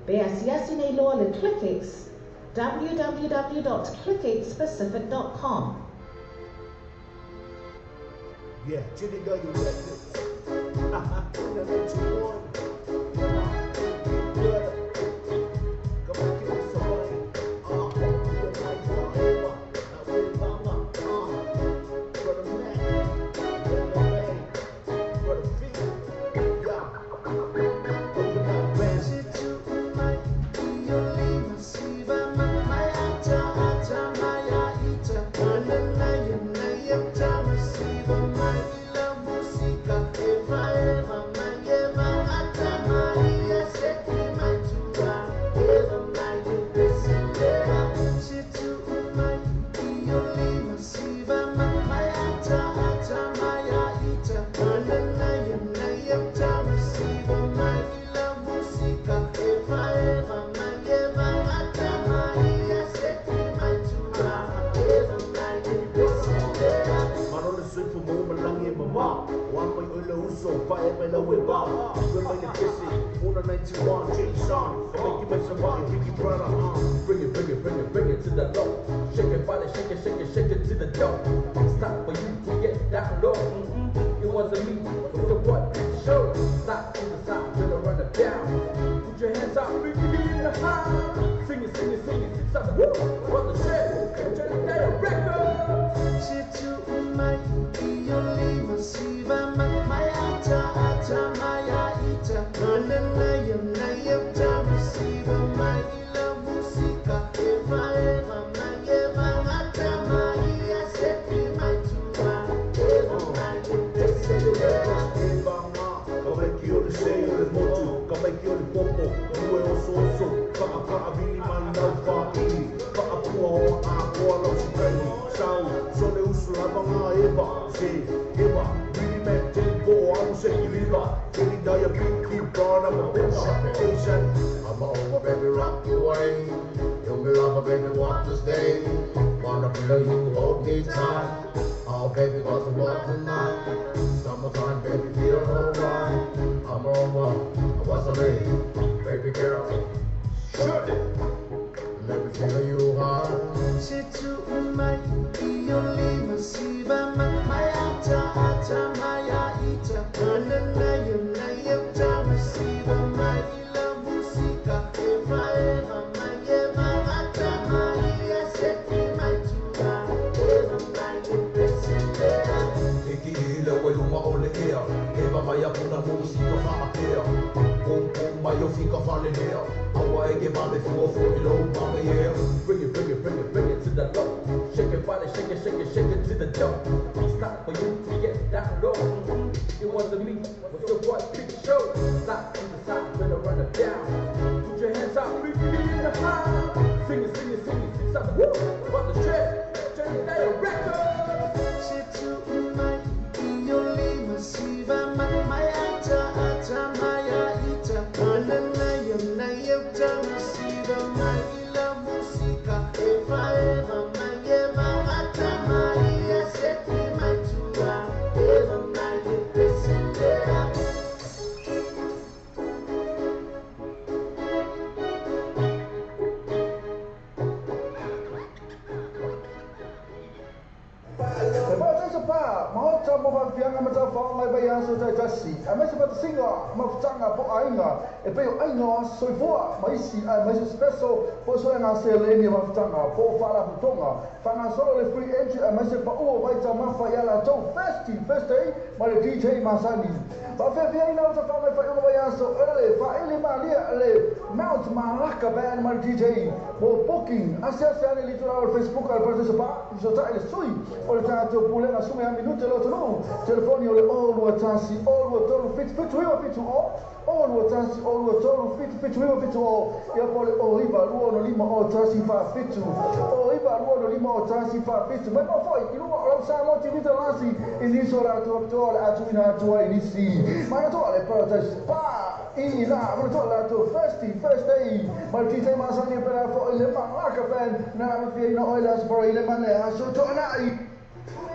Be asiasi nei loa le ClickX. www.clickxpacific.com. Yeah, Jimmy got you ready. Bring it to the low. Shake it, body, shake it to the dough. Stop for you to get down low. It wasn't me, but the boy did the show. Stop to the side, gonna run it down. Put your hands out, bring it in the house. Sing it, 6-7, woo. What the shit? Turn it down, record. Shit to my Ioli Masiva, Mayata, Maya Ita, Nayam, Tamasiva, my ila musica, if I ever, Maya, set me my tua, ever, Come aqui eu deixei o moto, come aqui eu popo, eu sou, para vir mandar para ele, para pôr a bola se prende, sal, só eu uso lá para eba, eba, really man tempo, I'm shaking river, really die a big burn, I'm a station. I'm over, baby, rock your way. You me love, baby, want to stay. Wanna feel you hold me tight. Oh, baby, what's the what tonight? Summertime, baby, feel alright. I'm over, what's the name? Baby girl, shoot it. Let me feel you hard. Shit to my Ioli Masiva, Mayata. ole ea Eva mai apuna musika whaapea Boom boom mai o fika whanenea Awa ege mame fua fua ilo mame yeah Bring it, bring it, bring it, bring it to the low Shake it body, shake it, shake it, shake it to the dough It's time for you to get down low It wasn't me, with your boy Big Show Side to the side, better run it down Put your hands out, 3 feet in the high Sing it, sing it, sing it, 6 up, woo What the trip, turn it down, record soifua maisi maisi special po so na se le ni mafutanga po fala putonga fana solo le free entry maisi pa o vai ta mafa yala to first day ma le DJ Masani ba fe via ina ta fa mai fa yo vai aso ele fa ele malia le Mount Malaka band ma DJ bo booking asese ale litoral Facebook al partecipa so ta ele sui o ta to pule na sume a minute lo to no telefoni ole all watasi all wato fit all watasi all wato fit ia pole o iba luo no lima o tasi fa fitu o iba luo no lima o tasi fa fitu ma no foi i luo o sa mo ti vita lasi iniso la to atuina to inisi ma no to le protest pa i na ma to la to first day ma ti te ma sa ni per fo le Malaka band na mi fi no oilas por ile mane aso to na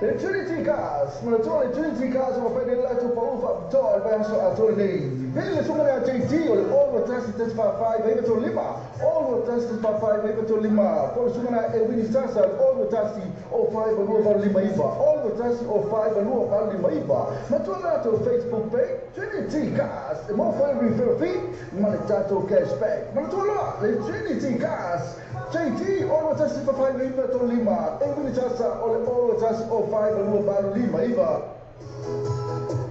the Trinity Cars, ma to le Trinity Cars o per il lato po ufa to al verso a to nei Vele sumane a JT o le all test 5 even to lima all test 5 even to lima por sumane e wini sasa all test o 5 no va lima iba all test o 5 no va lima iba ma to lato Facebook page Trinity Cars e mo fa refer fee ma le tato cashback ma to la le Trinity Cars JT all test 5 even to lima e wini sasa o le all test o 5 no va lima iba.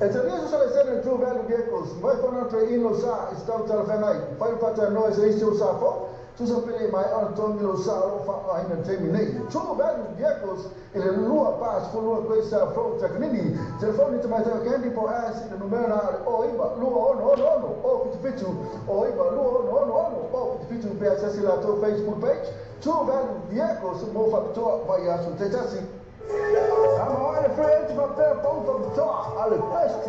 E te riesco a essere True Value Vehicles, vai con altre in lo sa, stau telefonai, fai fate a noi se isi o sa fo, tu sapere mai Antonio lo sa, lo fa in terminate. True Value Vehicles, e le lua pass con lua questa frutta, quindi telefoni te mai te candy po assi, il numero o iba, lua no, o pitu, o iba, lua no, o pitu, per accessi la tua Facebook page, True Value Vehicles, mo fa to vai a su te tassi. I'm on the friends from there, both of the top. I'll first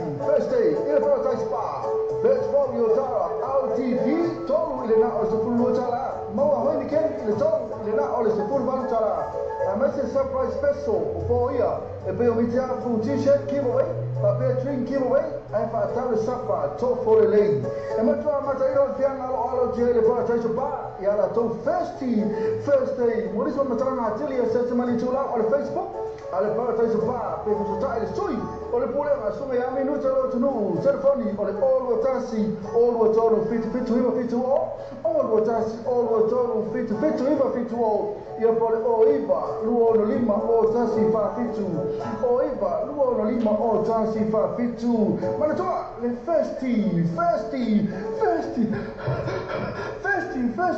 day, in front of spa. Let's follow your tara. Our TV, told we not also full water. Moa, when you came, the told we not always a full water. I must say surprise special for you. A bill with your full t-shirt giveaway, a beer drink giveaway, and for a towel supper, top for the lane. And my tour material, piano, all of jail, the bar, bar. Yala to first day. What is what Matana Atelier said to money to on Facebook? Alle paradise bar, per un totale sui, o le problema sono a minuto lo tu telefoni, o le all watasi, all watoro fit all watoro fit io pole o iba, luo no lima o tasi fa fitu, o iba, luo no lima o tasi fa fitu, ma le toa, le first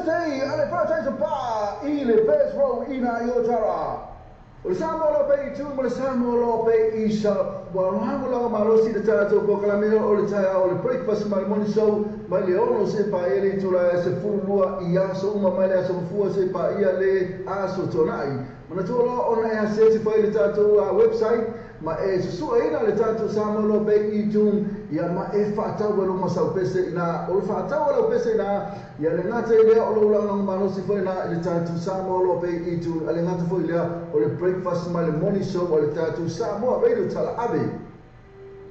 day, alle paradise bar, le best row in Ayotara. O samo lo pe tu mo samo lo pe isa wa mo lo ma lo si de tato ko kala me o le taya o le breakfast ma mo so ma le ono se pa ele tu la se fulua ia so ma ma le so fu se pa ia le aso tonai ma tu lo ona e se fa le tato website ma e su ina le tato samo lo pe i tu ia ma e fa ta wo lo ma sa pese ina o fa ta wo lo pese ina ia le ngata ile o lo la ma lo si fa ina le tato samo lo pe i tu ale ngata fo ile o le breakfast ma le morning show o le tato samo radio tala abe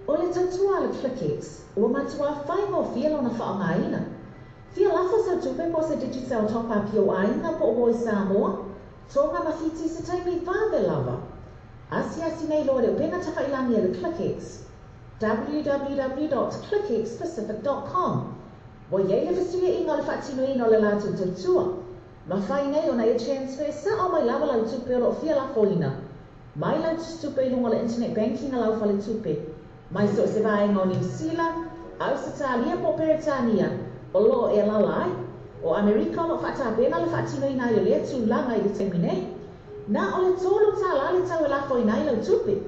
o le tatua le Clickix o matua fai mo fia lona whaangaina fia lafa sa tupe po se digital top up yo aina po o Samoa tonga mawhiti se taimi whawe lava asi nei lo le upena tawhailani le Clickix www.clickixpacific.com wa yei le fasuia inga le whaatino ino le latu tatua ma fai nei o na e transfer sa o mai lava lau tupe o lo fia la foina mai lau tupe lunga le internet banking lau fale tupe Mai so se vaenga o New Zealand, Australia po Peretania, o lo e lalai, o Amerika lo whatabena le whatino ina i le tūlanga i le teminei. Na o le tōlu tala le tau e lafo ina i lau tupi.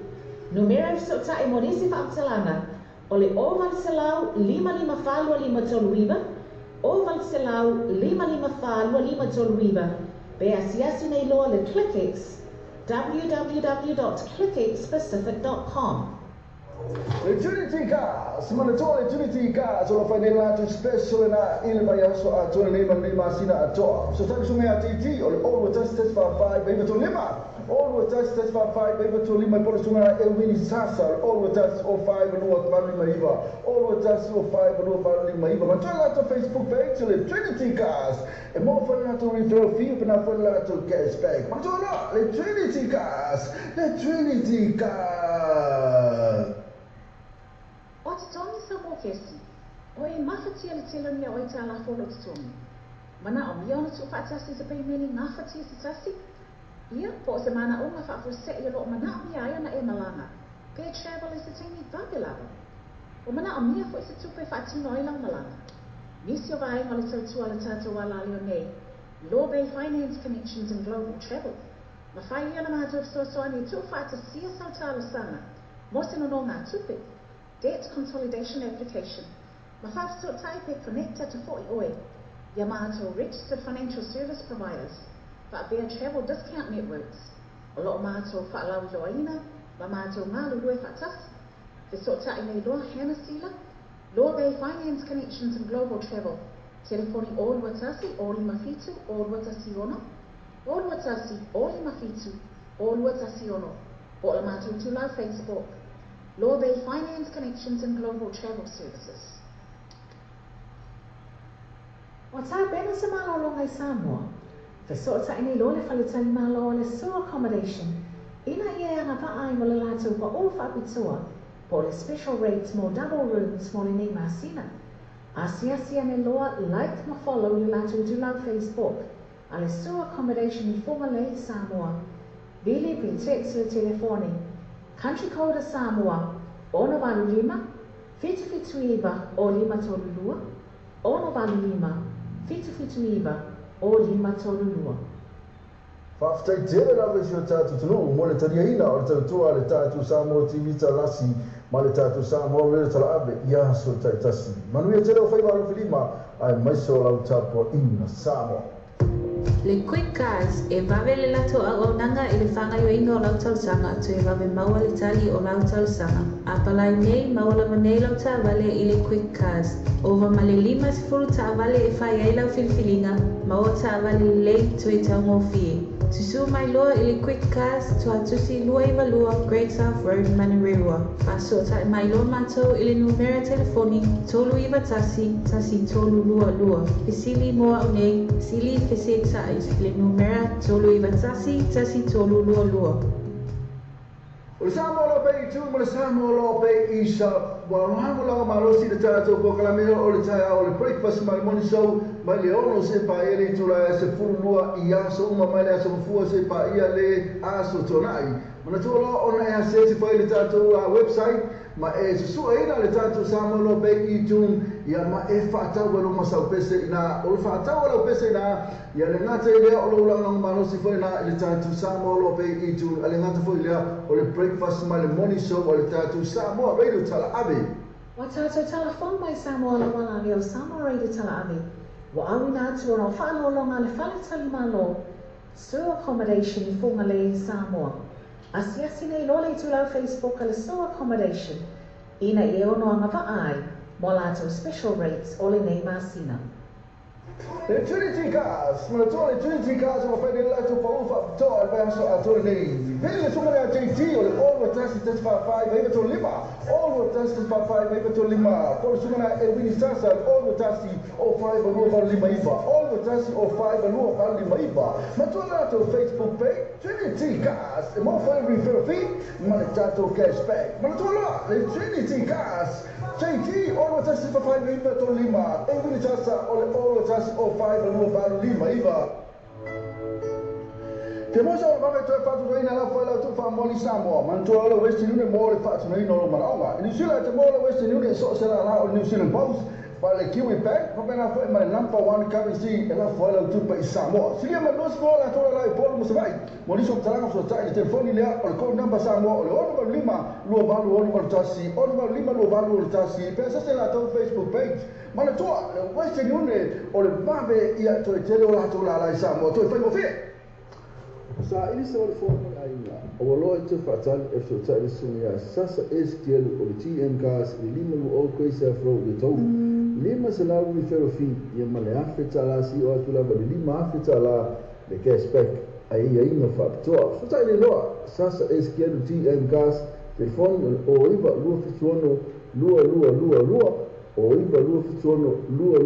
Numera so ta e monisi whaamtalanga, o le o Valselau 555 toluiva, o Valselau 555 toluiva, be asiasi nei loa le ClickX, www.clickxpacific.com. Le Trinity Cars, ma le tole Trinity Cars, o lo fai nei lati spesso na il maiaso a tole nei masina a toa. So tanto su me a TT, o le all test 5 baby to lima. All test 5 baby to lima por su na e wini sasa, all test 05 no valli maiva. All test 05 no valli maiva. Ma tola to Facebook page le Trinity Cars. E mo fa na to referral fee per na fa la to cashback. Ma tola le Trinity Cars, le Trinity Cars. O te tongi sa mo kesi, o e mawhatia le telonia o i te ala wholo te tongi. Mana o miona tu whaatasi se pei meni ngā whatia se tasi. Ia, po se mana o ngā whaafo se i lo mana o mia na e malanga. Pay travel is the teini babelava. O mana o mia fo i se tupe whaatino i lau malanga. Nisi o vae ngole tautua le tātou ala leo nei. Law Bay Finance Connections and Global Travel. Ma whai ia na mātou soasoani tu whaatasia sau tālo sana. Mosino no ngā tupe. Debt consolidation application. Mafafso Taipei connected to 40 OE. Yamato registered financial service providers. Fa'abea travel discount networks. Olo mato fa'alau loaina. Mamato malu lue fa'tas. Fesota inei loa hana sila. Law Bay Finance Connections and Global Travel. Telefoni all watasi, all mafitu, all watasi ono. All watasi, all mafitu, all watasi ono. All mato tula Facebook. Law Bay Finance Connections and Global Travel Services. O tā bena sa malo longai Samoa. Fesota ini lo le whalitani malo le sewer accommodation. Ina ia anga whaai mo le lātou pa o whapitua. Po le special rates mo double rooms mo le nei masina. Asiasia ne loa like ma follow le lātou tu lau Facebook. A le sewer accommodation I fonga le Samoa. Bili pi text le telefoni. Country code Samoa, ono valu lima, fitu iba o lima tolulua, ono valu lima, fitu iba o lima tolulua. Whaftai tere rawe si o tātou tunu, mo le taria ina o le tautua le tātou Samoa TV ta lasi, ma le tātou Samoa rere tala abe, ia so tai tasi. Manuia tere o whaiwaru whilima, ai maiso lau tāpua ina Samoa. Le Quick Cars e vave le lato a o nanga i le whanga yo inga o lau tausanga tu e vave maua le tali o lau tausanga. A palai nei maua la manei lau ta vale i le Quick Cars. Ova ma le 5 ta vale e whai ai lau filfilinga, maua ta vale le tu e tau ngofie. Tusu mai loa i le Quick Cars tu atusi lua I valua Great South Road Manurewa. Whasota e mai loa matou i le numera telefoni tolu I vatasi, tasi tolu lua lua. Pisili moa o nei, sili feseta le numera tolu I vatasi, tasi tolu lua lua. O le Samoa lo pei tu, mo le Samoa lo pei isa, wa hango langa malosi le tātou ko kalamea o le taia o le breakfast mai moni show, mai le ono se pa ia le tula e se furu lua I aso uma mai le aso mfua se pa ia le aso tonai. Mana tula ona e hasesi fai le tātou website, ma e susua ina le tātou Samoa lo pei I tung, ia ma e whaatau walo masau pese ina, o le whaatau walo pese ina, ia le ngata I lea o lo langa malosi fai na le tātou Samoa lo pei I tung, ale ngata fai lea o le breakfast mai le morning show o le tātou Samoa radio tala ave. Wa tātou telefon mai Samoa la wala leo Samoa radio tala ave. Wa awina atu ono whaano longa le whaletali malo. Sewer accommodation I fonga le Samoa. Asiasi nei lo le tulau Facebook a le sewer accommodation. Ina I ono anga vaai. Mo lātou special rates o le nei masina. Le Trinity Cars, ma le Trinity Cars o fai del lato pa ufa to al verso a tole nei. Vedi su mare a JT o le all test 5 vai to lima. All test 5 vai to lima. Por su mare e wini sasa all test o 5 no var lima iba. All test o 5 no var lima iba. Ma tu lato Facebook page Trinity Cars e mo fai refer fee, ma le tato cashback. Ma tu la le Trinity Cars JT all test 5 vai to lima. E wini sasa o le all test o 5 no var lima iba. Famoso va a fare una la folla tu fa moli Samoa, man to all West Union more fat no no marawa. New Zealand more West Union so será lá New Zealand Post. Para o Kiwi Bank, para na foi mas number one currency ela folla tu pa Samoa. Se lembra dos bola toda lá e polo mo vai. Moli so traga so tá telefone lá o code number Samoa, o número 5 lo valo o número tasi, o número 5 lo valo o tasi. Pensa se lá teu Facebook page. Mas tu West Union o le mave ia to tele o lá Samoa, tu foi mo fe. Sa ili se wale fōna aina, o waloa i te whaatani e so taile sumia sasa STL o le TM Cars i lima lu o koe se afro i tau. Lima se lau i wherofi i male awhi tala si o atu lava le lima awhi tala le cashback a ia inga whapitoa. So taile loa, sasa STL o TM Cars, telefoni o iwa lua fituono lua o iwa lua fituono lua.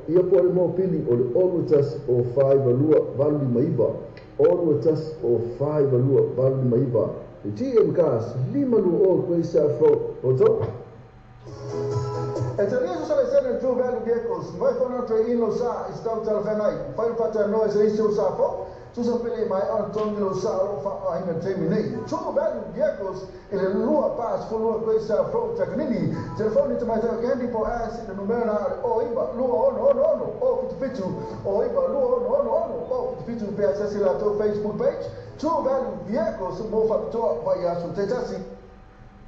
Ia po le mo pili o le olutas o 5 lua vali maiva. All with us or 5 lua vale maiva. The TM Cars, lima lu o koe se afro. Oto? E te ria sa sene True Value Vehicles, mai whana tre ino sa i stau tala whenai. Whai pata noe se isi o sa fo, tu sa pili mai on tongilo sa o wha a inga temi nei. True Value Vehicles, ele lua pas fu lua koe se afro takanini. Telefoni te mai tau kendi po asi te numero na o iba lua ono, o fitu, o iba lua ono, o fitu pe asesi la to Facebook page. True Value Vehicles, mo whapitoa vai asu te tasi.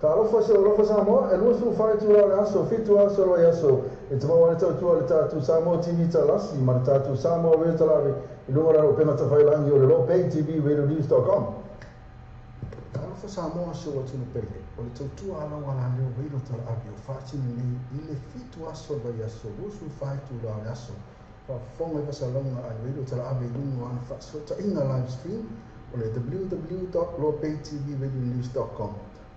Ka alofa se alofa Samoa, e lua su whai tu la aso, fitu aso lo aso. E te maua tau tua le tātu Samoa TV talasi, ma le tātu Samoa Reo Talawe, i lunga raro pena ta whailangi o le Lopei TV, radionews.com. Ka alofa Samoa se o tunu pele, o le tau tua ala wala leo Reo Talawe, o whaatini nei, i le fitu aso vai aso, lua su whai tu la aso. Wa fonga i pasalonga a Reo Talawe, lunga wana whaasota inga live stream, o le www.lopeitvradionews.com.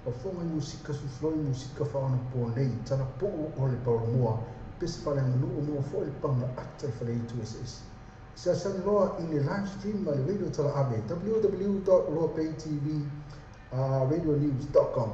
O fonga i musika sufloi musika whaana po nei, tana po o le paramua, pesa whale anu o mua fo le panga ata whale i tu SS. Se asani loa i le live stream ma le Radio Talawe, www.lopeitvradionews.com.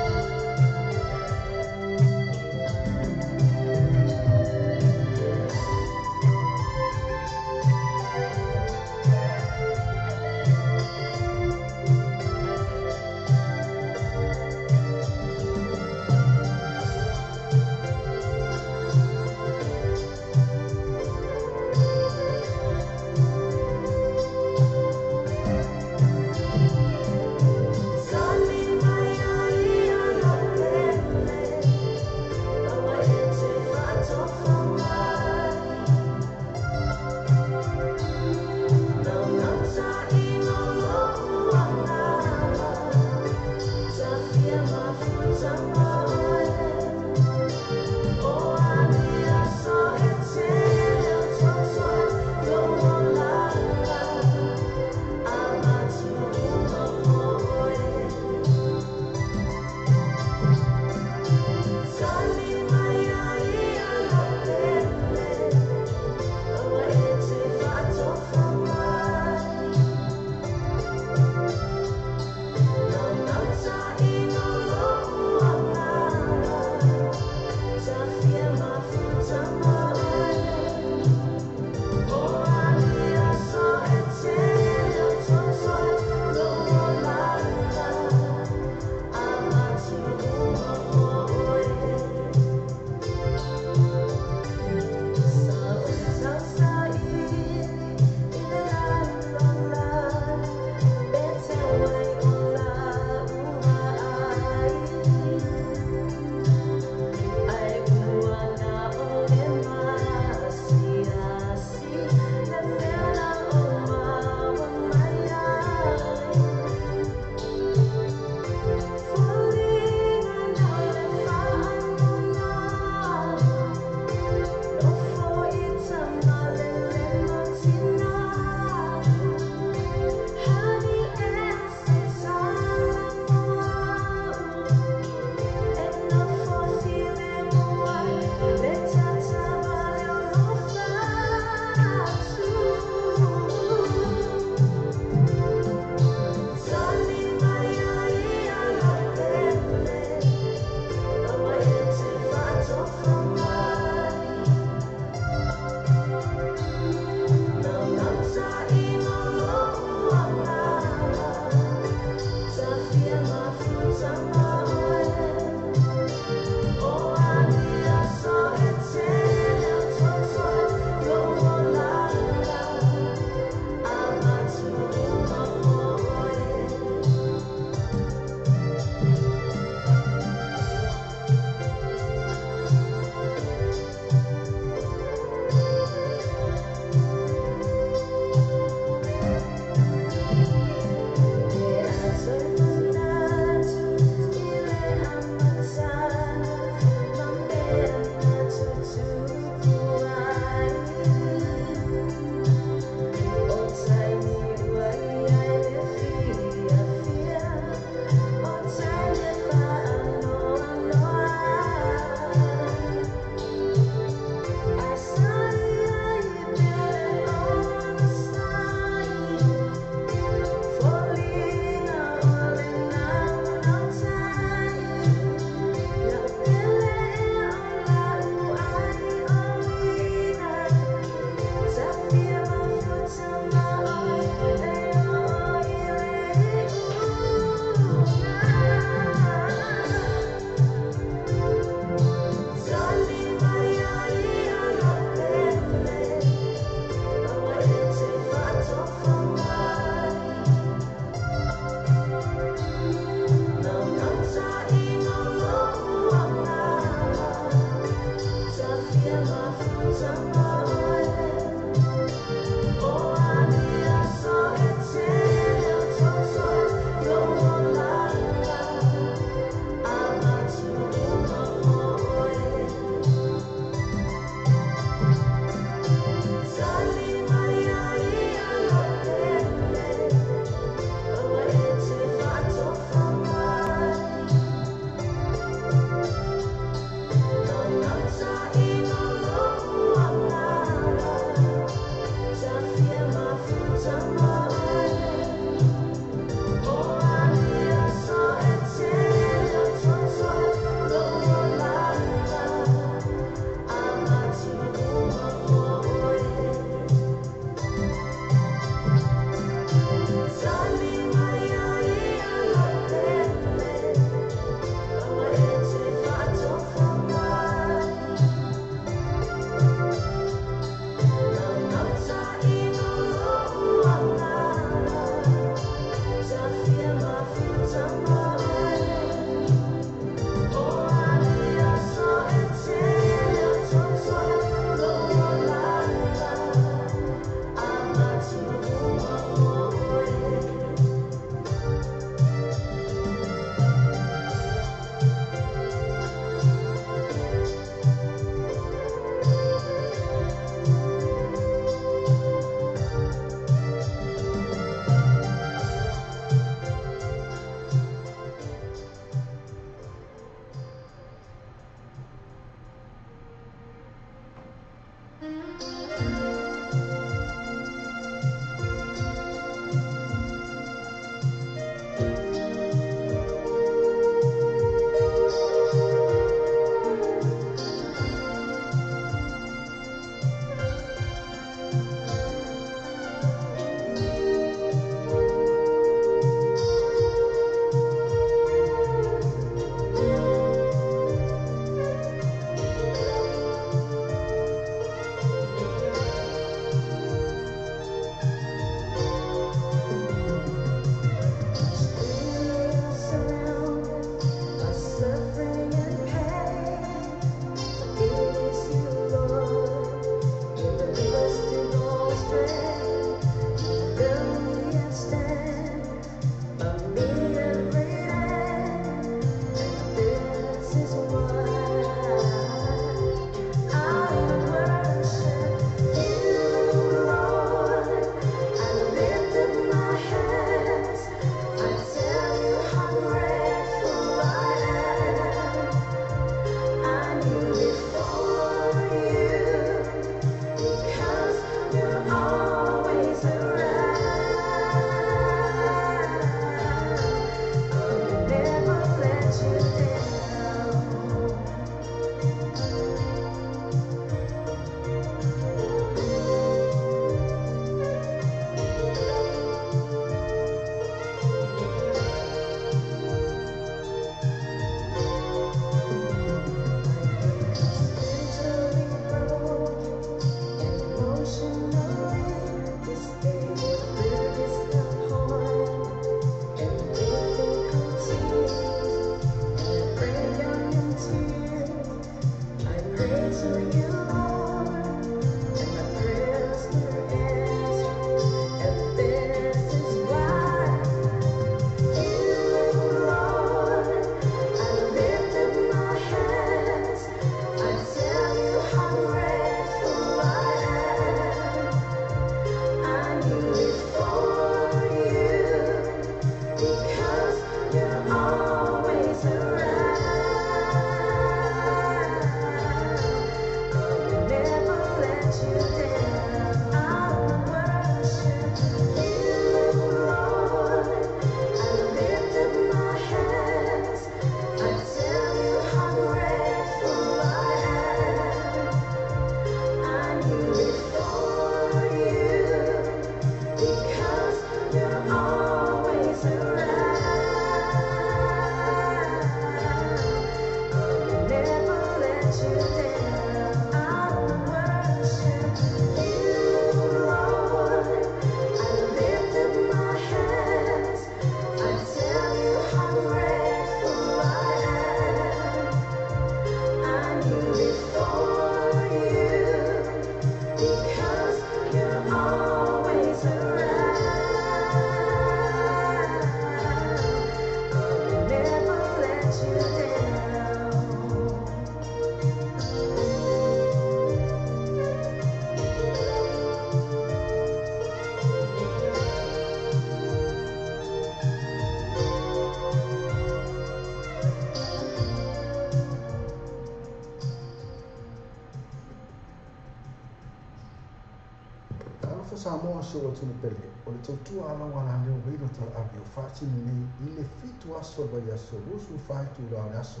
Alfa Samoa so tuna pele o le tautua ala wala leo reino tala avi o whaatini nei I le fitu aso vai aso usu whaitu la le aso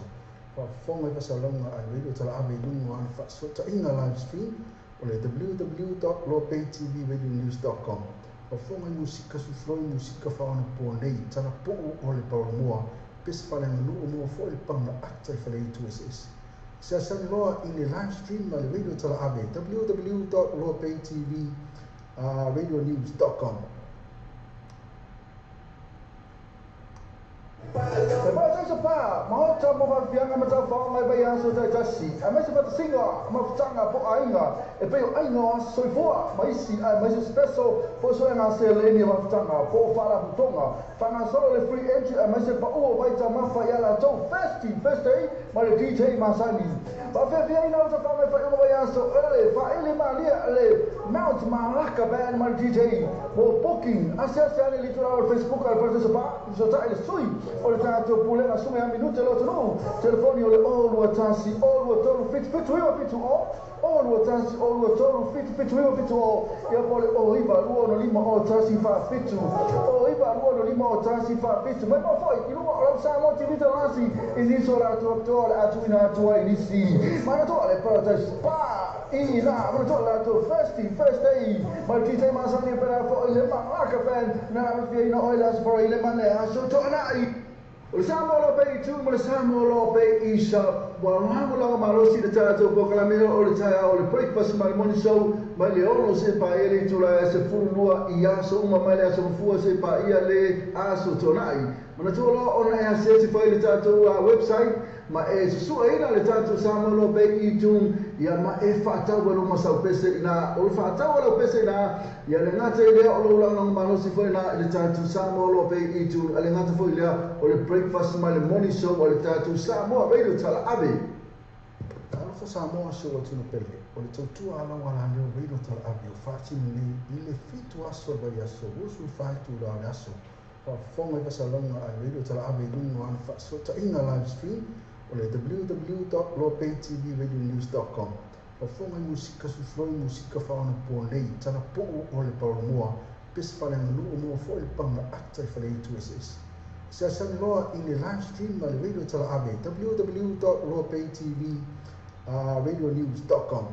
whafonga iwa salonga ai reino tala avi nungu anu whaasota inga live stream o le www.lopaytvradionews.com whafonga I musika sufloi musika whaona po nei tala puu o le paulamua pesa whale nganuu mua fo le panga akta I whale itu SS Sia sani loa I le live stream ma le reino tala avi www.lopaytvradionews.com Sa pa, mahota mo fa fianga mata fa mai bai aso tai tasi. A mai se pa singa, ma tanga po ainga. E pe ainga so foa, mai si mai se special po so nga se leni ma tanga po fala butonga. Fanga solo le free entry, a mai se pa o vai ta ma fa ya la to festi, ma le DJ ma sani. Pa fe fianga sa fa mai fa o vai aso ele fa ele ma le Mount Malaka band ma DJ. Mo booking, asia se ali litura Facebook al parte pa, so ta ele sui. O le tato pule na sume a minute lo tonu telefoni o le olu atasi olu tonu fit wiwa fitu olu atasi olu tonu fit wiwa fitu ia pole o iba luo no lima o tasi fa fitu o iba luo no lima o tasi fa fitu mai mo foi ki luo o sa mo ti vita nasi iso la to le atuina atua inisi mana to le paradise pa ina mana to la to first day ma ti te ma sani per fo le ma aka fan na ma fi no oilas for ile mane aso to na O le Samoa Lope I tu, mo le Samoa Lope I sa walamu langa marosi le tātou pokalamea o le taia o le breakfast ma le morning show ma le ono se pa ia le tula e se fululua I aso uma ma le aso mfua se pa ia le aso tonai. Mana tula ona e asesi fai le tātou website ma e susua ina le tātou Samoa Lope I tu ia ma e whaatau walo masau pese ina o le whaatau walo pese ina ia le ngata I lea o lo langa marosi fai na le tātou Samoa Lope I tu a le ngata fai lea o le breakfast ma le morning show o le tātou Samoa Radio Tala Abe. Alfa Samoa so tuna pele o le tautua ala wala leo reino tala avi o whaatini nei I le fitu aso vai aso usu whaitu la le aso whafonga iwa salonga ai reino tala avi nungu anu whaasota inga live stream o le www.lopaytvradionews.com whafonga I musika sufloi musika whaona po nei tala puu o le paulamua pesa whale nganuu mua fo le panga akta I whale itu SS Sia sani loa I le live stream ma le reino tala avi www.lopaytvradionews.com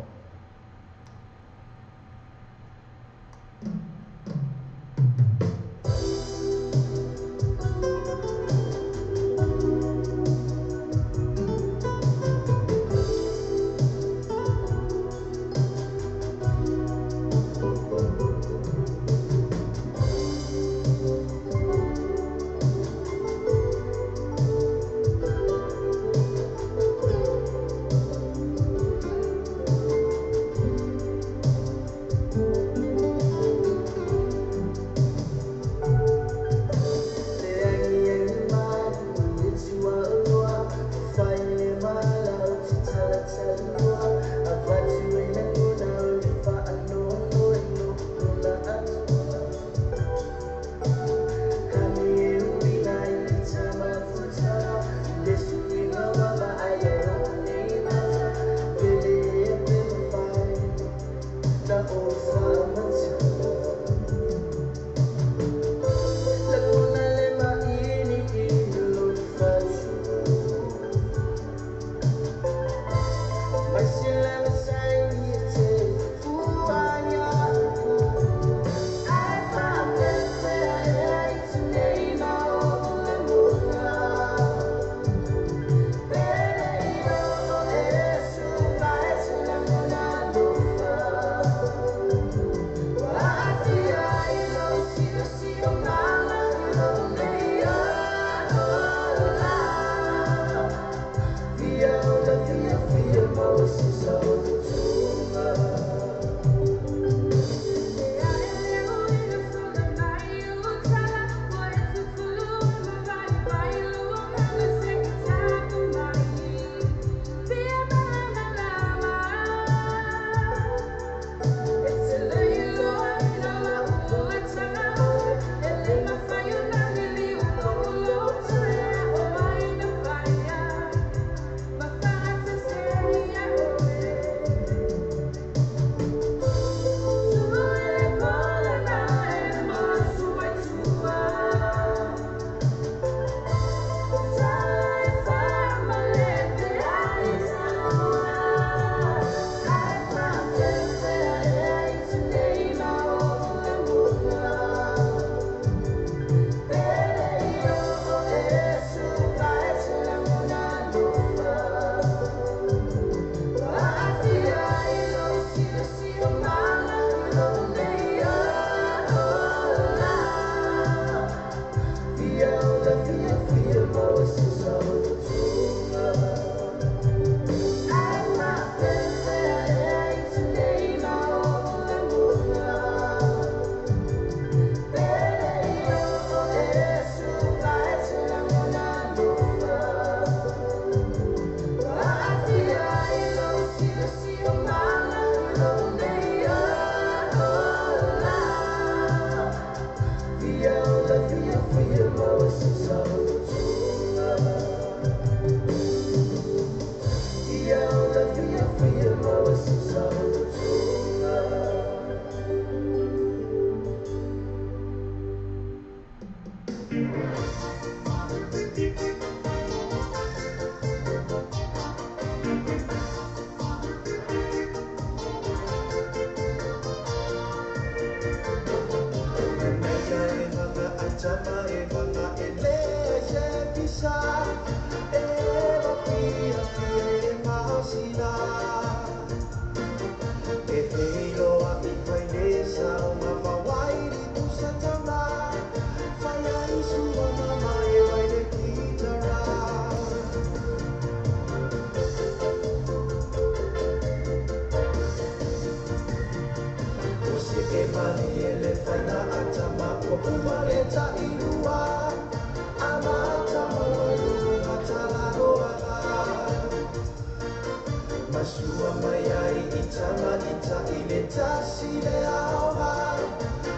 Masua mayai itama ita ileta sile aoha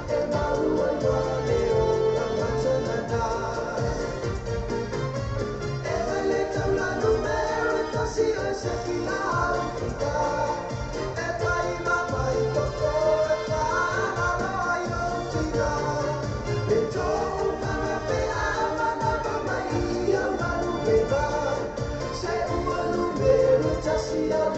e marua wale o la matanada e valeta la numero tasi o sekila Afrika e pai mama i toko e whana loyo tira e tō upanga pe ama na mama i au manu beba se ua numero tasi o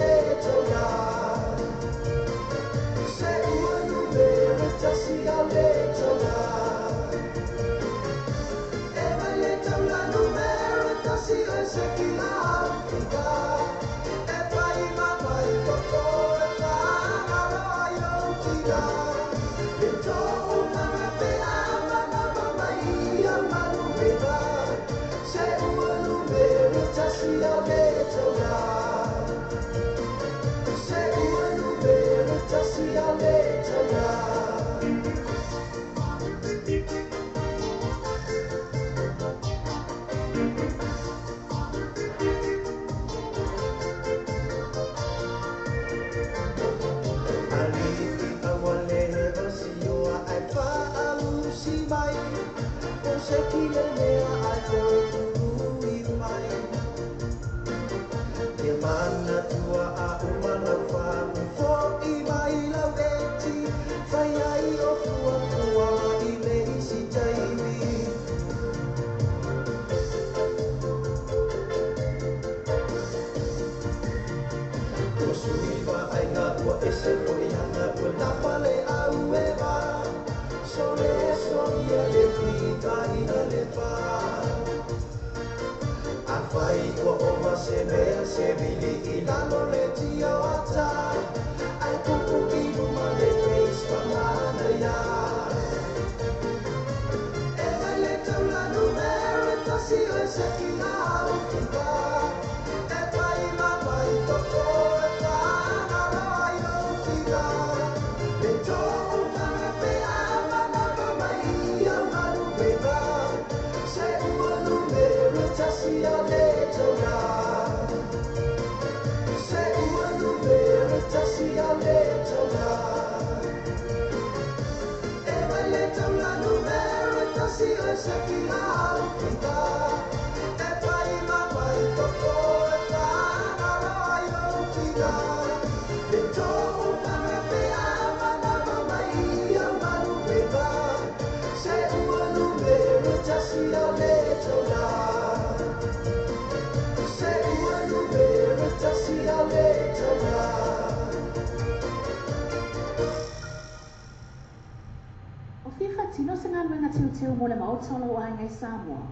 Samoa.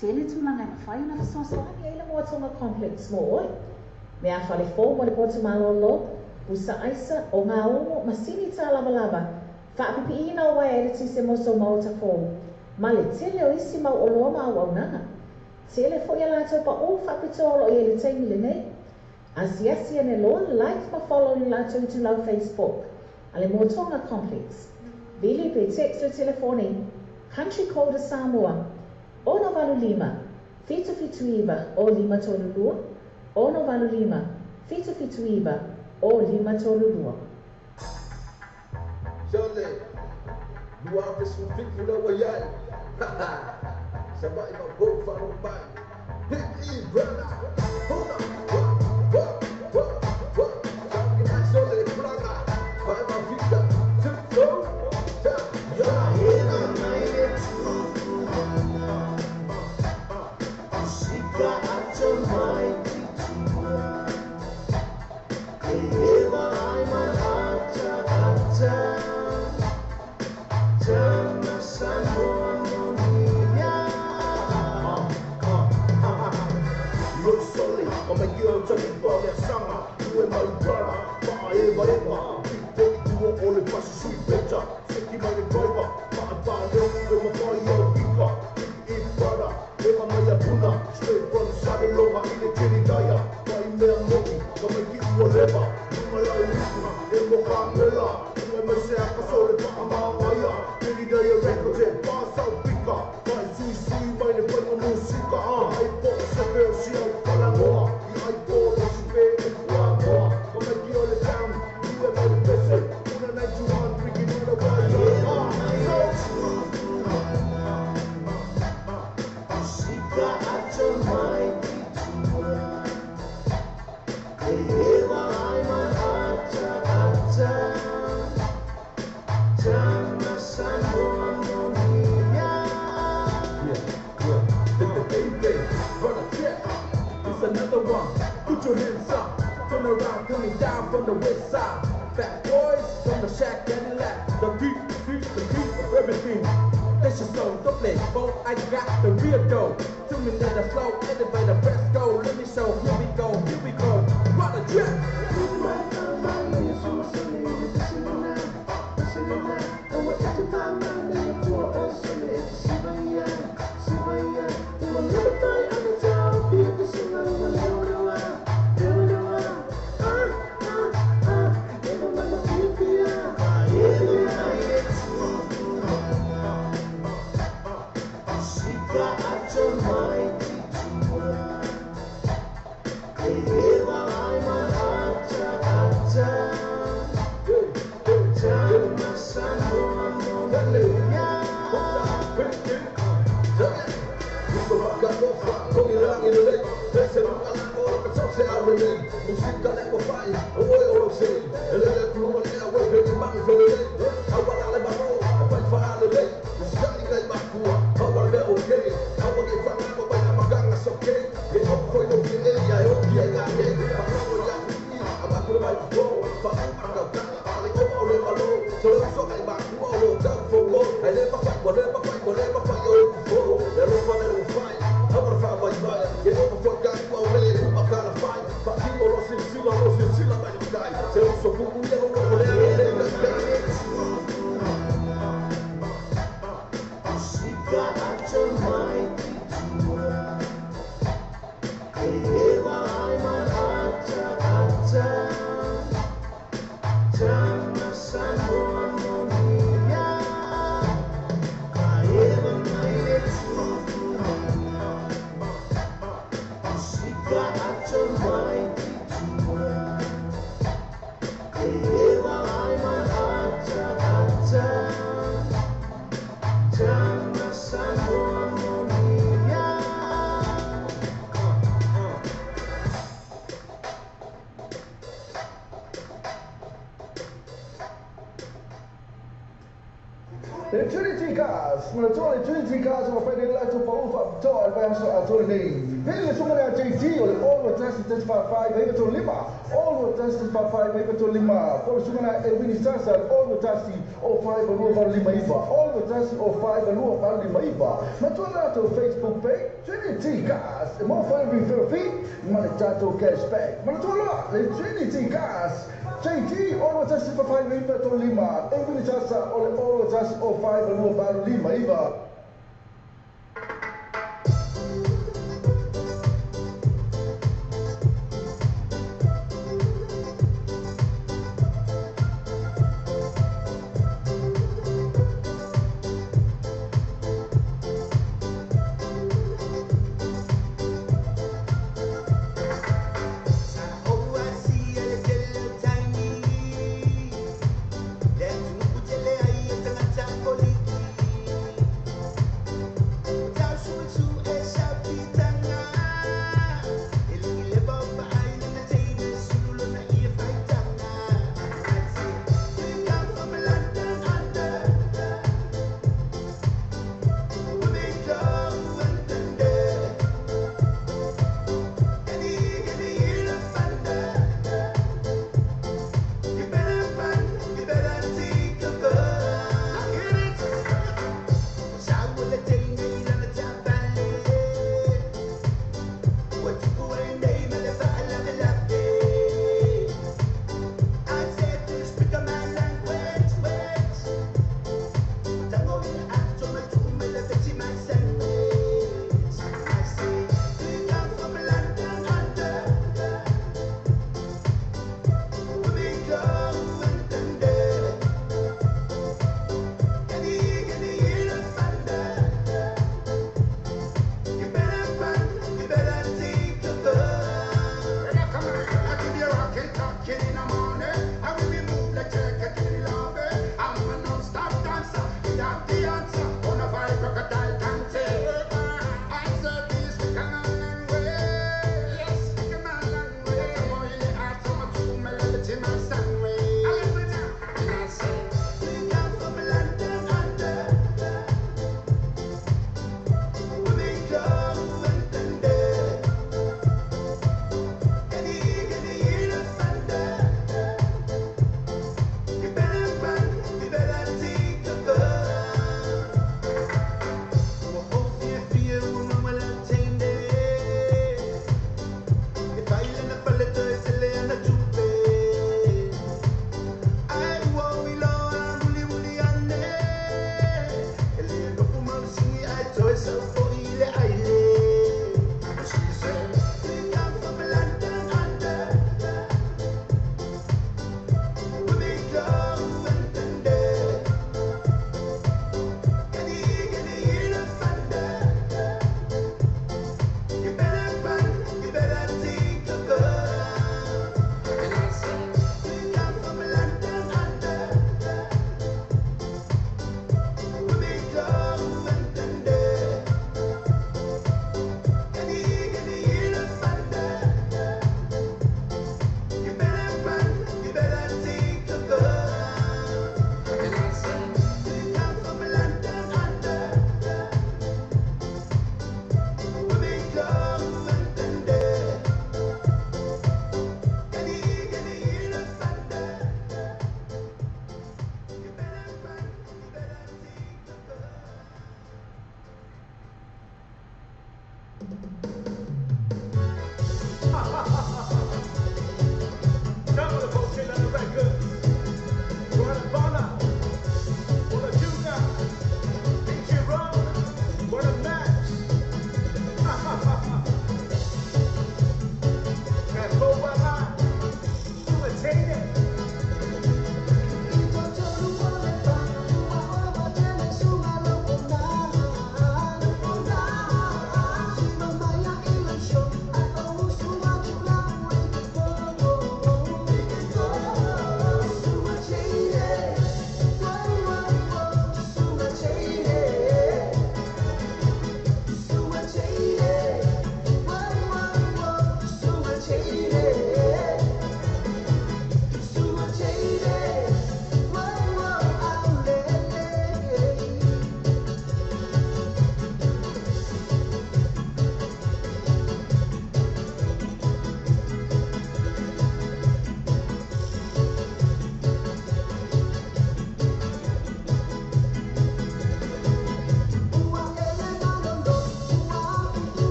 Tele tulanga na fai na fasoso ni ele mo tonga complex mo oi. Me a fale fo mo le poto malolo, busa aisa o ngā ongo masini tā lava lava. Whaapipi ina o wae ele tise mo so mauta fo. Ma le tele o isi mau o loa mau au nanga. Tele fo ia lato pa o whapitolo o ele teimi le nei. Asiasi ane loa like ma follow ni lato i tu lau Facebook. Ale mo tonga complex. Vili pe text o telefoni. Country code Samoa, ono valu lima, fitu iba, o lima tolu lua, ono valu lima, fitu iba, o lima tolu lua. Jole, dua ke sufik pula wayai. Sebab ima go faru bai. Big brother, hold on. Straight from the saddle over in the Trinidad, by me and Moki, gonna give you a lever, The Trinity Cars, Maratone Trinity Cars of a Lato Paufa, Tor, Advance Attorney. Vele Sumana JT, all were tested for 5, able to Lima, all were tested for 5, able to Lima, for Sumana Winnie Sasa, all were tested or 5 and over Lima, all were tested or 5 and over Lima. Matona to Facebook page, Trinity Cars, the more fun refill fee, Manitato cashback. Matona, the Trinity Cars. JT, all was tested for 5 Lima to Lima. Every Tassa, all was tested for 5 and over Lima, Eva.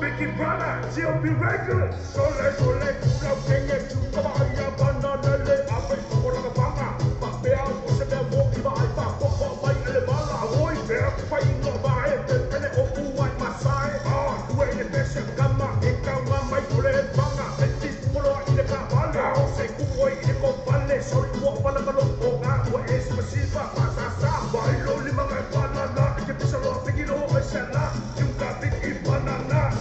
Vicky Brana, she'll be regular. Sole, pura peña, chupa, ya banana, le abre por la fama. Papea, se me voy, va, poco, vai, le bala, voy, ver, vai, no va, pene, o uai, masai, duele, pese, cama, mai, pure, banga, eti, puro, ile, cabala, se cubo, ile, compale, soy, para la loca, es masiva, pasasa, bailo, lima, banana, que pisa, lo, pequino, escena, nunca, Vicky Banana.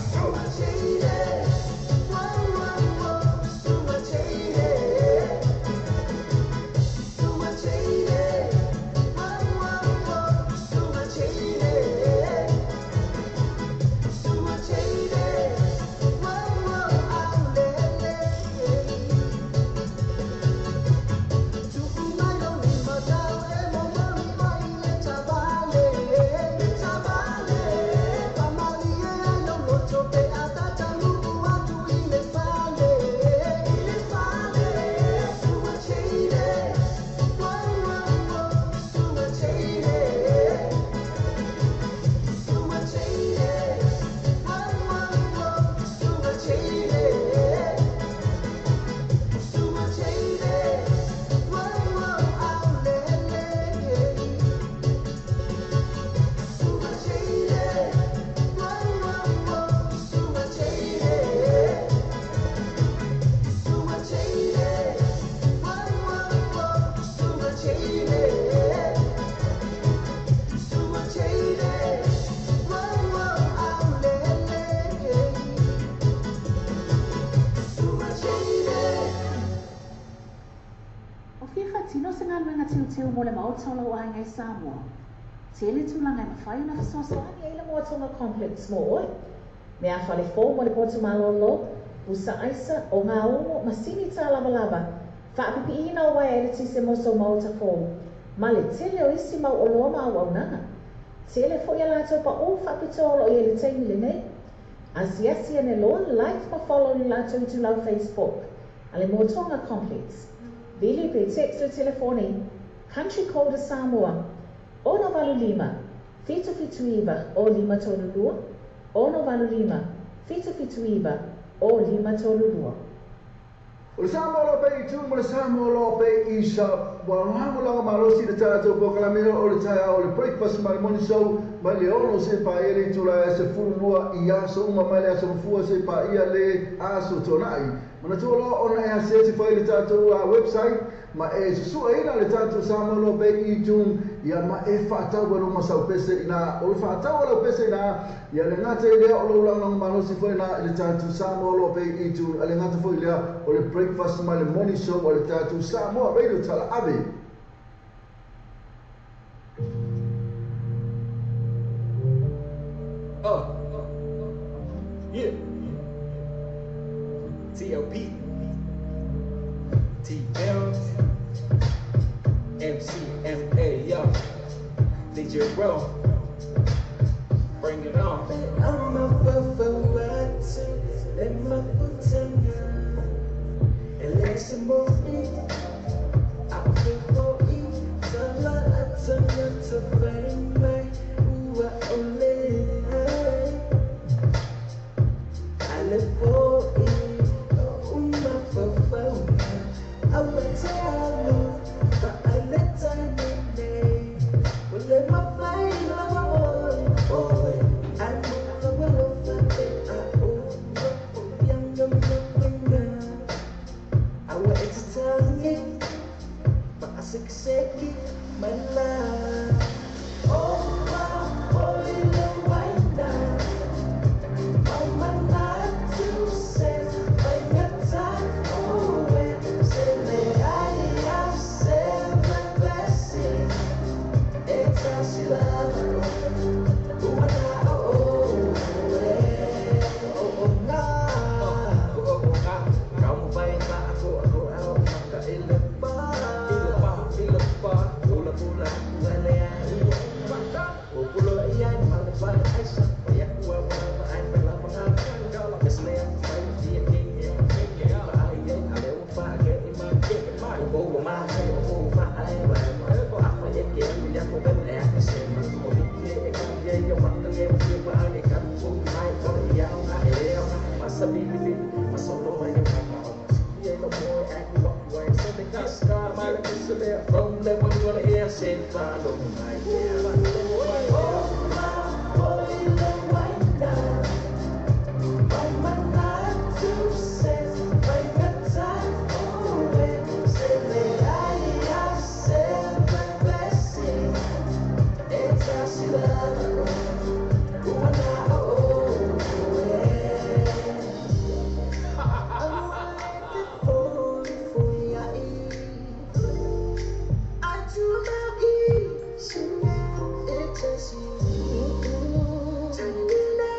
Samoa. Tele tulanga mafai na fasosani Ele motonga complex mo oi. Me a fale fo mo le potu malolo. Usa aisa o ngā ongo masini tā lava lava. Whaapipi ina o wai ere tise moso mauta fo. Ma le tele o isi mau o loa mau au nanga. Tele fo ia lato pa o whapitolo i ele teimi le nei. Asiasi ane loa like ma follow ni lato i tu lau Facebook. Ale motonga complex. Vili pe text o telefoni. Country code Samoa, Ono Valu Lima, Fitu Iva, O Lima Tolulua, Ono Valu Lima, Fitu Iva, O Lima Tolulua. O Samoa lope I tu, mo Samoa lope I sa, wa hangu langa malosi de tātou pokalamina o le taia o le breakfast mai moni show, mai le ono se pa ere I tula e se furulua I aso uma mai le aso mfua se pa ia le aso tonai. Mana tolo ona e hase se fai le tātou website, ma e susua ina le tātou Samoa lope I tu, ia ma e whaatau wano masau pese ina, o le whaatau wano pese ina, ia le ngata I lea o lo langa malosi fai na le tātou Samoa lope I tu, ale ngata fai lea o le breakfast mai le morning show o le tātou Samoa radio tala ave. Yeah. TLP, TL, MCMA, yo, DJ Bro, bring it on. I'm a favorite, let my foot and let's move me. I feel for you, so I turn to fame, who I only I live for you, my phone. I will tell you, but I let time in day. Will let my fire boy. I'm the world of it. I own young I will extend it. blessing follow my dear. Oh, my holy Lord, right now. My life to set, like a time for it. Say that I have seven blessings. It's just love. Who am I? Oh, yeah. I want it for you. I do love you. So now it's just you. Tell me that.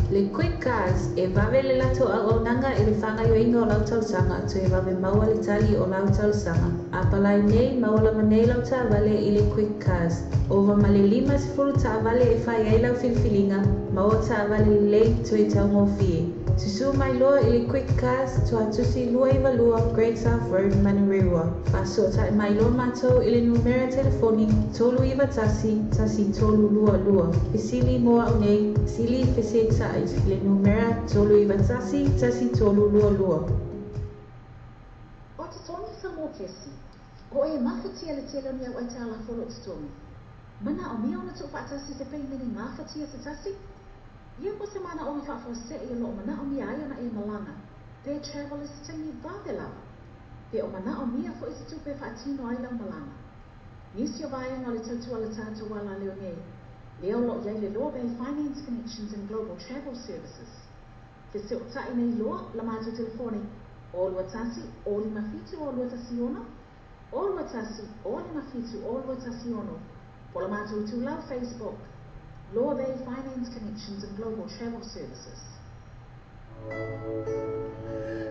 Le quick cars e vave le lato a onanga e le whanga yo ingo lau tausanga tu e vave maua le tali o lau tausanga. A palai nei maua manei lau ta vale i le quick cars. Ova male lima si furu ta vale e whai ei lau filfilinga, maua ta vale le tu e tau mo fie. Tusu mai loa i le quick cars tu atusi lua i valua Great South Road Manurewa. Faso ta mai loa matou i le numera telefoni tolu i vatasi, tasi tolu lua lua. Fisili moa au nei, sili fisi exai. Le numera tolu i vatasi, tasi tolu lua lua. O te tonu sa mō kesi, o e mawhatia le tele ni au ai tāla wholo te tonu. Mana o mea ona tō whaatasi te pei meni mawhatia te tasi? Ia ko se mana o nga whaafo se i lo mana o mea ai ona e malanga. Their travel is tingi vāte lawa. Pe o mana o mea fo isi tupe whaatino ai lau malanga. Nisi o vai ngā le tautua le tātou wala leo nei. Leo lo iai le Law Bay Finance Connections and Global Travel Services. Te se o tai nei loa la mātou telefone. O lua tasi, o lima fitu o lua tasi ono. O lua tasi, o lima fitu o lua tasi ono. Po la mātou tu lau Facebook. Law Bay Finance Connections and Global Travel Services.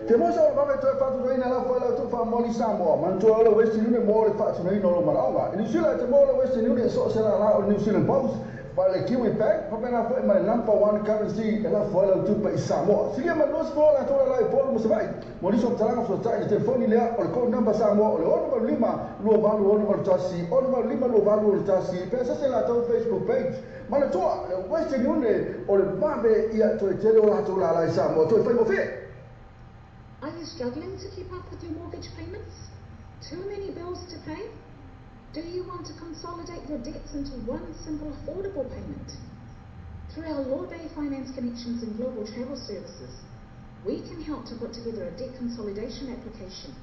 Te mosa o vave toi fatu rei na la foi la tu fa moli Samoa, man tu ala Western Union mo le fatu rei no lo maraunga. Ni sila te mo la Western Union so se la o New Zealand Post. Pa le Kiwi Bank, pa pena foi ma number one currency e la foi la tu pa Samoa. Silia ma dos po la tola la po mo se vai. Mo li so talanga so tai te telefoni le o le code number Samoa o le ono lima lo valu ono tasi, ono lima lo valu tasi. Pensa se la tu Facebook page. Ma le toa le Western Union o le vave ia to tele o la tola la Samoa. To fai mo fe. Are you struggling to keep up with your mortgage payments? Too many bills to pay? Do you want to consolidate your debts into one simple affordable payment? Through our Law Bay Finance Connections and Global Travel Services, we can help to put together a debt consolidation application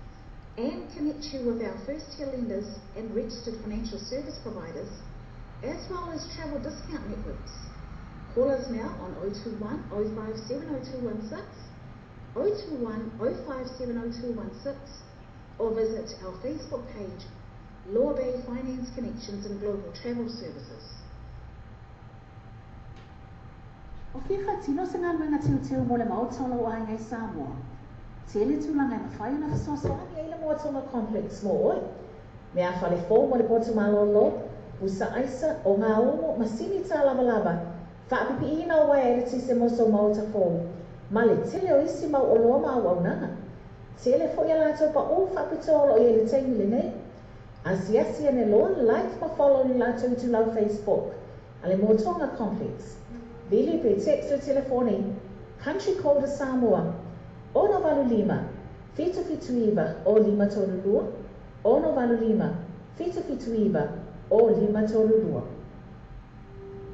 and connect you with our first-tier lenders and registered financial service providers, as well as travel discount networks. Call us now on 021 057 0216, 021 057 0216, or visit our Facebook page, Law Bay Finance Connections and Global Travel Services. O whiwha tino se ngā nuenga tiu mo le maotono o ai ngai Samoa. Tele tūlanga na whai na whasoaswani Ai le moatonga complex mo oi. Mea whale fō mo le potu malolo, usa aisa o ngā omo masini tā lava lava. Whaapipi ina o wai ere tise moso mauta fō. Ma le tele o isi mau o loa mau au nanga. Tele fo ia lātou pa o whapitolo i ele teimi le nei. Asiasi ane loa like ma follow ni lātou tu lau Facebook. Ale moatonga complex. Vili pe text o telefone. Country code Samoa. Ono valu lima. Fitu iwa o lima tolu lua. Ono valu lima. Fitu iwa o lima tolu lua.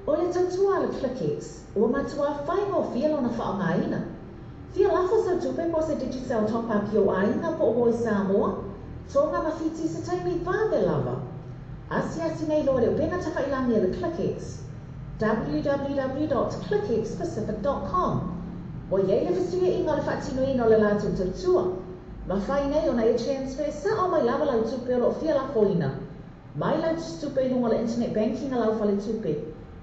O le tautua le Clickix, ua matua whaingo fia lona whaongaina. Fia lafo sa tupe po se digital top-up yo aina po o Samoa, tonga mawhiti se taimi vāve lava. Asi nei loa reo pena tawhailangi le Clickix. www.clickixpacific.com. O iei le whasuia inga le whaatinuina o le lātou tautua. Ma whai nei o na e transfer sa o mai lava lau tupe o lo fia la foina. Mai lau tupe lunga le internet banking a lau whale tupe.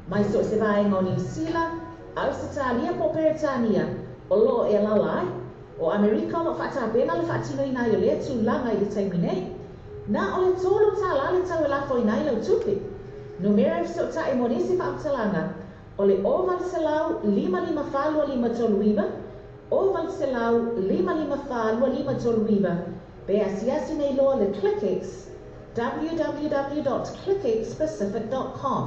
Mai so se vaenga o New Zealand, Australia po Peretania, o lo e lalai, o Amerika lo whata pena le whaatinuina i o le tūlanga i le taimi nei. Na o le tōlu tā la le tau e la foina i lau tupe. Numera so ta e monisi whaamtalanga, o le oval se lau 55 toluiva, oval se lau 55 toluiva, be asiasi nei loa le Clickix, www.clickixpacific.com.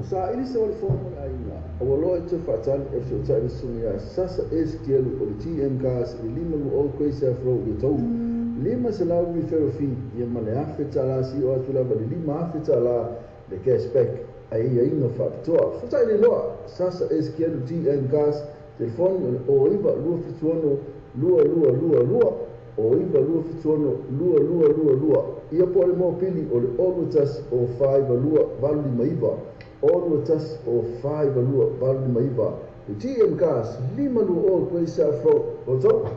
Sa ili se wale fōmona ainga, o loe te whaatani e fio tae sungi ai sasa eskielu o le TMKs i lima lu o koe se afro i tau. Lima se lau mi whero fi, ia mane awhi tala si o atu lava le lima awhi tala le cashback a ia inga whaapitoa. Whatai le loa, sasa eskielu TMKs, telefoni o iwa lua fituono lua lua lua lua, o iwa lua fituono lua lua lua lua. Ia po le mo pili o le orutas o 5 lua valu lima iwa. All tas o 5 lua valu maiva. The TMKs lima lua o koe sa fro o tau.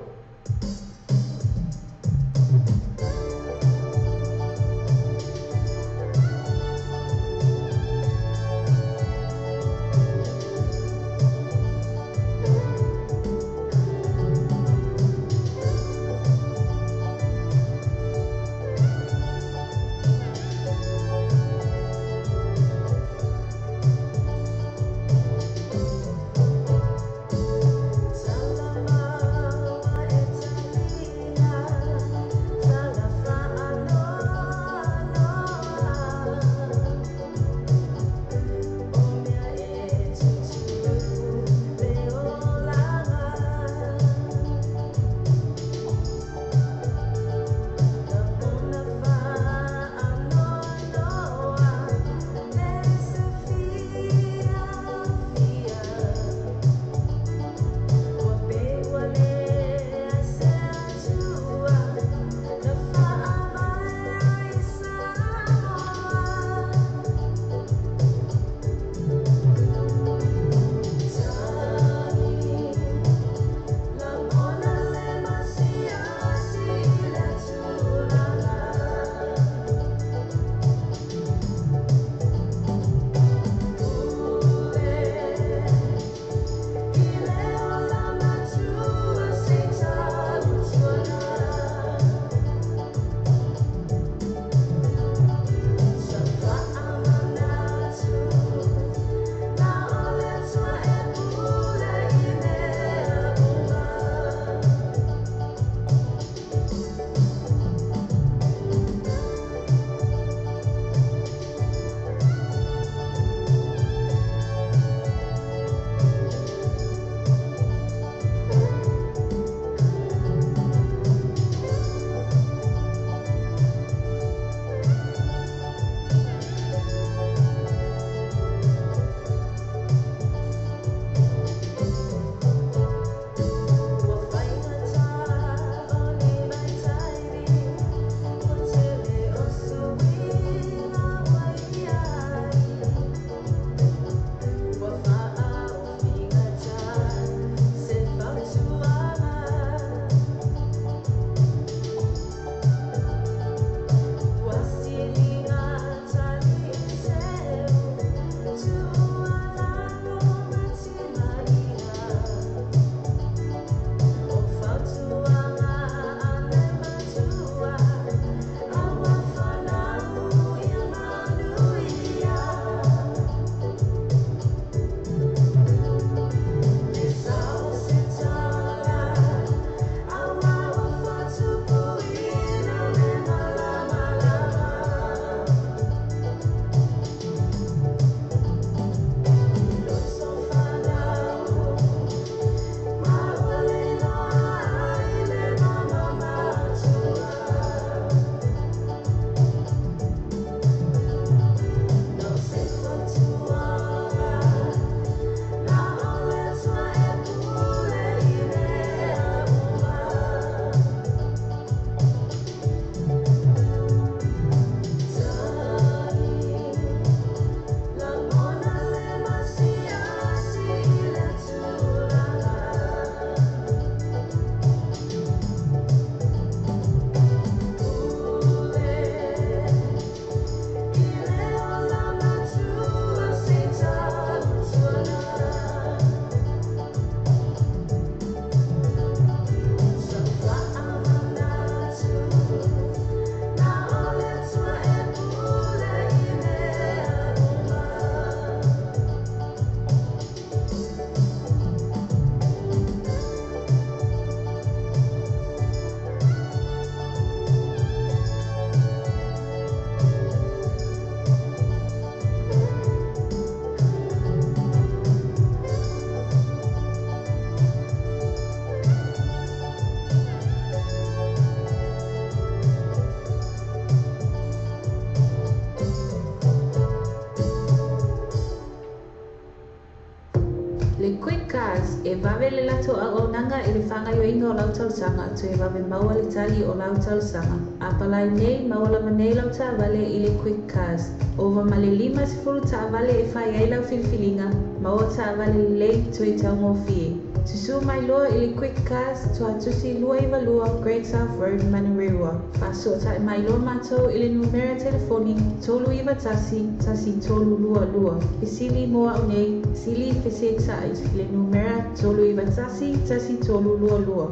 e vawe le lato a o nanga i le whangaioinga o lau tausanga tu e vawe maua le tali o lau tausanga. A palai nei maua la manei lau ta vale i le quick cars. Ova male 5 ta vale e whai ai lau filfilinga, maua ta vale lei tu e tau ngofie. Tusu mai loa i le quick cars tu atusi lua i valua Great South Road Manurewa. Paso ta mai loa matou i le numera telefoni tolu iwa tasi tolu lua lua. Isili moa au nei, sili fese exai le numera tolu iwa tasi tolu lua lua.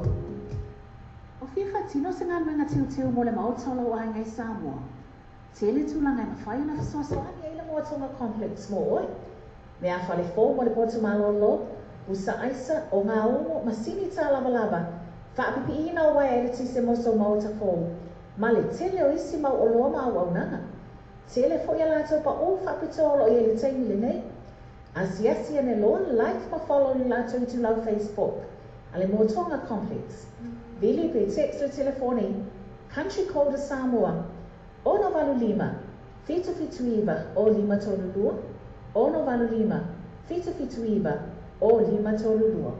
O whiwha tino se ngā manga tiu mo le maotolo o hangai Samoa. Tele tūlanga i mawhai na whasoasoani e le moatonga complex mo oi. Me a whale fō mo le potu malolo, usa aisa o ngā ongo masini tā lava lava. Whaapipi ina o wai ere tise moso maota fō. Ma le tele o isi mau o loa mau au nanga. Tele fo ia lato pa o whapitolo i le teini le nei. Asiasi ane loa like ma follow ni lato i tu lau Facebook. Ale moatonga complex. Vili pe text o telefoni. Country code Samoa. Ono valu 5, fitu iwa o 5 tolu lua. Ono valu 5, fitu iwa o 5 tolu lua.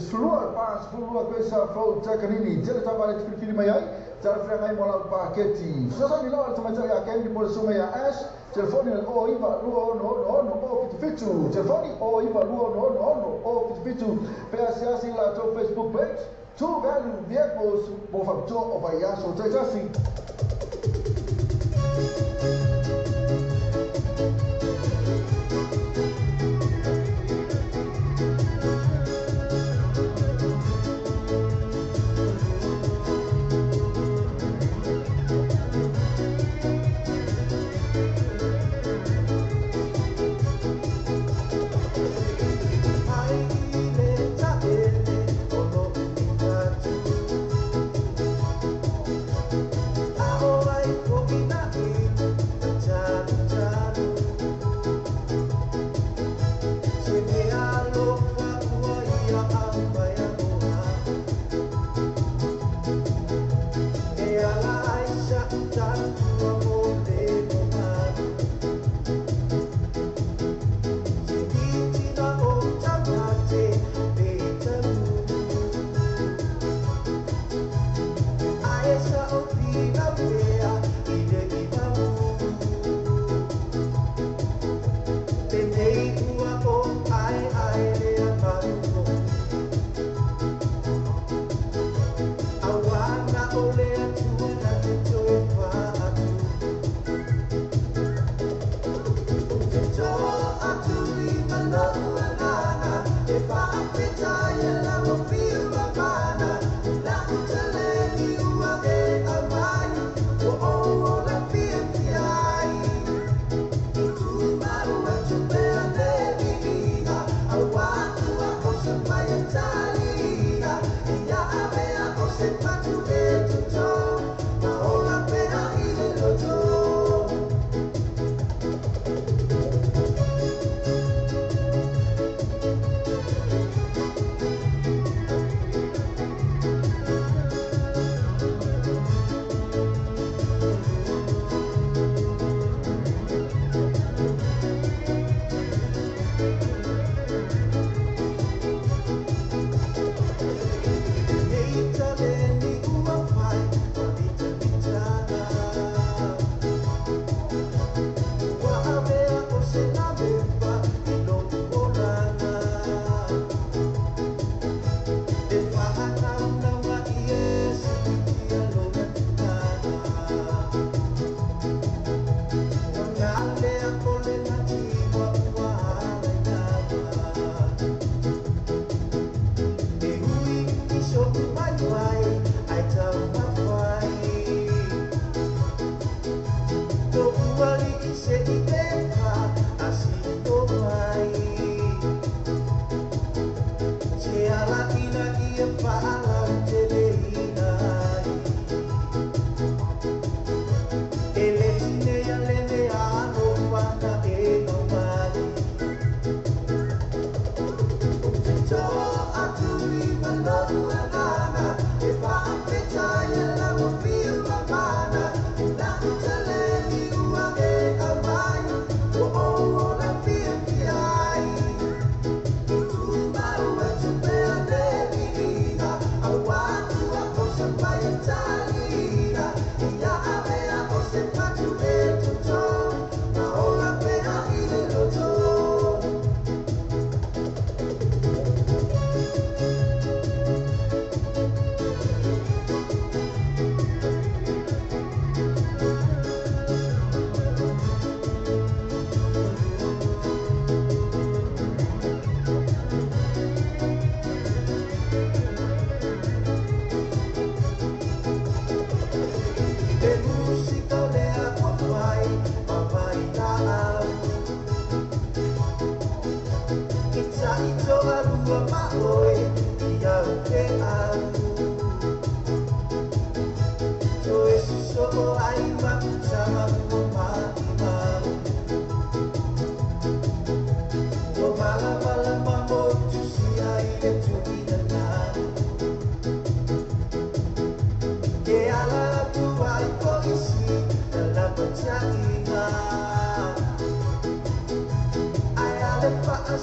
Slua pas pulua pesa fo takanini tele tavale tfilfili mai ai Telefone ngai mola paketi. Sasa ni lawa sama ya kendi pole suma ya ash. Telefone o iva luo no o fitu. Telefone o iva luo no o fitu. Pea siasi la to Facebook page. Tu value vehicles por factor of a yaso tetasi.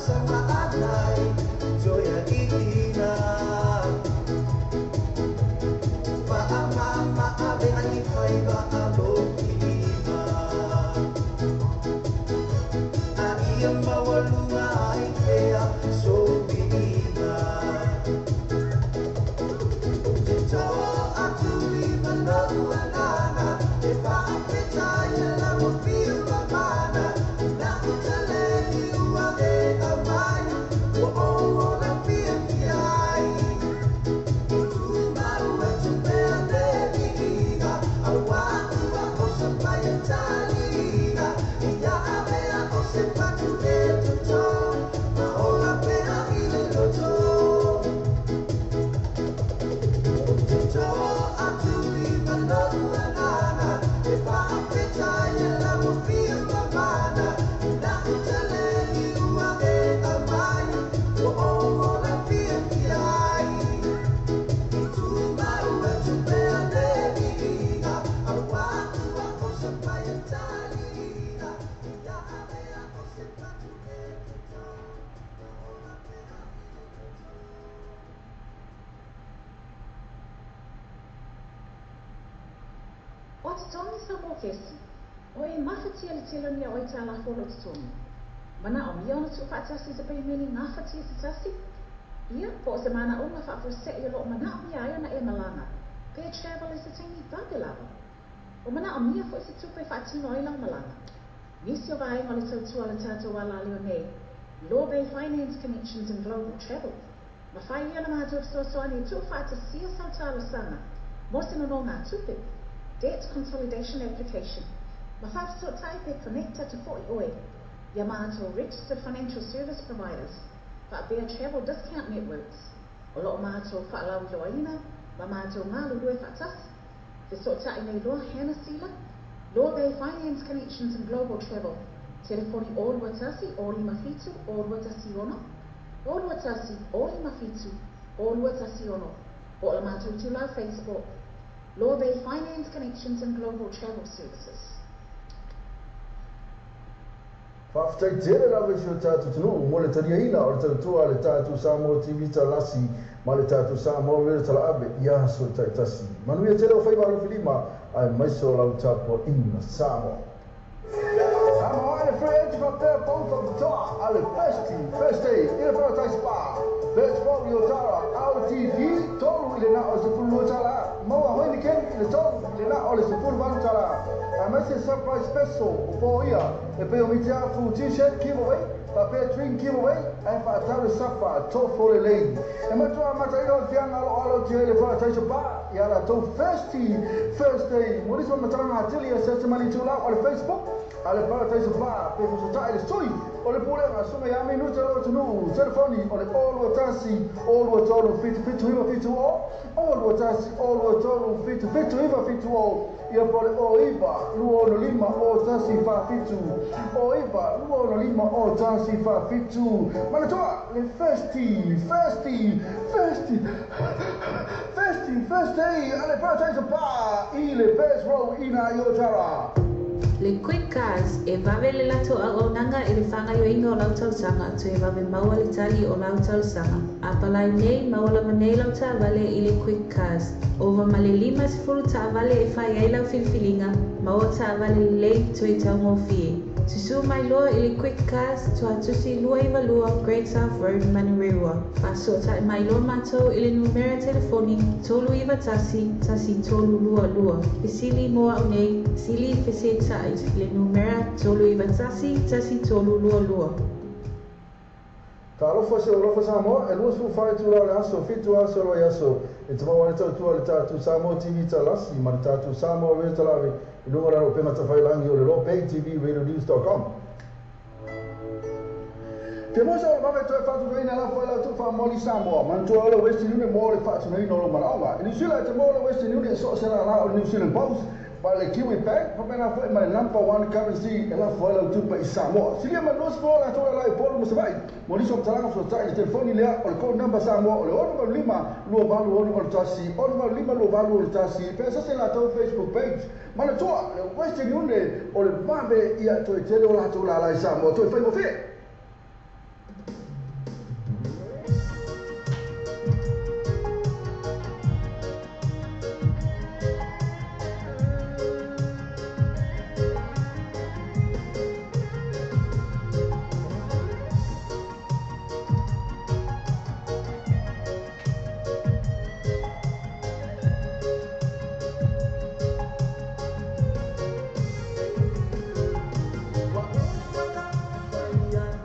Sama anay, joya itina te tongi sa mo kesi. O e mawhatia le telo ni o i tā la whono te tongi. Mana o mia ona tu whaatasi sa pei meni ngā whatia sa tasi. Ia, po se mana o ngā whaafurse i lo mana o mia ai ona e malanga. Pea travel is a tangi babelawa. O mana o mia fo i se tupe whaatino i lau malanga. Nisi o vai ngole tau tua le tātou wala leo nei. Law Bay Finance Connections and Global Travel. Ma whai ia na mātou soasoani tu whaatasia sau tāla sanga. Mo se no ngā tupe. Debt Consolidation Application. Ma whaafso taipe connecta to 40 oe. Ia mātou registered financial service providers. Whaabea travel discount networks. O loo mātou whaalau loaina. Ma mātou ngā lulue whaatasi. Te so tai nei loa Hannah Sila. Law Bay Finance Connections and Global Travel. Telefoni Olua Tasi, Olima Fitu, Olua Tasi Ono. Olua Tasi, Olima Fitu, Olua Tasi Ono. O la mātou tula Facebook. Law Bay Finance Connections and Global Travel Services. Whaftai tere rawe si o tātou tunu, mo le taria ina o le tautua le tātou Samoa TV ta lasi, ma le tātou Samoa mere tala abe, ia so tai tasi. Manuia tere o whaiwalo whilima, ai maiso lau tāpua ina Samoa. Samoa and the free entry from there, both of the top, ale first day, ina Paradise Spa, first floor Iotara, RTV, tolu ile na o se fulu tala, maua hoi ni ken, ile tolu ile na o le se fulu balu tala. I must say surprise special for here. The pay me full t-shirt giveaway, a pair drink giveaway, and for a towel safa, top for the lady. And my tour material fiang all jail for a touch of bar. Yala to first day. What is on the time Atilia says to money to love on Facebook? I'll paradise of bar, people to tie the story. Or the bullet, as soon as I mean, to know, telephone, or the all what I see, all what all fit to him, fit to all what I see, all what all fit to him, fit to all. Ia pole o iwa, luo no lima o tasi whawhitu. O iwa, luo no lima o tasi whawhitu. Manatoa, le first day, ale Paradise Bar, i le first row ina Iotara. Le quick cars e vave le lato a o nanga e le whanga yo inga o lau tausanga tu e vave maua le tali o lau tausanga. A palai nei maua la manei lau ta vale i le quick cars. Ova ma le lima si furu ta vale e whai ai lau filfilinga, maua ta vale lei tu e tau mo fie. Tusu mai loa i le quick cars tu atusi lua iwa lua Great South Road Manurewa. Paso ta mai loa matou i le numera telefoni tolu iwa tasi tolu lua. Pisili moa au nei, sili fese ta le numera tolu iwa tasi tolu lua. Ta alofa se alofa Samoa, e lua su whai tu lau le aso, fitu aso lo yaso. E te maua le tautua le tātou Samoa TV ta lasi, ma le tātou Samoa re talawe, i lunga raro pema ta whailangi o le Law Bay TV radionews.com. Te mosa o mawe toi whatu reina la whaila tu wha moli Samoa, mantua ola Western Union mo le whatu reina o lo maraonga. I New Zealand te mo le Western Union e so sera la o New Zealand Post, pa le Kiwi Bank, pa mena whae mai number one currency e la whaila tupa i Samoa. Silia ma nos mo la toa la i polo mo se vai, mo liso mtalanga so tai le telefoni lea o le code number Samoa o le 105 lua valu o le tasi, 105 lua valu o le tasi, pesa se la tau Facebook page. Mana toa le Western Union o le mabe ia toi tele o la toa la i Samoa, toi whai mo fie. Yeah.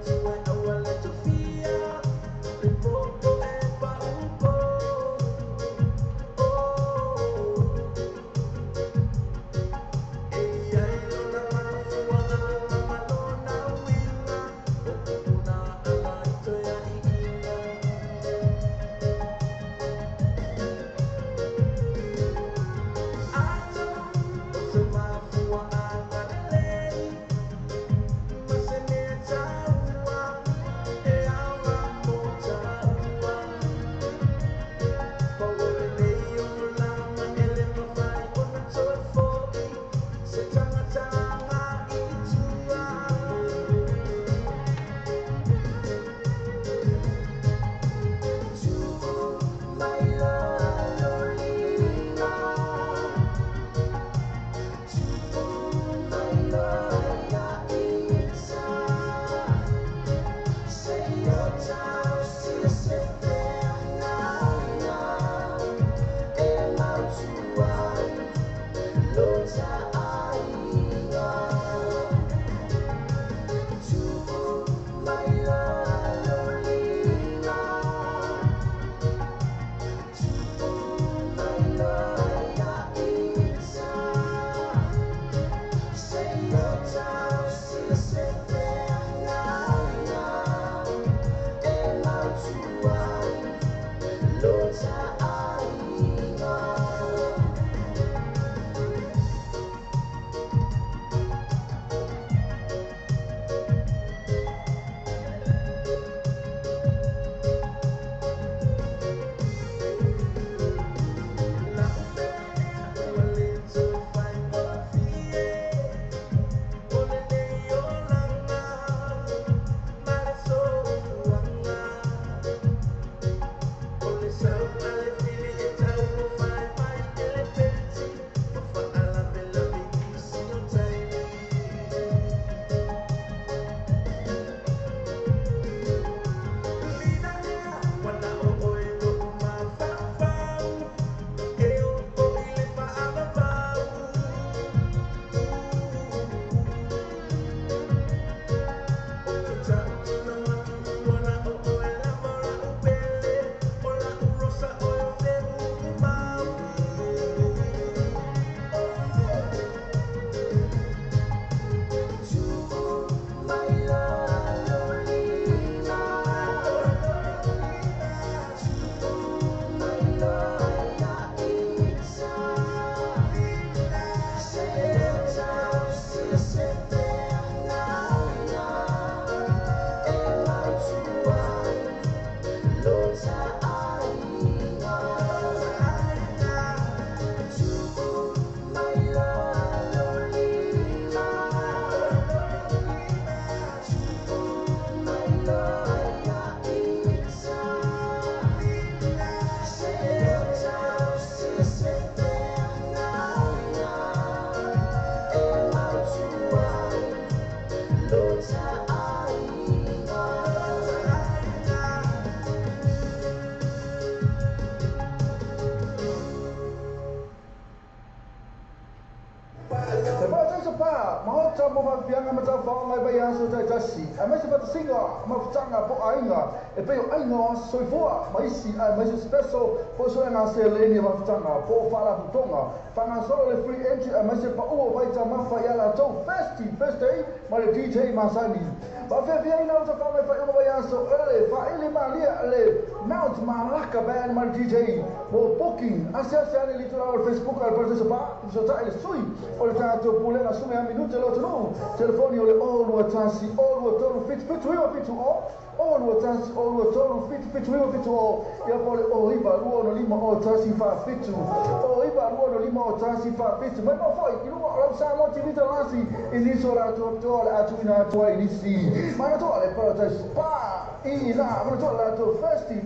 Pianga mata whaongai bai aso tai tasi. A mai se pata singa, ma whatanga po ainga. E peo ainga soifua, ma isi, ma isi special, po so nga se leni ma whatanga, po whala putonga. Whanga solo le free entry, a mai se pa ua vai ta mawha yala tau first day, ma le DJ Masani. Ba fia ina o ta whaongai whaonga bai aso, ele, whaile ma lia, ele, Mount Malaka band ma le DJ. Mo booking, ase ane litu na o Facebook, al parse se pa, so ta ele sui, o le tātou pulena sume a minute lo tanu. Telefoni ole olu atasi, olu atolu fitu o, olu atasi, olu atolu fitu o, ia pole o iba ruo no lima o atasi fa fitu, o iba ruo no lima o atasi fa fitu, mai mo foi, ilu o lau sa mo tivita lasi, iniso la tu ale atu ina atua inisi, mana tu ale paradise pa, ina, mana tu ale atu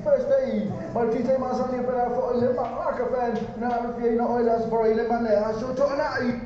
first day, ma DJ Masani pera fo ile Malaka fan, na rufia ina oila spora ile mane, aso to anai.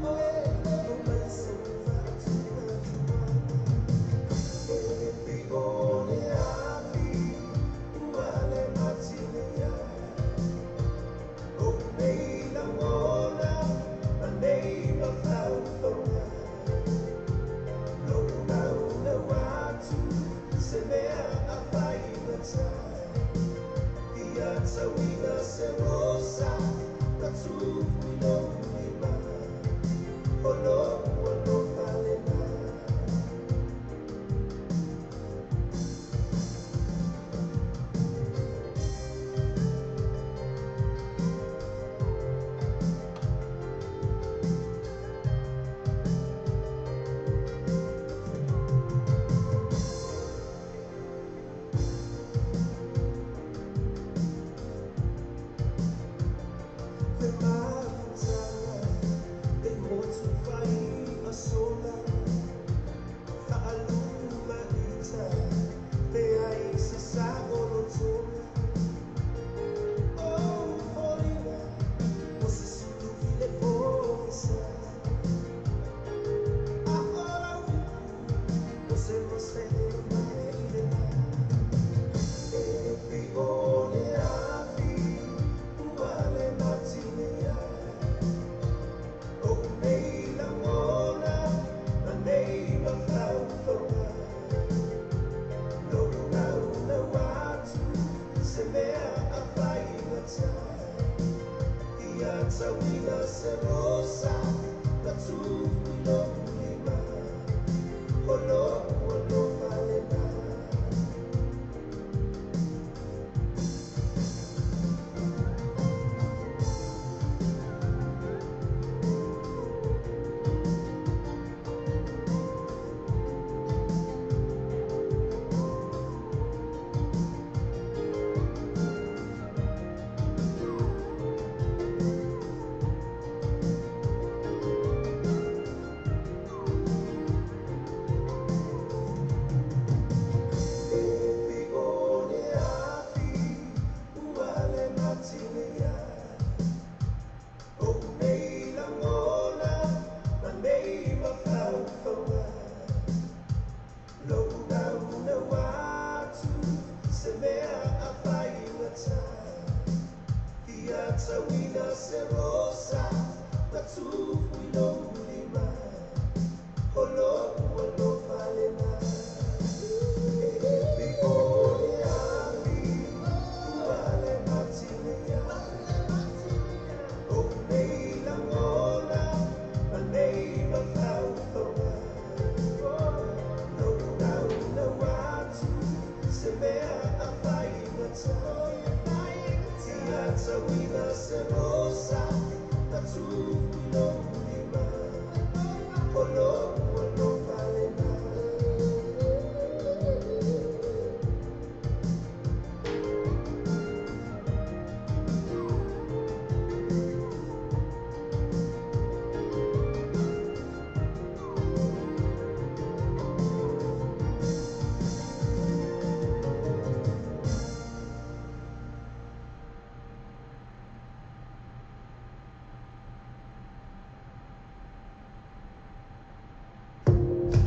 Oh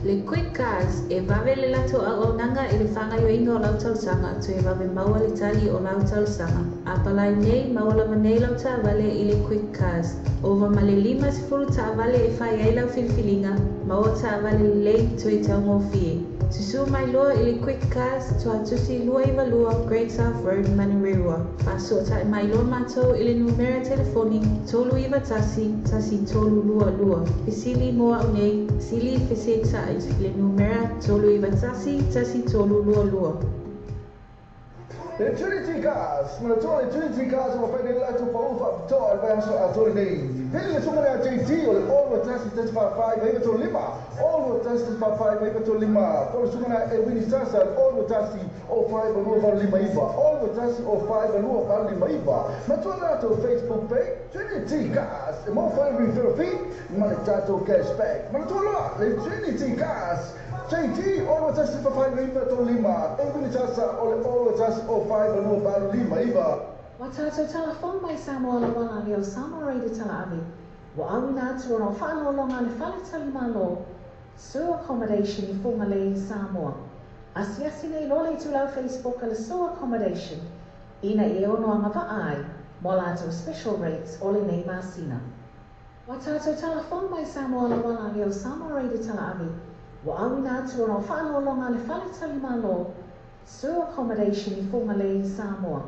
Le quick cars e vave le lato a o nanga i le whanga yo ingo lau tausanga tu e vave maua le tali o lau tausanga. A palai nei maua lava nei lau ta vale i le quick cars. Ova ma le 5 ta vale e whai ai lau filfilinga, maua ta vale lei tu e tau ngofie. Tusu mai loa i le quick cars tu atusi lua i valua Great South Road Manurewa. Faso ta mai loa matou i le numera telefoni tolu iwa tasi tolu lua lua. Pisili moa au nei, sili fese ta le numera tolu iwa tasi tolu lua lua. Le Trinity Cars, ma le Trinity Cars ma fai del lato pa ufa to al verso a to nei. Vedi le sono a JT o le all test test pa 5 vai to lima. All test pa 5 vai to lima. Poi sono a Winnie Sasa all test o 5 no va lima iva. All test o 5 no va lima iva. Ma tu lato Facebook page Trinity Cars. E mo fai refill fee, ma le tato cashback. Ma tu le Trinity Cars. JT, all test pa 5 vai to lima. E Winnie Sasa all test o 5 no va lima iva. Watato telefon mai Samoa la wala leo Samoa reida tala abi. Wa awina tu no whanau longa le whale tali malo. Sewer accommodation I funga le Samoa. Asiasi nei lole tu lau Facebook le sewer accommodation. Ina I ono anga ai, mo lato special rates ole nei masina. Watato telefon mai Samoa la wala leo Samoa reida tala abi. Wa awina tu no whanau longa le whale tali malo. Sewer accommodation I funga le Samoa.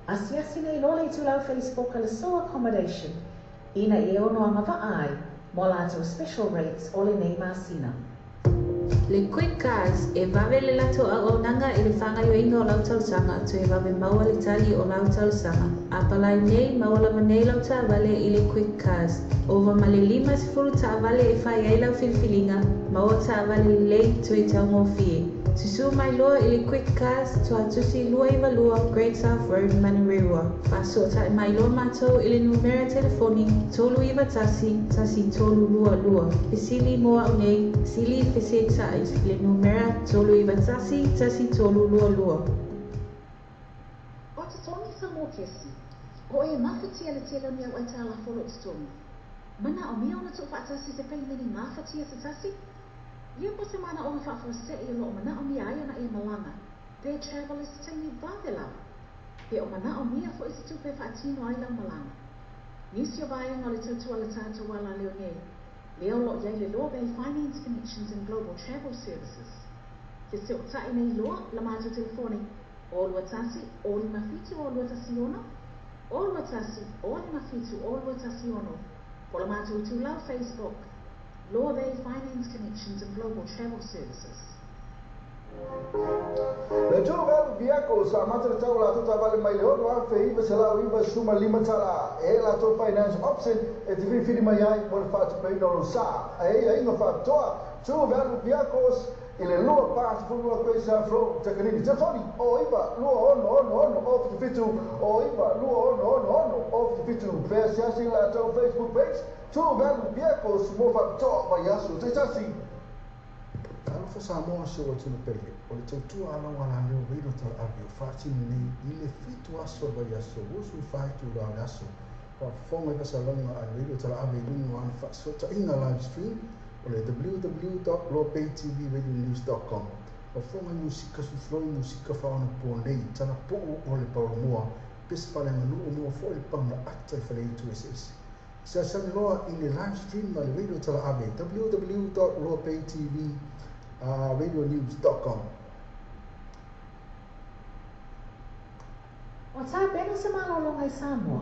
Asiasi nei lole tu lau Facebook le sewer accommodation. Ina I ono anga ai, mo lato special rates ole nei masina. Le quick cars e vave le lato a o nanga i le whanga yo ingo lau tausanga tu e vave maua le tali o lau tausanga. A palai nei maua lava nei lau ta vale i le quick cars. Ova ma le 5 ta vale e whai ai lau filfilinga, maua ta vale lei tu e tau ngofie. Tusu mai loa i le quick cars tu atusi lua I valua Great South Road Manurewa. Faso ta mai loa matou i le numera telefoni tolu iwa tasi tolu lua lua. Pisili moa au nei, sili fese ta le numera tolu iwa tasi tolu lua lua. O te tongi Samoa kesi, o e mawhatia le tela ni au aita la folo te tongi. Mana o mea ona tu whaatasi te pei meni mawhatia te tasi? Ia po se mana o whawhawase I lo o mana o mea ai ona e malanga. Their travel is taingi vāwela. Pe o mana o mea fo isi tupe whaatino ai lau malanga. Nisi o vai ngā le tautua le tātou wala leo nei. Leo lo iai le loa bei Finance Connections and Global Travel Services. Ke se o tae nei loa la mātou telefoni. O lua tasi, o lima fitu o lua tasi ono. O lua tasi, o lima fitu o lua tasi ono. Po la mātou tu lau Facebook. Loa Bay Finance Connections and Global Travel Services. Le tū velu biako sa matara tau la tuta vale mai le ono a fe iwa se lau iwa suma lima tala e la tō finance option e te whiwhiri mai ai mo le whātu pei noro sa e a inga whātoa tū velu biakos I le lua pātu whunua koe sa flo takanini te whani o iwa lua ono of te fitu o iwa lua ono of te fitu pēr siasi la tau Facebook page tū velu biakos mo whātoa mai asu te tasi Alfa Samoa se o tuna pele, o le tautua ala wala leo reiro tala avi o whaatini nei I le fitu aso vai aso, usu whaitu la le aso. Whafonga I pasalonga a reiro tala avi lunu anu whaasota inga live stream o le www.lopaytvradionews.com. Whafonga I musika sufloi musika whaona po nei, tana po o le paramoa, pespale manu o mua fo le panga ata I whale itu SS. Sa saniloa I le live stream a le reiro tala avi, www.lopaytvradionews.com. O tā pena se malo longa I Samoa.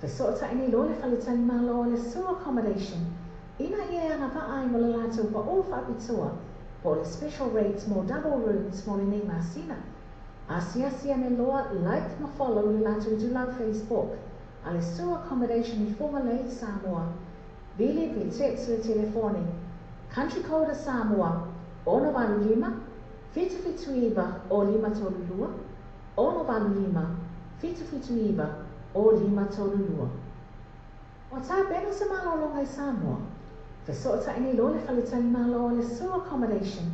Fe so ta ini lo le whaletani malo le sewer accommodation. Ina ia anga ai mo le lātou pa o whapitua. Po le special rates mo double rooms mo le nei masina. Asia me loa like ma follow le lātou du lau Facebook. A le sewer accommodation I funga le Samoa. Vili vi text le telefoni. Country code Samoa. Ono valu lima. Fitu iwa o lima tolu lua. Ono valu lima. Fitu iwa o lima tolu lua. O tā pena se malo longa I Samoa. Fe so ta ini lo le whaletani malo le sewer accommodation.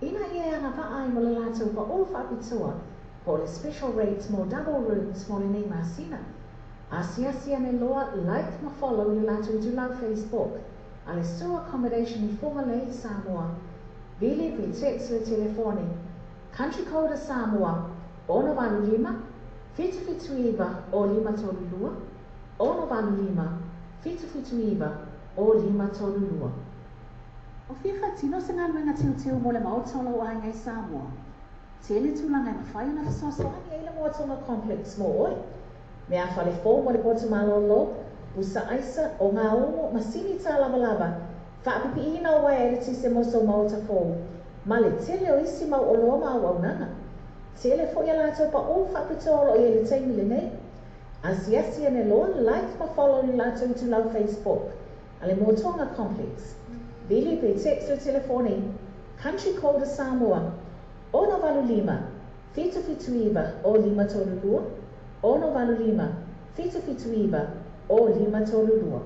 Ina ia anga ai mo le lātou pa o whapitua. Po le special rates mo double rooms mo le nei masina. Asia me loa like ma follow le lātou du lau Facebook. A le sewer accommodation I funga le Samoa. Vili pi text le telefone. Country code Samoa, ono valu lima, fitu iwa o lima tolu lua, ono valu lima, fitu iwa o lima tolu lua. O whiwha tino se ngā nuenga tiu mo le maotolo o hangai Samoa. Tele tūlanga na whai na whasosoani Eila mua tonga complex mo oi. Mea whale fō mo le potu malolo, busa aisa o ngā ongo masini tā lava lava, whaapipi ina o wai ele tise moso maota fō. Ma le tele o isi mau o loa mau au nanga. Tele fo ia lātou pa o whapitolo i ele teimi le nei. Asiasi ane loa like ma follow ni lātou tu lau Facebook. Ale mo tonga complex. Vili pe text le telefone. Country code Samoa. Ono valu lima. Fitu iwa o lima tolu lua. Ono valu lima. Fitu iwa o lima tolu lua.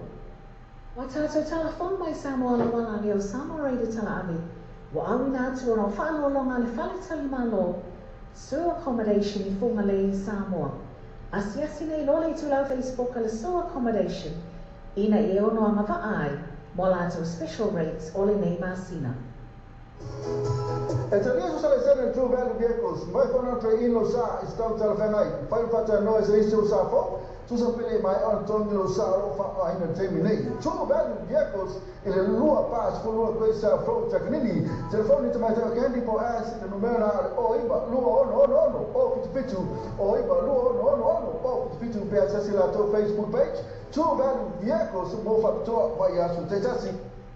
Wa tātou telefon mai Samoa la wala leo Samoa reida tala ave. Wa awi nā tua no whaano longa le whale tali malo. Sewer accommodation I whunga le Samoa. Asiasi nei lole I tulau Facebook le sewer accommodation. Ina I ono anga wa ai. Mo lātou special rates o le nei masina. E te niaso sa le sene True Value Vehicles, mai whana tre ino sa I stau tala whengai. Whai whata noe se isi o sa fo. Tusa pele mai on tongi lo sa ro fa aina temi nei. True Value Vehicles ele lua pas ko lua ko sa fro taknini. Telefoni te mai te kendi po as te numera o iba lua ono o fitu o iba lua ono o fitu pe access la to Facebook page. True Value Vehicles mo fa to vai asu te tasi.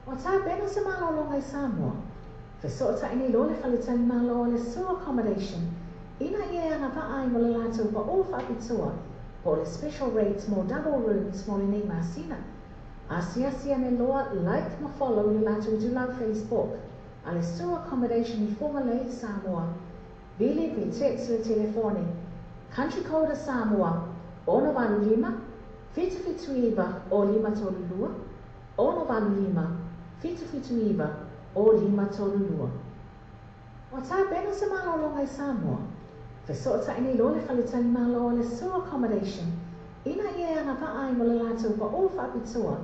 Wa tā bena se malo longa I Samoa. Fesota ini lo le whalitani malo le sewer accommodation. Ina ia anga wa ai mo le lātou pa o whapitua. Po le special rates mo double rooms mo le nei masina. Asiasi ane loa like ma follow le lātou tu lau Facebook. A le sewer accommodation I whunga le Samoa. Vili pi text le telefone. Country code Samoa. Ono valu lima. Fitu iwa o lima tolu lua. Ono valu lima. Fitu iwa o lima tolu lua. Wa tā bena se malo longa I Samoa. Fesota ini lo le whalitani malo le sewer accommodation. Ina ia anga wa ai mo le lātou pa o whapitua.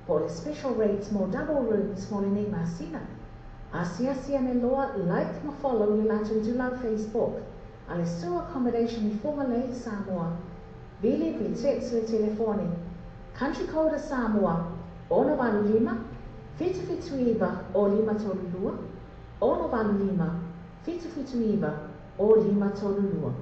Po le special rates mo double rooms mo le nei masina. Asiasi ane loa like ma follow le lātou tu lau Facebook. A le sewer accommodation I whunga le Samoa. Vili pi text le telefone. Country code Samoa. Ono valu lima. Fitu iwa o lima tolu lua. Ono valu lima. Fitu iwa o lima tolu lua.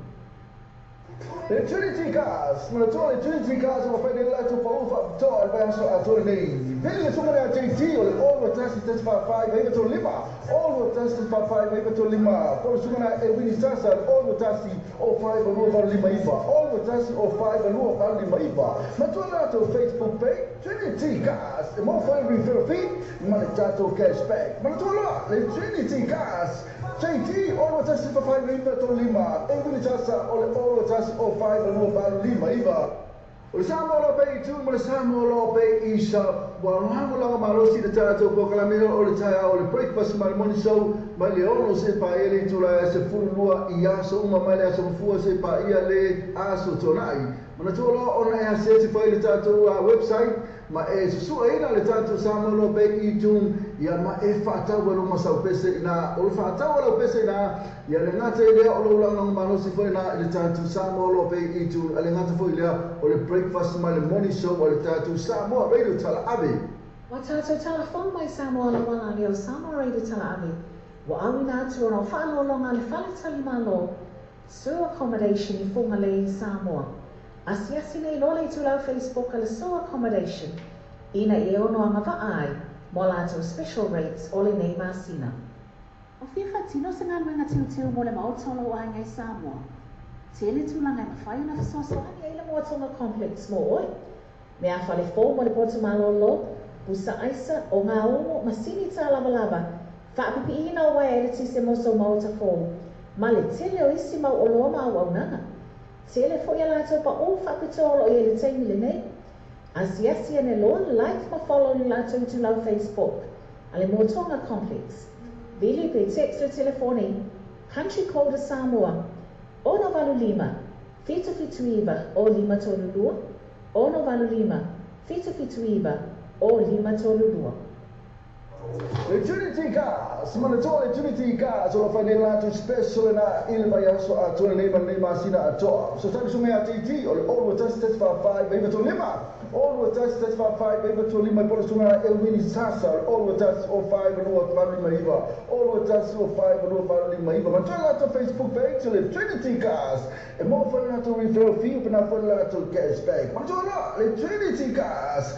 Le Trinity Cars, ma le Trinity Cars ma fai della tu fa to al verso a to nei. Vedi su mare a JT o le all test test fa 5 vai to lima. All test fa 5 vai to lima. Por su mare e quindi sasa all test o 5 o va lima iva. All test o 5 o va lima iva. Ma tu na to Facebook page Trinity Cars, e mo fai refer fee, ma le tato cashback. Ma tu le Trinity Cars JT all test fa 5 vai to lima. E quindi sasa o le all test o 5 no vale lima iva. O le Samoa lo pe I tu, ma le Samoa lo pe I sa. Wa lango langa marosi de tato po kalamino o le taia o le breakfast ma le morning show. Ma le ono se pa ele tu la se fulua I aso uma ma le aso fua se pa ia le aso tonai. Ma na tolo ona e se se fa le tato website. Ma e su ina le tato Samoa lo pe I tu. Ia ma e fata walo masau pese ina. O fata walo pese ina. Ia le ngata ile o lo langa marosi fa ina le tato Samoa lo pe I tu. Ale ngata fo ile o le breakfast ma le morning show o le tato Samoa radio tala ave. Wa tātou telefon mai Samoa la wala leo Samoa reida tala ave. Wa awi nā tua no whaano longa le whaletali malo. Sewer accommodation I whunga le Samoa. Asiasi nei lole tu lau Facebook a le sewer accommodation. Ina I ono anga wa ai. Mo lātou special rates o le nei masina. O whiwha tino se ngā nuenga tiu mo le maotolo o hangai Samoa. Tele tūlanga I mawhai na whasosoani Eila mua tonga complex mo oi. Mea whale fō mo le potu malolo, busa aisa o ngā ongo masini tā lava lava. Whaapipi ina o wai ele tise moso maota fō. Ma le tele o isi mau o loa mau au nanga. Tele fo ia lātou pa o whapitolo I ele teimi le nei. Asiasi ane loa like ma follow ni lātou tu lau Facebook. Ale mo tonga complex. Vili pe text le telefone. Country code Samoa. Ono valu lima. Fitu iwa o lima tolu lua. Ono valu lima. Fitu iwa o lima tolu lua. Le Trinity Cars Semana toa Trinity ka so fa ne la special na il vai so a to ne ma sina to so tani so me ATT all with us test for 5 baby to lima all with us test for 5 baby to lima por so na Elwini Sasa all with us all 5 and what family maiva all with us all 5 and what family maiva ma try to Facebook page to Trinity cars e mo fa na to referral fee na fa na to cashback ma try le Trinity cars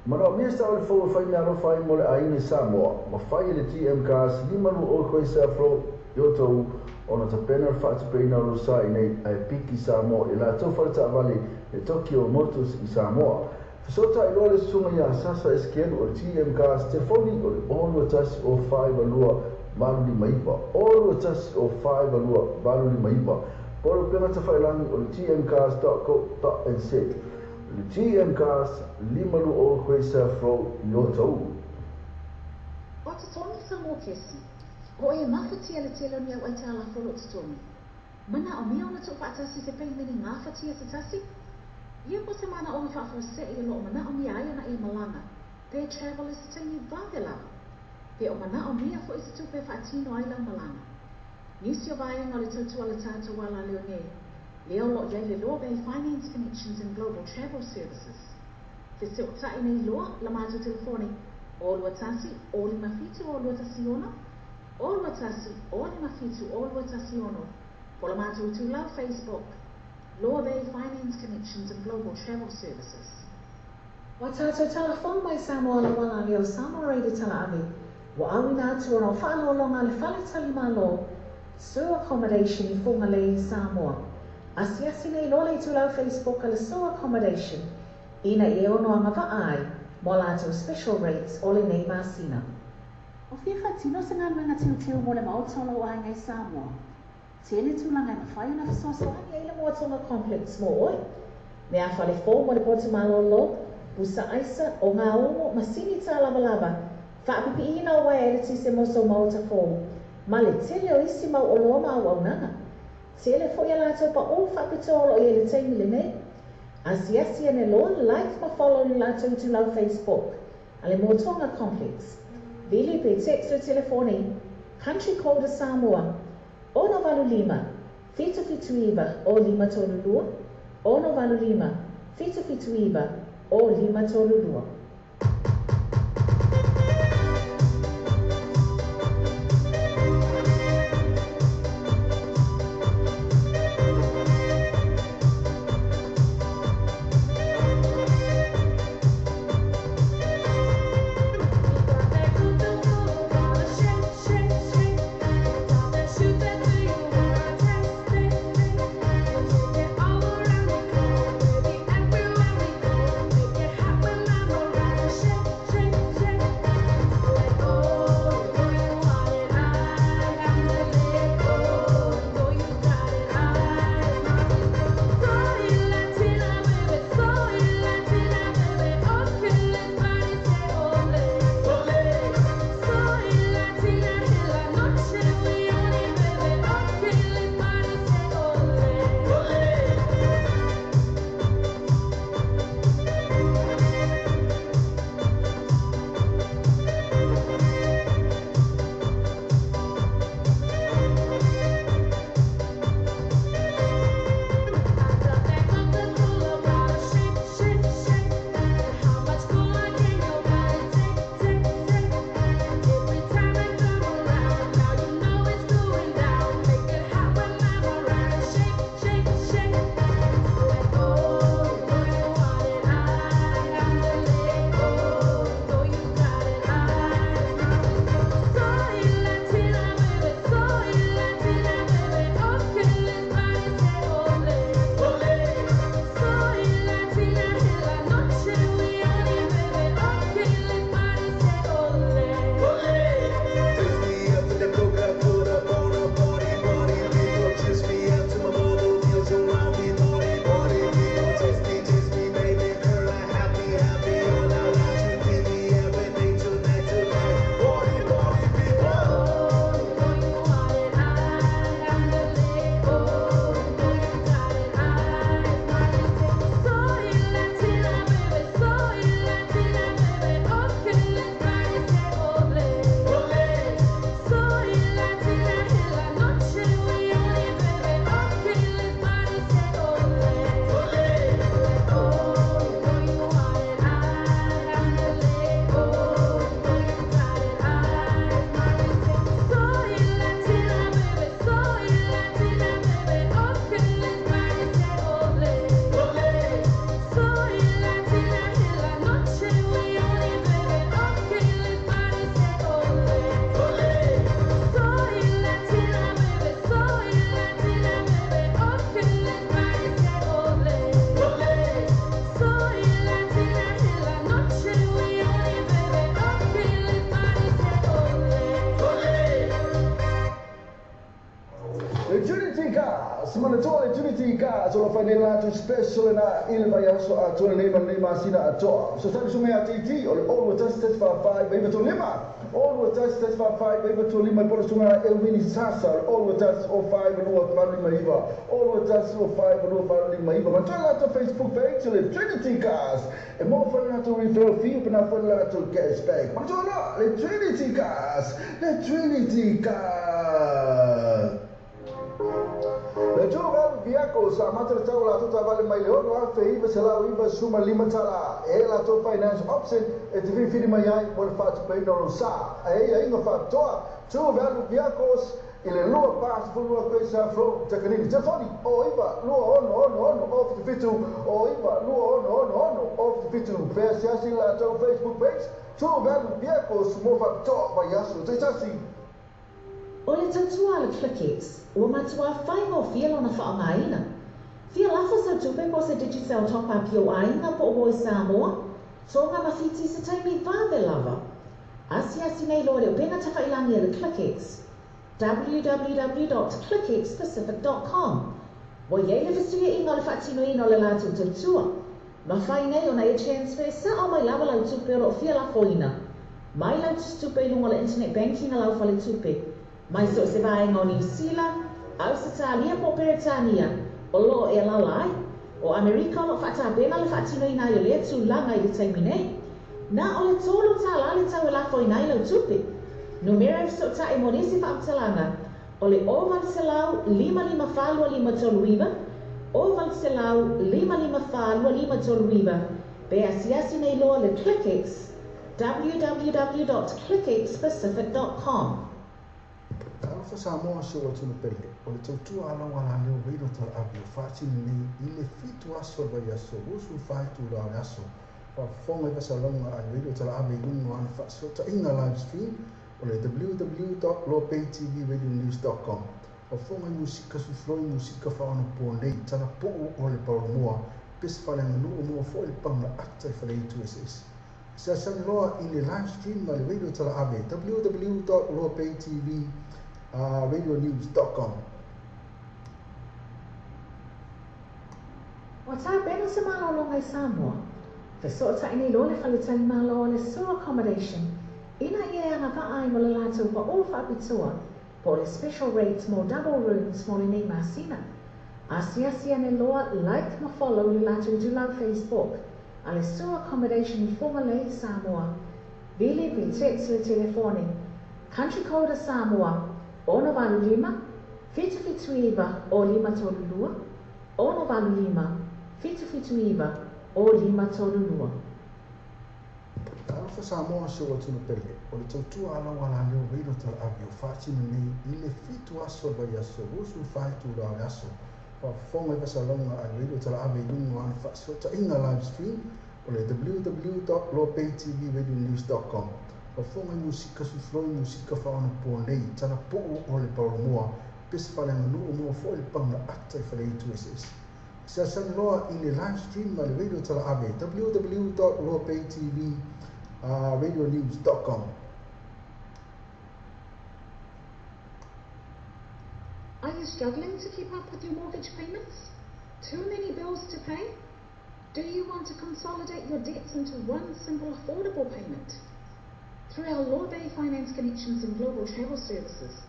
Mano mista o fo fai na ro fai mo ai ni Samoa ma fai le TM cars ni manu o ko sa fro yo to ona ta pena fa ta pena ro sa nei ai piki Samoa e la to fa ta vale e Tokyo Motors i Samoa so ta i role sunga ya sasa esken o TM cars telefoni o all with us o 5 alua valu di maipa all with us o 5 alua valu di maipa por pena ta fai langi o tmcars.co.nz Le GM Cars, limalu o koe sa fro yo tau. O te tonu sa mō kesi, o e mawhatia le telo ni au ai tāla wholo te tonu. Mana o mea ona tō whaatasi se pei meni mawhatia se tasi? Ia po se mana o ngā se e lo mana o mea ai ana e malanga. Pe travel is tangi vāwela. Pe o mana o mea fo isi tupe whaatino ai lau malanga. Nisi o vai ngā le tautua le tātou wala leo nei. Leo lo yai le loa bei finance connections and global travel services. Te se o tai nei loa la mātou telefoni. O lua tasi, o li mawhitu o lua tasi ono. O lua tasi, o li mawhitu o lua tasi ono. Po la mātou tu lau Facebook. Loa bei finance connections and global travel services. Wa tātou telefon mai Samoa le wala leo Samoa reide tala ami. Wa awi nā tua no whaalolonga le whale tali malo. Sewer accommodation I funga le I Samoa. Asiasi nei lole tu lau Facebook ala sewer accommodation. Ina I ono anga ai, mo lato special rates ole nei masina. O fia whatino se ngā manga tiu mo le maotolo o hangai Samoa. Tēne tūlanga na whai na whasosoani e le moatonga complex mo oi. Me a whale fō mo le Portomalo lo, busa aisa o ngā ongo masini tā lava. Whaapipi ina o wai eriti se moso mauta fō. Ma le tele o isi mau o loa mau au nanga. Tele fo ia lato pa o whapitolo I le teimi le nei. Asiasi ane loa like ma follow ni lato tu lau Facebook. Ale Motonga Complex. Vili pe text o telefoni. Country code Samoa. Ono valu lima. Fitu iwa o lima tolu lua. Ono valu lima. Fitu iwa o lima tolu lua. Everywhere we go, make it happen, I'm alright. solo fai nella tu special na il vai aso a tu nei sina a to so sai su me a TT o all test 5 baby to lima all test 5 baby to lima por su na Elvini Sasa all test 05 no family maiva all test 05 no family maiva ma tu la Facebook page le Trinity Cars e mo fa na tu referral fee per na fa la tu cashback ma tu no le Trinity Cars le giovane bianco sa matra taula tutta vale mai leon wa feiva sala wiva suma lima tala e la to finance option e ti fili mai ai por fat pe no sa e ai no fa to vale bianco ile lua pass fu lua questa fro tecnici telefoni o iva lua on off the fitu o iva lua on off the fitu per la to Facebook page to vale bianco mo fa to vai asu te tasi O le tautua le Clickix, ua matua whai ngō fia lona whaongaina. Fia lafa sa tupe po se digital top-up o aina po o Samoa, so ngā mawhiti se taimi vāwe lava. Asi nei loa reo pena tawhailangi le Clickix. www.clickixpacific.com Wa iei le whasuia inga le whaatino ino le lātou tautua. Ma whai nei o na e transfer sa o mai lava lau tupe o fia lafoina. Mai lau tupe lunga le internet banking a lau whale tupe. Mai so se vai ngā New Zealand, Australia po Peretania, o lo e lalai, o Amerika o whata bena le whatino i nai o le tu langa i le taimi nei. Na o le tolo tā la le tau e lafo i nai lau tupe. Numera so ta e monesi whaamtalanga, o le oval se lau 55 toluiva, oval se lau 55 toluiva, be asiasi nei loa le Clickix, www.clickixpacific.com Alfa Samoa so watu no pele. O le tautua ala wala leo weiro tal abio fati nei ile fitu aso vai aso usu faitu la aso. Fa fonga i salonga a weiro tal abio lungo an fa so ta ina live stream o le www.lopaytvradionews.com. Fa fonga i musika su floi musika fa ono po nei tana po o le paromoa pes fale nganu mo fo le panga ata i fale itu ss. Sa sanloa i le live stream ma le weiro tal abio www.lopaytvradionews.com. O tā bena se malo longa i Samoa. Fe so ta inei lo le whaletani malo le sole accommodation. Ina ia anga whaai mo le lātou pa o whaapitua po le special rates mo double rooms mo le nei masina. Asiasia ne loa like ma follow le lātou du lau Facebook a le sole accommodation i fonga le Samoa. Vile pe text le telefone. Country code Samoa. Ono valu lima, fitu iwa o lima tolulua. Ono valu lima, fitu iwa o lima tolulua. Alfa Samoa so watu no pele. O le tautua ala wala leo weiro tal abio whaatino nei ile fitu aso vai aso usu faitu la aso. Fa fonga i salonga a weiro tal abio lungo an fa so ta inga live stream o le www.lopaytvradionews.com. O fonga musika su floi musika fa ono po nei tana po o le paromoa pes fale nganu mo fo le panga ata i fale itu ss. Sa sanloa i le live stream ma le radio tala ave www.lopaytvradionews.com. Are you struggling to keep up with your mortgage payments? Too many bills to pay? Do you want to consolidate your debts into one simple affordable payment? Through our Law Bay Finance Connections and Global Travel Services,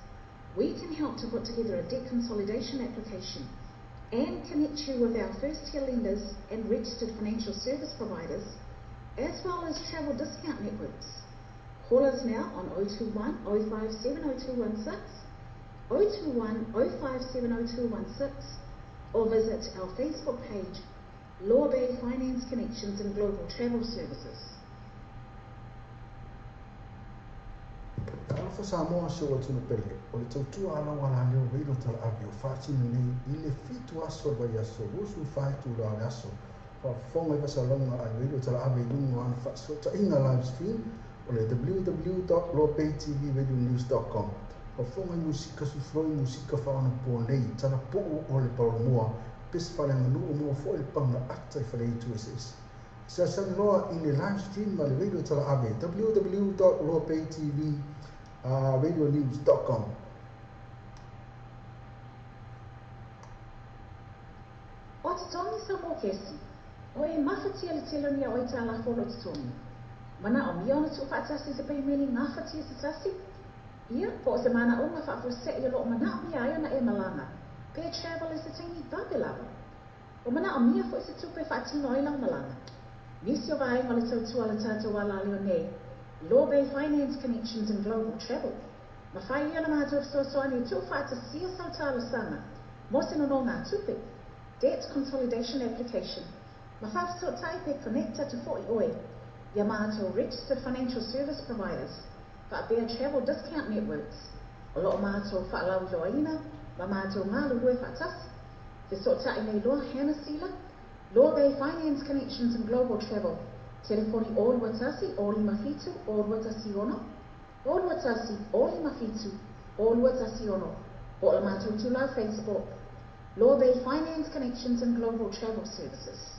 we can help to put together a debt consolidation application and connect you with our first-tier lenders and registered financial service providers, as well as travel discount networks. Call us now on 021 057 0216, 021 057 0216, or visit our Facebook page, Law Bay Finance Connections and Global Travel Services. Alfa Samoa so watu no pele. O le tautua ala wala leo weiro tal abio whaatino nei ile fitu aso vai aso usu faitu la aso. Fa fonga i salonga a weiro tal abio lungo an fa so ta inga live stream o le www.lopaytvradionews.com. Fa fonga i musika su floi musika fa ono po nei tana po o le paromoa pes fale nganu mo fo le panga ata i fale itu ss. Sa sanloa i le live stream ma le radio tala ave www.lopaytvradionews.com. telo ni o ita la folo tutongi. Mana o mia ona tu whaatasi se pei meni ngā whatia se tasi. Ia, po se mana o ngā whaafose i lo mana o mia ai ona e malanga. Pea travel is the tingi babelawa. O mana o mia fo se tupe whaatino ai lau malanga. Nisi o vai ngale tau tua la tata wala leo nei. Law Bay Finance Connections and Global Travel. Ma whai ia na mātou soani tu whaatasia sau tāla sanga. Mosino no ngā tupe. Debt Consolidation Application. Ma whaafaso taipe connecta to 40 oi. Ia mātou Registered Financial Service Providers. Whaabea Travel Discount Networks. O loo mātou whaalau loaina. Ma mātou ngā luhue whaatasi. Te so tai nei loa Hannah Sila. Law Bay Finance Connections and Global Travel. Telefoni All Watasi, All Mafitu, All Watasi Ono. All Watasi, All Mafitu, All Watasi Ono. O la mātou tula Facebook. Law Bay Finance Connections and Global Travel Services.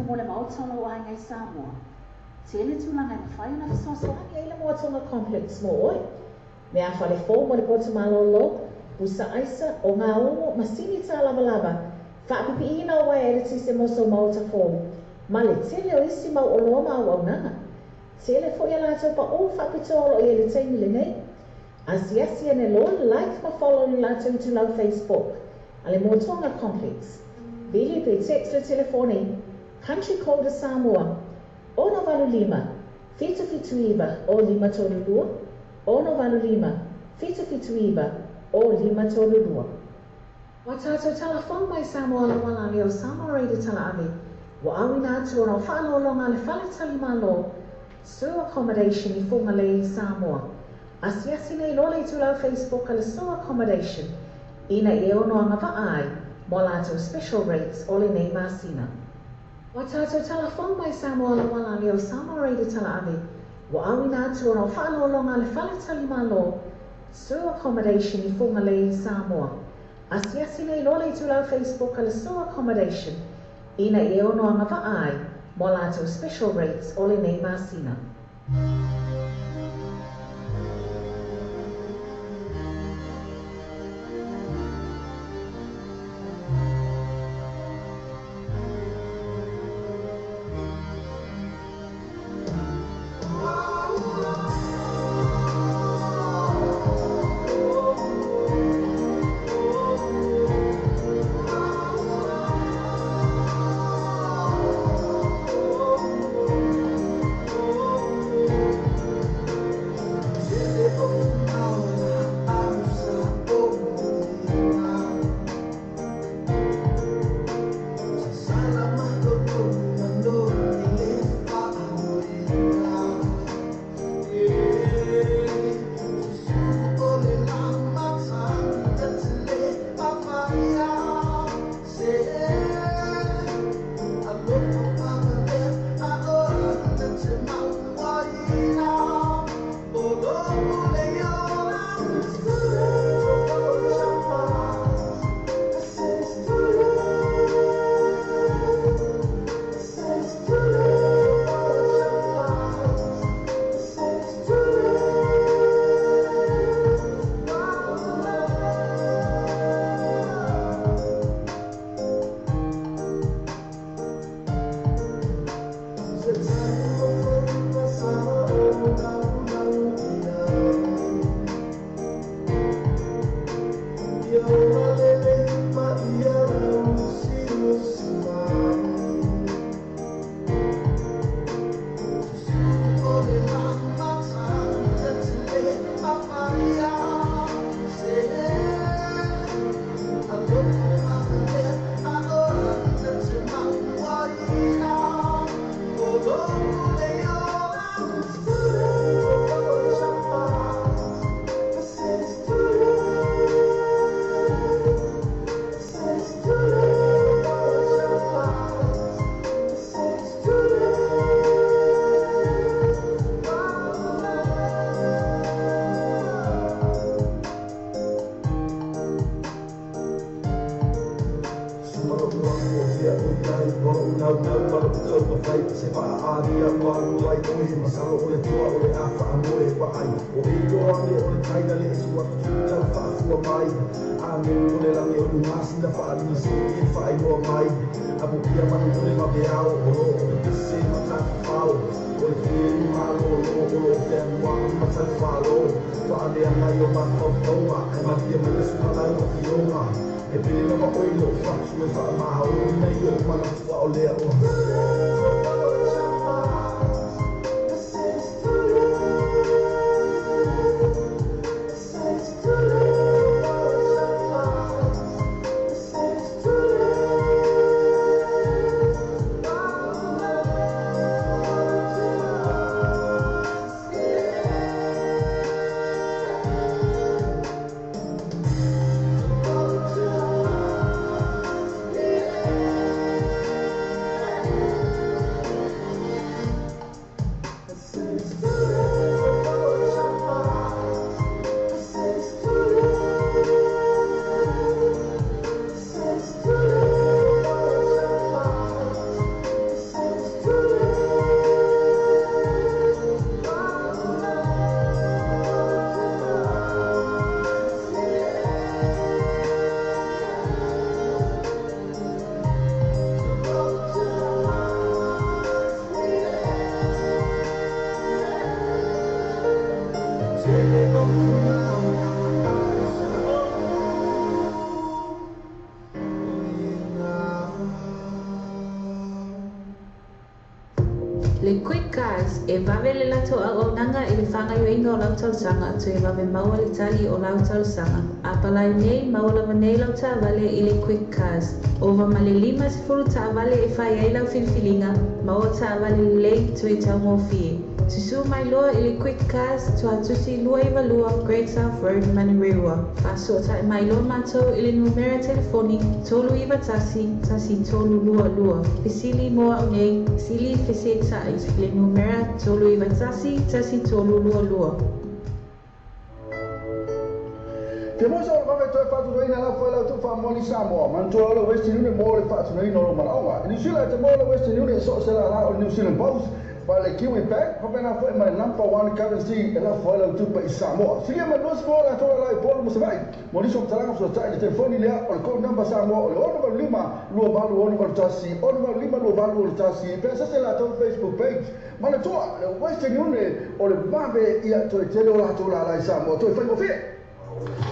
mo le mautolo o ngai Samoa. Te ele tūlanga i mawhai ona fisoasoani Ia le moatonga complex mo oi. Me a whale fō mo le poto malolo, busa aisa o ngā ongo masini tā lava lava. Whaapipi ina o wai ere tise moso mauta fō. Ma le tele o isi mau o loa mau au nanga. Tele fo ia lātou pa o whapitolo i ele teimi le nei. Asiasi ane lo like ma follow ni lātou i tūlau Facebook. Ale moatonga complex. Bili pe text le telefone. Country code Samoa. Ono valu lima. Fitu iwa o lima tolu lua. Ono valu lima. Fitu iwa o lima tolu lua. Wa tātou telefon mai Samoa la wala leo Samoa reida tala ave. Wa awina atu ono whālo longa le whale tali malo. Sewer accommodation i whunga le Samoa. Asiasi nei lole i tūlau Facebook ale sewer accommodation. Ina e ono anga ai. Mo lātou special rates o le nei masina. Wa tātou telefon mai Samoa la wala leo Samoa reida tala ave. Wa awina atu ono whālo longa le whale tali malo. Sewer accommodation i whunga le Samoa. Asiasi nei lole i tūlau Facebook ale sewer accommodation. Ina e ono anga ai. Mo lātou special rates o le nei masina. Le quick cars e vave le lato a o nanga i le whanga yo inga o lau tausanga tu e vave maua le tali o lau tausanga. A palai nei maua lava nei lau ta vale i le quick cars. Ova ma le 5 furu ta vale e whai ai lau filfilinga, maua ta vale le lei tu e tau mo fie. Tusu mai loa i le quick cars tu a tusi lua i valua Great South Road Manurewa. Whaso ta mai loa matou i le numera telefoni tolu i tasi, tasi tolu lua lua. Pisili moa o nei, sili fese tai le numera tolu i tasi, tasi tolu lua lua. Te mosa o mame toi fatu no ina la foi la tu fa moli Samoa, man tu ala West Union mo le fatu no ina lo malaonga. Ni sila te mo la West Union so sela la o New Zealand Post. Ba le Kiwi Bank, pa pena foi my #1 currency e la foi la tu pa Samoa. Sila ma no spo la tola la polo mo sai. Mo ni so talanga so tai le telefoni le o le code number Samoa o le ono va lima lo balu ono va tasi, ono va lima lo balu tasi. Pensa se la tu Facebook page. Ma le toa le West Union o le vabe ia to tele o la tola la Samoa. To fai mo fie.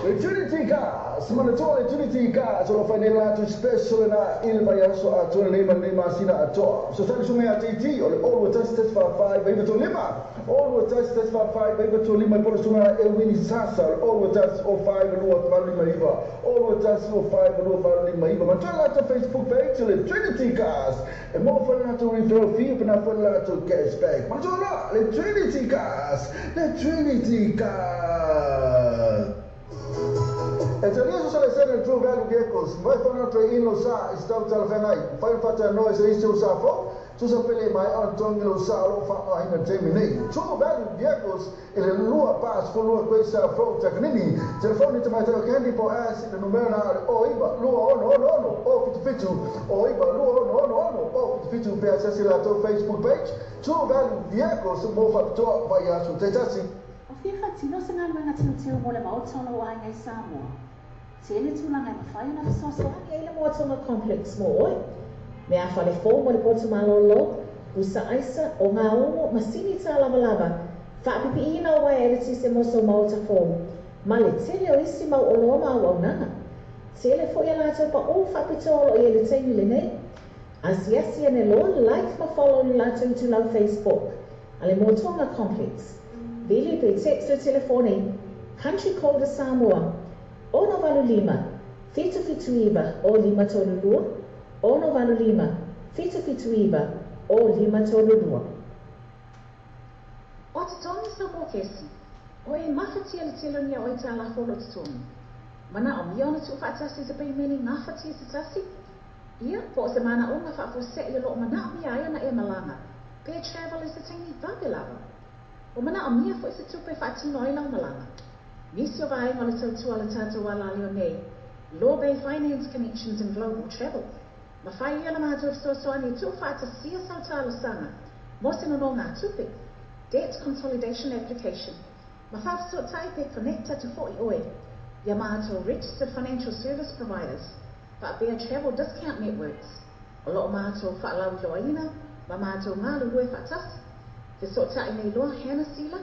Le Trinity Gas, ma le toa le Trinity Gas o lo fai nella tu special na il vayaso a tu ne ma sina a toa. So tani sunga a TT o le all test 5 baby to lima. All test 5 baby to lima por sunga e wini sasa all test 05 no vale maiva. All test 05 no vale maiva. Ma tala tu Facebook page le Trinity Gas. E mo fa na tu referral fee per na fa na tu cashback. Ma tala le Trinity Gas. Le Trinity Gas. E te riesco a essere il True Value Vehicles, vai fare una trade-in lo sa, stavo telefonai, fai faccia a noi se riesci a usare fo, tu sapere mai Antonio lo sa, lo fa in termine. True Value Vehicles e le lua pass con lua questa fo tecnici, telefoni te mai te lo candy po as il numero na o iba lua ono o fitu o iba lua ono o fitu per accessare la tua Facebook page. True Value Vehicles mo fa to vai a su te tassi. Infatti, non se ne hanno una tenuto mole ma ottono o anche Samoa. Se ne tu lang ai mafai na so Ai le mo tonga complex mo oi. Me a fale fo mo le porto malolo, usa aisa o nga ono masini ta lava lava. Fa pipi ina o e le se mo so mauta fo. Ma le tele o isi mau o loma o nanga. Tele fo ia lato pa o fa pitolo o le tenu le nei. Asiasi ane lo like ma follow le lato tu lau Facebook. Ale mo tonga complex. Vili pe text o telefone. Country code Samoa. Ono valu lima, fitu iba o lima tolu lua. Ono valu lima, fitu iba o lima tolu lua. O te tongi sa mo kesi, o e mawhatia le telonia o e ta la holo te tongi. Mana o miona tu whaatasi se pei meni ngā whatia se tasi. Ia, po se mana o ngā whaafose i lo mana o mia aia na e malanga. Pea travel e se tangi babelawa. O mana o mia fo e se tupe whaatino i lau malanga. Nisi o vai ngole tautua le tātou ala leo nei, Law Bay Finance Connections and Global Travel. Ma whai ia la mātou soani tu whaata sia sautala sanga, mosino no ngā tupe. Debt Consolidation Application. Ma whaafso taipe connecta tu fōi oe. Ia mātou Registered Financial Service Providers, but Bear Travel Discount Networks. O loo mātou whaalau loaina, ma mātou ngālu rue whaatasi. Te so tai nei loa Hannah Sila,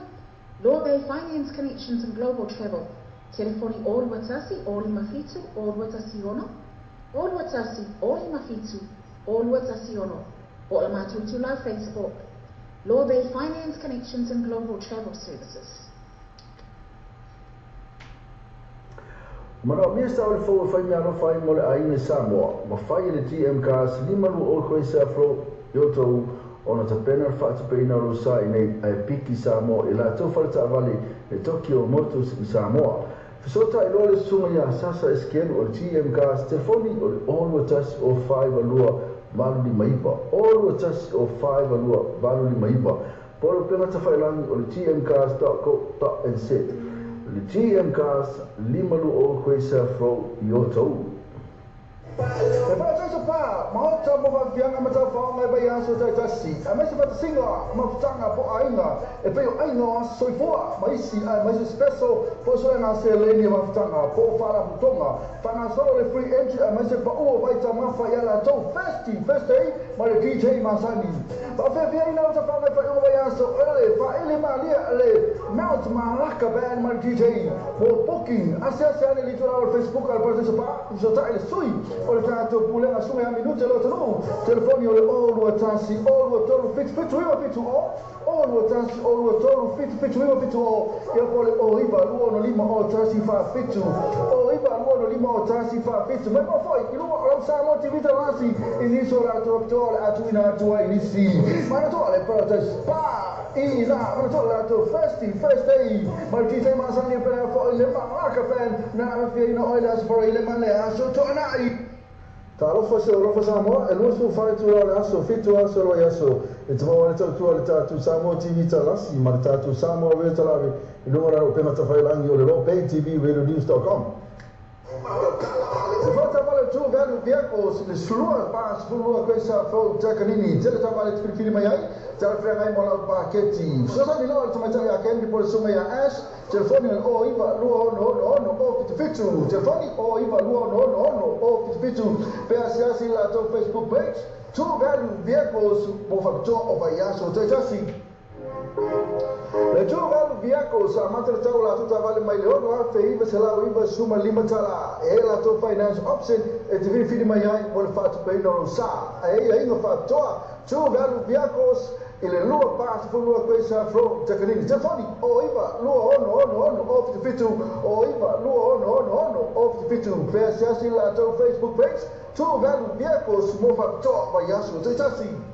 Law Bay Finance Connections and Global Travel. Telefoni o Watasi, o Mafitu, o Watasi ono. O Watasi, o Mafitu, o Watasi ono. O la matutu la Facebook. Law Bay Finance Connections and Global Travel Services. Mana mi sta il fo fai miano fai mo le ai Samoa, ma fai le TM cars lima lu o ko sa fro yo to ona ta pena fa ta pena lo sa nei ai piki Samoa e la to fa ta vale e Tokyo Motors in Samoa. Fisota ilo le sunga ya sasa esken o TM cars telefoni o all tas o 5 lua valu di maipa all tas o 5 lua valu di maipa por pena ta fa lang o tmcars.co.nz. Le TM Cars lima lu o questa fro yoto. E poi adesso fa, ma oggi mo va via ma ta fa mai vai a so tassi. A me si fa singa, ma tanga po ainga e poi ainga so fuori, ma isi ma spesso posso na se leni ma tanga po fara putonga. Fa na solo le free entry, ma se pa o vai ta ma fa ya la to festi ma le DJ Masani ba fe fe ina ta fa fa o ya so ele fa ele ma le Mount Malaka band ma DJ for booking assessa ne litorale Facebook al partecipa so ta il sui o le tanto pule a su minuti lo no telefoni o le o tasi o toro fit o lo tasi o toro fit o io vuole o riba luono lima o tasi fa fitu o riba luono lima o tasi fa fitu ma poi il luono lo sa lo ti vita lasi inisola dottore a tu ina tua inizi ma non le protest pa ina ma non la to first day ma ti sei ma sanni per le Malaka fan na fino o das for ile male aso to nai Talo fa Samoa e lo so fare tu la aso fitu aso lo yaso e tu vuoi tu le tatu Samoa TV talasi ma tatu Samoa ve talavi il numero per la fai l'angolo lo pay TV radionews.com Volta vale tu velho vehicles de slua pas slua questa fo Giacanini te la vale tu filma mai te frega mai mola paquete so sa di no tu metti a che por su mai as telefoni o iva luo no o fitu telefoni o iva luo no o fitu per assi la to Facebook page tu velho vehicles po facto o vai aso te già Le giovane vehicles a matrata la tutta vale mai leono a feiva se la riva suma limitala e la to finance option e ti vi fidi mai vuol fatto per non sa e io fatto giovane vehicles il lua pass fu lua questa flow Giacanini telefoni o iva luo no off the fitu o iva luo no off the fitu per se la to Facebook page giovane vehicles mo fatto vai aso te tassi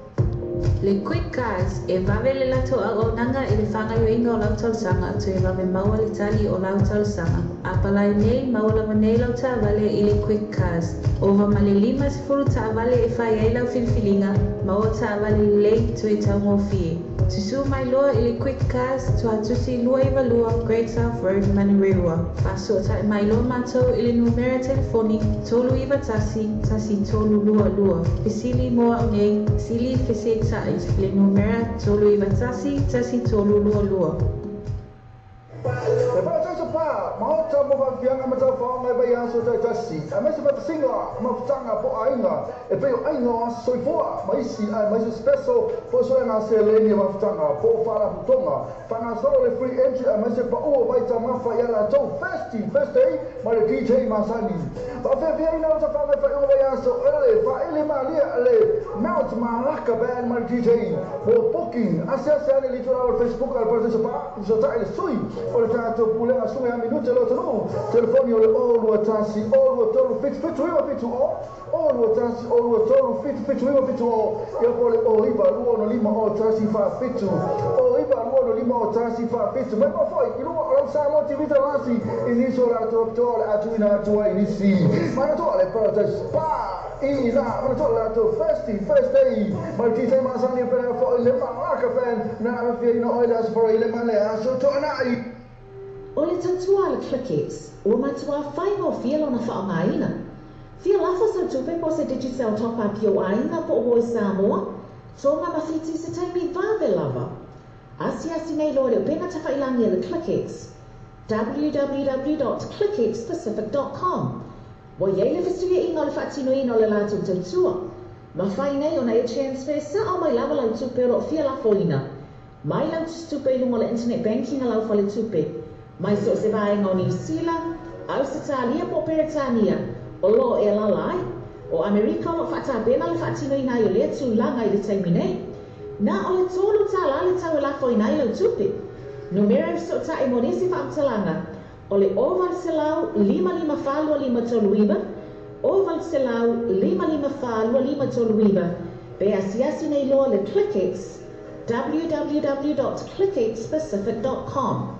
Le quick cars e vavele la toa o nanga i le whanga yuinga o lautal sanga tu e vave maua le tali o lautal sanga. A palai nei maula manei lau ta vale i le quick cars. O va male lima si furu ta vale e whai ai lau filfilinga maua ta vale lei tu e tau mo fie. Tu su mai loa i le quick cars tu atusi lua i valua Great South Road Manirewa. Paso ta mai loa matou i le numera telefoni tolu i tasi tolu lua. Fisili moa o nei, sili fisi tai le numera tolu i tasi tolu lua. E poi adesso pa, ma oggi mo va via ma già fa mai vai aso dai tassi. A me si fa singa, ma tanga po ainga. E poi ainga so i foa, ma isi ma spesso posso una se leni ma tanga po fara butonga. Pana solo le free entry a me se pa o vai ta ma fa ya la to first day, ma le DJ Masani. Va fe via ina ta fa mai o vai aso ele fa ele ma le Mount Malaka band ma DJ for booking assessa ne litorale Facebook al partecipa so ta il sui o le tanto pule a su minuti lo no telefoni o le o tasi o toro fit o lo tasi o toro fit o io vuole o riba luono lima o tasi fa fitu o riba luono lima o tasi fa fitu ma poi il luono lo sa lo ti vita lasi inisola dottore a tu ina tua inizi ma non le protest pa ina ma non la to first day ma ti sei ma sanni per le Malaka fan na fino o das for ile male aso to nai O le tatua le clickets, o matua whai mo fia lona whaongaina. Fia lafa sa tupe po se digital top-up yo aina po hoi Samoa, so ngā mawhiti se taimi vāve lava. Asi nei lo reo pena ta whailangi le clickets. www.clicketspacific.com Wa yei le festuia inga le whaatino ina le lātou tatua. Ma whai nei o na e transfer sa o mai lava lau tupe ro fia lafo ina. Mai lau tupe lunga le internet banking a lau whale tupe. Mai so se vaenga o New Zealand, Australia po Peretania, o lo e lalai, o Amerika o whata bena le whaatino i nai o lea tu langa i le taimi nei. Na o le tolu ta la le tau e lafo i nai lau tupe. Numera so ta e monisi whaamtalanga, o le oval se lau 555 toluiba, oval se lau 555 toluiba, pe asiasi nei loa le ClickX, www.clickxpacific.com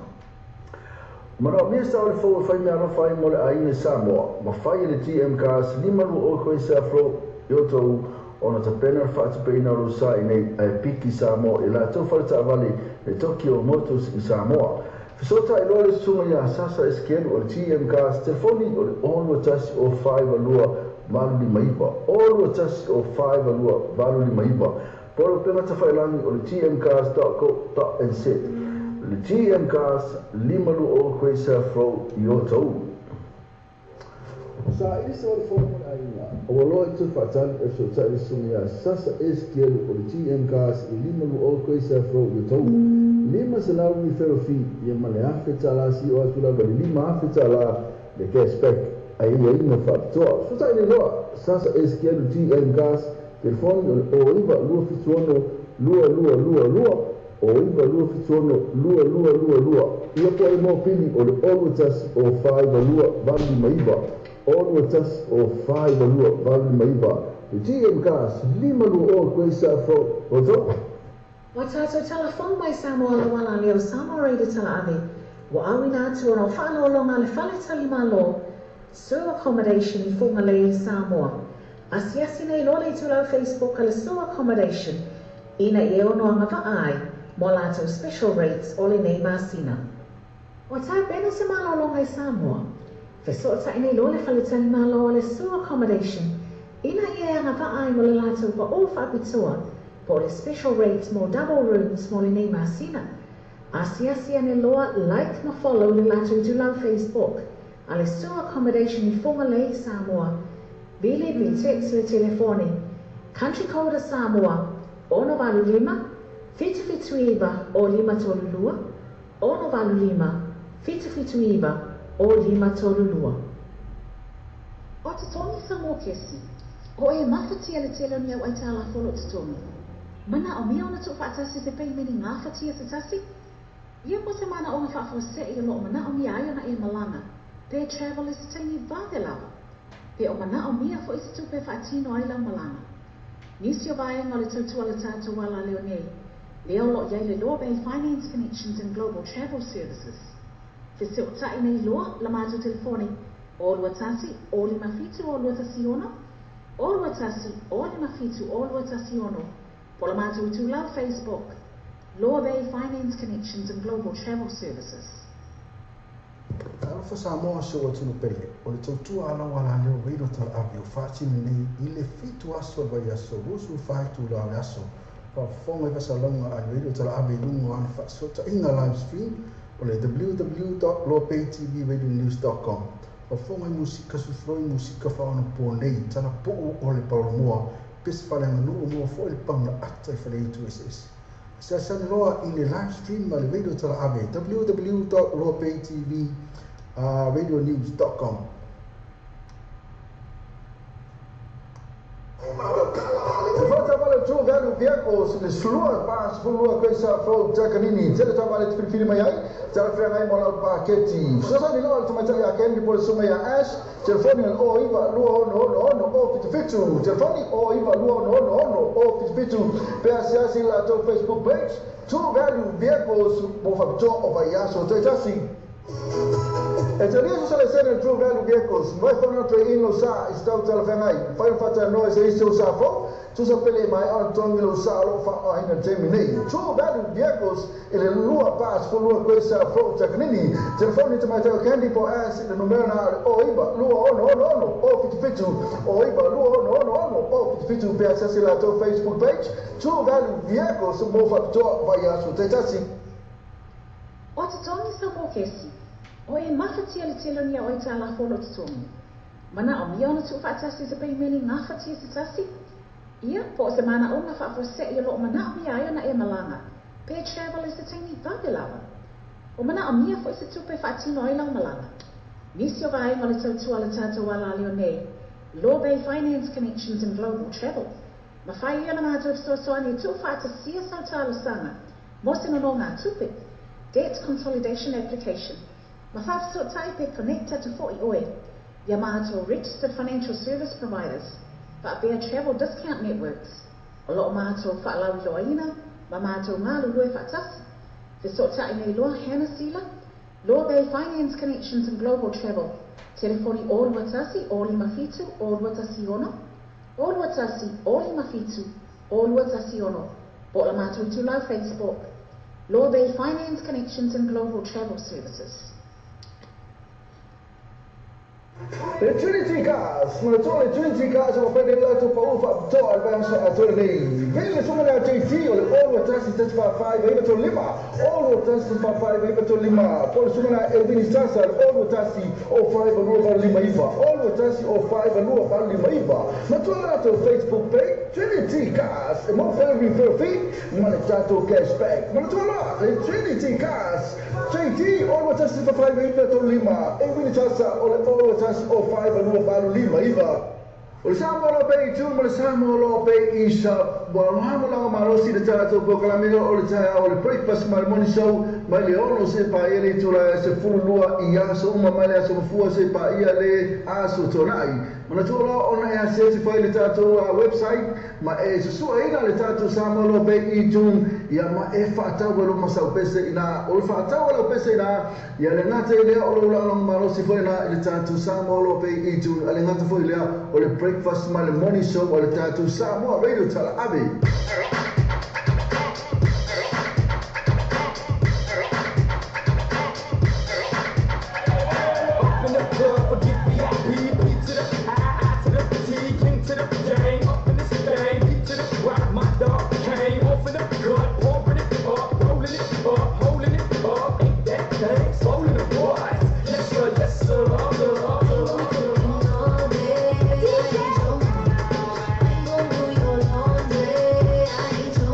Mara mesa o le fo fai me ana fai mo le aina Samoa, ma fai le TM cars lima lu o koe se afro yo tau ona ta pena whaata peina ro sa i nei ai piki Samoa i la tau whalata avale e Tokyo Motors i Samoa. Fisota i loa le sunga ia sasa eskelu o le TM cars telefoni o le onua tasi o 5 alua valu li maiva. Onua tasi o 5 alua valu li maiva. Poro pena ta whailangi o le tmcars.co.nz. Le GM Cars 5 o koe sa fro i o tau. Sa ini soal formu aina. Awalnya itu fatal episode saya sunia. Sasa SQL oleh GM Gas 5 lu koi sa fro itu. 5 selalu ferofi yang mana afetala si o sudah beri 5 afetala de cashback. Ai no faktor. So sa ini lo sasa SQL GM Gas telefon o iba lu fituono lua o iba lu fituono lua. Ia po mo pili o always o 5 lua bali maiba. Always o 5 lua bali maiba. GM Gas 5 lu koi sa fro oto. Watato telefon mai Samoa wala leo Samoa reida tala ave. Wa awina tu no whānau longa le whale tali malo. Sewer accommodation I funga le Samoa. Asiasi nei lole tu lau Facebook ale sewer accommodation. Ina I ono anga vaai. Mo lato special rates ole nei masina. Wata bena se malo longa I Samoa. Fesota nei lole whale tali malo ale sewer accommodation. Ina I anga vaai mo le lato pa o whapitua. For the special rates, more double rooms, more in Masina. Asiasi and Eloa like na follow the latter to love Facebook. Ale sewer accommodation in Fongalei, Samoa. Vile vi text le telefoni. Country code Samoa. Ono valu lima. Fituiba o lima tolulua. Ono valu lima. Fituiba o lima tolulua. O te tongi Samoa kesi. O e mawhati ale telo ni au aitala folo te tongi. Mana o mea ona tu whaatasi se pei meni ngā whatia te tasi? Ia po se mana o ngā whaafose I lo o mana o mea ai ona e malanga. Pe travel is taingi vāde lawa. Pe o mana o mea fo isi tupe whaatino ai lau malanga. Nisi o vai ngā le tautua le tātou wala leo nei. Leo lo iai le loa bei Finance Connections and Global Travel Services. Te se o tai nei loa la mātou telefoni. O lua tasi, o lima fitu o lua tasi ono. O lua tasi, o lima fitu o lua tasi ono. Pola mātou tu lau Facebook, Loa Bay Finance Connections and Global Travel Services. Alfa Samoa se o tunu pele, o le tautua ala wala leo reiro tala avi o whaatini nei I le fitu aso vai aso, rusu whaitu lau le aso. Whafonga I vasalonga a reiro tala avi lungo an whaasota inga live stream o le www.loapaytvradionews.com. Whafonga I musika sufroi musika whaona po nei, tana po o le paulomoa, pes whalenga nuu mua fo il panga ata I whale itu SS. Sa san loa I le live stream ma le radio tala ave www.loapaytvradionews.com. True value vehicles le slua pas fulua questa fro takanini tele tavale tfilfili mai ai tala franga ai mola paketi sosa ni loa tuma tala kendi por suma ya ash telefoni o iva luo no o fitu telefoni o iva luo no o fitu pe asiasi la to Facebook page true value vehicles bo fabto o vayaso tetasi Italia sale sene true value vehicles vai fono tre ino sa stau tala franga ai fai fata no se isto sa fo Tusa pele mai on tongi lo salo fa o ina terminate. True value vehicles ele lua pass for lua questa fro tecnini. Telefoni to my candy for us in the numero na o iba lua no o fitu o iba lua no o fitu pe access la to Facebook page. True value vehicles mo fa to vai asu tetasi. O te tongi sa mo kesi. O e mawhati ale telo ni o ita la folo te tongi. Mana o mia ona tu whaatasi se pei meni ngā whatia se tasi? Ia, po se mana o ngā whaafose I lo o mana o mia ai ona e malanga. Pe travel is the taingi vāde lawa. O mana o mia fo se tupe whaatino ai lau malanga. Nisi o vai ngole tautua le tātou wala leo nei. Law Bay Finance Connections and Global Travel. Ma whai ia na mātou soani tu whaatasia sau tālo sanga. Mo se no ngā tupe. Debt Consolidation Application. Ma whaafso taipe connecta to 40 oe. Ia mātou Registered Financial Service Providers. But be travel discount networks. A lot of mātou whaalawi loaina, ma mātou ngā lulue whaatasi. Te sota I nei loa hana sila, Law Bay Finance Connections and Global Travel. Telefoni o luatasi, o lima fitu, o luatasi ono. O luatasi, o lima fitu, o luatasi ono. Bo la mātou tu lau Facebook. Law Bay Finance Connections and Global Travel Services. Le Trinity Cars, ma le Trinity Cars sono per il lato paufa to al verso a tornei. Venne su una JT o le tasi tasi whawhai veiva to lima. Olo tasi whawhai veiva to lima. Pole sumana e wini sasa. Olo tasi o whai vanua valu lima iwa. Olo tasi o whai vanua valu lima iwa. Matua to Facebook page, Trinity Cars. E mo whai fee, mana tato cashback. Matua Trinity Cars. JT, olo tasi whawhai veiva to lima. E wini sasa, olo tasi o whai vanua valu lima iwa. O le Samoa Bay tu mo le Samoa Bay isa wa la marosi de tato proclamero o le taia o le breakfast my morning show mai le ono se pa ele tu la se fulua ia so uma mai le so fu se pa ia le aso tonai mana tu lo ona ia se se foi le tato website ma e se su ina le tato Samoa Bay i tu ia ma e fa ta wo ma sa pese ina o fa ta wo pese ina ia le ngate le o lo marosi foi na le tato Samoa Bay i tu ale ngate foi le o le breakfast my morning show o le tato Samoa Radio Tala Abbey. I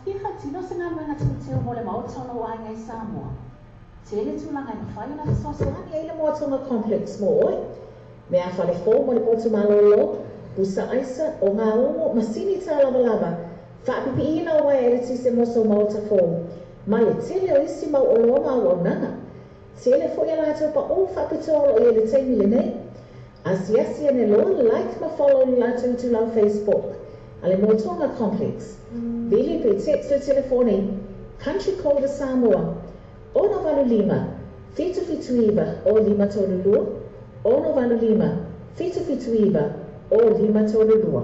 Kia whatino se ngā manga tūteo mo le maotono o ai ngai Samoa. Te ele tūlanga i mawhai ona te soasoani Ai le Moatonga Complex mo oi. Mea whale fō mo le potu malolo, busa aisa o ngā ongo masini tā lava. Whaapipi ina o wai ele tise moso maota fō. Ma le tele o isi mau o loa mau au nanga. Tele fo ia lātou pa o whapitolo i ele teimi le nei. Asiasia ne loa like ma follow ni lātou tu lau Facebook. Ale Moatonga Complex. Vili pe text le telefoni. Country Code Samoa. Ono valu lima. Fitu iwa o lima tolu lua. Ono valu lima. Fitu iwa o lima tolu lua.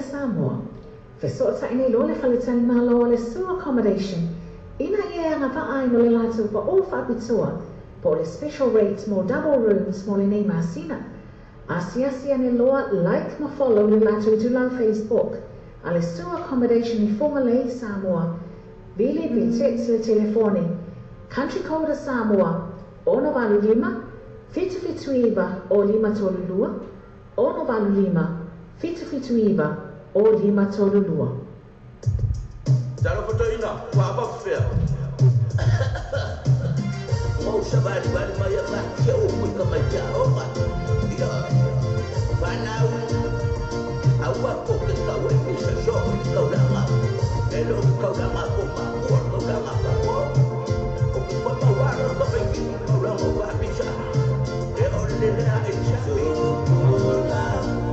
Samoa. Fesota ine lo le whaletani malo le sewer accommodation. Ina ia ngā whaai no le lātou pa o whaapitua po le special rates mo double rooms mo le nei masina. Asiasia ne loa like ma follow le lātou tu lau Facebook. A le sewer accommodation I whonga lei Samoa. Vili pe text le telefoni. Country Code Samoa. Ono valu lima. Fituiva o lima tolulua, ono valu lima, fituiva o lima tolulua. Talo fotoina, wapa fea. Mau sabari bari maya ba, kia o kuika maia oka. Ia, wanau, awa ko ke kau e misa so, kau langa. Elo kau langa ko ma, kau langa ka ko. O ki pa mawara ka peki, kau langa wa pisa. E o lele a e sa. Sukula,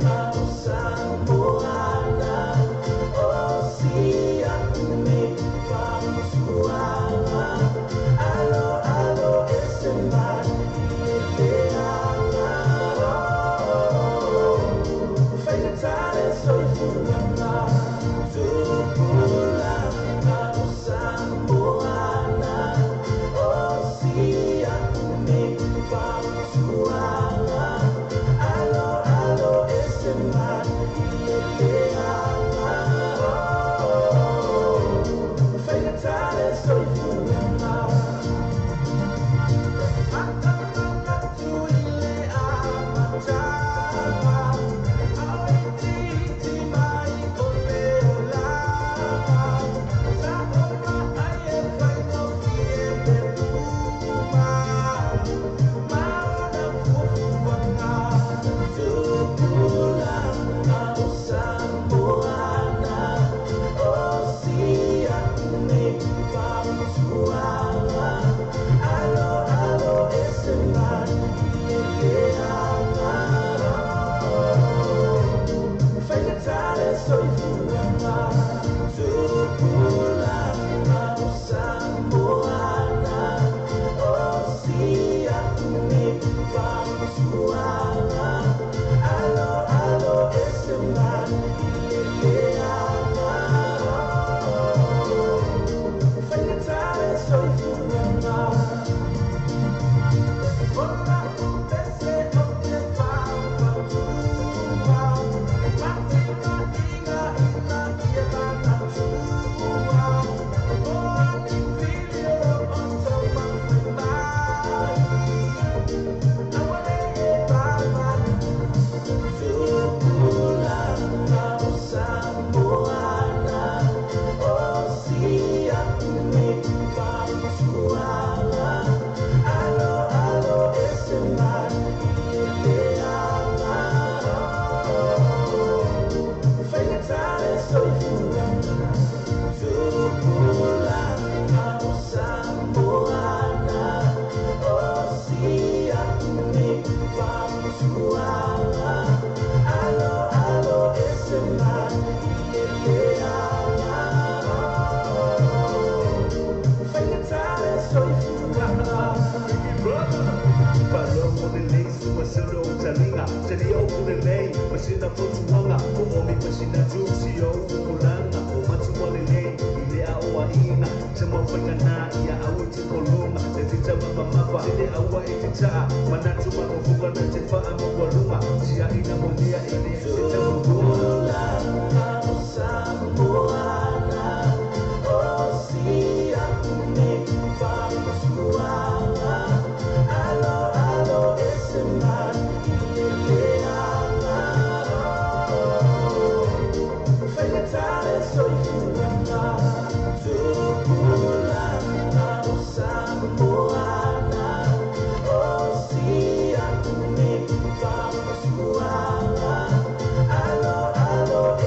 au Samoana, o sia me vamos voar. Alo, alo, esse mar que ama. Feitare soy fulana, Sukula, au Samoana, o sia me vamos voar. Alo, alo, esse mar que ama. Feitare soy fulana. Alo, alo,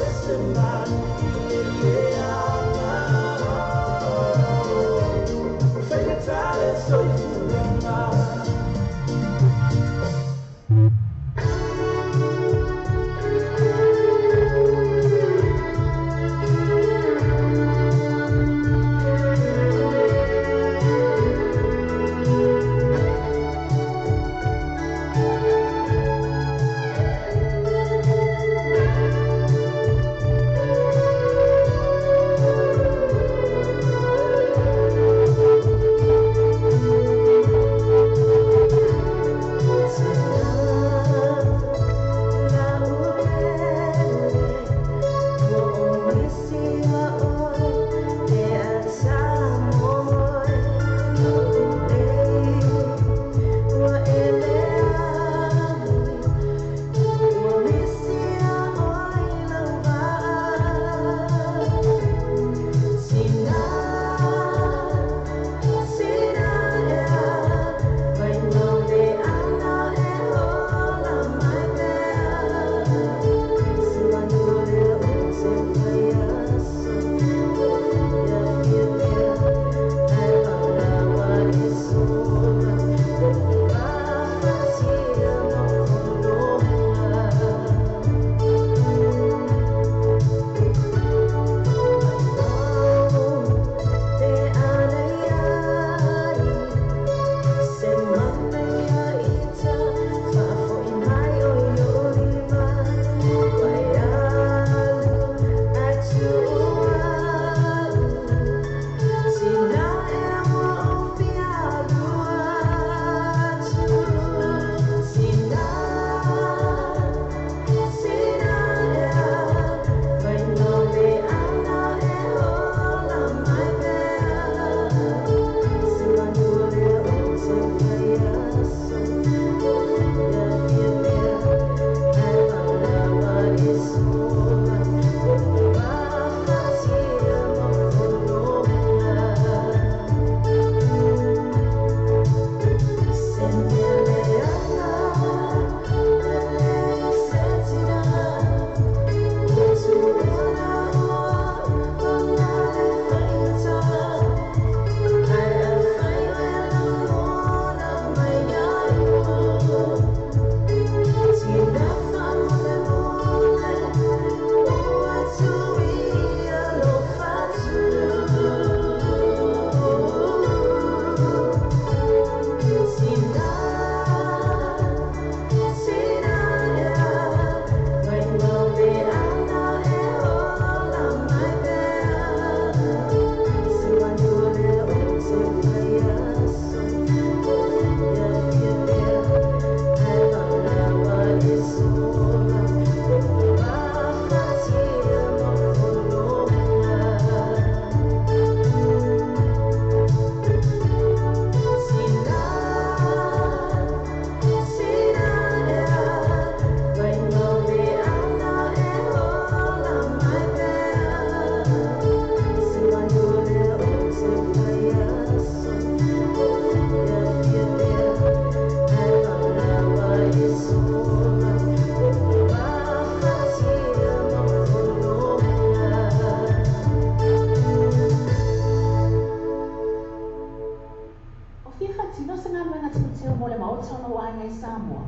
tono ai ngai Samoa.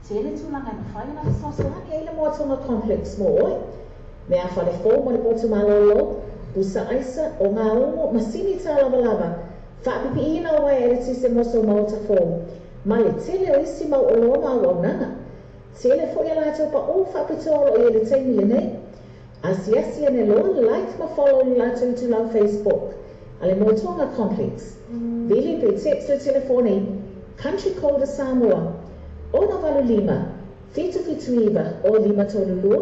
Tēne tūlanga i mawhai na Sosoani e le moatonga complex mo oi. Me a whale fō mo le potu malolo, busa aisa o ngā ongo masini tā lava lava. Whaapipi ina o wai ere tise moso mauta fō. Ma le tele o isi mau o loa mau au nanga. Tele fo ia lātou pa o whaapitoro e le teimi le nei. Asiasi ane loa le like ma follow le lātou tu lau Facebook. Ale moatonga complex. Vili pe text le telefone, country code Samoa. Ono valu lima, fitu iwa o lima tolulua.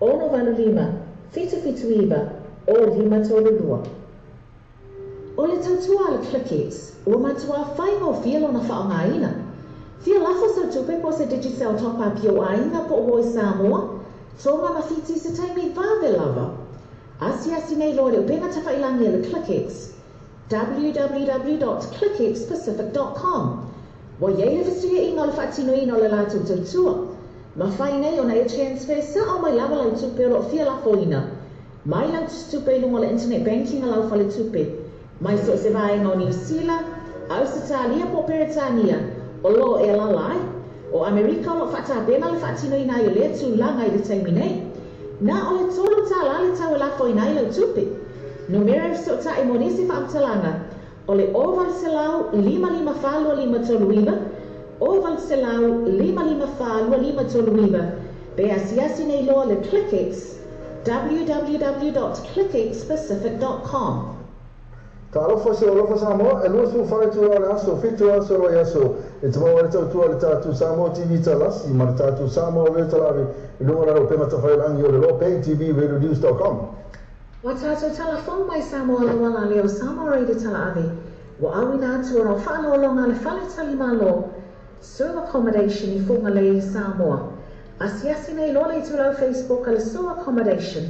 Ono valu lima, fitu iwa o lima tolulua. O le tautua le Clickix, ua matua whai o fielo na whaongaina. Fia lafo sa tupe po se digital topa pio ainga po o Samoa, tonga mawhiti se taimi vave lava. Asiasi nei lore upenga tawhailangi le Clickix. www.clickxpacific.com. Wa yei le fisia inga le whaatino ino le lātou tautua. Ma whai nei o na e transfer sa o mai lava lau tupe o lo fia lafo ina. Mai lau tupe lungo le internet banking a lau whale tupe. Mai so se vaenga o New Zealand, Ausitalia po Peretania, o lo e lalai, o Amerika o lo whaatapena le whaatino ina i le tūlanga i le taimi nei. Na o le tolu tā lale tau e lafo ina i lau tupe. Numero so ta e monisi whaamtalanga, o le oval selau 55 toluiva, oval selau 55 toluiva, be asiasi nei loa le Clickix, www.clickxpacific.com. Ta alofa se alofa Samoa, e lua su whare tua le aso, fitu aso roi aso, e te maua le tautua le tātu Samoa TV talasi, ma le tātu Samoa veo talawe, i lunga raro pe matawhailangi o le lo pay TV radionews.com. Wa tātou talafong mai Samoa le wala leo Samoa Radio tala ave, wa awina atu o whano longa le whale tali malo, serve accommodation I funga le Samoa. Asiasi nei lole tu lau Facebook ale serve accommodation,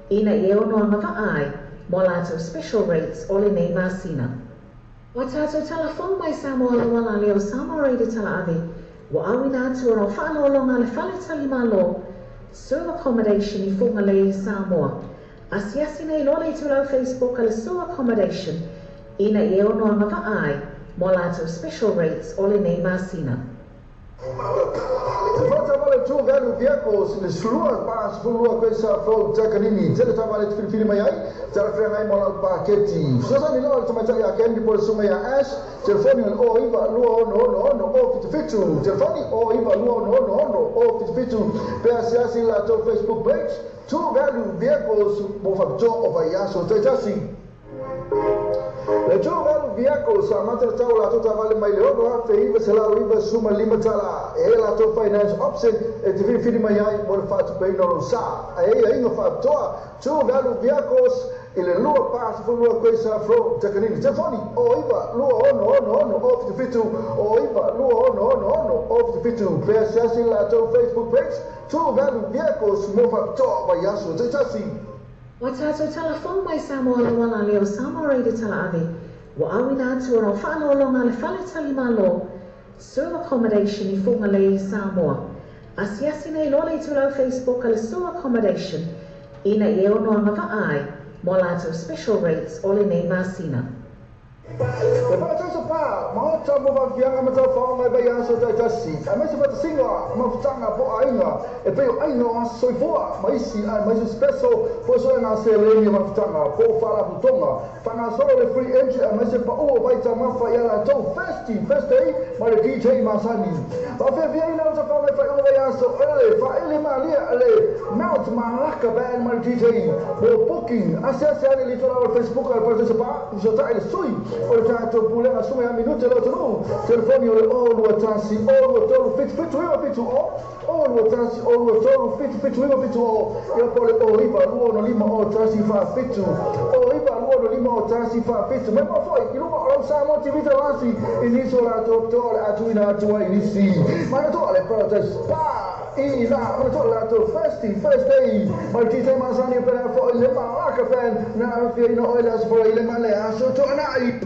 ina I ono ngava ai, mo lātou special rates o le nei masina. Wa tātou talafong mai Samoa le wala leo Samoa Radio tala ave, wa awina atu o whano longa le whale tali malo, serve accommodation I funga le Samoa. Asiasi nei lole tu lau Facebook ale serve accommodation, ina I ono ngava ai, mo lātou special rates o le nei masina. Te whata wale tō value vehicles le sulua pā spulua koe sa flow takanini. Tele tā wale te whiriwhiri mai ai, tara whea ngai mola pāketi. Sosa ni loa le tamaitari a kendi po le sunga ia Ash, telefoni o iwa lua ono o fitu. Telefoni o iwa lua ono o fitu. Pea siasi la tō Facebook page, tō value vehicles mo whapito o vai aso te tasi. Le tō value vehicles sa matara tau la tō tā wale mai le ono a iwa se lau iwa suma lima tala. E la tō finance option e te whiriwhiri mai ai mo le whātu pei noro sa. E inga whapitoa, tō value vehicles I le lua pāsa whulua koe sa flow takanini. Telefoni o iwa lua ono o fitu. O iwa lua ono o fitu. Pea siasi la tō Facebook page, tō value vehicles mo whapitoa vai aso te tasi. Wa tātou talafong mai Samoa le wala leo Samoa Radio tala ave, wa awina atu o whano longa le whale tali malo, serve accommodation I funga le Samoa. Asiasi nei lole tu lau Facebook ale serve accommodation, ina I ono ngava ai, mo lātou special rates o le nei masina. E pātou sa pā, maota mo wawianga ma tau whao mai vai aso tai tasi. A mai se pata singa, ma whatanga po ainga, e peo ainga o aso soifoa, ma isi ai, ma isi special, po so e ngā se leni ma whatanga, po whala putonga. Whanga solo le free entry, a mai se pa ua vai ta mawha ia la tau first day, ma le DJ masani. Ma whea via ina o ta whao mai whai o vai aso, ele, wha ele ma lia, ele, mount ma laka band ma le DJ, mo booking, asiasi ane li tola o Facebook, al pātou sa pā, uso ta ele sui, o le tātou pulenga sunga ia minute lo tonu. Telefoni o le olua tasi, olua tolu fitu iwa fitu o. Olua tasi, olua tolu fitu iwa fitu o. Ia po le o iwa lua no lima o tasi wha fitu. O iwa lua no lima o tasi wha fitu. Me pa foi, I luma o lau Samoa TV talasi. I niso la tō le atu ina atua I nisi. Mana tō le protest pa. Ina, mana tō le atu first day. Ma le tite masani pera fo I le malaka fan. Na fia ina oile aso I le male aso tō anai.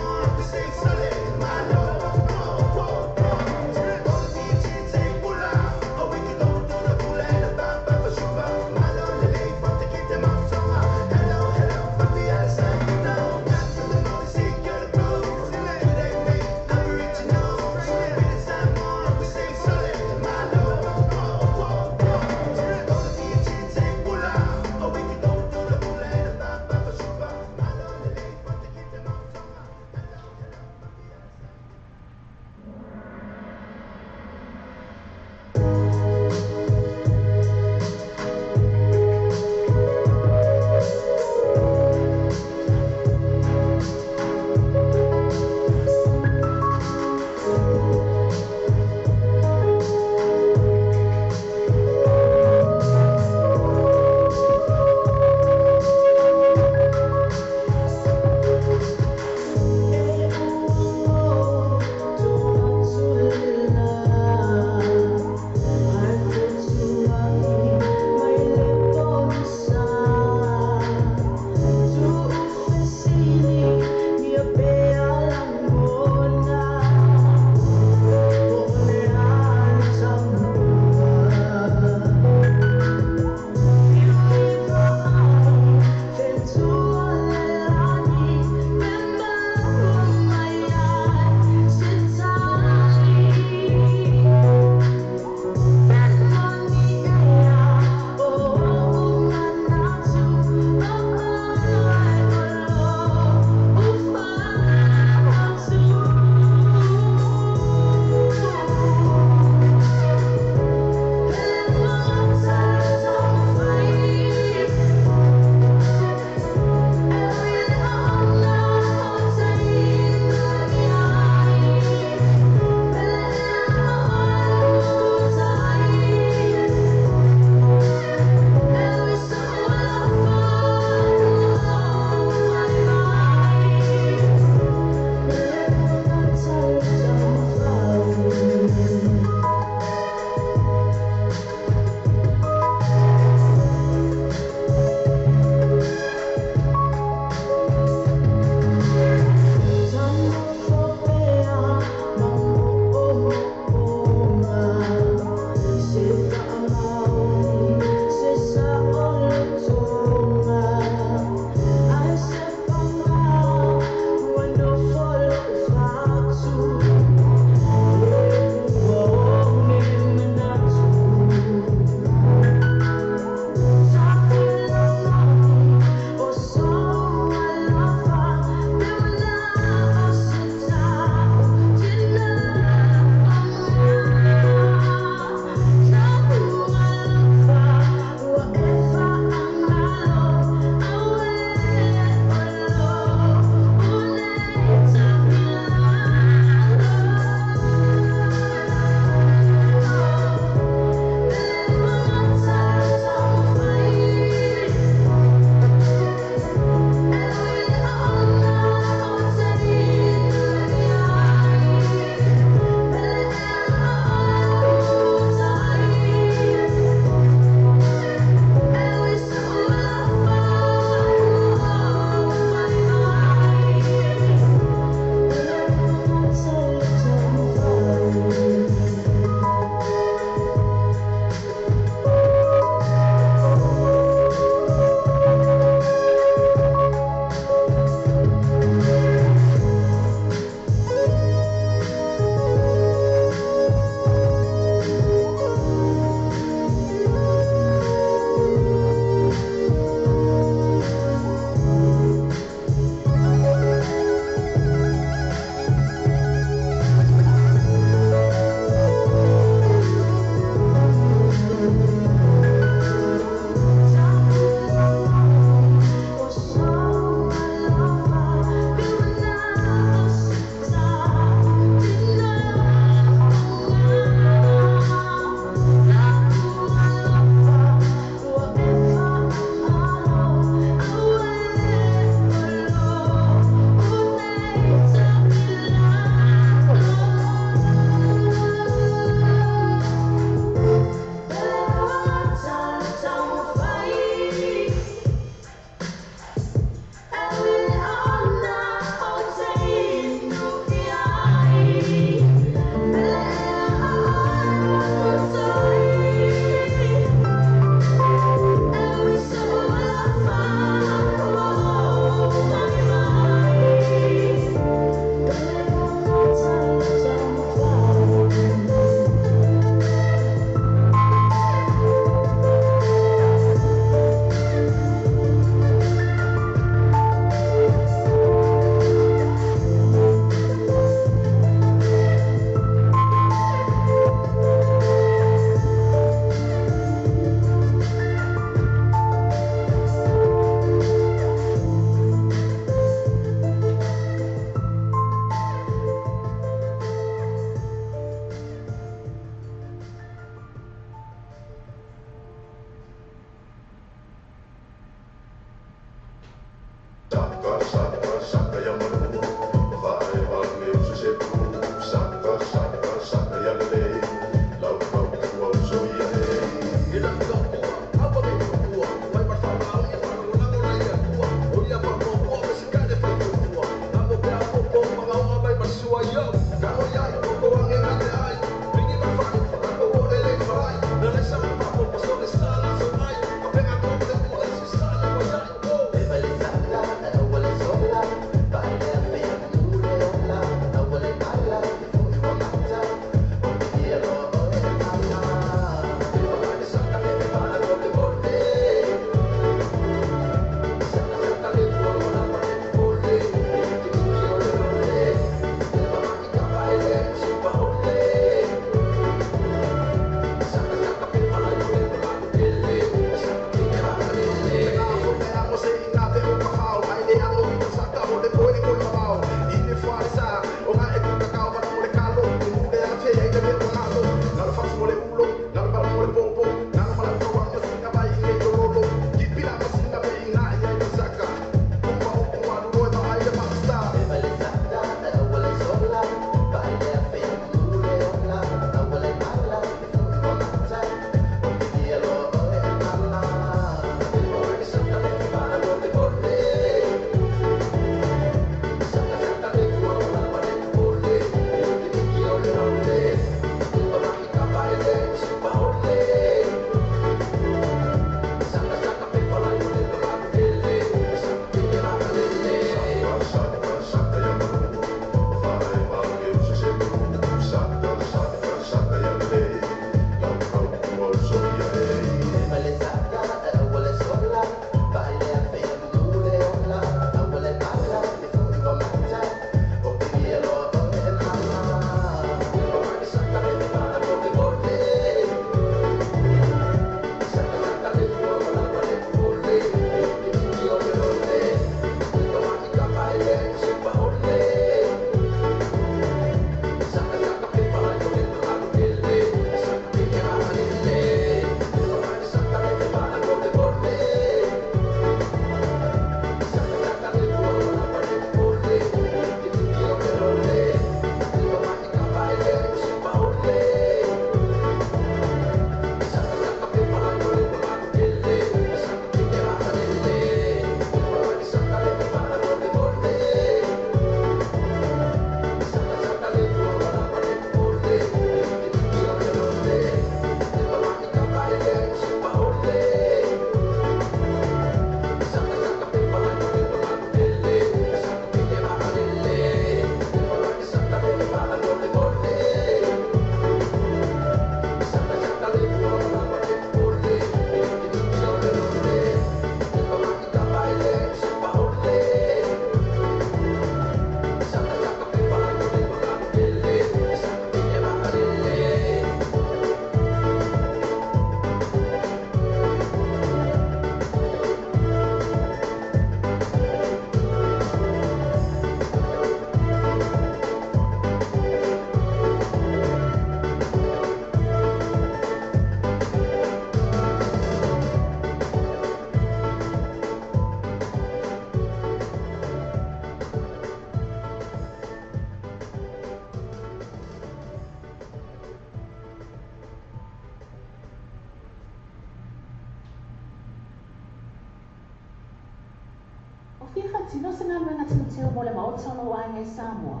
tino se ngā luenga tino teo mo le maotolo o ai ngai Samoa.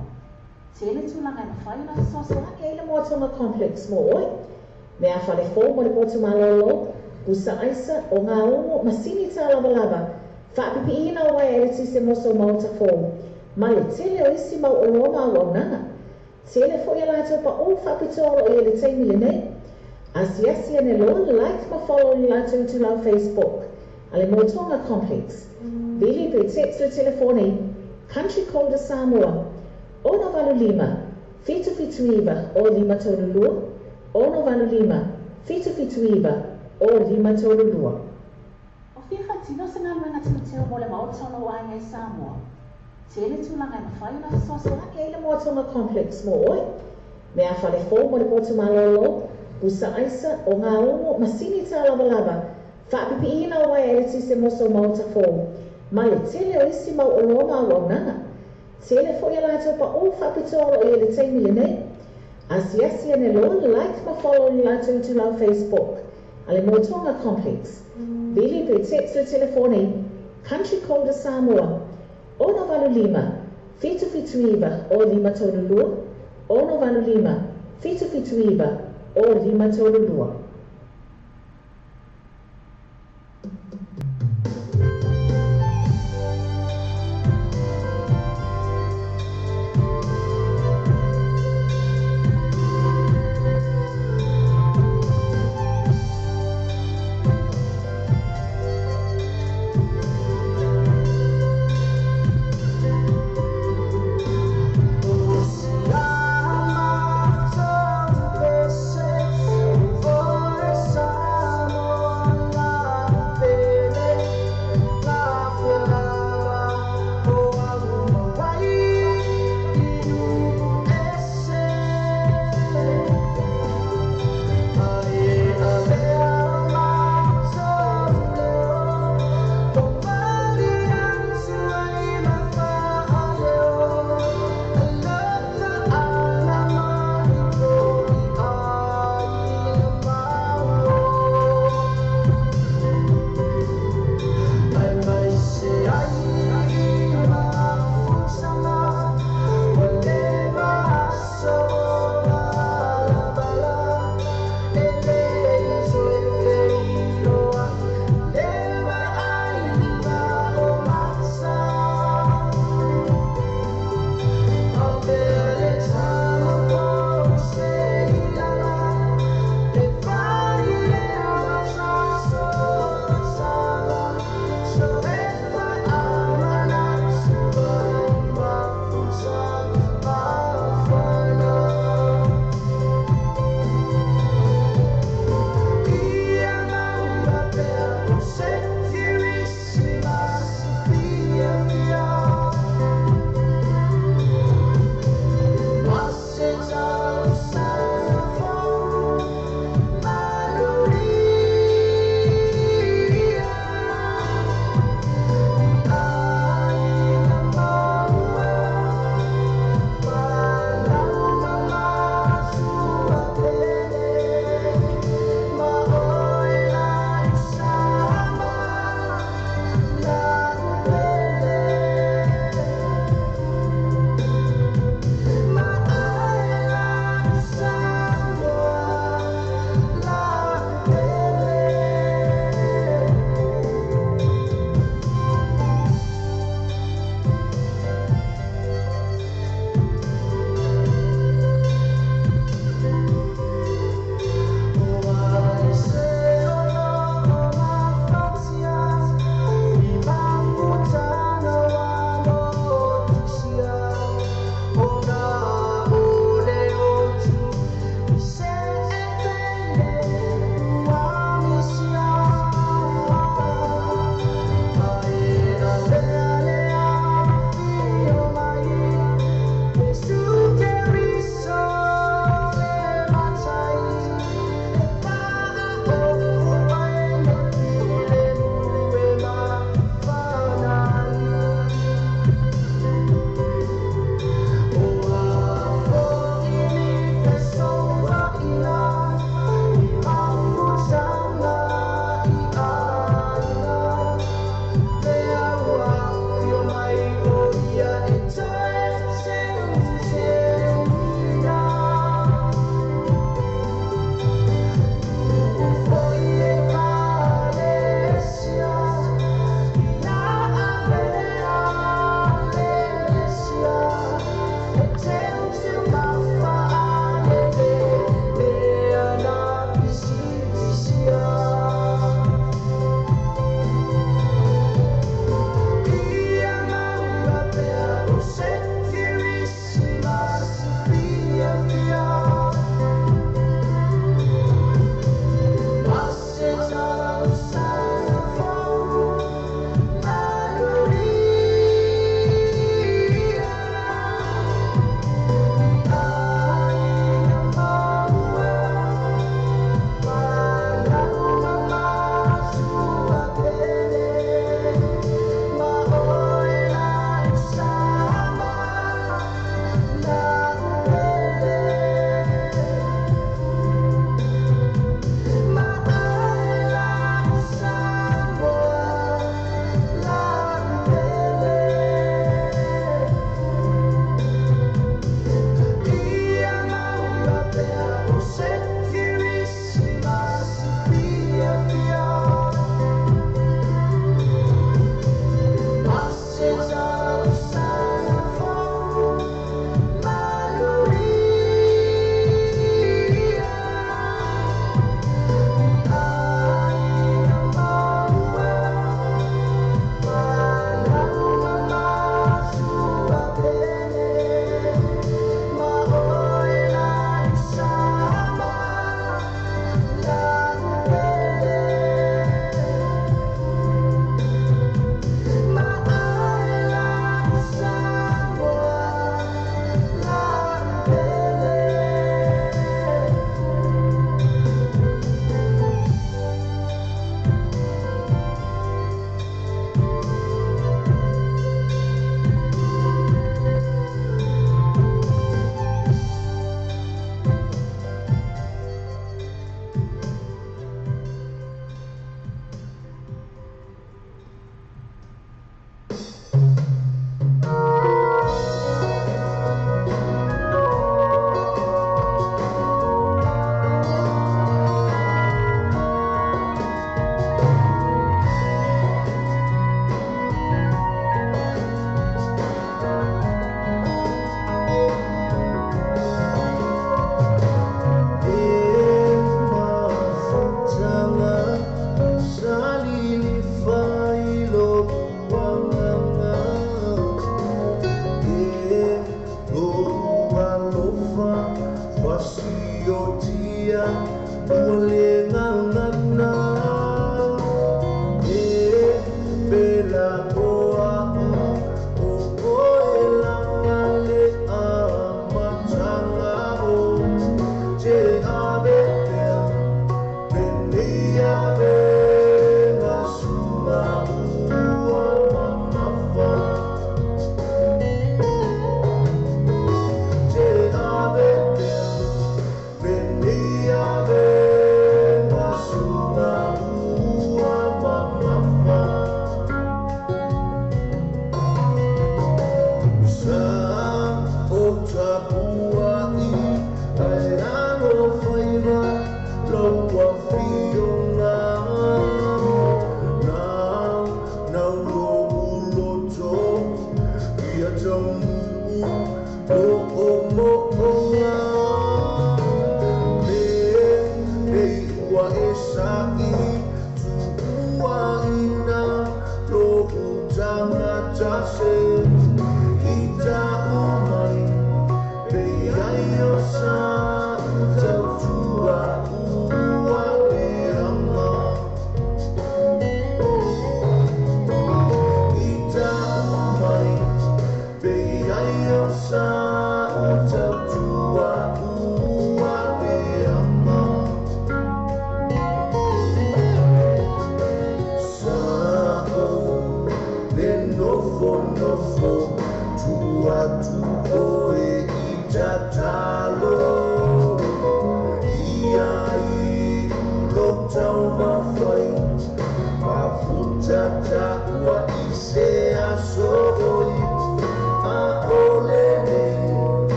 Te ele tūlanga na whai na sosoa ke ile moatonga complex mo oi. Mea whale fō mo le potu malolo, busa aisa o ngā ongo masini tā lava. Whaapipi ina o wai ele tise moso mauta fō. Ma le tele o isi mau o Roma o aunanga. Tele fo ia lato pa o whapitoro o ele teimi le nei. Asiasi ane lo like ma follow ni lato utu lau Facebook. Ale Motonga Complex. Bili pe text le telefone. Country Code Samoa. Ono valu lima. Fitu iwa o lima tolulua. Ono valu lima. Fitu iwa o lima tolulua. O whiwha tino se ngā luenga tino teo mo le maotono o ai ngai Samoa. Te ele tūlanga na whai na sosoa ke ile Motonga Complex mo oi. Mea whale fō mo le potu malolo. Busa aisa o ngā ongo masini tā lava. Whaapipi ina o wai ele tise moso mauta fō. Ma le tele o isi mau o Roma o aunanga. Tele fo ia lato pa o whapitoro o ele teimi le nei. Asiasi ane lo like ma follow ni lato utu lau Facebook. Ale Motonga Complex. Bili pe text le telefone. Country Code Samoa. Ono valu lima. Fitu iwa o lima tolulua. Ono valu lima. Fitu iwa o lima tolulua. Oh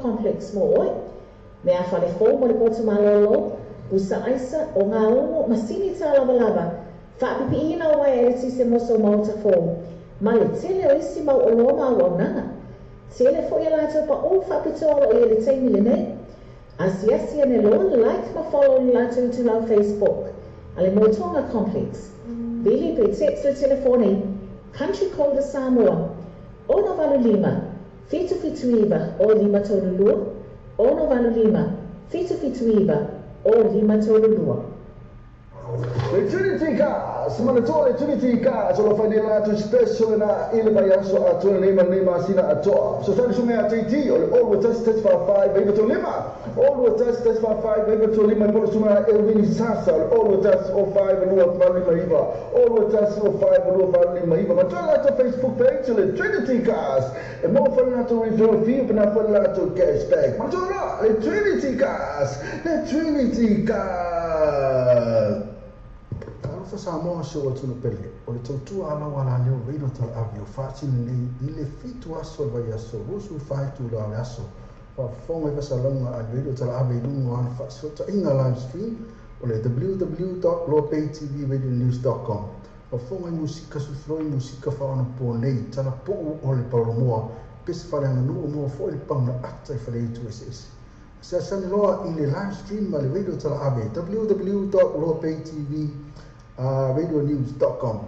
Complex more. Me a fale fo mo le potu malolo. Pusa aisa o ngā ono masini tā lava. Whaapipi ina o ai e se moso Malta Fall. Ma le tele o isi mau o loa mau au nanga. Tele fo ia lātou pa o whapitoa o ia le teimi le nei. Asiasi ane loa like ma follow ni lātou tu lau Facebook. Ale Motonga Complex. Vili pe text le telefone. Country Code Samoa. Ono valu lima. Fitu iwa o lima tolu lua. Ono valu lima. Fitu iwa o lima tolu lua. Le Trinity Cars, manatore Trinity Cars, o lo fai di lato spesso na il bayaso a tu nema sina a to. So sai su me a TT o all with test 5 baby to lima. All with test 5 baby to lima por su me Elvin Sasa, all with test 05 and what vale maiva. All with test 05 and what vale maiva. Ma tra l'altro Facebook page le Trinity Cars. E mo fa lato review fee per na fa lato cashback. Ma tra le Trinity Cars, le Trinity Cars. Fa Samoa so o tunu pele o le tautua ala wala leo reino tala avi o whaatini nei i le fitu aso vai aso rusu whaitu la le aso fa fonga i vasalonga a reino tala avi lungo ana whaasota inga live stream o le www.lopaytvradionews.com fa fonga i musika sufloi musika whaona po nei tala po o le palomoa pesi whareanga nuu mua fo i le pauna ata i whare itu SS sa sani loa i le live stream ma le reino tala avi www.lopaytvradionews.com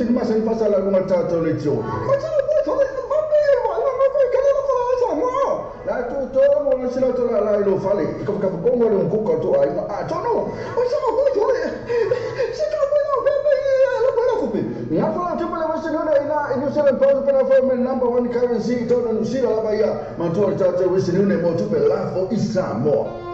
sing mas en pasal lagu mata tu le jo. Macam apa tu? Apa yang apa kalau nak kalau sama. La tu mo na sila tu la ilo fale. Iko ka ko mo le un kuko tu ai. Ah, tu no. O sama apa tu le. Se ka mo no bebe la ko kupi. Ni apa tu pala wasi no ina New Zealand pound para form number 1 currency to na nusira la baya. Mantua tata wasi no mo tu pe la fo Samoa.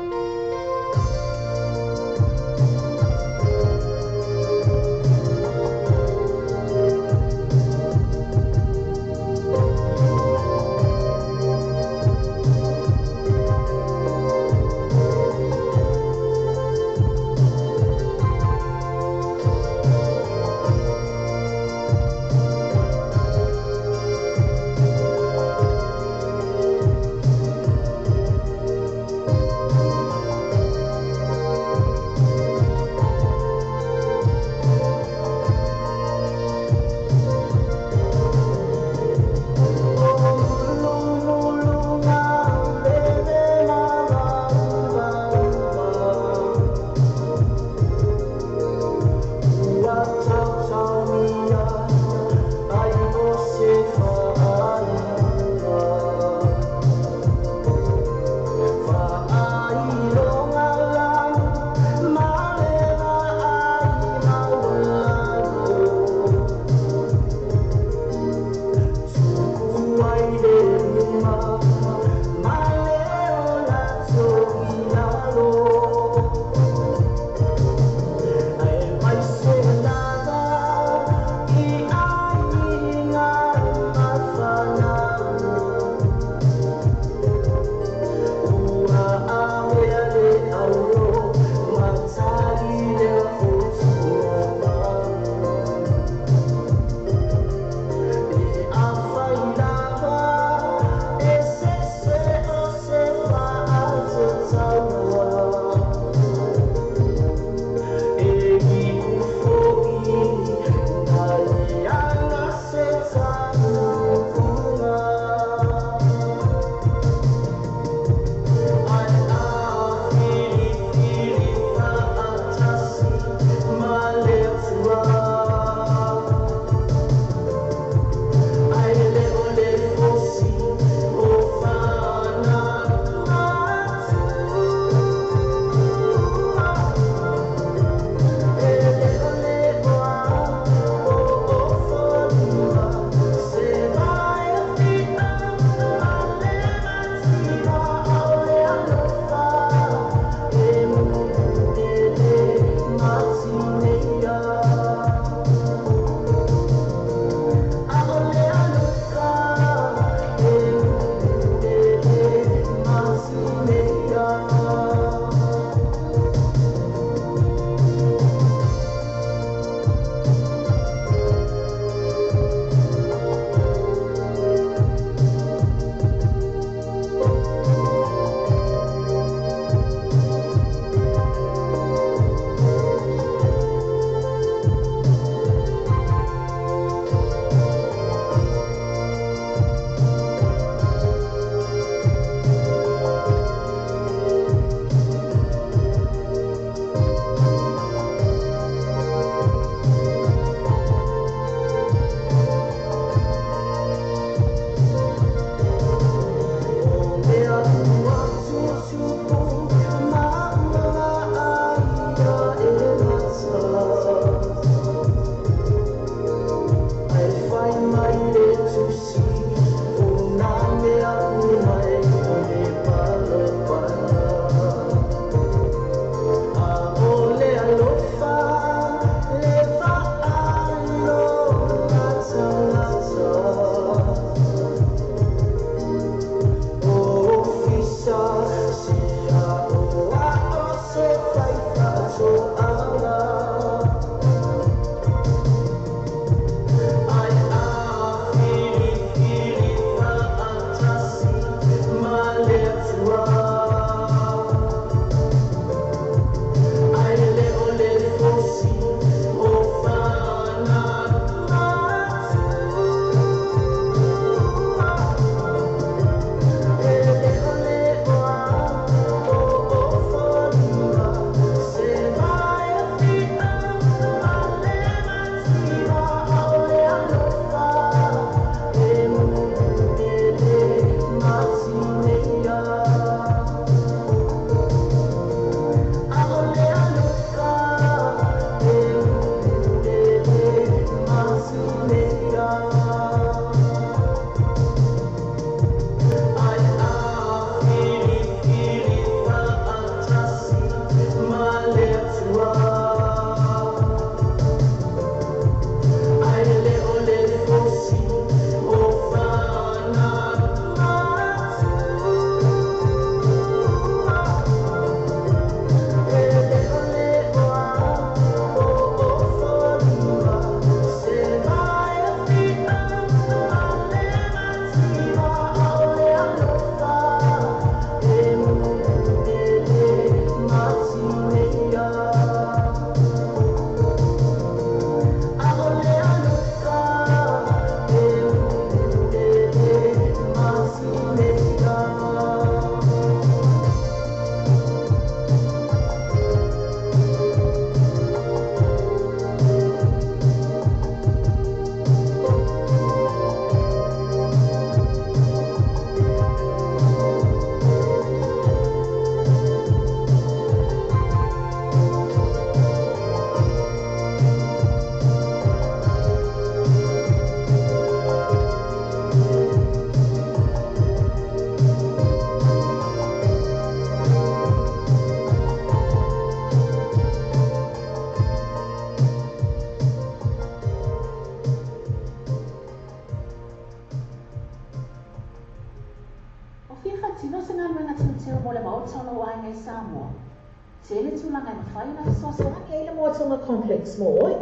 Tēne tūlanga na whai na Soani e le moatonga complex mo oi.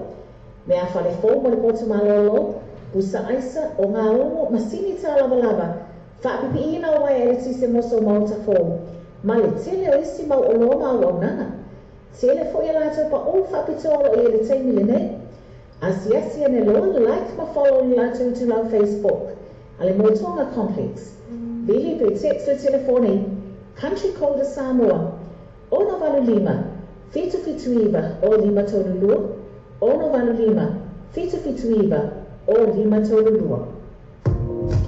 Mea whale fō mo le potu malolo, busa aisa o ngā ongo masini tā lava lava. Whaapipi ina o wai ele tise moso mauta fō. Ma le tele o isi mau o loa mau au nanga. Tele fo i lato pa o whaapitolo i ele teimi le nei. Asiasi ane loa le like ma follow ni lato utu lau Facebook. Ale moatonga complex. Vili pe text o telefone. Country code Samoa. Ono valu lima. Fitu iwa o lima tolu lua. Ono valu lima. Fitu iwa o lima tolu lua.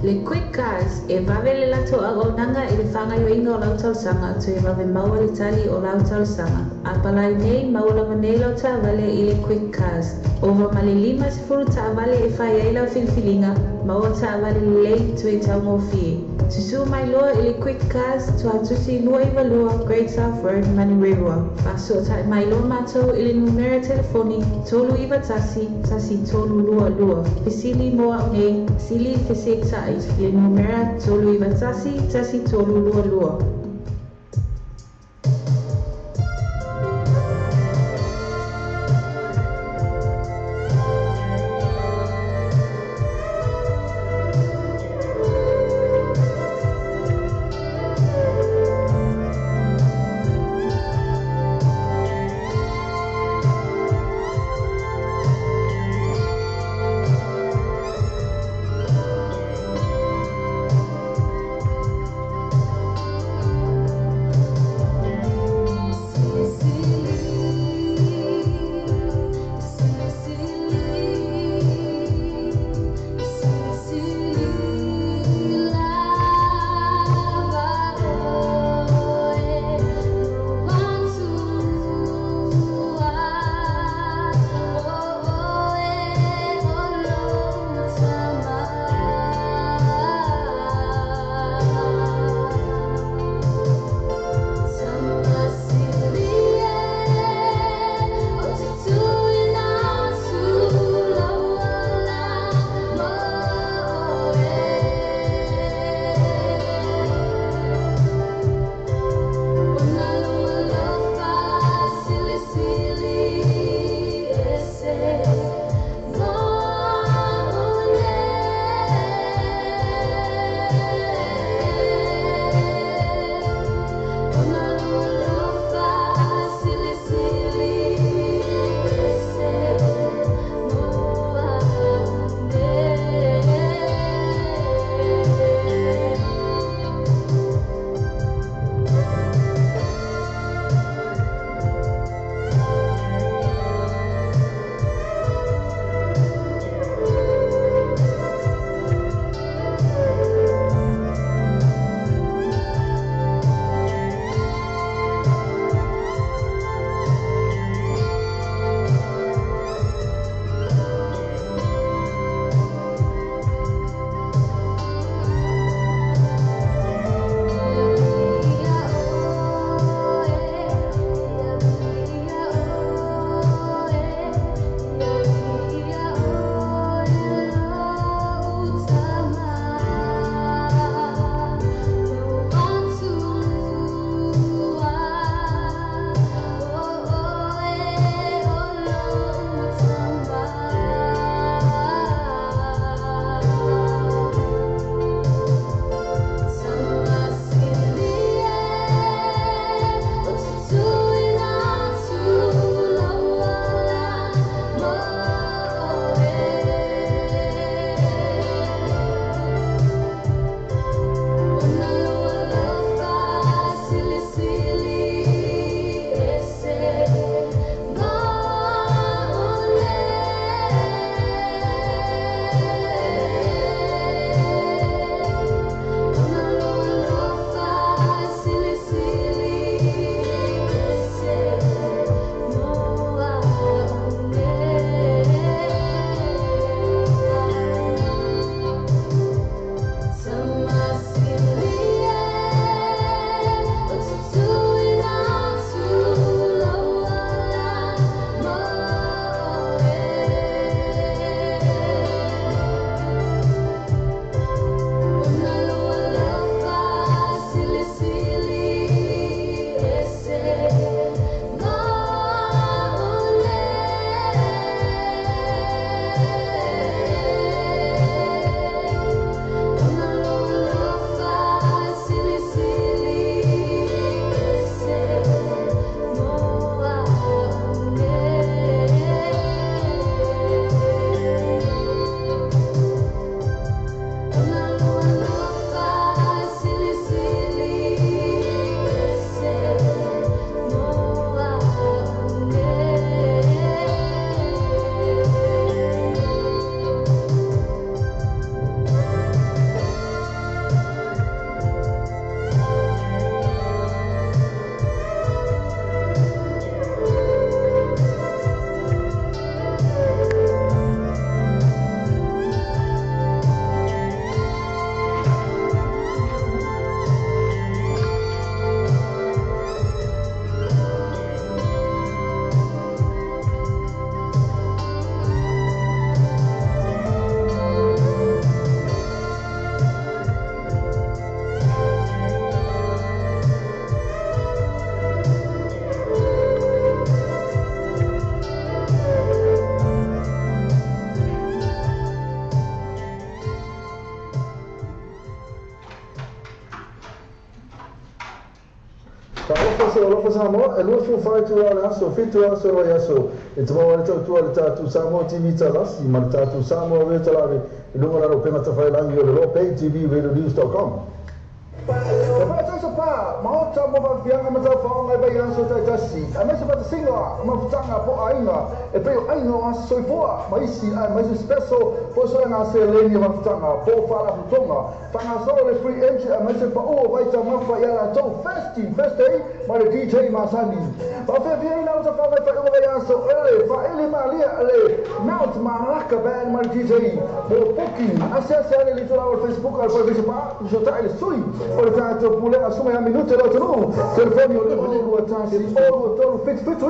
Le quick cars e vave le lato a nanga i le whanga yo inga o lau tausanga tu e vave maua le tali o lau tausanga. A palai nei maula manelo ta vale i le quick cars. Ova mali lima se furu ta vale e whai eila filfilinga, maua ta vale lei tu e tau ngofie. Tusu mai loa i le quick cars tu atusi lua i valua Great South Road Manirewa. Paso ta mai loa matou i le numera telefoni tolu iwa tasi, tasi tolu lua lua. Fisili moa nei, sili fisik tai, i le numera tolu iwa tasi, tasi tolu lua lua. pa Samoa, e lua fu fai tu ala aso, fitu aso roi aso, e te maua le tau tua le tatu Samoa TV talasi, ma le tatu Samoa vea talawe, e lunga laro penga ta whai langi o le lo pay TV radionews.com. E pā taisa pā, mahota mo wa whianga ma tau whaonga vai aso tai tasi, a mesa pata singa, ma futanga po ainga, e peo ainga o aso soipoa, ma isi special, po so nga se leni ma futanga, po whala putonga, whanga solo le free entry, a mesa pa o vai ta mawha iara tau festi, ma le DJ Masani. Ma whea whianga o ta whaonga vai aso, ele ma lia, ele Mount Maraka band ma le DJ, mo booking, ase ale li tola o Facebook, al poi pa, so ta ele sui, o tātou pule a suma ya minute lo tonu telefoni o lua tansi o tolu fitu o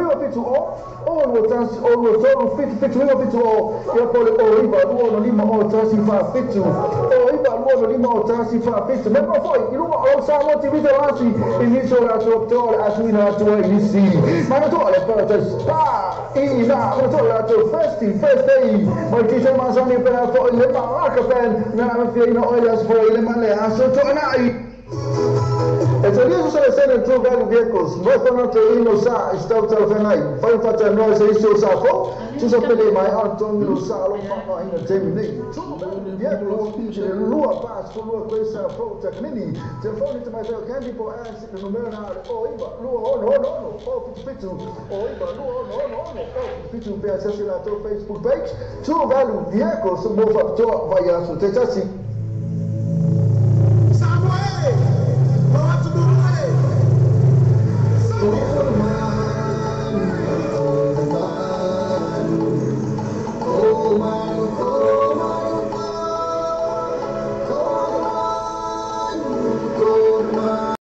ia pole o iba lua no lima o tansi fa fitu o iba lua no lima o tansi fa fitu me ma foi i lua o sa mo ti vita lasi inicio la tua tole asuina la tua inisi ma no tole per te spa ina no tole la tua festi ma ti sei Masani per fo le marca pen na me fino o le asfo le male aso to nai. E te riesco solo a essere in True Value Vehicles, mostrano ino sa, stau telefonai, fai un fatto a noi se io sa po, tu sapete mai Antonio sa, lo fa in termini, True Value Vehicles, ce lua pas, con lua questa protect mini, telefoni te mai veo candy po anzi, il numero o iba, lua no, o fitu, o iba, lua no, o fitu per accessare la tua Facebook page, True Value Vehicles, mo fatto vai a su te tassi,